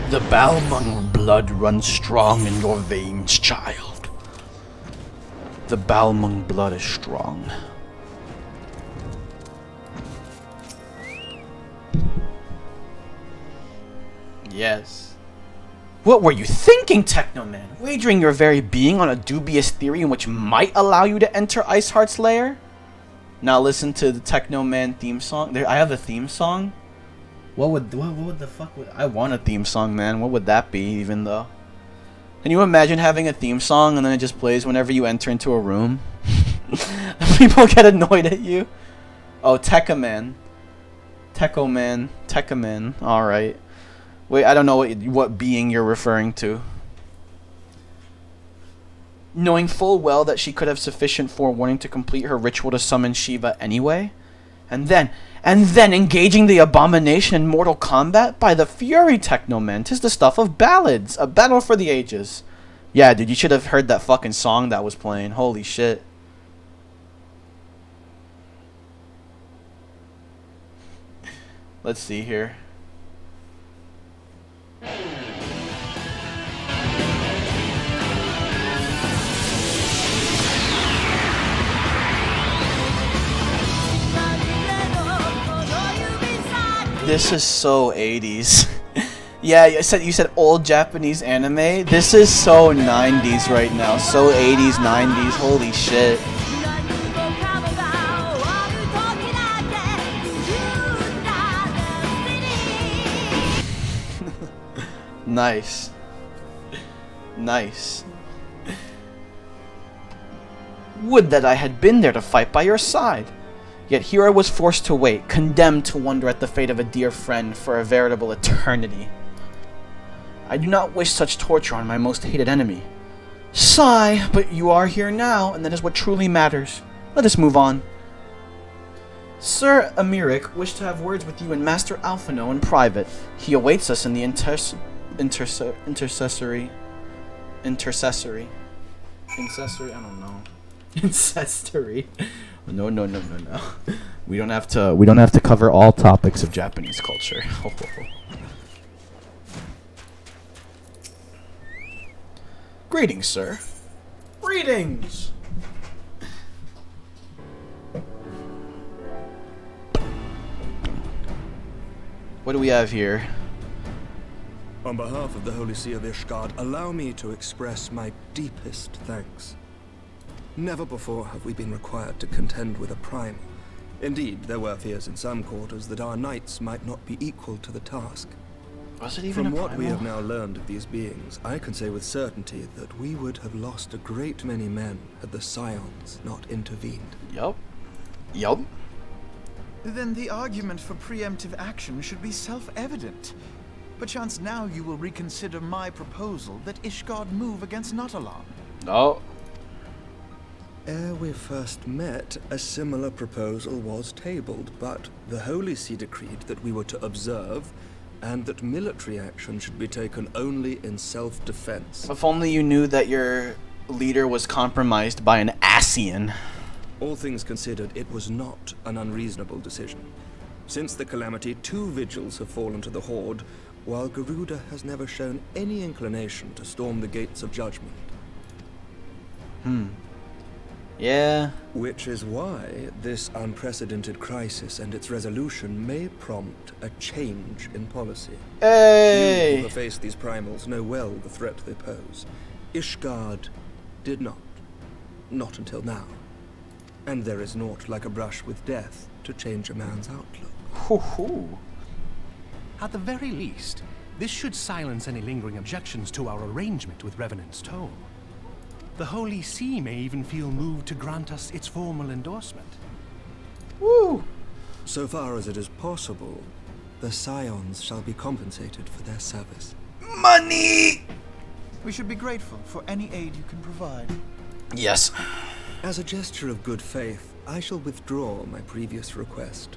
The Balmung blood runs strong in your veins, child. The Balmung blood is strong. Yes. What were you thinking, Technoman? Wagering your very being on a dubious theory in which might allow you to enter Iceheart's lair? Now listen to the Technoman theme song. There, I have a theme song. What would the fuck would I want a theme song, man? What would that be, even though? Can you imagine having a theme song and then it just plays whenever you enter into a room? People get annoyed at you. Oh, Tekkaman. Tekkaman. Alright. Wait, I don't know what being you're referring to. Knowing full well that she could have sufficient forewarning to complete her ritual to summon Shiva anyway? And then engaging the abomination in mortal combat by the fury, Technoman. 'Tis the stuff of ballads. A battle for the ages. Yeah, dude, you should have heard that fucking song that was playing. Holy shit. Let's see here. This is so 80s. Yeah, you said old Japanese anime. This is so 90s right now. So 80s, 90s. Holy shit. Nice. Nice. Would that I had been there to fight by your side. Yet here I was forced to wait, condemned to wonder at the fate of a dear friend for a veritable eternity. I do not wish such torture on my most hated enemy. Sigh, but you are here now, and that is what truly matters. Let us move on. Sir Amirik wished to have words with you and Master Alphino in private. He awaits us in the intercessory, I don't know. Ancestry. No. We don't have to cover all topics of Japanese culture. Greetings, sir. Greetings. What do we have here? On behalf of the Holy See of Ishgard, allow me to express my deepest thanks. Never before have we been required to contend with a primal. Indeed, there were fears in some quarters that our knights might not be equal to the task. Was it even From a what we primal? have now learned of these beings, I can say with certainty that we would have lost a great many men had the Scions not intervened. Yup. Then the argument for preemptive action should be self-evident. Perchance now you will reconsider my proposal that Ishgard move against Natalan. No. Ere we first met, a similar proposal was tabled, but the Holy See decreed that we were to observe, and that military action should be taken only in self-defense. If only you knew that your leader was compromised by an Asian. All things considered, it was not an unreasonable decision. Since the calamity, 2 vigils have fallen to the Horde, while Garuda has never shown any inclination to storm the gates of judgment. Yeah. Which is why this unprecedented crisis and its resolution may prompt a change in policy. Hey! You who have faced these primals know well the threat they pose. Ishgard did not. Not until now. And there is naught like a brush with death to change a man's outlook. Hoo-hoo. At the very least, this should silence any lingering objections to our arrangement with Revenant's Toll. The Holy See may even feel moved to grant us its formal endorsement. Woo! So far as it is possible, the Scions shall be compensated for their service. Money! We should be grateful for any aid you can provide. Yes. As a gesture of good faith, I shall withdraw my previous request.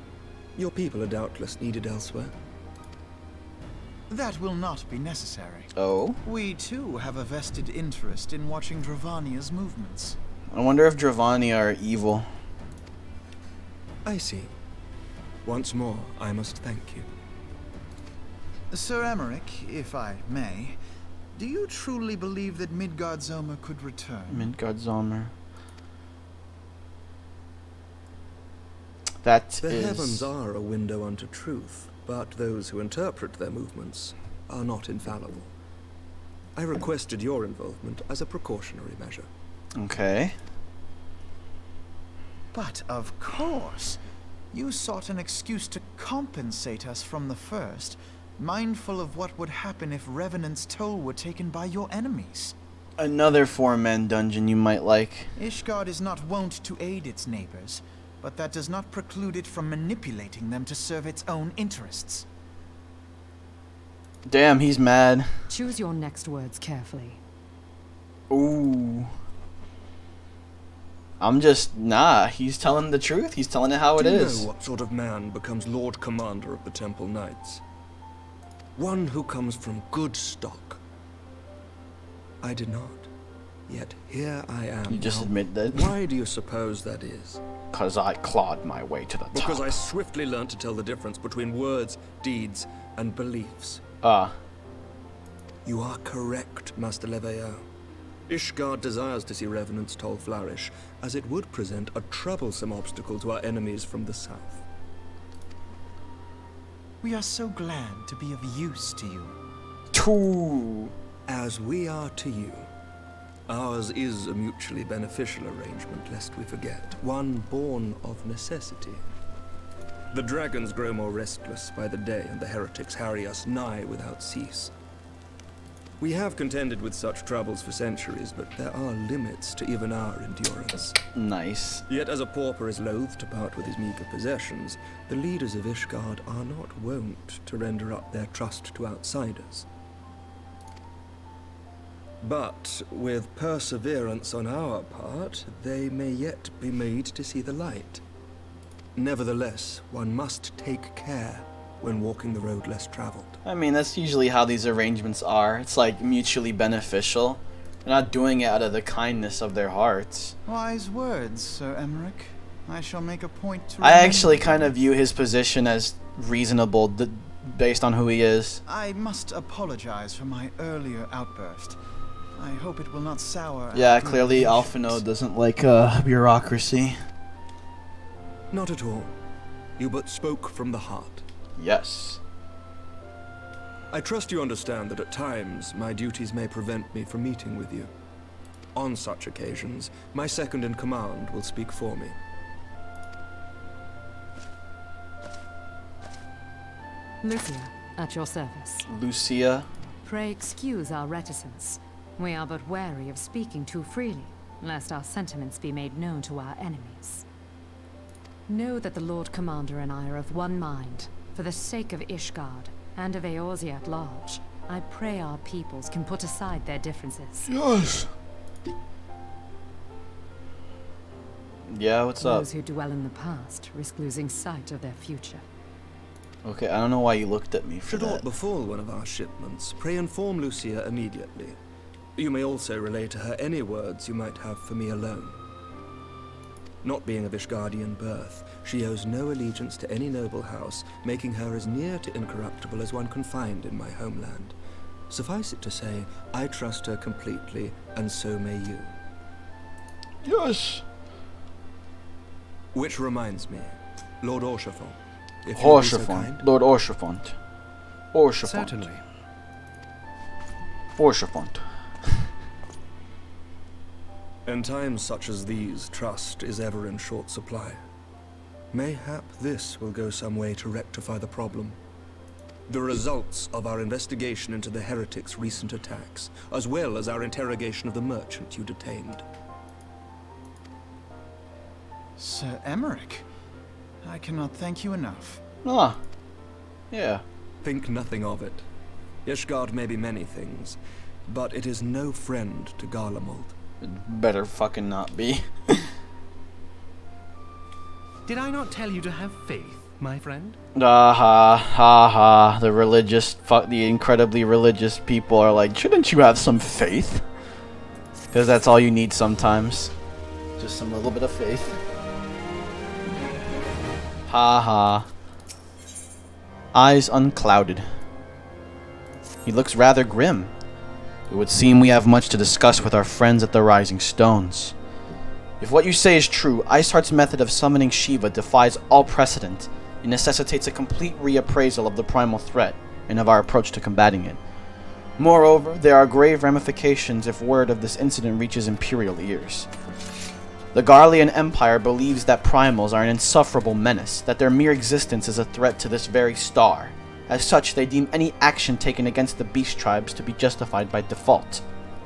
Your people are doubtless needed elsewhere. That will not be necessary. Oh? We, too, have a vested interest in watching Dravania's movements. I wonder if Dravania are evil. I see. Once more, I must thank you. Sir Emmerich, if I may, do you truly believe that Midgardsormr could return? Midgardsormr. That The is... heavens are a window unto truth, but those who interpret their movements are not infallible. I requested your involvement as a precautionary measure. Okay. But of course, you sought an excuse to compensate us from the first, mindful of what would happen if Revenant's toll were taken by your enemies. Another 4-man dungeon you might like. Ishgard is not wont to aid its neighbors, but that does not preclude it from manipulating them to serve its own interests. Damn, he's mad. Choose your next words carefully. Ooh. I'm just... Nah, he's telling the truth. He's telling it how it is. Do you know what sort of man becomes Lord Commander of the Temple Knights? One who comes from good stock. I did not. Yet here I am. You just admit that. Why do you suppose that is? Because I clawed my way to the top. Because I swiftly learned to tell the difference between words, deeds, and beliefs. You are correct, Master Leveilleur. Ishgard desires to see Revenant's toll flourish, as it would present a troublesome obstacle to our enemies from the south. We are so glad to be of use to you. As we are to you. Ours is a mutually beneficial arrangement, lest we forget. One born of necessity. The dragons grow more restless by the day, and the heretics harry us nigh without cease. We have contended with such troubles for centuries, but there are limits to even our endurance. Nice. Yet as a pauper is loath to part with his meager possessions, the leaders of Ishgard are not wont to render up their trust to outsiders. But with perseverance on our part, they may yet be made to see the light. Nevertheless, one must take care when walking the road less traveled. I mean, that's usually how these arrangements are. It's like mutually beneficial. They're not doing it out of the kindness of their hearts. Wise words, Sir Emmerich. I shall make a point to I actually kind of view his position as reasonable based on who he is. I must apologize for my earlier outburst. I hope it will not sour. Yeah, clearly Alphino doesn't like bureaucracy. Not at all. You but spoke from the heart. Yes. I trust you understand that at times my duties may prevent me from meeting with you. On such occasions, my second in command will speak for me. Lucia, at your service. Lucia? Pray excuse our reticence. We are but wary of speaking too freely, lest our sentiments be made known to our enemies. Know that the Lord Commander and I are of one mind. For the sake of Ishgard, and of Eorzea at large, I pray our peoples can put aside their differences. Yes. Yeah, what's up? Those who dwell in the past risk losing sight of their future. Okay, I don't know why you looked at me for Should that. aught befall one of our shipments, pray inform Lucia immediately. You may also relay to her any words you might have for me alone. Not being of Ishgardian birth, she owes no allegiance to any noble house, making her as near to incorruptible as one can find in my homeland. Suffice it to say, I trust her completely, and so may you. Yes. Which reminds me, Lord Orshafont. If you would be so kind. Lord Orshafont. Orshafont. Certainly. Orshafont. In times such as these, trust is ever in short supply. Mayhap this will go some way to rectify the problem. The results of our investigation into the heretics' recent attacks, as well as our interrogation of the merchant you detained. Sir Emmerich, I cannot thank you enough. Ah. Yeah. Think nothing of it. Ishgard may be many things, but it is no friend to Garlemald. It better fucking not be. Did I not tell you to have faith, my friend? The religious, the incredibly religious people are like, shouldn't you have some faith? Because that's all you need sometimes. Just some little bit of faith. Eyes unclouded. He looks rather grim. It would seem we have much to discuss with our friends at the Rising Stones. If what you say is true, Iceheart's method of summoning Shiva defies all precedent and necessitates a complete reappraisal of the primal threat and of our approach to combating it. Moreover, there are grave ramifications if word of this incident reaches Imperial ears. The Garlean Empire believes that primals are an insufferable menace, that their mere existence is a threat to this very star. As such, they deem any action taken against the beast tribes to be justified by default.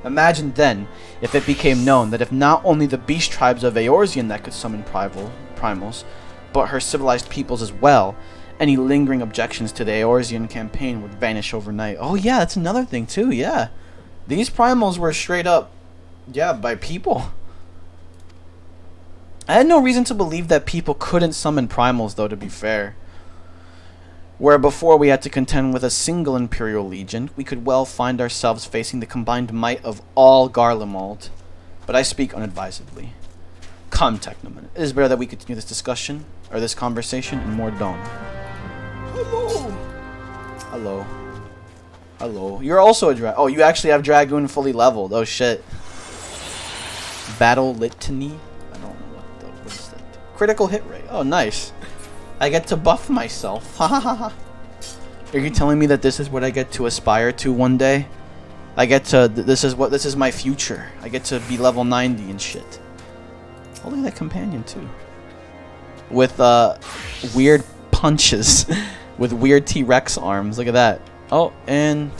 Imagine then, if it became known that if not only the beast tribes of Eorzean that could summon primals, but her civilized peoples as well, any lingering objections to the Eorzean campaign would vanish overnight. Oh yeah, that's another thing too, yeah. These primals were straight up, yeah, by people. I had no reason to believe that people couldn't summon primals though, to be fair. Where before we had to contend with a single Imperial Legion, we could well find ourselves facing the combined might of all Garlemald. But I speak unadvisedly. Come, Technoman. It is better that we continue this discussion, or this conversation, in more dawn. Hello! Hello. Hello. You're also a Dragoon. Oh, you actually have Dragoon fully leveled. Oh, shit. Battle Litany? I don't know what is that? Critical hit rate. Oh, nice. I get to buff myself. Ha ha ha ha. Are you telling me that this is what I get to aspire to one day? I get to, this is my future. I get to be level 90 and shit. Oh, look at that companion too. With weird punches. With weird T-Rex arms. Look at that. Oh, and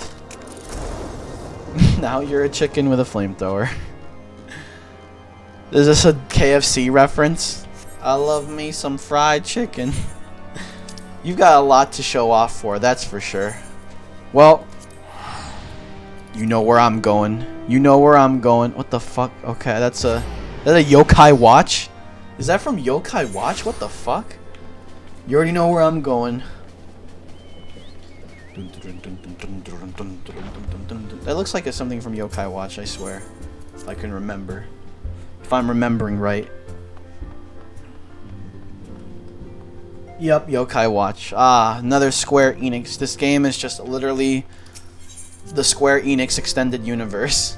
now you're a chicken with a flamethrower. Is this a KFC reference? I love me some fried chicken. You've got a lot to show off for, that's for sure. Well, you know where I'm going. You know where I'm going. What the fuck? Okay, that's a Yokai Watch? Is that from Yokai Watch? What the fuck? You already know where I'm going. That looks like it's something from Yokai Watch, I swear. If I can remember. If I'm remembering right. Yep, Yokai Watch. Ah, another Square Enix. This game is just literally the Square Enix extended universe.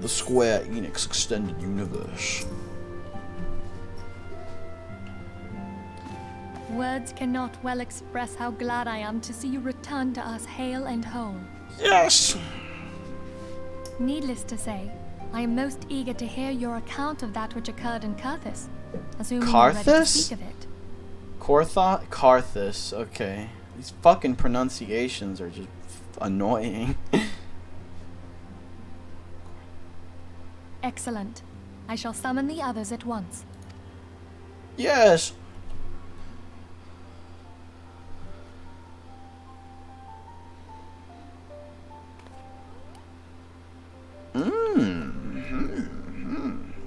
The Square Enix extended universe. Words cannot well express how glad I am to see you return to us hale and whole. Yes! Needless to say, I am most eager to hear your account of that which occurred in Karthus. Assuming you're ready to speak of it. Karthus, okay. These fucking pronunciations are just annoying. Excellent. I shall summon the others at once. Yes!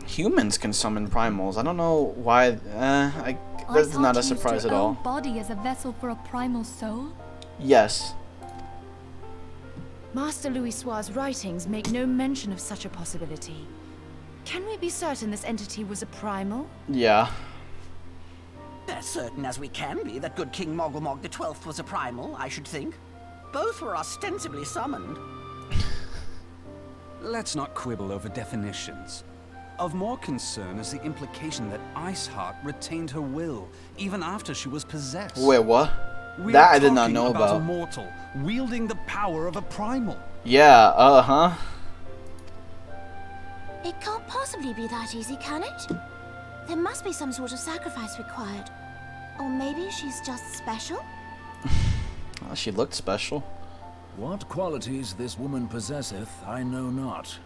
Humans can summon primals. I don't know why. That's not a surprise at all. Body as a vessel for a primal soul? Yes. Master Louisoir's writings make no mention of such a possibility. Can we be certain this entity was a primal? Yeah. As certain as we can be that good King Mogulmog the 12th was a primal, I should think. Both were ostensibly summoned. Let's not quibble over definitions. Of more concern is the implication that Iceheart retained her will, even after she was possessed. Wait, what? That I did not know about. A mortal wielding the power of a primal. Yeah, uh-huh. It can't possibly be that easy, can it? There must be some sort of sacrifice required. Or maybe she's just special? Well, she looked special. What qualities this woman possesseth, I know not.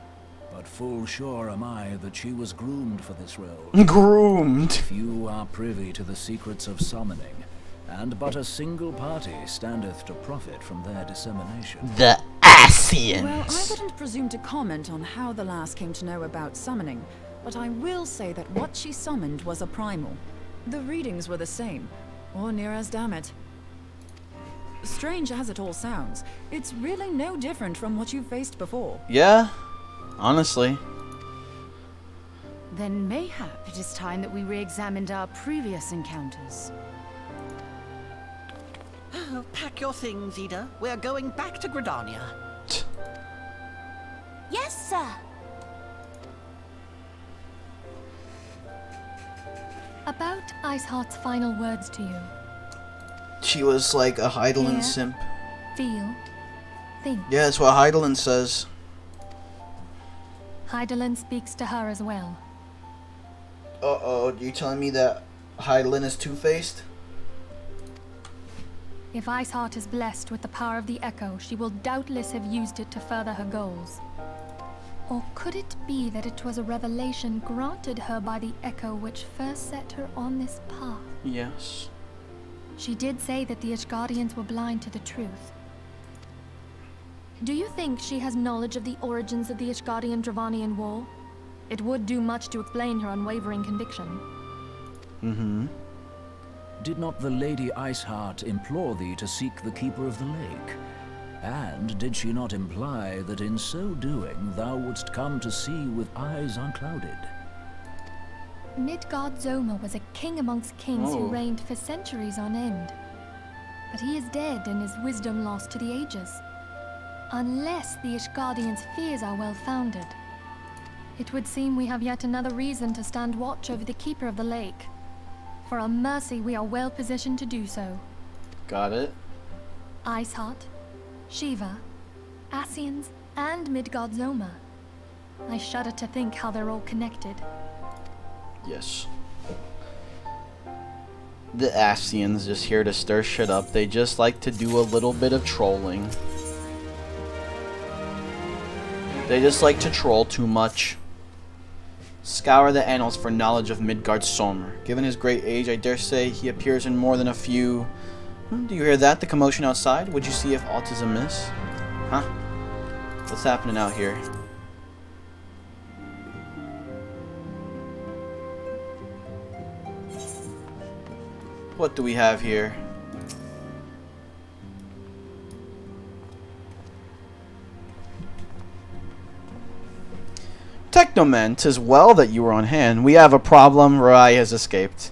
but full sure am I that she was groomed for this role. Groomed! Few are privy to the secrets of summoning, and but a single party standeth to profit from their dissemination. The Asians! Well, I wouldn't presume to comment on how the lass came to know about summoning, but I will say that what she summoned was a primal. The readings were the same, or near as damn it. Strange as it all sounds, it's really no different from what you've faced before. Yeah, honestly. Then mayhap it is time that we re-examined our previous encounters. Pack your things, Ida. We're going back to Gridania. Yes, sir. About Iceheart's final words to you. She was like a Heidelin Hear, simp. Feel, think. Yeah, that's what Heidelin says. Heidelin speaks to her as well. Uh-oh, you telling me that Heidelin is two-faced? If Iceheart is blessed with the power of the Echo, she will doubtless have used it to further her goals. Or could it be that it was a revelation granted her by the Echo which first set her on this path? Yes. She did say that the Ishgardians were blind to the truth. Do you think she has knowledge of the origins of the Ishgardian-Dravanian War? It would do much to explain her unwavering conviction. Mm-hmm. Did not the Lady Iceheart implore thee to seek the Keeper of the Lake? And did she not imply that in so doing thou wouldst come to see with eyes unclouded? Midgard-Zoma was a king amongst kings who Oh. reigned for centuries on end. But he is dead and his wisdom lost to the ages. Unless the Ishgardians' fears are well-founded. It would seem we have yet another reason to stand watch over the Keeper of the Lake. For a mercy, we are well positioned to do so. Got it. Iceheart, Shiva, Asians, and Midgard-Zoma. I shudder to think how they're all connected. Yes. The Asians just here to stir shit up. They just like to do a little bit of trolling. They just like to troll too much. Scour the annals for knowledge of Midgard-Zoma. Given his great age, I dare say he appears in more than a few... Do you hear that? The commotion outside? Would you see if aught is amiss? Huh? What's happening out here? What do we have here? Technoman, 'tis well that you were on hand. We have a problem. Rai has escaped.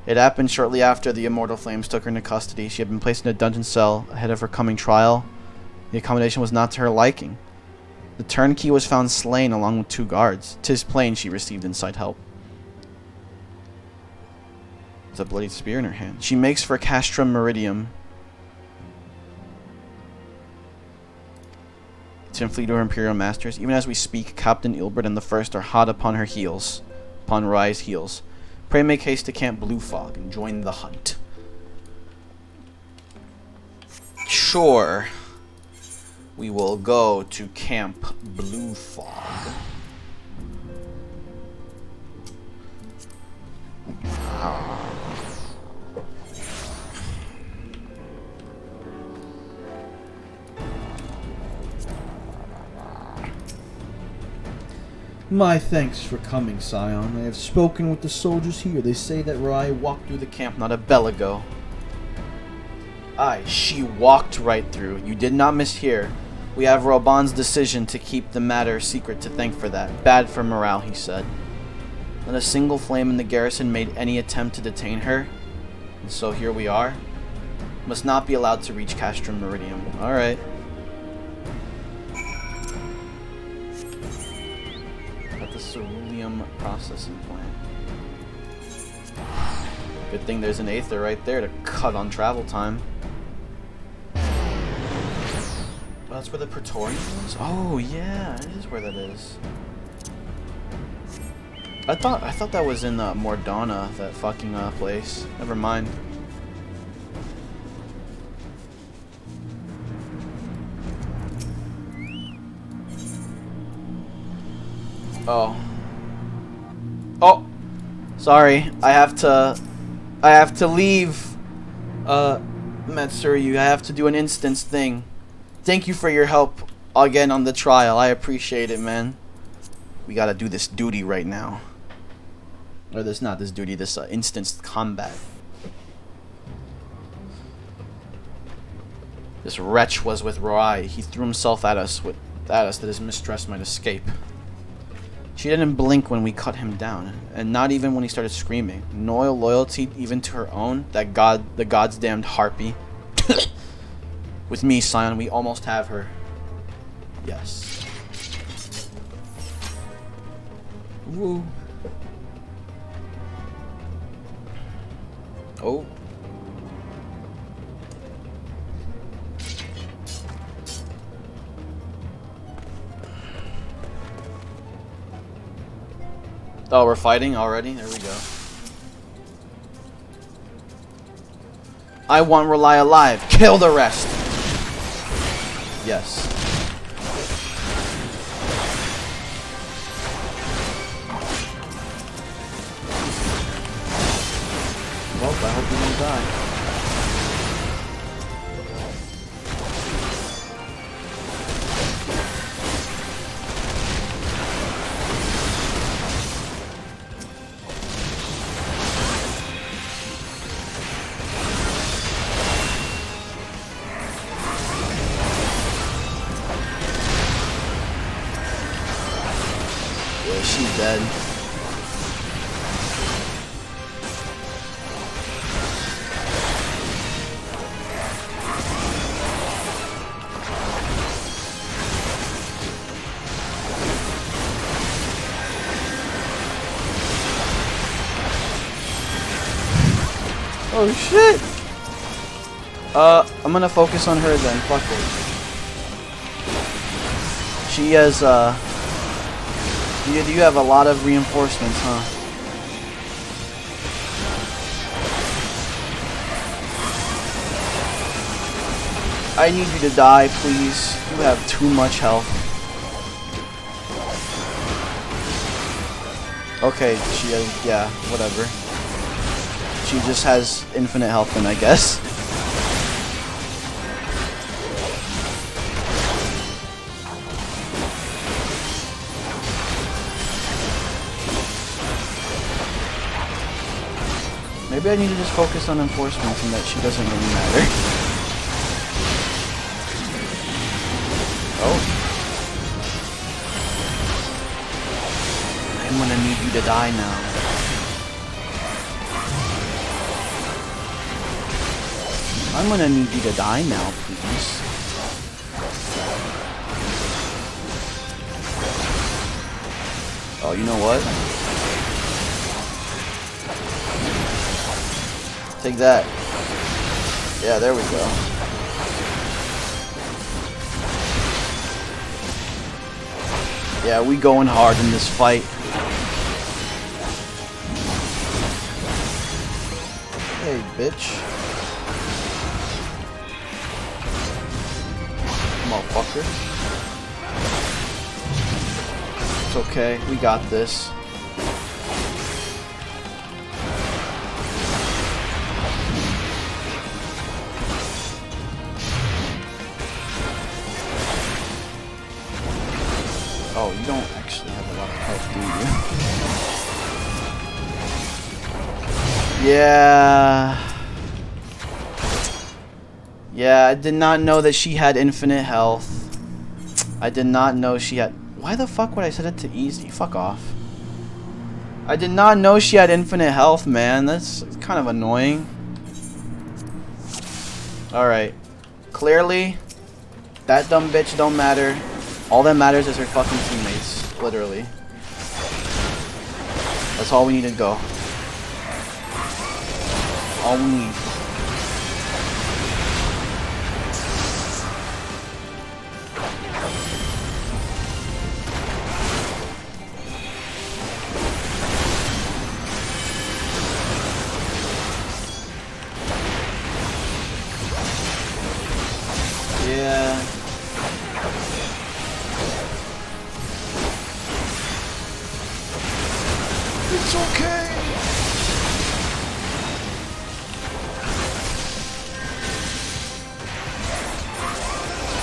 It happened shortly after the Immortal Flames took her into custody. She had been placed in a dungeon cell ahead of her coming trial. The accommodation was not to her liking. The turnkey was found slain along with 2 guards. 'Tis plain she received inside help. With a bloody spear in her hand. She makes for Castrum Meridium. To flee to her Imperial Masters. Even as we speak, Captain Ilbert and the First are hot upon her heels. Upon Rai's heels. Pray make haste to Camp Blue Fog and join the hunt. Sure. We will go to Camp Blue Fog. My thanks for coming, Scion. I have spoken with the soldiers here. They say that Rai walked through the camp not a bell ago. Aye, she walked right through. You did not mishear. We have Roban's decision to keep the matter secret to thank for that. Bad for morale, he said. Not a single flame in the garrison made any attempt to detain her. And so here we are. Must not be allowed to reach Castrum Meridium. Alright. At the ceruleum processing plant. Good thing there's an Aether right there to cut on travel time. Oh, that's where the Praetorian is? Oh yeah, it is where that is. I thought that was in Mordana, that fucking place. Never mind. Oh. Oh. Sorry. I have to leave. Matsuri, I have to do an instance thing. Thank you for your help again on the trial. I appreciate it, man. We gotta do this duty right now. Or this duty, this instance combat. This wretch was with Roai. He threw himself at us that his mistress might escape. She didn't blink when we cut him down, and not even when he started screaming. No loyalty even to her own, the god's damned harpy. With me, Scion, we almost have her. Yes. Woo. Oh. Oh, we're fighting already? There we go. I want Rely alive. Kill the rest. Yes. Well, I hope you don't die. Yeah, she's dead. Oh shit! I'm gonna focus on her then, fuck it. She has, you have a lot of reinforcements, huh? I need you to die, please. You have too much health. Okay, she has, yeah, whatever. She just has infinite health then, I guess. Maybe I need to just focus on enforcements and that she doesn't really matter. Oh. I'm gonna need you to die now. I'm gonna need you to die now, please. Oh, you know what? Take that. Yeah, there we go. Yeah, we going hard in this fight. Hey, bitch. Motherfucker. It's okay. We got this. Oh, you don't actually have a lot of health, do you? Yeah. Yeah, I did not know that she had infinite health. I did not know she had... Why the fuck would I set it to easy? Fuck off. I did not know she had infinite health, man. That's kind of annoying. Alright. Clearly, that dumb bitch don't matter. All that matters is her fucking teammates. Literally. That's all we need to go. All we need. Yeah.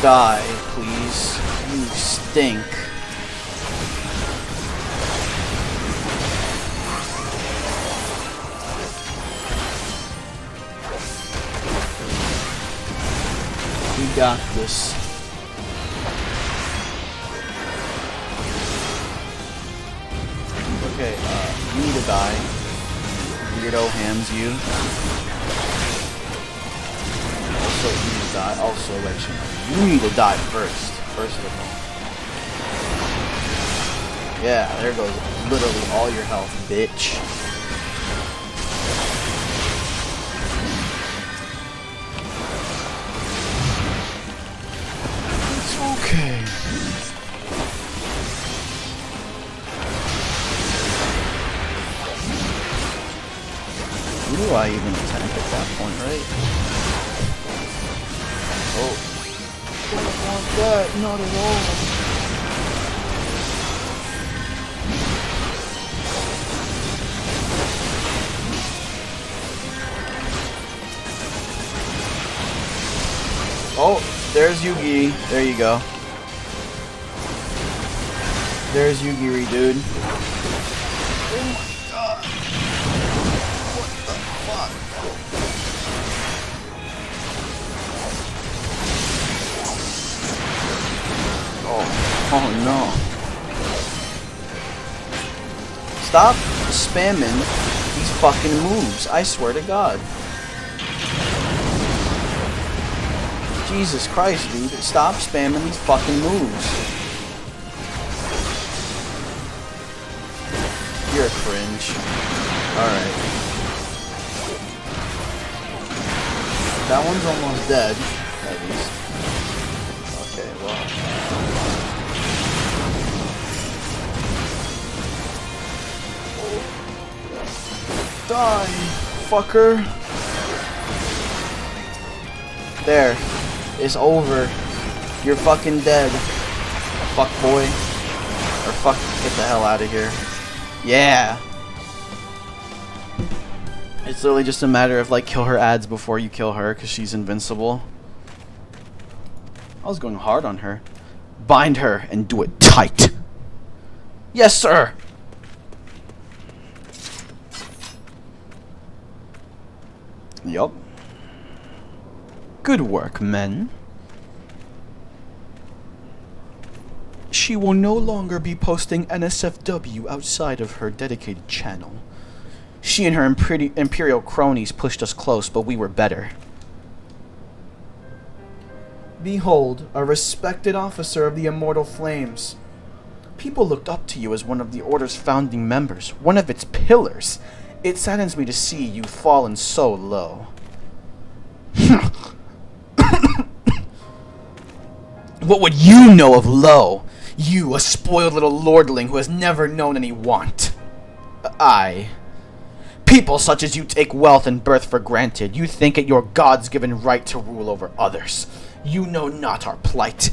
die, please. You stink. We got this. Okay, you need to die. Weirdo hams you. Also, you need to die. Also, actually, you need to die first of all. Yeah, there goes literally all your health, bitch. It's okay. Who do I even attack at that point, right? Oh. Don't want that, not at all. Oh, there's Yugi. There you go. There's Yugiri, dude. Oh my god. What the fuck? Oh no. Stop spamming these fucking moves. I swear to God. Jesus Christ, dude. Stop spamming these fucking moves. You're a cringe. Alright. That one's almost dead, at least. Okay, well. Die, fucker. There. It's over. You're fucking dead. Fuck boy. Or fuck, get the hell out of here. Yeah. It's literally just a matter of like kill her ads before you kill her because she's invincible. I was going hard on her. Bind her and do it tight. Yes, sir. Yup. Good work, men. She will no longer be posting NSFW outside of her dedicated channel. She and her Imperial cronies pushed us close, but we were better. Behold, a respected officer of the Immortal Flames. People looked up to you as one of the Order's founding members, one of its pillars. It saddens me to see you fallen so low. What would you know of low? You, a spoiled little lordling who has never known any want. People such as you take wealth and birth for granted. You think it your God's given right to rule over others. You know not our plight.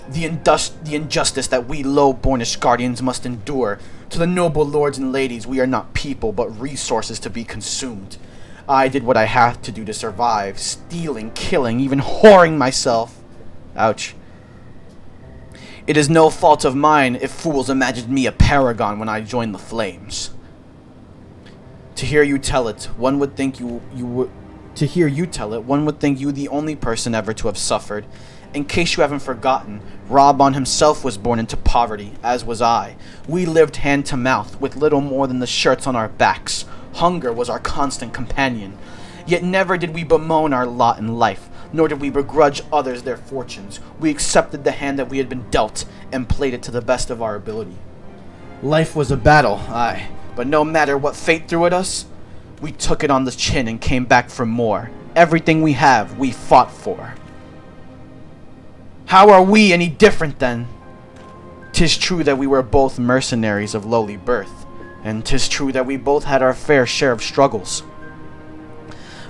The injustice that we low-born Ishgardians must endure. To the noble lords and ladies, we are not people, but resources to be consumed. I did what I had to do to survive, stealing, killing, even whoring myself. Ouch. It is no fault of mine if fools imagined me a paragon when I joined the Flames. To hear you tell it, one would think you the only person ever to have suffered. In case you haven't forgotten, Raban himself was born into poverty, as was I. We lived hand to mouth, with little more than the shirts on our backs. Hunger was our constant companion. Yet never did we bemoan our lot in life, nor did we begrudge others their fortunes. We accepted the hand that we had been dealt, and played it to the best of our ability. Life was a battle, aye, but no matter what fate threw at us, we took it on the chin and came back for more. Everything we have, we fought for. How are we any different then? 'Tis true that we were both mercenaries of lowly birth, and 'tis true that we both had our fair share of struggles.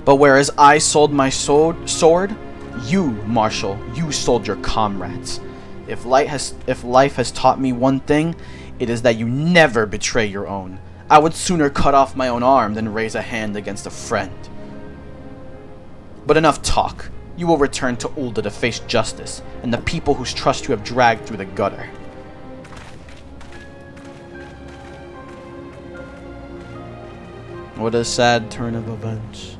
But whereas I sold my sword, you, Marshal, you sold your comrades. If life has taught me one thing, it is that you never betray your own. I would sooner cut off my own arm than raise a hand against a friend. But enough talk. You will return to Ulda to face justice, and the people whose trust you have dragged through the gutter. What a sad turn of events.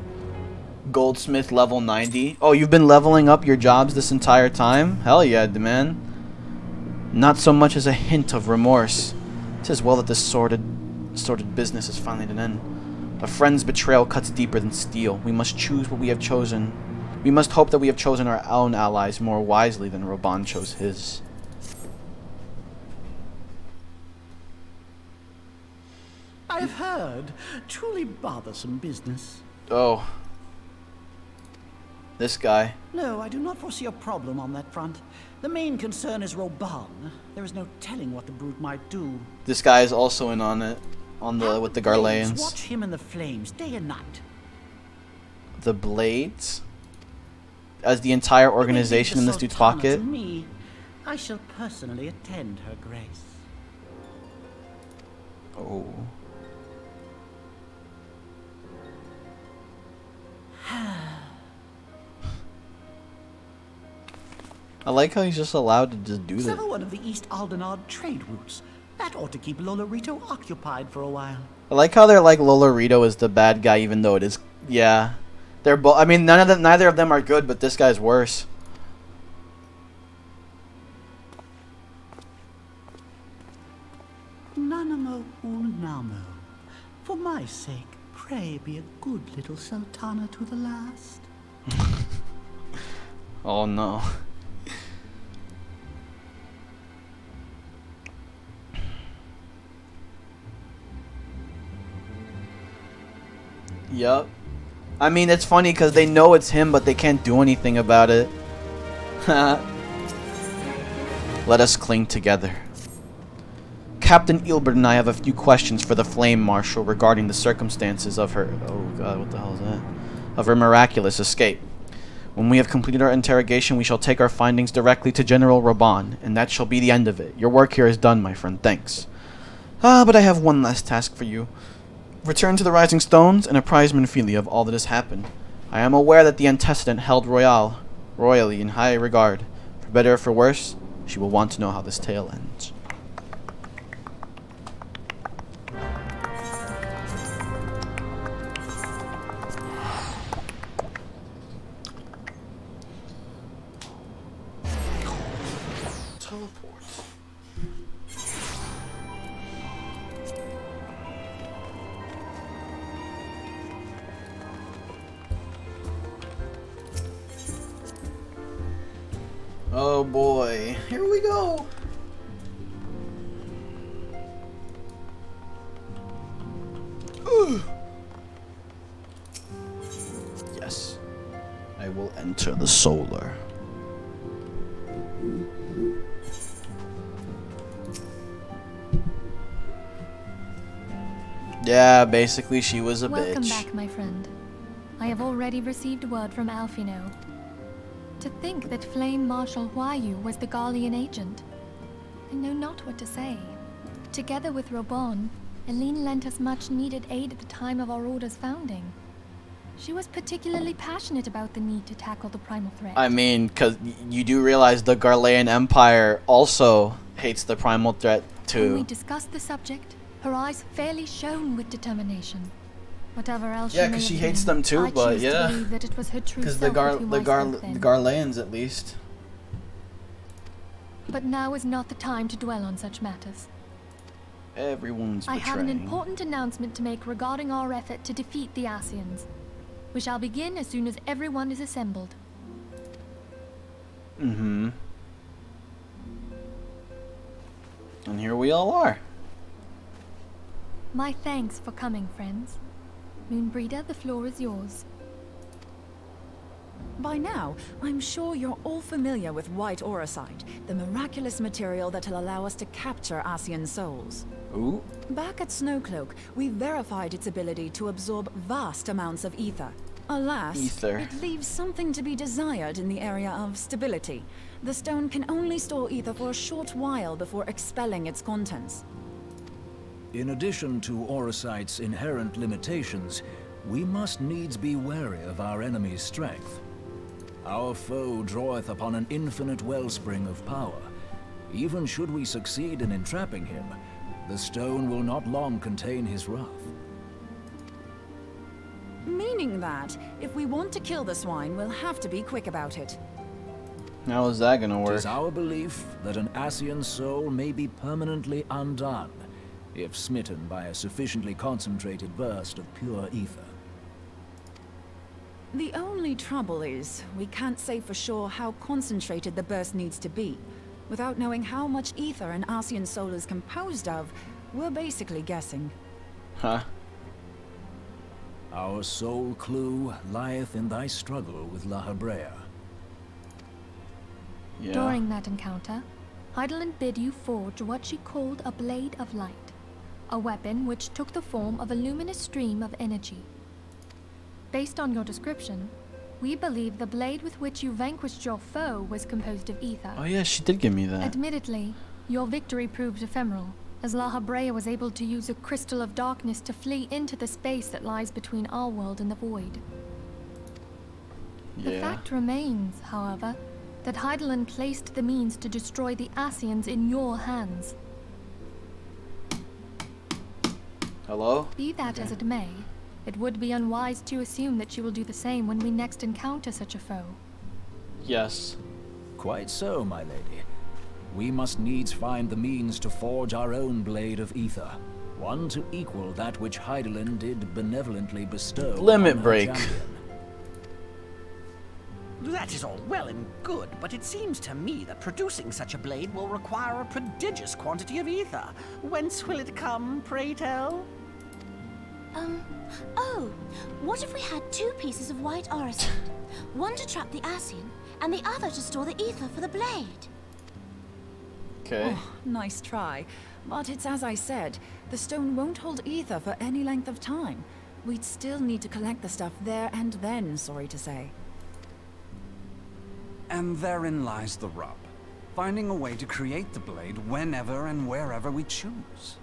Goldsmith level 90. Oh, you've been leveling up your jobs this entire time? Hell yeah, man. Not so much as a hint of remorse. 'Tis well that this sordid business is finally at an end. A friend's betrayal cuts deeper than steel. We must choose what we have chosen. We must hope that we have chosen our own allies more wisely than Roban chose his. I've heard. Truly bothersome business. Oh. This guy. No, I do not foresee a problem on that front. The main concern is Roban. There is no telling what the brute might do. This guy is also in on it. With the Garleans. Watch him in the flames day and night. The Blades? As the entire organization in this dude's pocket? To me, I shall personally attend her grace. Oh. I like how he's just allowed to just do that. Sever one of the East Aldenard trade routes. That ought to keep Lolorito occupied for a while. I like how they're like Lolorito is the bad guy, even though it is. Yeah, they're both. I mean, neither of them are good, but this guy's worse. Nanamo unamo. For my sake, pray be a good little sultana to the last. Oh no. Yup. I mean, it's funny because they know it's him, but they can't do anything about it. Let us cling together. Captain Ilbert and I have a few questions for the Flame Marshal regarding the circumstances of her... Oh god, what the hell is that? Of her miraculous escape. When we have completed our interrogation, we shall take our findings directly to General Roban, and that shall be the end of it. Your work here is done, my friend. Thanks. But I have one last task for you. Return to the Rising Stones and apprise Menphelia of all that has happened. I am aware that the antecedent held royally in high regard. For better or for worse, she will want to know how this tale ends. Teleport. Oh boy, here we go. Yes, I will enter the solar. Yeah, basically she was a bitch. Welcome back, my friend. I have already received word from Alfino. To think that Flame Marshal Huayu was the Garlean agent. I know not what to say. Together with Roban, Eileen lent us much needed aid at the time of our Order's founding. She was particularly passionate about the need to tackle the primal threat. I mean, because you do realize the Garlean Empire also hates the primal threat too. When we discussed the subject, her eyes fairly shone with determination. Whatever else yeah, because she hates them too, but yeah. Because the Garleans, at least. But now is not the time to dwell on such matters. Everyone's betraying. I have an important announcement to make regarding our effort to defeat the Asians. We shall begin as soon as everyone is assembled. Mm-hmm. And here we all are. My thanks for coming, friends. Moonbreeder, the floor is yours. By now, I'm sure you're all familiar with White Auracite, the miraculous material that will allow us to capture Asian souls. Ooh. Back at Snowcloak, we verified its ability to absorb vast amounts of ether. Alas, it leaves something to be desired in the area of stability. The stone can only store ether for a short while before expelling its contents. In addition to Auracite's inherent limitations, we must needs be wary of our enemy's strength. Our foe draweth upon an infinite wellspring of power. Even should we succeed in entrapping him, the stone will not long contain his wrath. Meaning that, if we want to kill the swine, we'll have to be quick about it. How is that gonna work? It is our belief that an Ascian soul may be permanently undone, if smitten by a sufficiently concentrated burst of pure ether. The only trouble is, we can't say for sure how concentrated the burst needs to be. Without knowing how much ether an Ascian soul is composed of, we're basically guessing. Huh? Our sole clue lieth in thy struggle with La Habrea. Yeah. During that encounter, Heidelin bid you forge what she called a Blade of Light, a weapon which took the form of a luminous stream of energy. Based on your description, we believe the blade with which you vanquished your foe was composed of ether. Oh yeah, she did give me that. Admittedly, your victory proved ephemeral, as La Habrea was able to use a crystal of darkness to flee into the space that lies between our world and the void. Yeah. The fact remains, however, that Heidelin placed the means to destroy the Ascians in your hands. Hello? Be that as it may, it would be unwise to assume that you will do the same when we next encounter such a foe. Yes. Quite so, my lady. We must needs find the means to forge our own blade of ether, one to equal that which Heidelin did benevolently bestow. Limit on her break. champion. That is all well and good, but it seems to me that producing such a blade will require a prodigious quantity of ether. Whence will it come, pray tell? Oh, what if we had two pieces of white orosite? One to trap the Ascian, and the other to store the ether for the blade. Okay. Oh, nice try. But it's as I said, the stone won't hold ether for any length of time. We'd still need to collect the stuff there and then, sorry to say. And therein lies the rub. Finding a way to create the blade whenever and wherever we choose.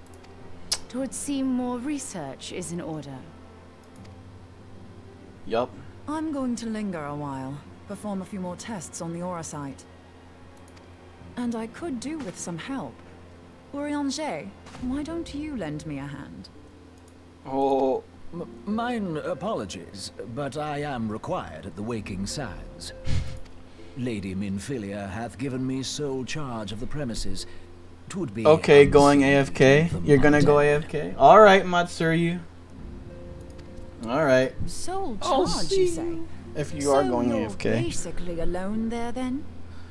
It would seem more research is in order. Yup. I'm going to linger a while, perform a few more tests on the orosite. And I could do with some help. Urianger, why don't you lend me a hand? Oh. Mine apologies, but I am required at the Waking Sands. Lady Minfilia hath given me sole charge of the premises. 'Twould be Okay, going unseen AFK. from You're gonna my go den. AFK. All right, Matsuryu. All right. Sole I'll charge, see you say? If you are going you're AFK. basically alone there, then?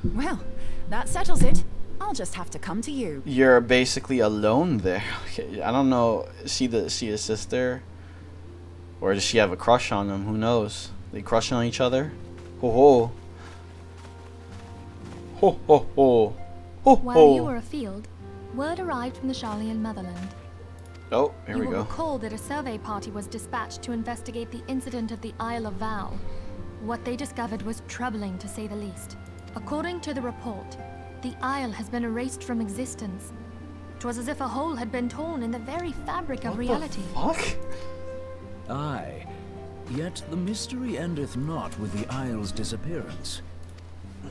Well, that settles it. I'll just have to come to you. You're basically alone there. Okay, I don't know. See his sister, or does she have a crush on him? Who knows? They crushing on each other? Ho ho. Ho ho ho. Ho While you ho. were afield, word arrived from the Sharlayan motherland. Oh, here You we will go. recall that a survey party was dispatched to investigate the incident at the Isle of Val. What they discovered was troubling, to say the least. According to the report, the isle has been erased from existence. 'Twas as if a hole had been torn in the very fabric of reality. Fuck? Aye. Yet the mystery endeth not with the isle's disappearance.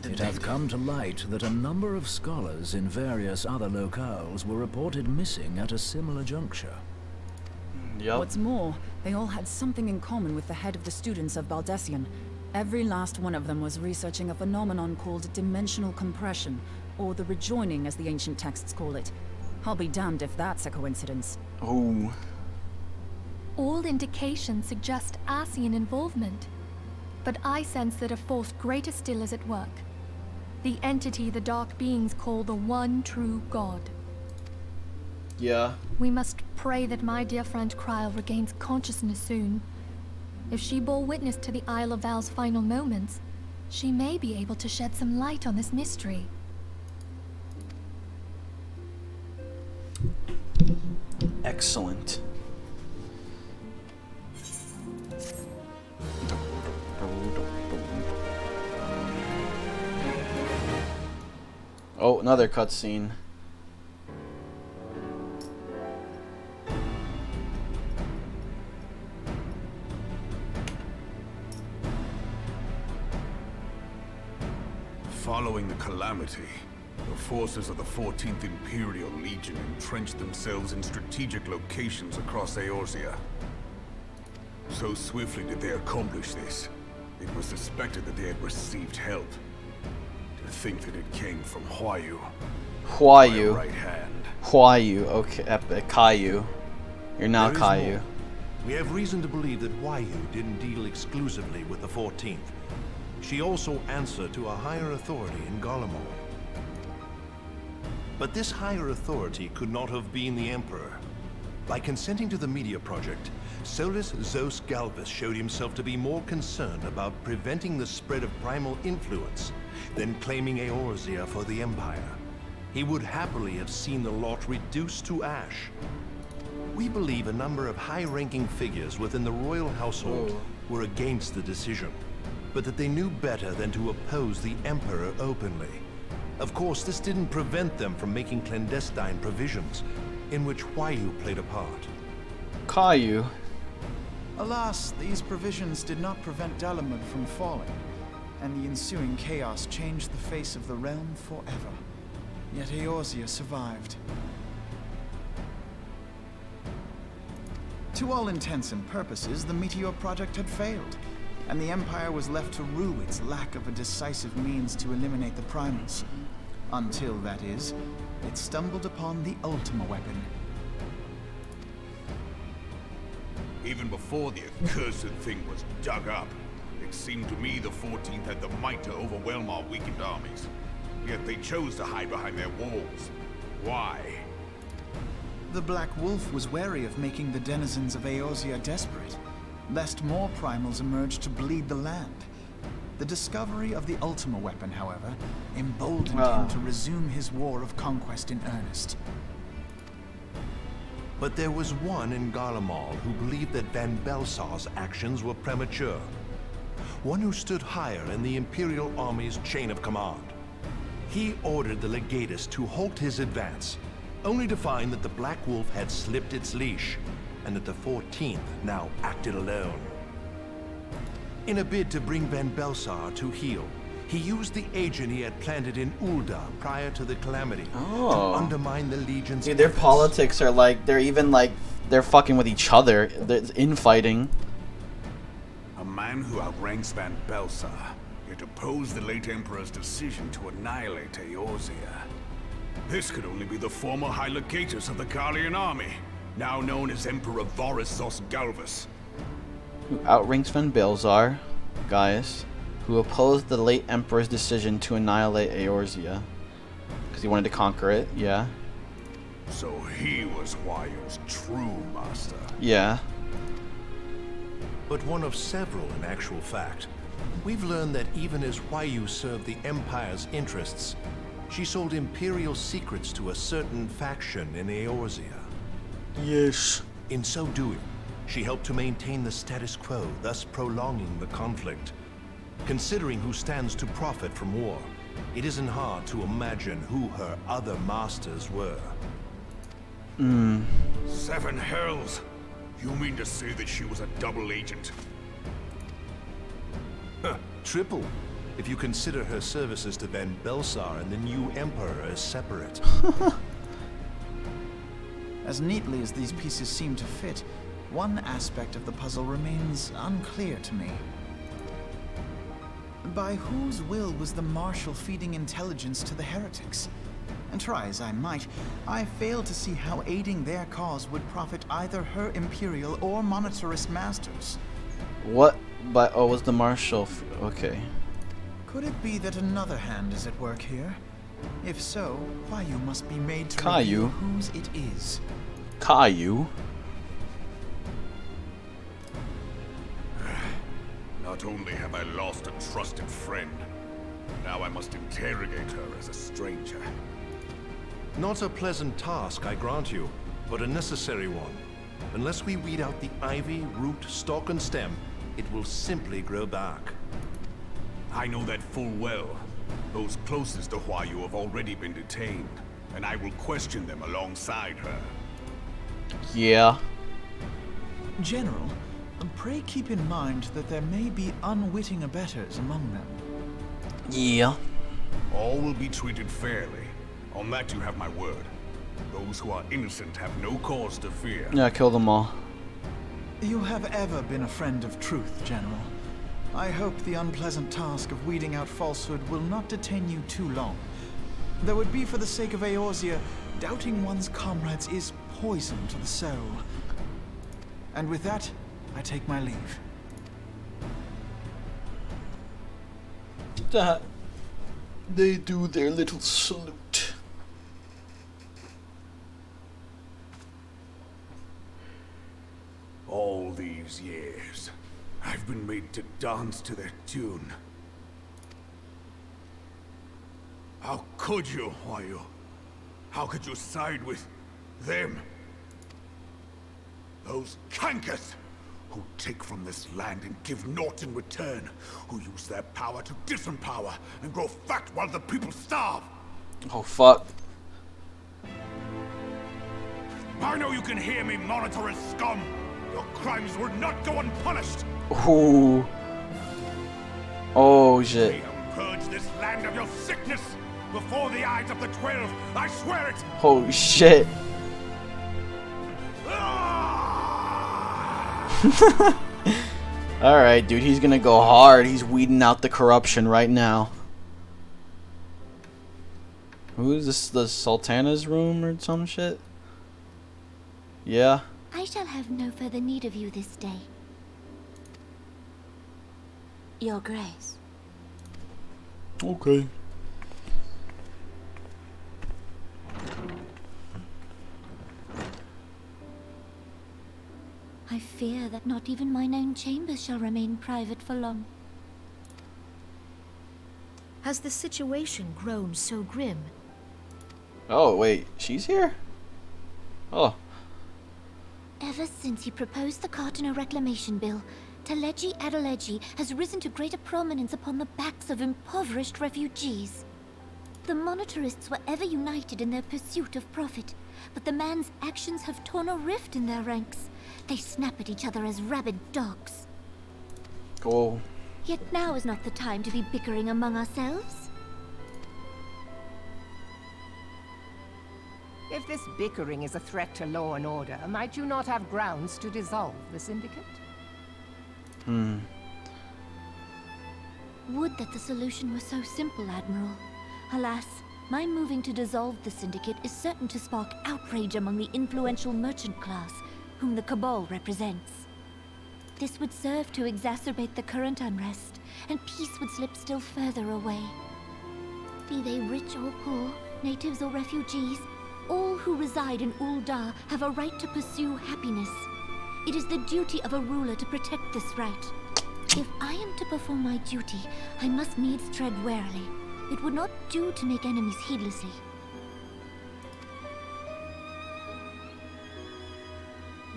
It hath come to light that a number of scholars in various other locales were reported missing at a similar juncture. Yup. What's more, they all had something in common with the head of the students of Baldessian. Every last one of them was researching a phenomenon called dimensional compression, or the rejoining as the ancient texts call it. I'll be damned if that's a coincidence. Oh. All indications suggest Ascian involvement. But I sense that a force greater still is at work. The entity the dark beings call the one true God. Yeah. We must pray that my dear friend Kryl regains consciousness soon. If she bore witness to the Isle of Val's final moments, she may be able to shed some light on this mystery. Excellent. Oh, another cutscene. Following the calamity, the forces of the 14th Imperial Legion entrenched themselves in strategic locations across Eorzea. So swiftly did they accomplish this, it was suspected that they had received help. To think that it came from Huayu. Huayu. Right hand. Huayu. Okay, Caillou. You're now There is Caillou. more. We have reason to believe that Huayu didn't deal exclusively with the 14th. She also answered to a higher authority in Garlemald. But this higher authority could not have been the Emperor. By consenting to the Media Project, Solus Zos Galvus showed himself to be more concerned about preventing the spread of primal influence than claiming Eorzea for the Empire. He would happily have seen the lot reduced to ash. We believe a number of high-ranking figures within the royal household were against the decision, but that they knew better than to oppose the Emperor openly. Of course, this didn't prevent them from making clandestine provisions, in which Huayu played a part. Caillou. Alas, these provisions did not prevent Dalamud from falling, and the ensuing chaos changed the face of the realm forever. Yet Eorzea survived. To all intents and purposes, the Meteor Project had failed, and the Empire was left to rue its lack of a decisive means to eliminate the primals. Until, that is, it stumbled upon the Ultima weapon. Even before the accursed thing was dug up, it seemed to me the 14th had the might to overwhelm our weakened armies. Yet they chose to hide behind their walls. Why? The Black Wolf was wary of making the denizens of Eorzea desperate, lest more primals emerge to bleed the land. The discovery of the Ultima weapon, however, emboldened him to resume his war of conquest in earnest. But there was one in Garlemald who believed that Van Belsar's actions were premature. One who stood higher in the Imperial Army's chain of command. He ordered the Legatus to halt his advance, only to find that the Black Wolf had slipped its leash, and that the 14th now acted alone. In a bid to bring Van Belsar to heel, he used the agent he had planted in Ul'dah prior to the calamity to undermine the Legion's Dude, their efforts. politics are like, they're fucking with each other. They're infighting. A man who outranks Van Belsar, yet opposed the late Emperor's decision to annihilate Eorzea. This could only be the former High Legatus of the Garlean army, now known as Emperor Varus Zos Galvus. Who outranks Van Belsar, guys, who opposed the late Emperor's decision to annihilate Eorzea. Because he wanted to conquer it, yeah. So he was Huayu's true master. Yeah. But one of several in actual fact. We've learned that even as Huayu served the Empire's interests, she sold Imperial secrets to a certain faction in Eorzea. Yes. In so doing, she helped to maintain the status quo, thus prolonging the conflict. Considering who stands to profit from war, it isn't hard to imagine who her other masters were. Seven hells! You mean to say that she was a double agent? Triple, if you consider her services to Van Belsar and the new Emperor as separate. As neatly as these pieces seem to fit, one aspect of the puzzle remains unclear to me. By whose will was the Marshal feeding intelligence to the heretics? And try as I might, I fail to see how aiding their cause would profit either her Imperial or Monetarist masters. What? But was the Marshal? Okay. Could it be that another hand is at work here? If so, Huayu must be made to Caillou. reveal whose it is. Caillou? Not only have I lost a trusted friend, now I must interrogate her as a stranger. Not a pleasant task, I grant you, but a necessary one. Unless we weed out the ivy, root, stalk, and stem, it will simply grow back. I know that full well. Those closest to Huayu have already been detained, and I will question them alongside her. Yeah. General, pray keep in mind that there may be unwitting abettors among them. Yeah. All will be treated fairly. On that you have my word. Those who are innocent have no cause to fear. Yeah, kill them all. You have ever been a friend of truth, General. I hope the unpleasant task of weeding out falsehood will not detain you too long. Though it be for the sake of Eorzea, doubting one's comrades is poison to the soul. And with that, I take my leave. That they do their little salute. All these years, I've been made to dance to their tune. How could you, Huayu? How could you side with them? Those cankers who take from this land and give naught in return, who use their power to disempower and grow fat while the people starve. Oh fuck. I know you can hear me, monitor as scum. Your crimes will not go unpunished. Ooh. Oh shit. Purge this land of your sickness before the eyes of the 12. I swear it. Holy shit. Alright, dude, he's gonna go hard. He's weeding out the corruption right now. Who is this? The Sultana's room or some shit? Yeah. I shall have no further need of you this day. Your Grace. Okay. I fear that not even mine own chambers shall remain private for long. Has the situation grown so grim? Oh, wait. She's here? Oh. Ever since he proposed the Cartano Reclamation Bill, Teleji Adeleji has risen to greater prominence upon the backs of impoverished refugees. The monitorists were ever united in their pursuit of profit, but the man's actions have torn a rift in their ranks. They snap at each other as rabid dogs. Cool. Yet now is not the time to be bickering among ourselves. If this bickering is a threat to law and order, might you not have grounds to dissolve the Syndicate? Would that the solution were so simple, Admiral. Alas, my moving to dissolve the Syndicate is certain to spark outrage among the influential merchant class, whom the Cabal represents. This would serve to exacerbate the current unrest, and peace would slip still further away. Be they rich or poor, natives or refugees, all who reside in Ul'dah have a right to pursue happiness. It is the duty of a ruler to protect this right. If I am to perform my duty, I must needs tread warily. It would not do to make enemies heedlessly.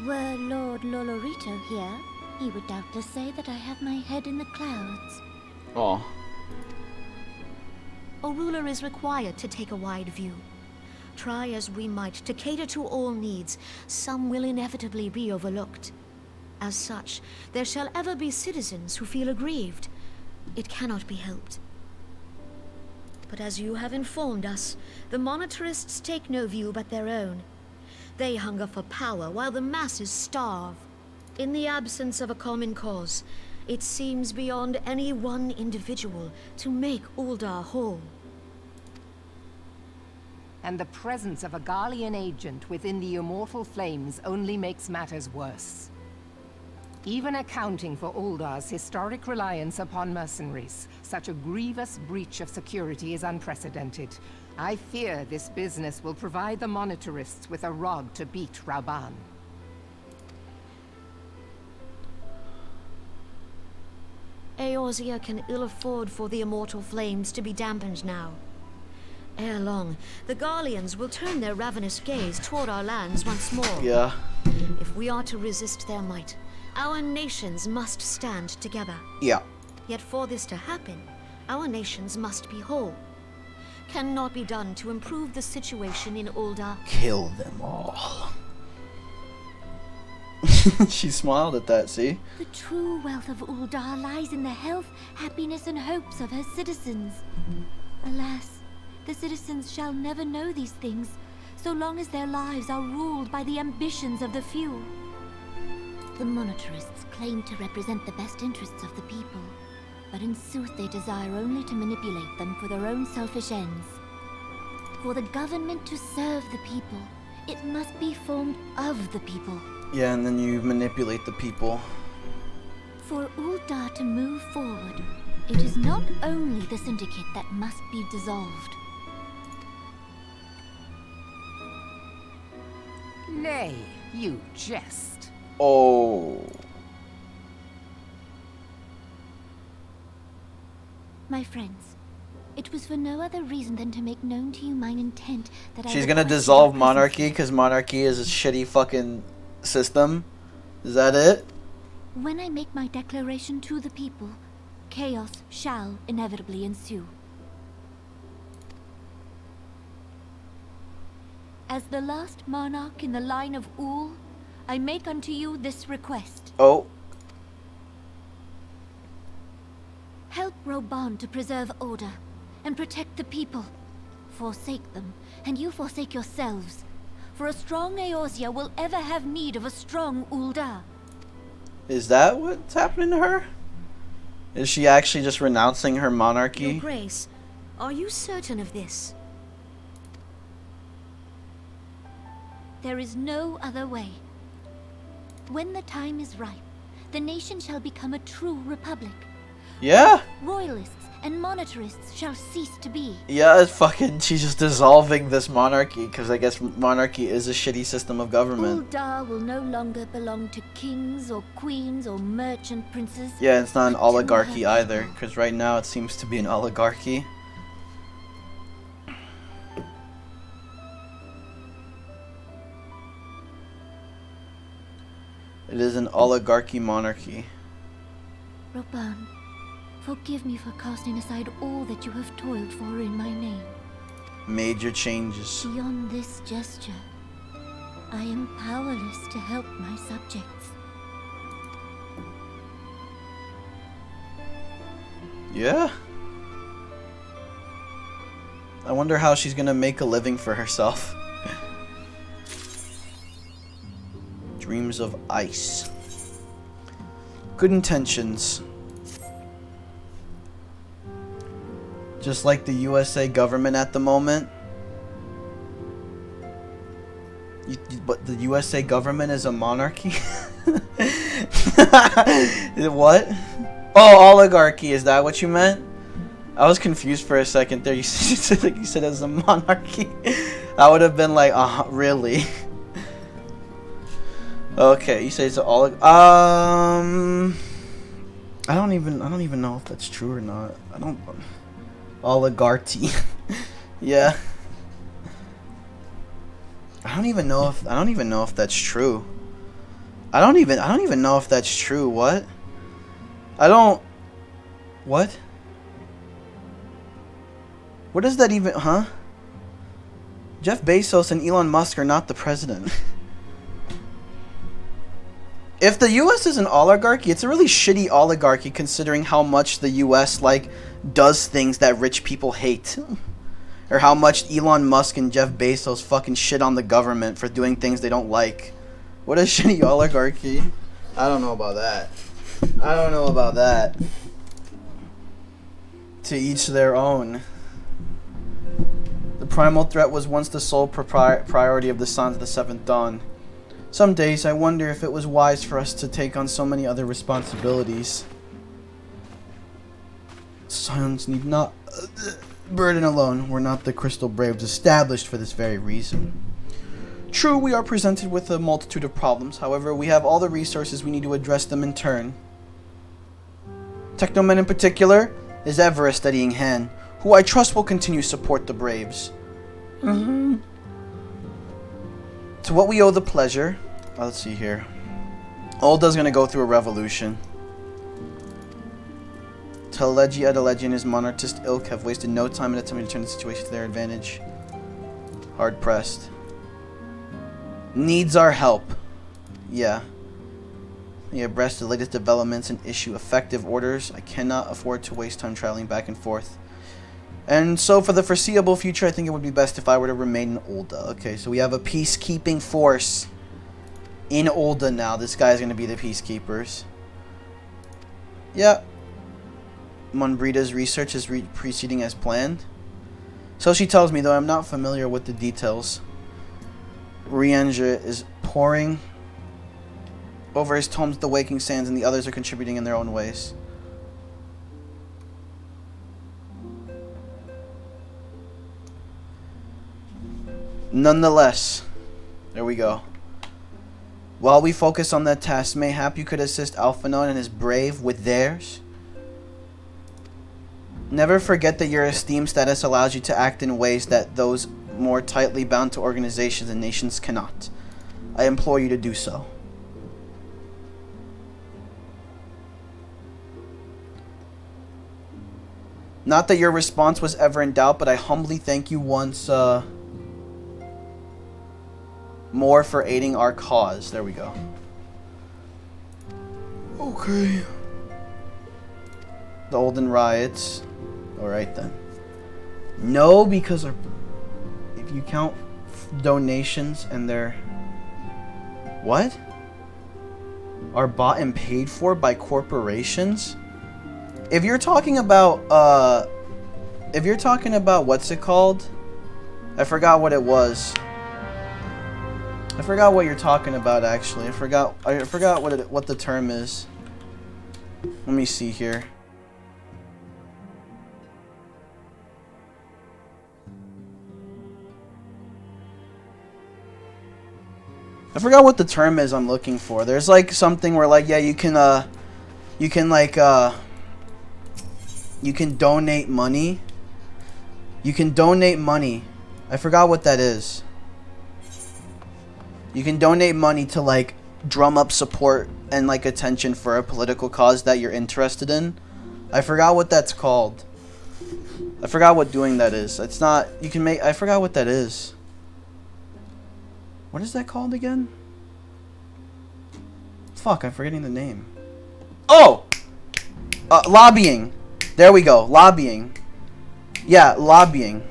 Were Lord Lolorito here, he would doubtless say that I have my head in the clouds. Oh. A ruler is required to take a wide view. Try as we might to cater to all needs, some will inevitably be overlooked. As such, there shall ever be citizens who feel aggrieved. It cannot be helped. But as you have informed us, the monitorists take no view but their own. They hunger for power while the masses starve. In the absence of a common cause, it seems beyond any one individual to make Ul'dah whole. And the presence of a Garlean agent within the Immortal Flames only makes matters worse. Even accounting for Ul'dah's historic reliance upon mercenaries, such a grievous breach of security is unprecedented. I fear this business will provide the monitorists with a rod to beat Rauban. Eorzea can ill afford for the Immortal Flames to be dampened now. Ere long, the Garleans will turn their ravenous gaze toward our lands once more. Yeah. If we are to resist their might, our nations must stand together. Yeah. Yet for this to happen, our nations must be whole. Cannot be done to improve the situation in Ul'dah. Kill them all. She smiled at that, see? The true wealth of Ul'dah lies in the health, happiness, and hopes of her citizens. Alas, the citizens shall never know these things, so long as their lives are ruled by the ambitions of the few. The monetarists claim to represent the best interests of the people, but in sooth they desire only to manipulate them for their own selfish ends. For the government to serve the people, it must be formed of the people. Yeah, and then you manipulate the people. For Uldar to move forward, it is not only the Syndicate that must be dissolved. Nay, you jest. Oh. My friends, it was for no other reason than to make known to you mine intent that She's gonna dissolve monarchy because monarchy is a shitty fucking system. Is that it? When I make my declaration to the people, chaos shall inevitably ensue. As the last monarch in the line of Ul, I make unto you this request. Oh. Help Roban to preserve order and protect the people. Forsake them, and you forsake yourselves. For a strong Eorzea will ever have need of a strong Uldar. Is that what's happening to her? Is she actually just renouncing her monarchy? Your Grace, are you certain of this? There is no other way. When the time is ripe, the nation shall become a true republic. Yeah? Royalists and monetarists shall cease to be. Yeah, it's fucking, she's just dissolving this monarchy because I guess monarchy is a shitty system of government. Uldar will no longer belong to kings or queens or merchant princes. Yeah, it's not an oligarchy either because right now it seems to be an oligarchy. It is an oligarchy monarchy. Roban, forgive me for casting aside all that you have toiled for in my name. Major changes. Beyond this gesture, I am powerless to help my subjects. Yeah? I wonder how she's gonna make a living for herself. Dreams of ice. Good intentions. Just like the USA government at the moment. But the USA government is a monarchy? What? Oh, oligarchy. Is that what you meant? I was confused for a second there. You said it was a monarchy. I would have been like, really? Okay, you say it's an I don't even know if that's true or not. Oligarchy. Yeah. I don't even know if that's true. I don't even know if that's true. What? What? What is that even, huh? Jeff Bezos and Elon Musk are not the president. If the US is an oligarchy, it's a really shitty oligarchy considering how much the US does things that rich people hate. Or how much Elon Musk and Jeff Bezos fucking shit on the government for doing things they don't like. What a shitty oligarchy. I don't know about that. To each their own. The primal threat was once the sole priority of the Sons of the Seventh Dawn. Some days I wonder if it was wise for us to take on so many other responsibilities. Scions need not burden alone. We're not the Crystal Braves established for this very reason. True, we are presented with a multitude of problems. However, we have all the resources we need to address them in turn. Technomen in particular is ever a steadying hand, who I trust will continue to support the Braves. To what we owe the pleasure. Let's see here. Ulda's gonna go through a revolution. Telegi, Adelegi, and his monarchist ilk have wasted no time in attempting to turn the situation to their advantage. Hard pressed. Needs our help. Yeah. Be abreast of the latest developments and issue effective orders. I cannot afford to waste time traveling back and forth. And so for the foreseeable future, I think it would be best if I were to remain in Ul'dah. Okay, so we have a peacekeeping force in Ul'dah now. This guy's going to be the peacekeepers. Yeah. Monbrida's research is proceeding as planned. So she tells me, though I'm not familiar with the details. Rienja is poring over his tomes, The Waking Sands, and the others are contributing in their own ways. Nonetheless, there we go. While we focus on that task, mayhap you could assist Alphanon and his brave with theirs. Never forget that your esteemed status allows you to act in ways that those more tightly bound to organizations and nations cannot. I implore you to do so. Not that your response was ever in doubt, but I humbly thank you once more for aiding our cause. There we go. Okay. The Olden riots. Alright then. No, because if you count donations and their... What? Are bought and paid for by corporations? If you're talking about, what's it called? I forgot what it was. I forgot what you're talking about, actually. I forgot what the term is. Let me see here. I forgot what the term is I'm looking for. There's like something where like, yeah, you can donate money. You can donate money. I forgot what that is. You can donate money to like drum up support and like attention for a political cause that you're interested in. I forgot what that's called. I forgot what doing that is. It's not, you can make, I forgot what that is. What is that called again? Fuck, I'm forgetting the name. Oh! Lobbying. There we go. Lobbying. Yeah, lobbying.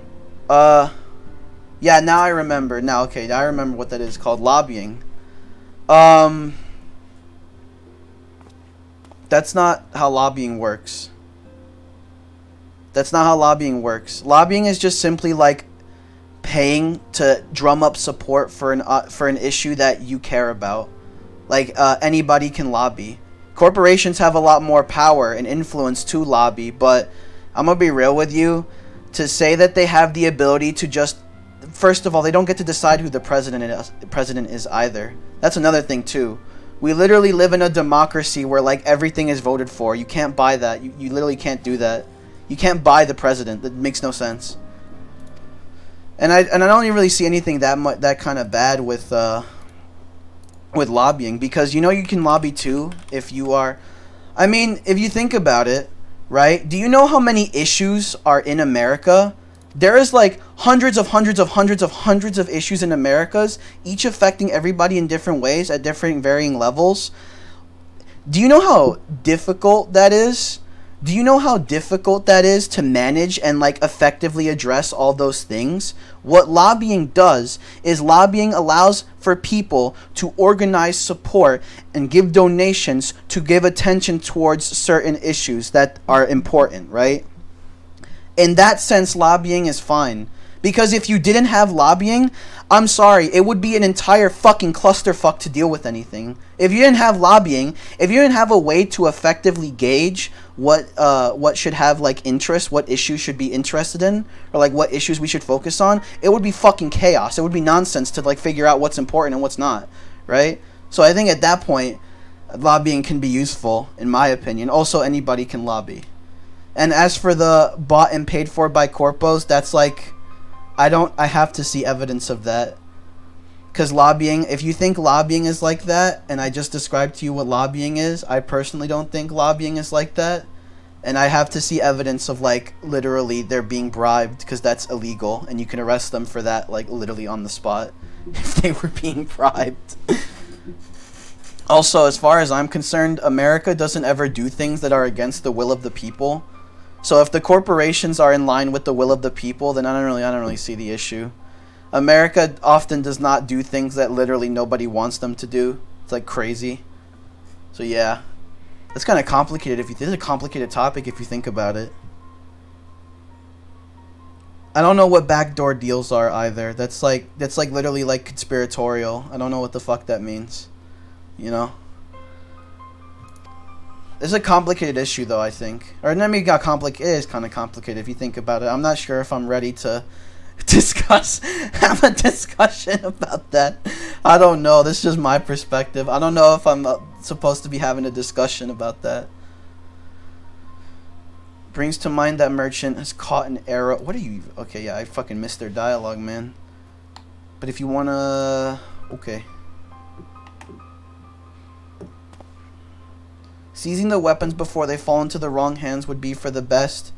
Yeah, now I remember. Now, okay, now I remember what that is called. Lobbying. That's not how lobbying works. That's not how lobbying works. Lobbying is just simply like paying to drum up support for an issue that you care about. Like, anybody can lobby. Corporations have a lot more power and influence to lobby, but I'm gonna be real with you. To say that they have the ability to just... First of all, they don't get to decide who the president is either. That's another thing, too. We literally live in a democracy where, like, everything is voted for. You can't buy that. You literally can't do that. You can't buy the president. That makes no sense. And I don't even really see anything that kind of bad with lobbying, because you know you can lobby too if you are... I mean, if you think about it, right? Do you know how many issues are in America? There is like hundreds of issues in Americas, each affecting everybody in different ways at different varying levels. Do you know how difficult that is? Do you know how difficult that is to manage and like effectively address all those things? What lobbying does is lobbying allows for people to organize support and give donations to give attention towards certain issues that are important, right? In that sense, lobbying is fine. Because if you didn't have lobbying, I'm sorry, it would be an entire fucking clusterfuck to deal with anything. If you didn't have lobbying, if you didn't have a way to effectively gauge what should have like interest, what issues should be interested in, or like what issues we should focus on, it would be fucking chaos. It would be nonsense to like figure out what's important and what's not, right? So I think at that point, lobbying can be useful, in my opinion. Also, anybody can lobby. And as for the bought and paid for by corpos, that's like... I have to see evidence of that. Because lobbying, if you think lobbying is like that, and I just described to you what lobbying is, I personally don't think lobbying is like that. And I have to see evidence of, like, literally they're being bribed, because that's illegal, and you can arrest them for that, like, literally on the spot, if they were being bribed. Also, as far as I'm concerned, America doesn't ever do things that are against the will of the people. So if the corporations are in line with the will of the people, then I don't really see the issue. America often does not do things that literally nobody wants them to do. It's like crazy. So yeah, it's kind of complicated. This is a complicated topic if you think about it. I don't know what backdoor deals are either. That's like literally like conspiratorial. I don't know what the fuck that means. You know? It's a complicated issue though, I think. Or maybe it is kind of complicated if you think about it. I'm not sure if I'm ready to have a discussion about that. I don't know. This is just my perspective. I don't know if I'm supposed to be having a discussion about that. Brings to mind that merchant has caught an arrow. What are you? Okay, yeah, I fucking missed their dialogue, man. But if you wanna... Okay. Seizing the weapons before they fall into the wrong hands would be for the best.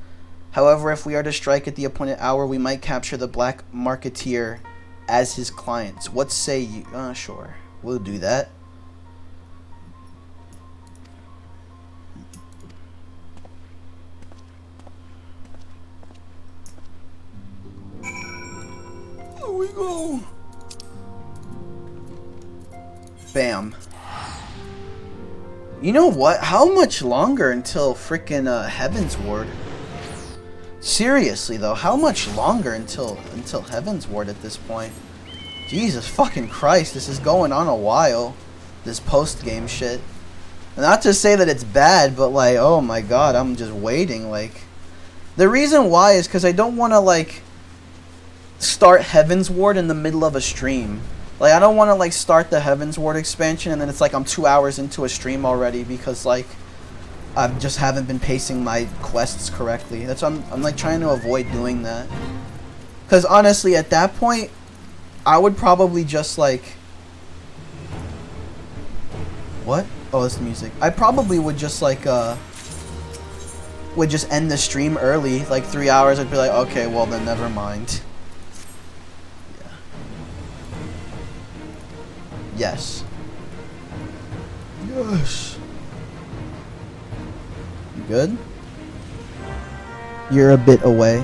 However, if we are to strike at the appointed hour, we might capture the black marketeer as his clients. What say you? Sure. We'll do that. Here we go. Bam. You know what? How much longer until frickin' Heaven's Ward? Seriously though, how much longer until Heaven's Ward at this point? Jesus fucking Christ, this is going on a while. This post-game shit. Not to say that it's bad, but like, oh my god, I'm just waiting. Like, the reason why is because I don't want to like start Heaven's Ward in the middle of a stream. Like, I don't want to like start the Heaven's Ward expansion and then it's like I'm 2 hours into a stream already because like I just haven't been pacing my quests correctly. That's why I'm like trying to avoid doing that. Because honestly, at that point, I would probably just like... What? Oh, it's the music. I probably would just like, would just end the stream early, like 3 hours. I'd be like, okay, well then never mind. Yeah. Yes. Yes. You good? You're a bit away.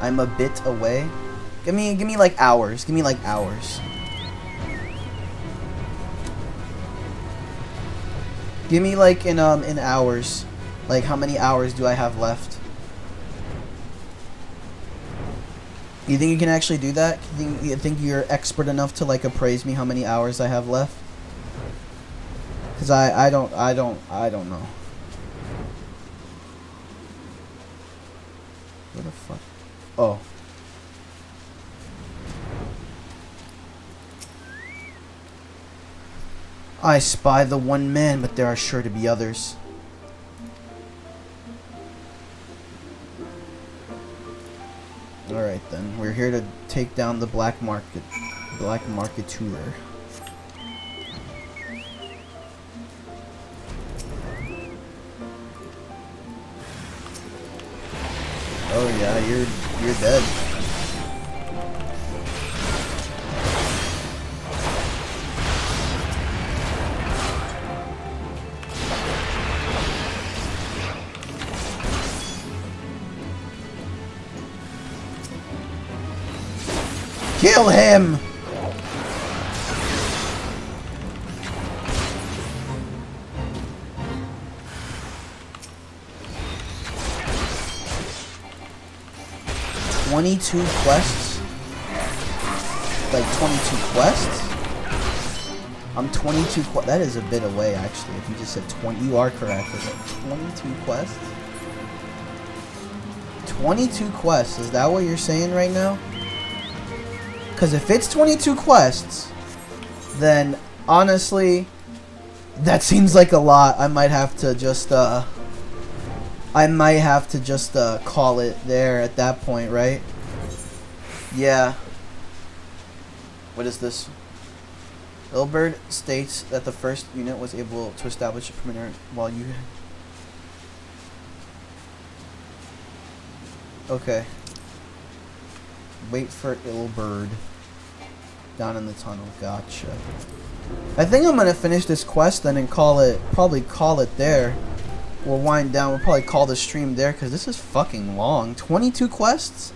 I'm a bit away. Give me like hours. Give me like hours. Give me like in hours. Like how many hours do I have left? You think you can actually do that? You think you're expert enough to like appraise me how many hours I have left? Cause I don't know. What the fuck? Oh. I spy the one man, but there are sure to be others. Alright then, we're here to take down the black marketeer. Oh yeah, you're dead. Kill him! $22 quests? Like 22 quests? I'm 22 that is a bit away actually. If you just said 20, you are correct. Is it 22 quests? 22 quests, is that what you're saying right now? Because if it's 22 quests, then honestly, that seems like a lot. I might have to just, call it there at that point, right? Yeah. What is this? Ilbert states that the first unit was able to establish a perimeter while you... Okay. Wait for Ilbert down in the tunnel. Gotcha. I think I'm gonna finish this quest then and probably call it there. we'll wind down. We'll probably call the stream there because this is fucking long. 22 quests?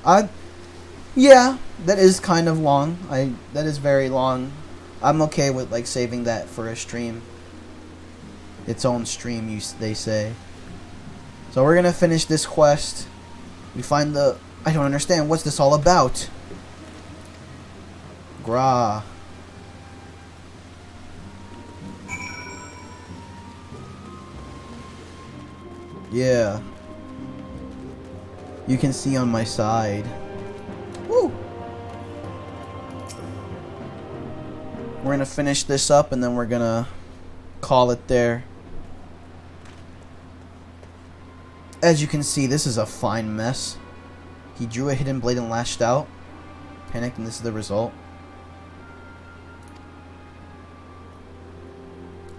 Yeah, that is kind of long. That is very long. I'm okay with like saving that for a stream. Its own stream, they say. So we're gonna finish this quest. We find the... I don't understand. What's this all about? Gra. Yeah. You can see on my side. Woo! We're gonna finish this up and then we're gonna call it there. As you can see, this is a fine mess. He drew a hidden blade and lashed out. Panicked, and this is the result.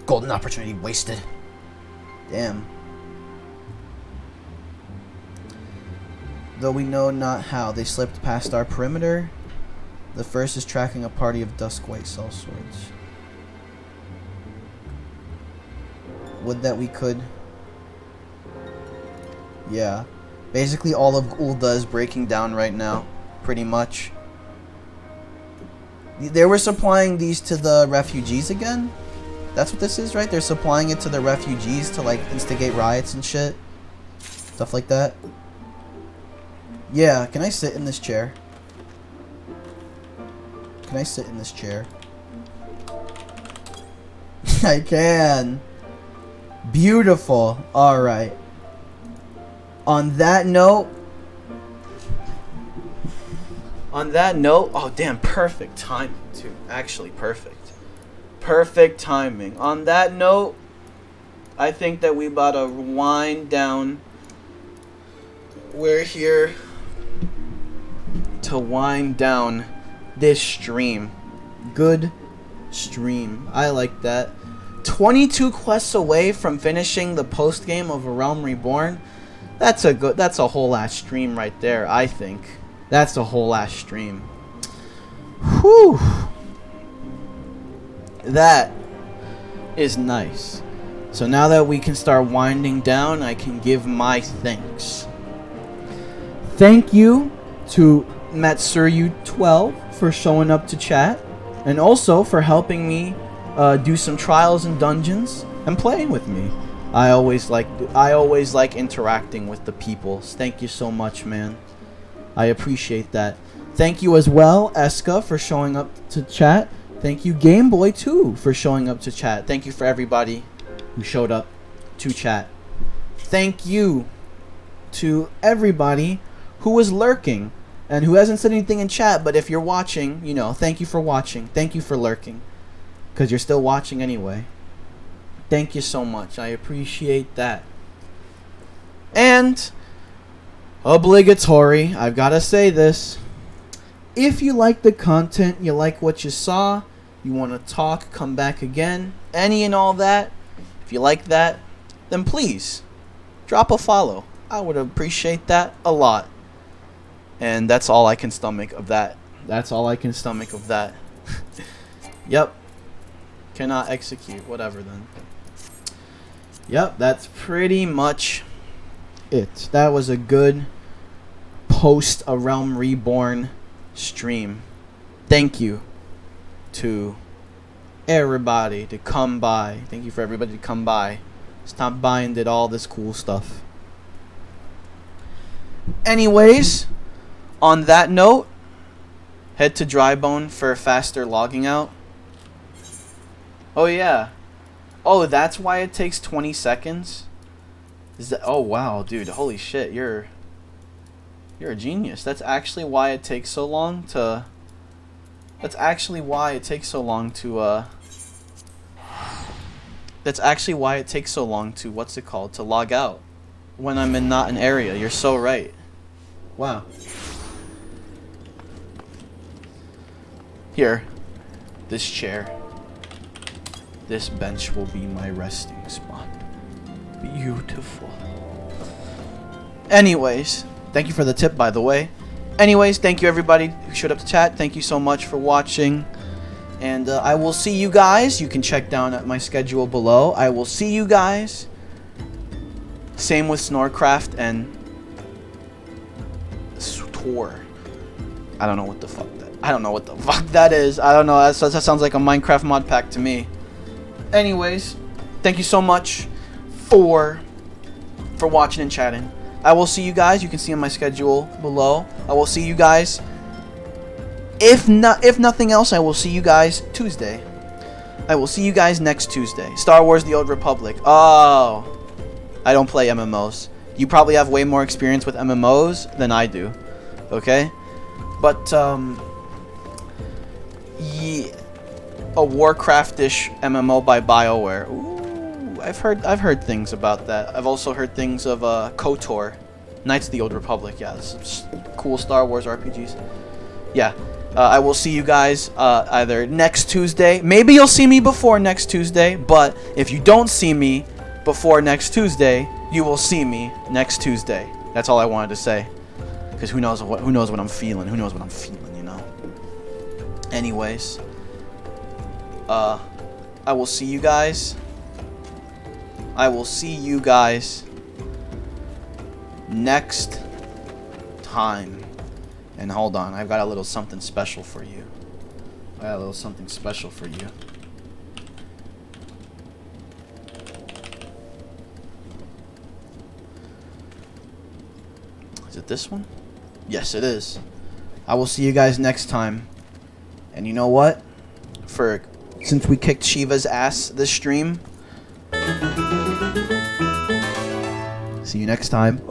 Golden opportunity wasted. Damn. Though we know not how, they slipped past our perimeter. The first is tracking a party of dusk white sellswords. Would that we could... Yeah. Basically all of Ul'dah is breaking down right now. Pretty much. They were supplying these to the refugees again? That's what this is, right? They're supplying it to the refugees to like instigate riots and shit. Stuff like that. Yeah, can I sit in this chair? Can I sit in this chair? I can. Beautiful. Alright. On that note, oh damn, perfect timing too. Actually, perfect. Perfect timing. On that note, I think that we about to wind down. We're here to wind down this stream. Good stream. I like that. 22 quests away from finishing the post game of A Realm Reborn. That's a whole ass stream right there, I think. That's a whole ass stream. Whew. That is nice. So now that we can start winding down, I can give my thanks. Thank you to Matsuryu12 for showing up to chat, and also for helping me do some trials and dungeons and playing with me. I always like interacting with the people. Thank you so much, man. I appreciate that. Thank you as well, Eska, for showing up to chat. Thank you, Game Boy, too, for showing up to chat. Thank you for everybody who showed up to chat. Thank you to everybody who was lurking and who hasn't said anything in chat, but if you're watching, you know, thank you for watching. Thank you for lurking, because you're still watching anyway. Thank you so much. I appreciate that. And obligatory, I've got to say this. If you like the content, you like what you saw, you want to talk, come back again, any and all that, if you like that, then please drop a follow. I would appreciate that a lot. And that's all I can stomach of that. That's all I can stomach of that. Yep. Cannot execute. Whatever then. Yep, that's pretty much it. That was a good post A Realm Reborn stream. Thank you to everybody to come by. Thank you for everybody to come by. Stop by and did all this cool stuff. Anyways, on that note, head to Drybone for faster logging out. Oh yeah. Oh, that's why it takes 20 seconds? Is that... Oh wow, dude. Holy shit, you're a genius. That's actually why it takes so long to... That's actually why it takes so long to, That's actually why it takes so long to... What's it called? To log out. When I'm in not an area. You're so right. Wow. Here. This chair. This bench will be my resting spot. Beautiful. Anyways, thank you for the tip, by the way. Anyways, thank you everybody who showed up to chat. Thank you so much for watching. And I will see you guys. You can check down at my schedule below. I will see you guys Same with Snorcraft and Tor. I don't know what the fuck that is. I don't know. That sounds like a Minecraft mod pack to me. Anyways, thank you so much for watching and chatting. I will see you guys. You can see on my schedule below. I will see you guys. If nothing else, I will see you guys Tuesday. I will see you guys next Tuesday. Star Wars: The Old Republic. Oh, I don't play MMOs. You probably have way more experience with MMOs than I do. Okay, but yeah, a Warcraft-ish MMO by BioWare. Ooh, I've heard things about that. I've also heard things of KOTOR, Knights of the Old Republic. Yeah, this cool Star Wars RPGs. Yeah, I will see you guys either next Tuesday. Maybe you'll see me before next Tuesday, but if you don't see me before next Tuesday, you will see me next Tuesday. That's all I wanted to say. Because who knows what I'm feeling? Who knows what I'm feeling, you know? Anyways, I will see you guys. I will see you guys next time. And hold on, I've got a little something special for you. Is it this one? Yes, it is. I will see you guys next time. And you know what? Since we kicked Shiva's ass this stream, see you next time.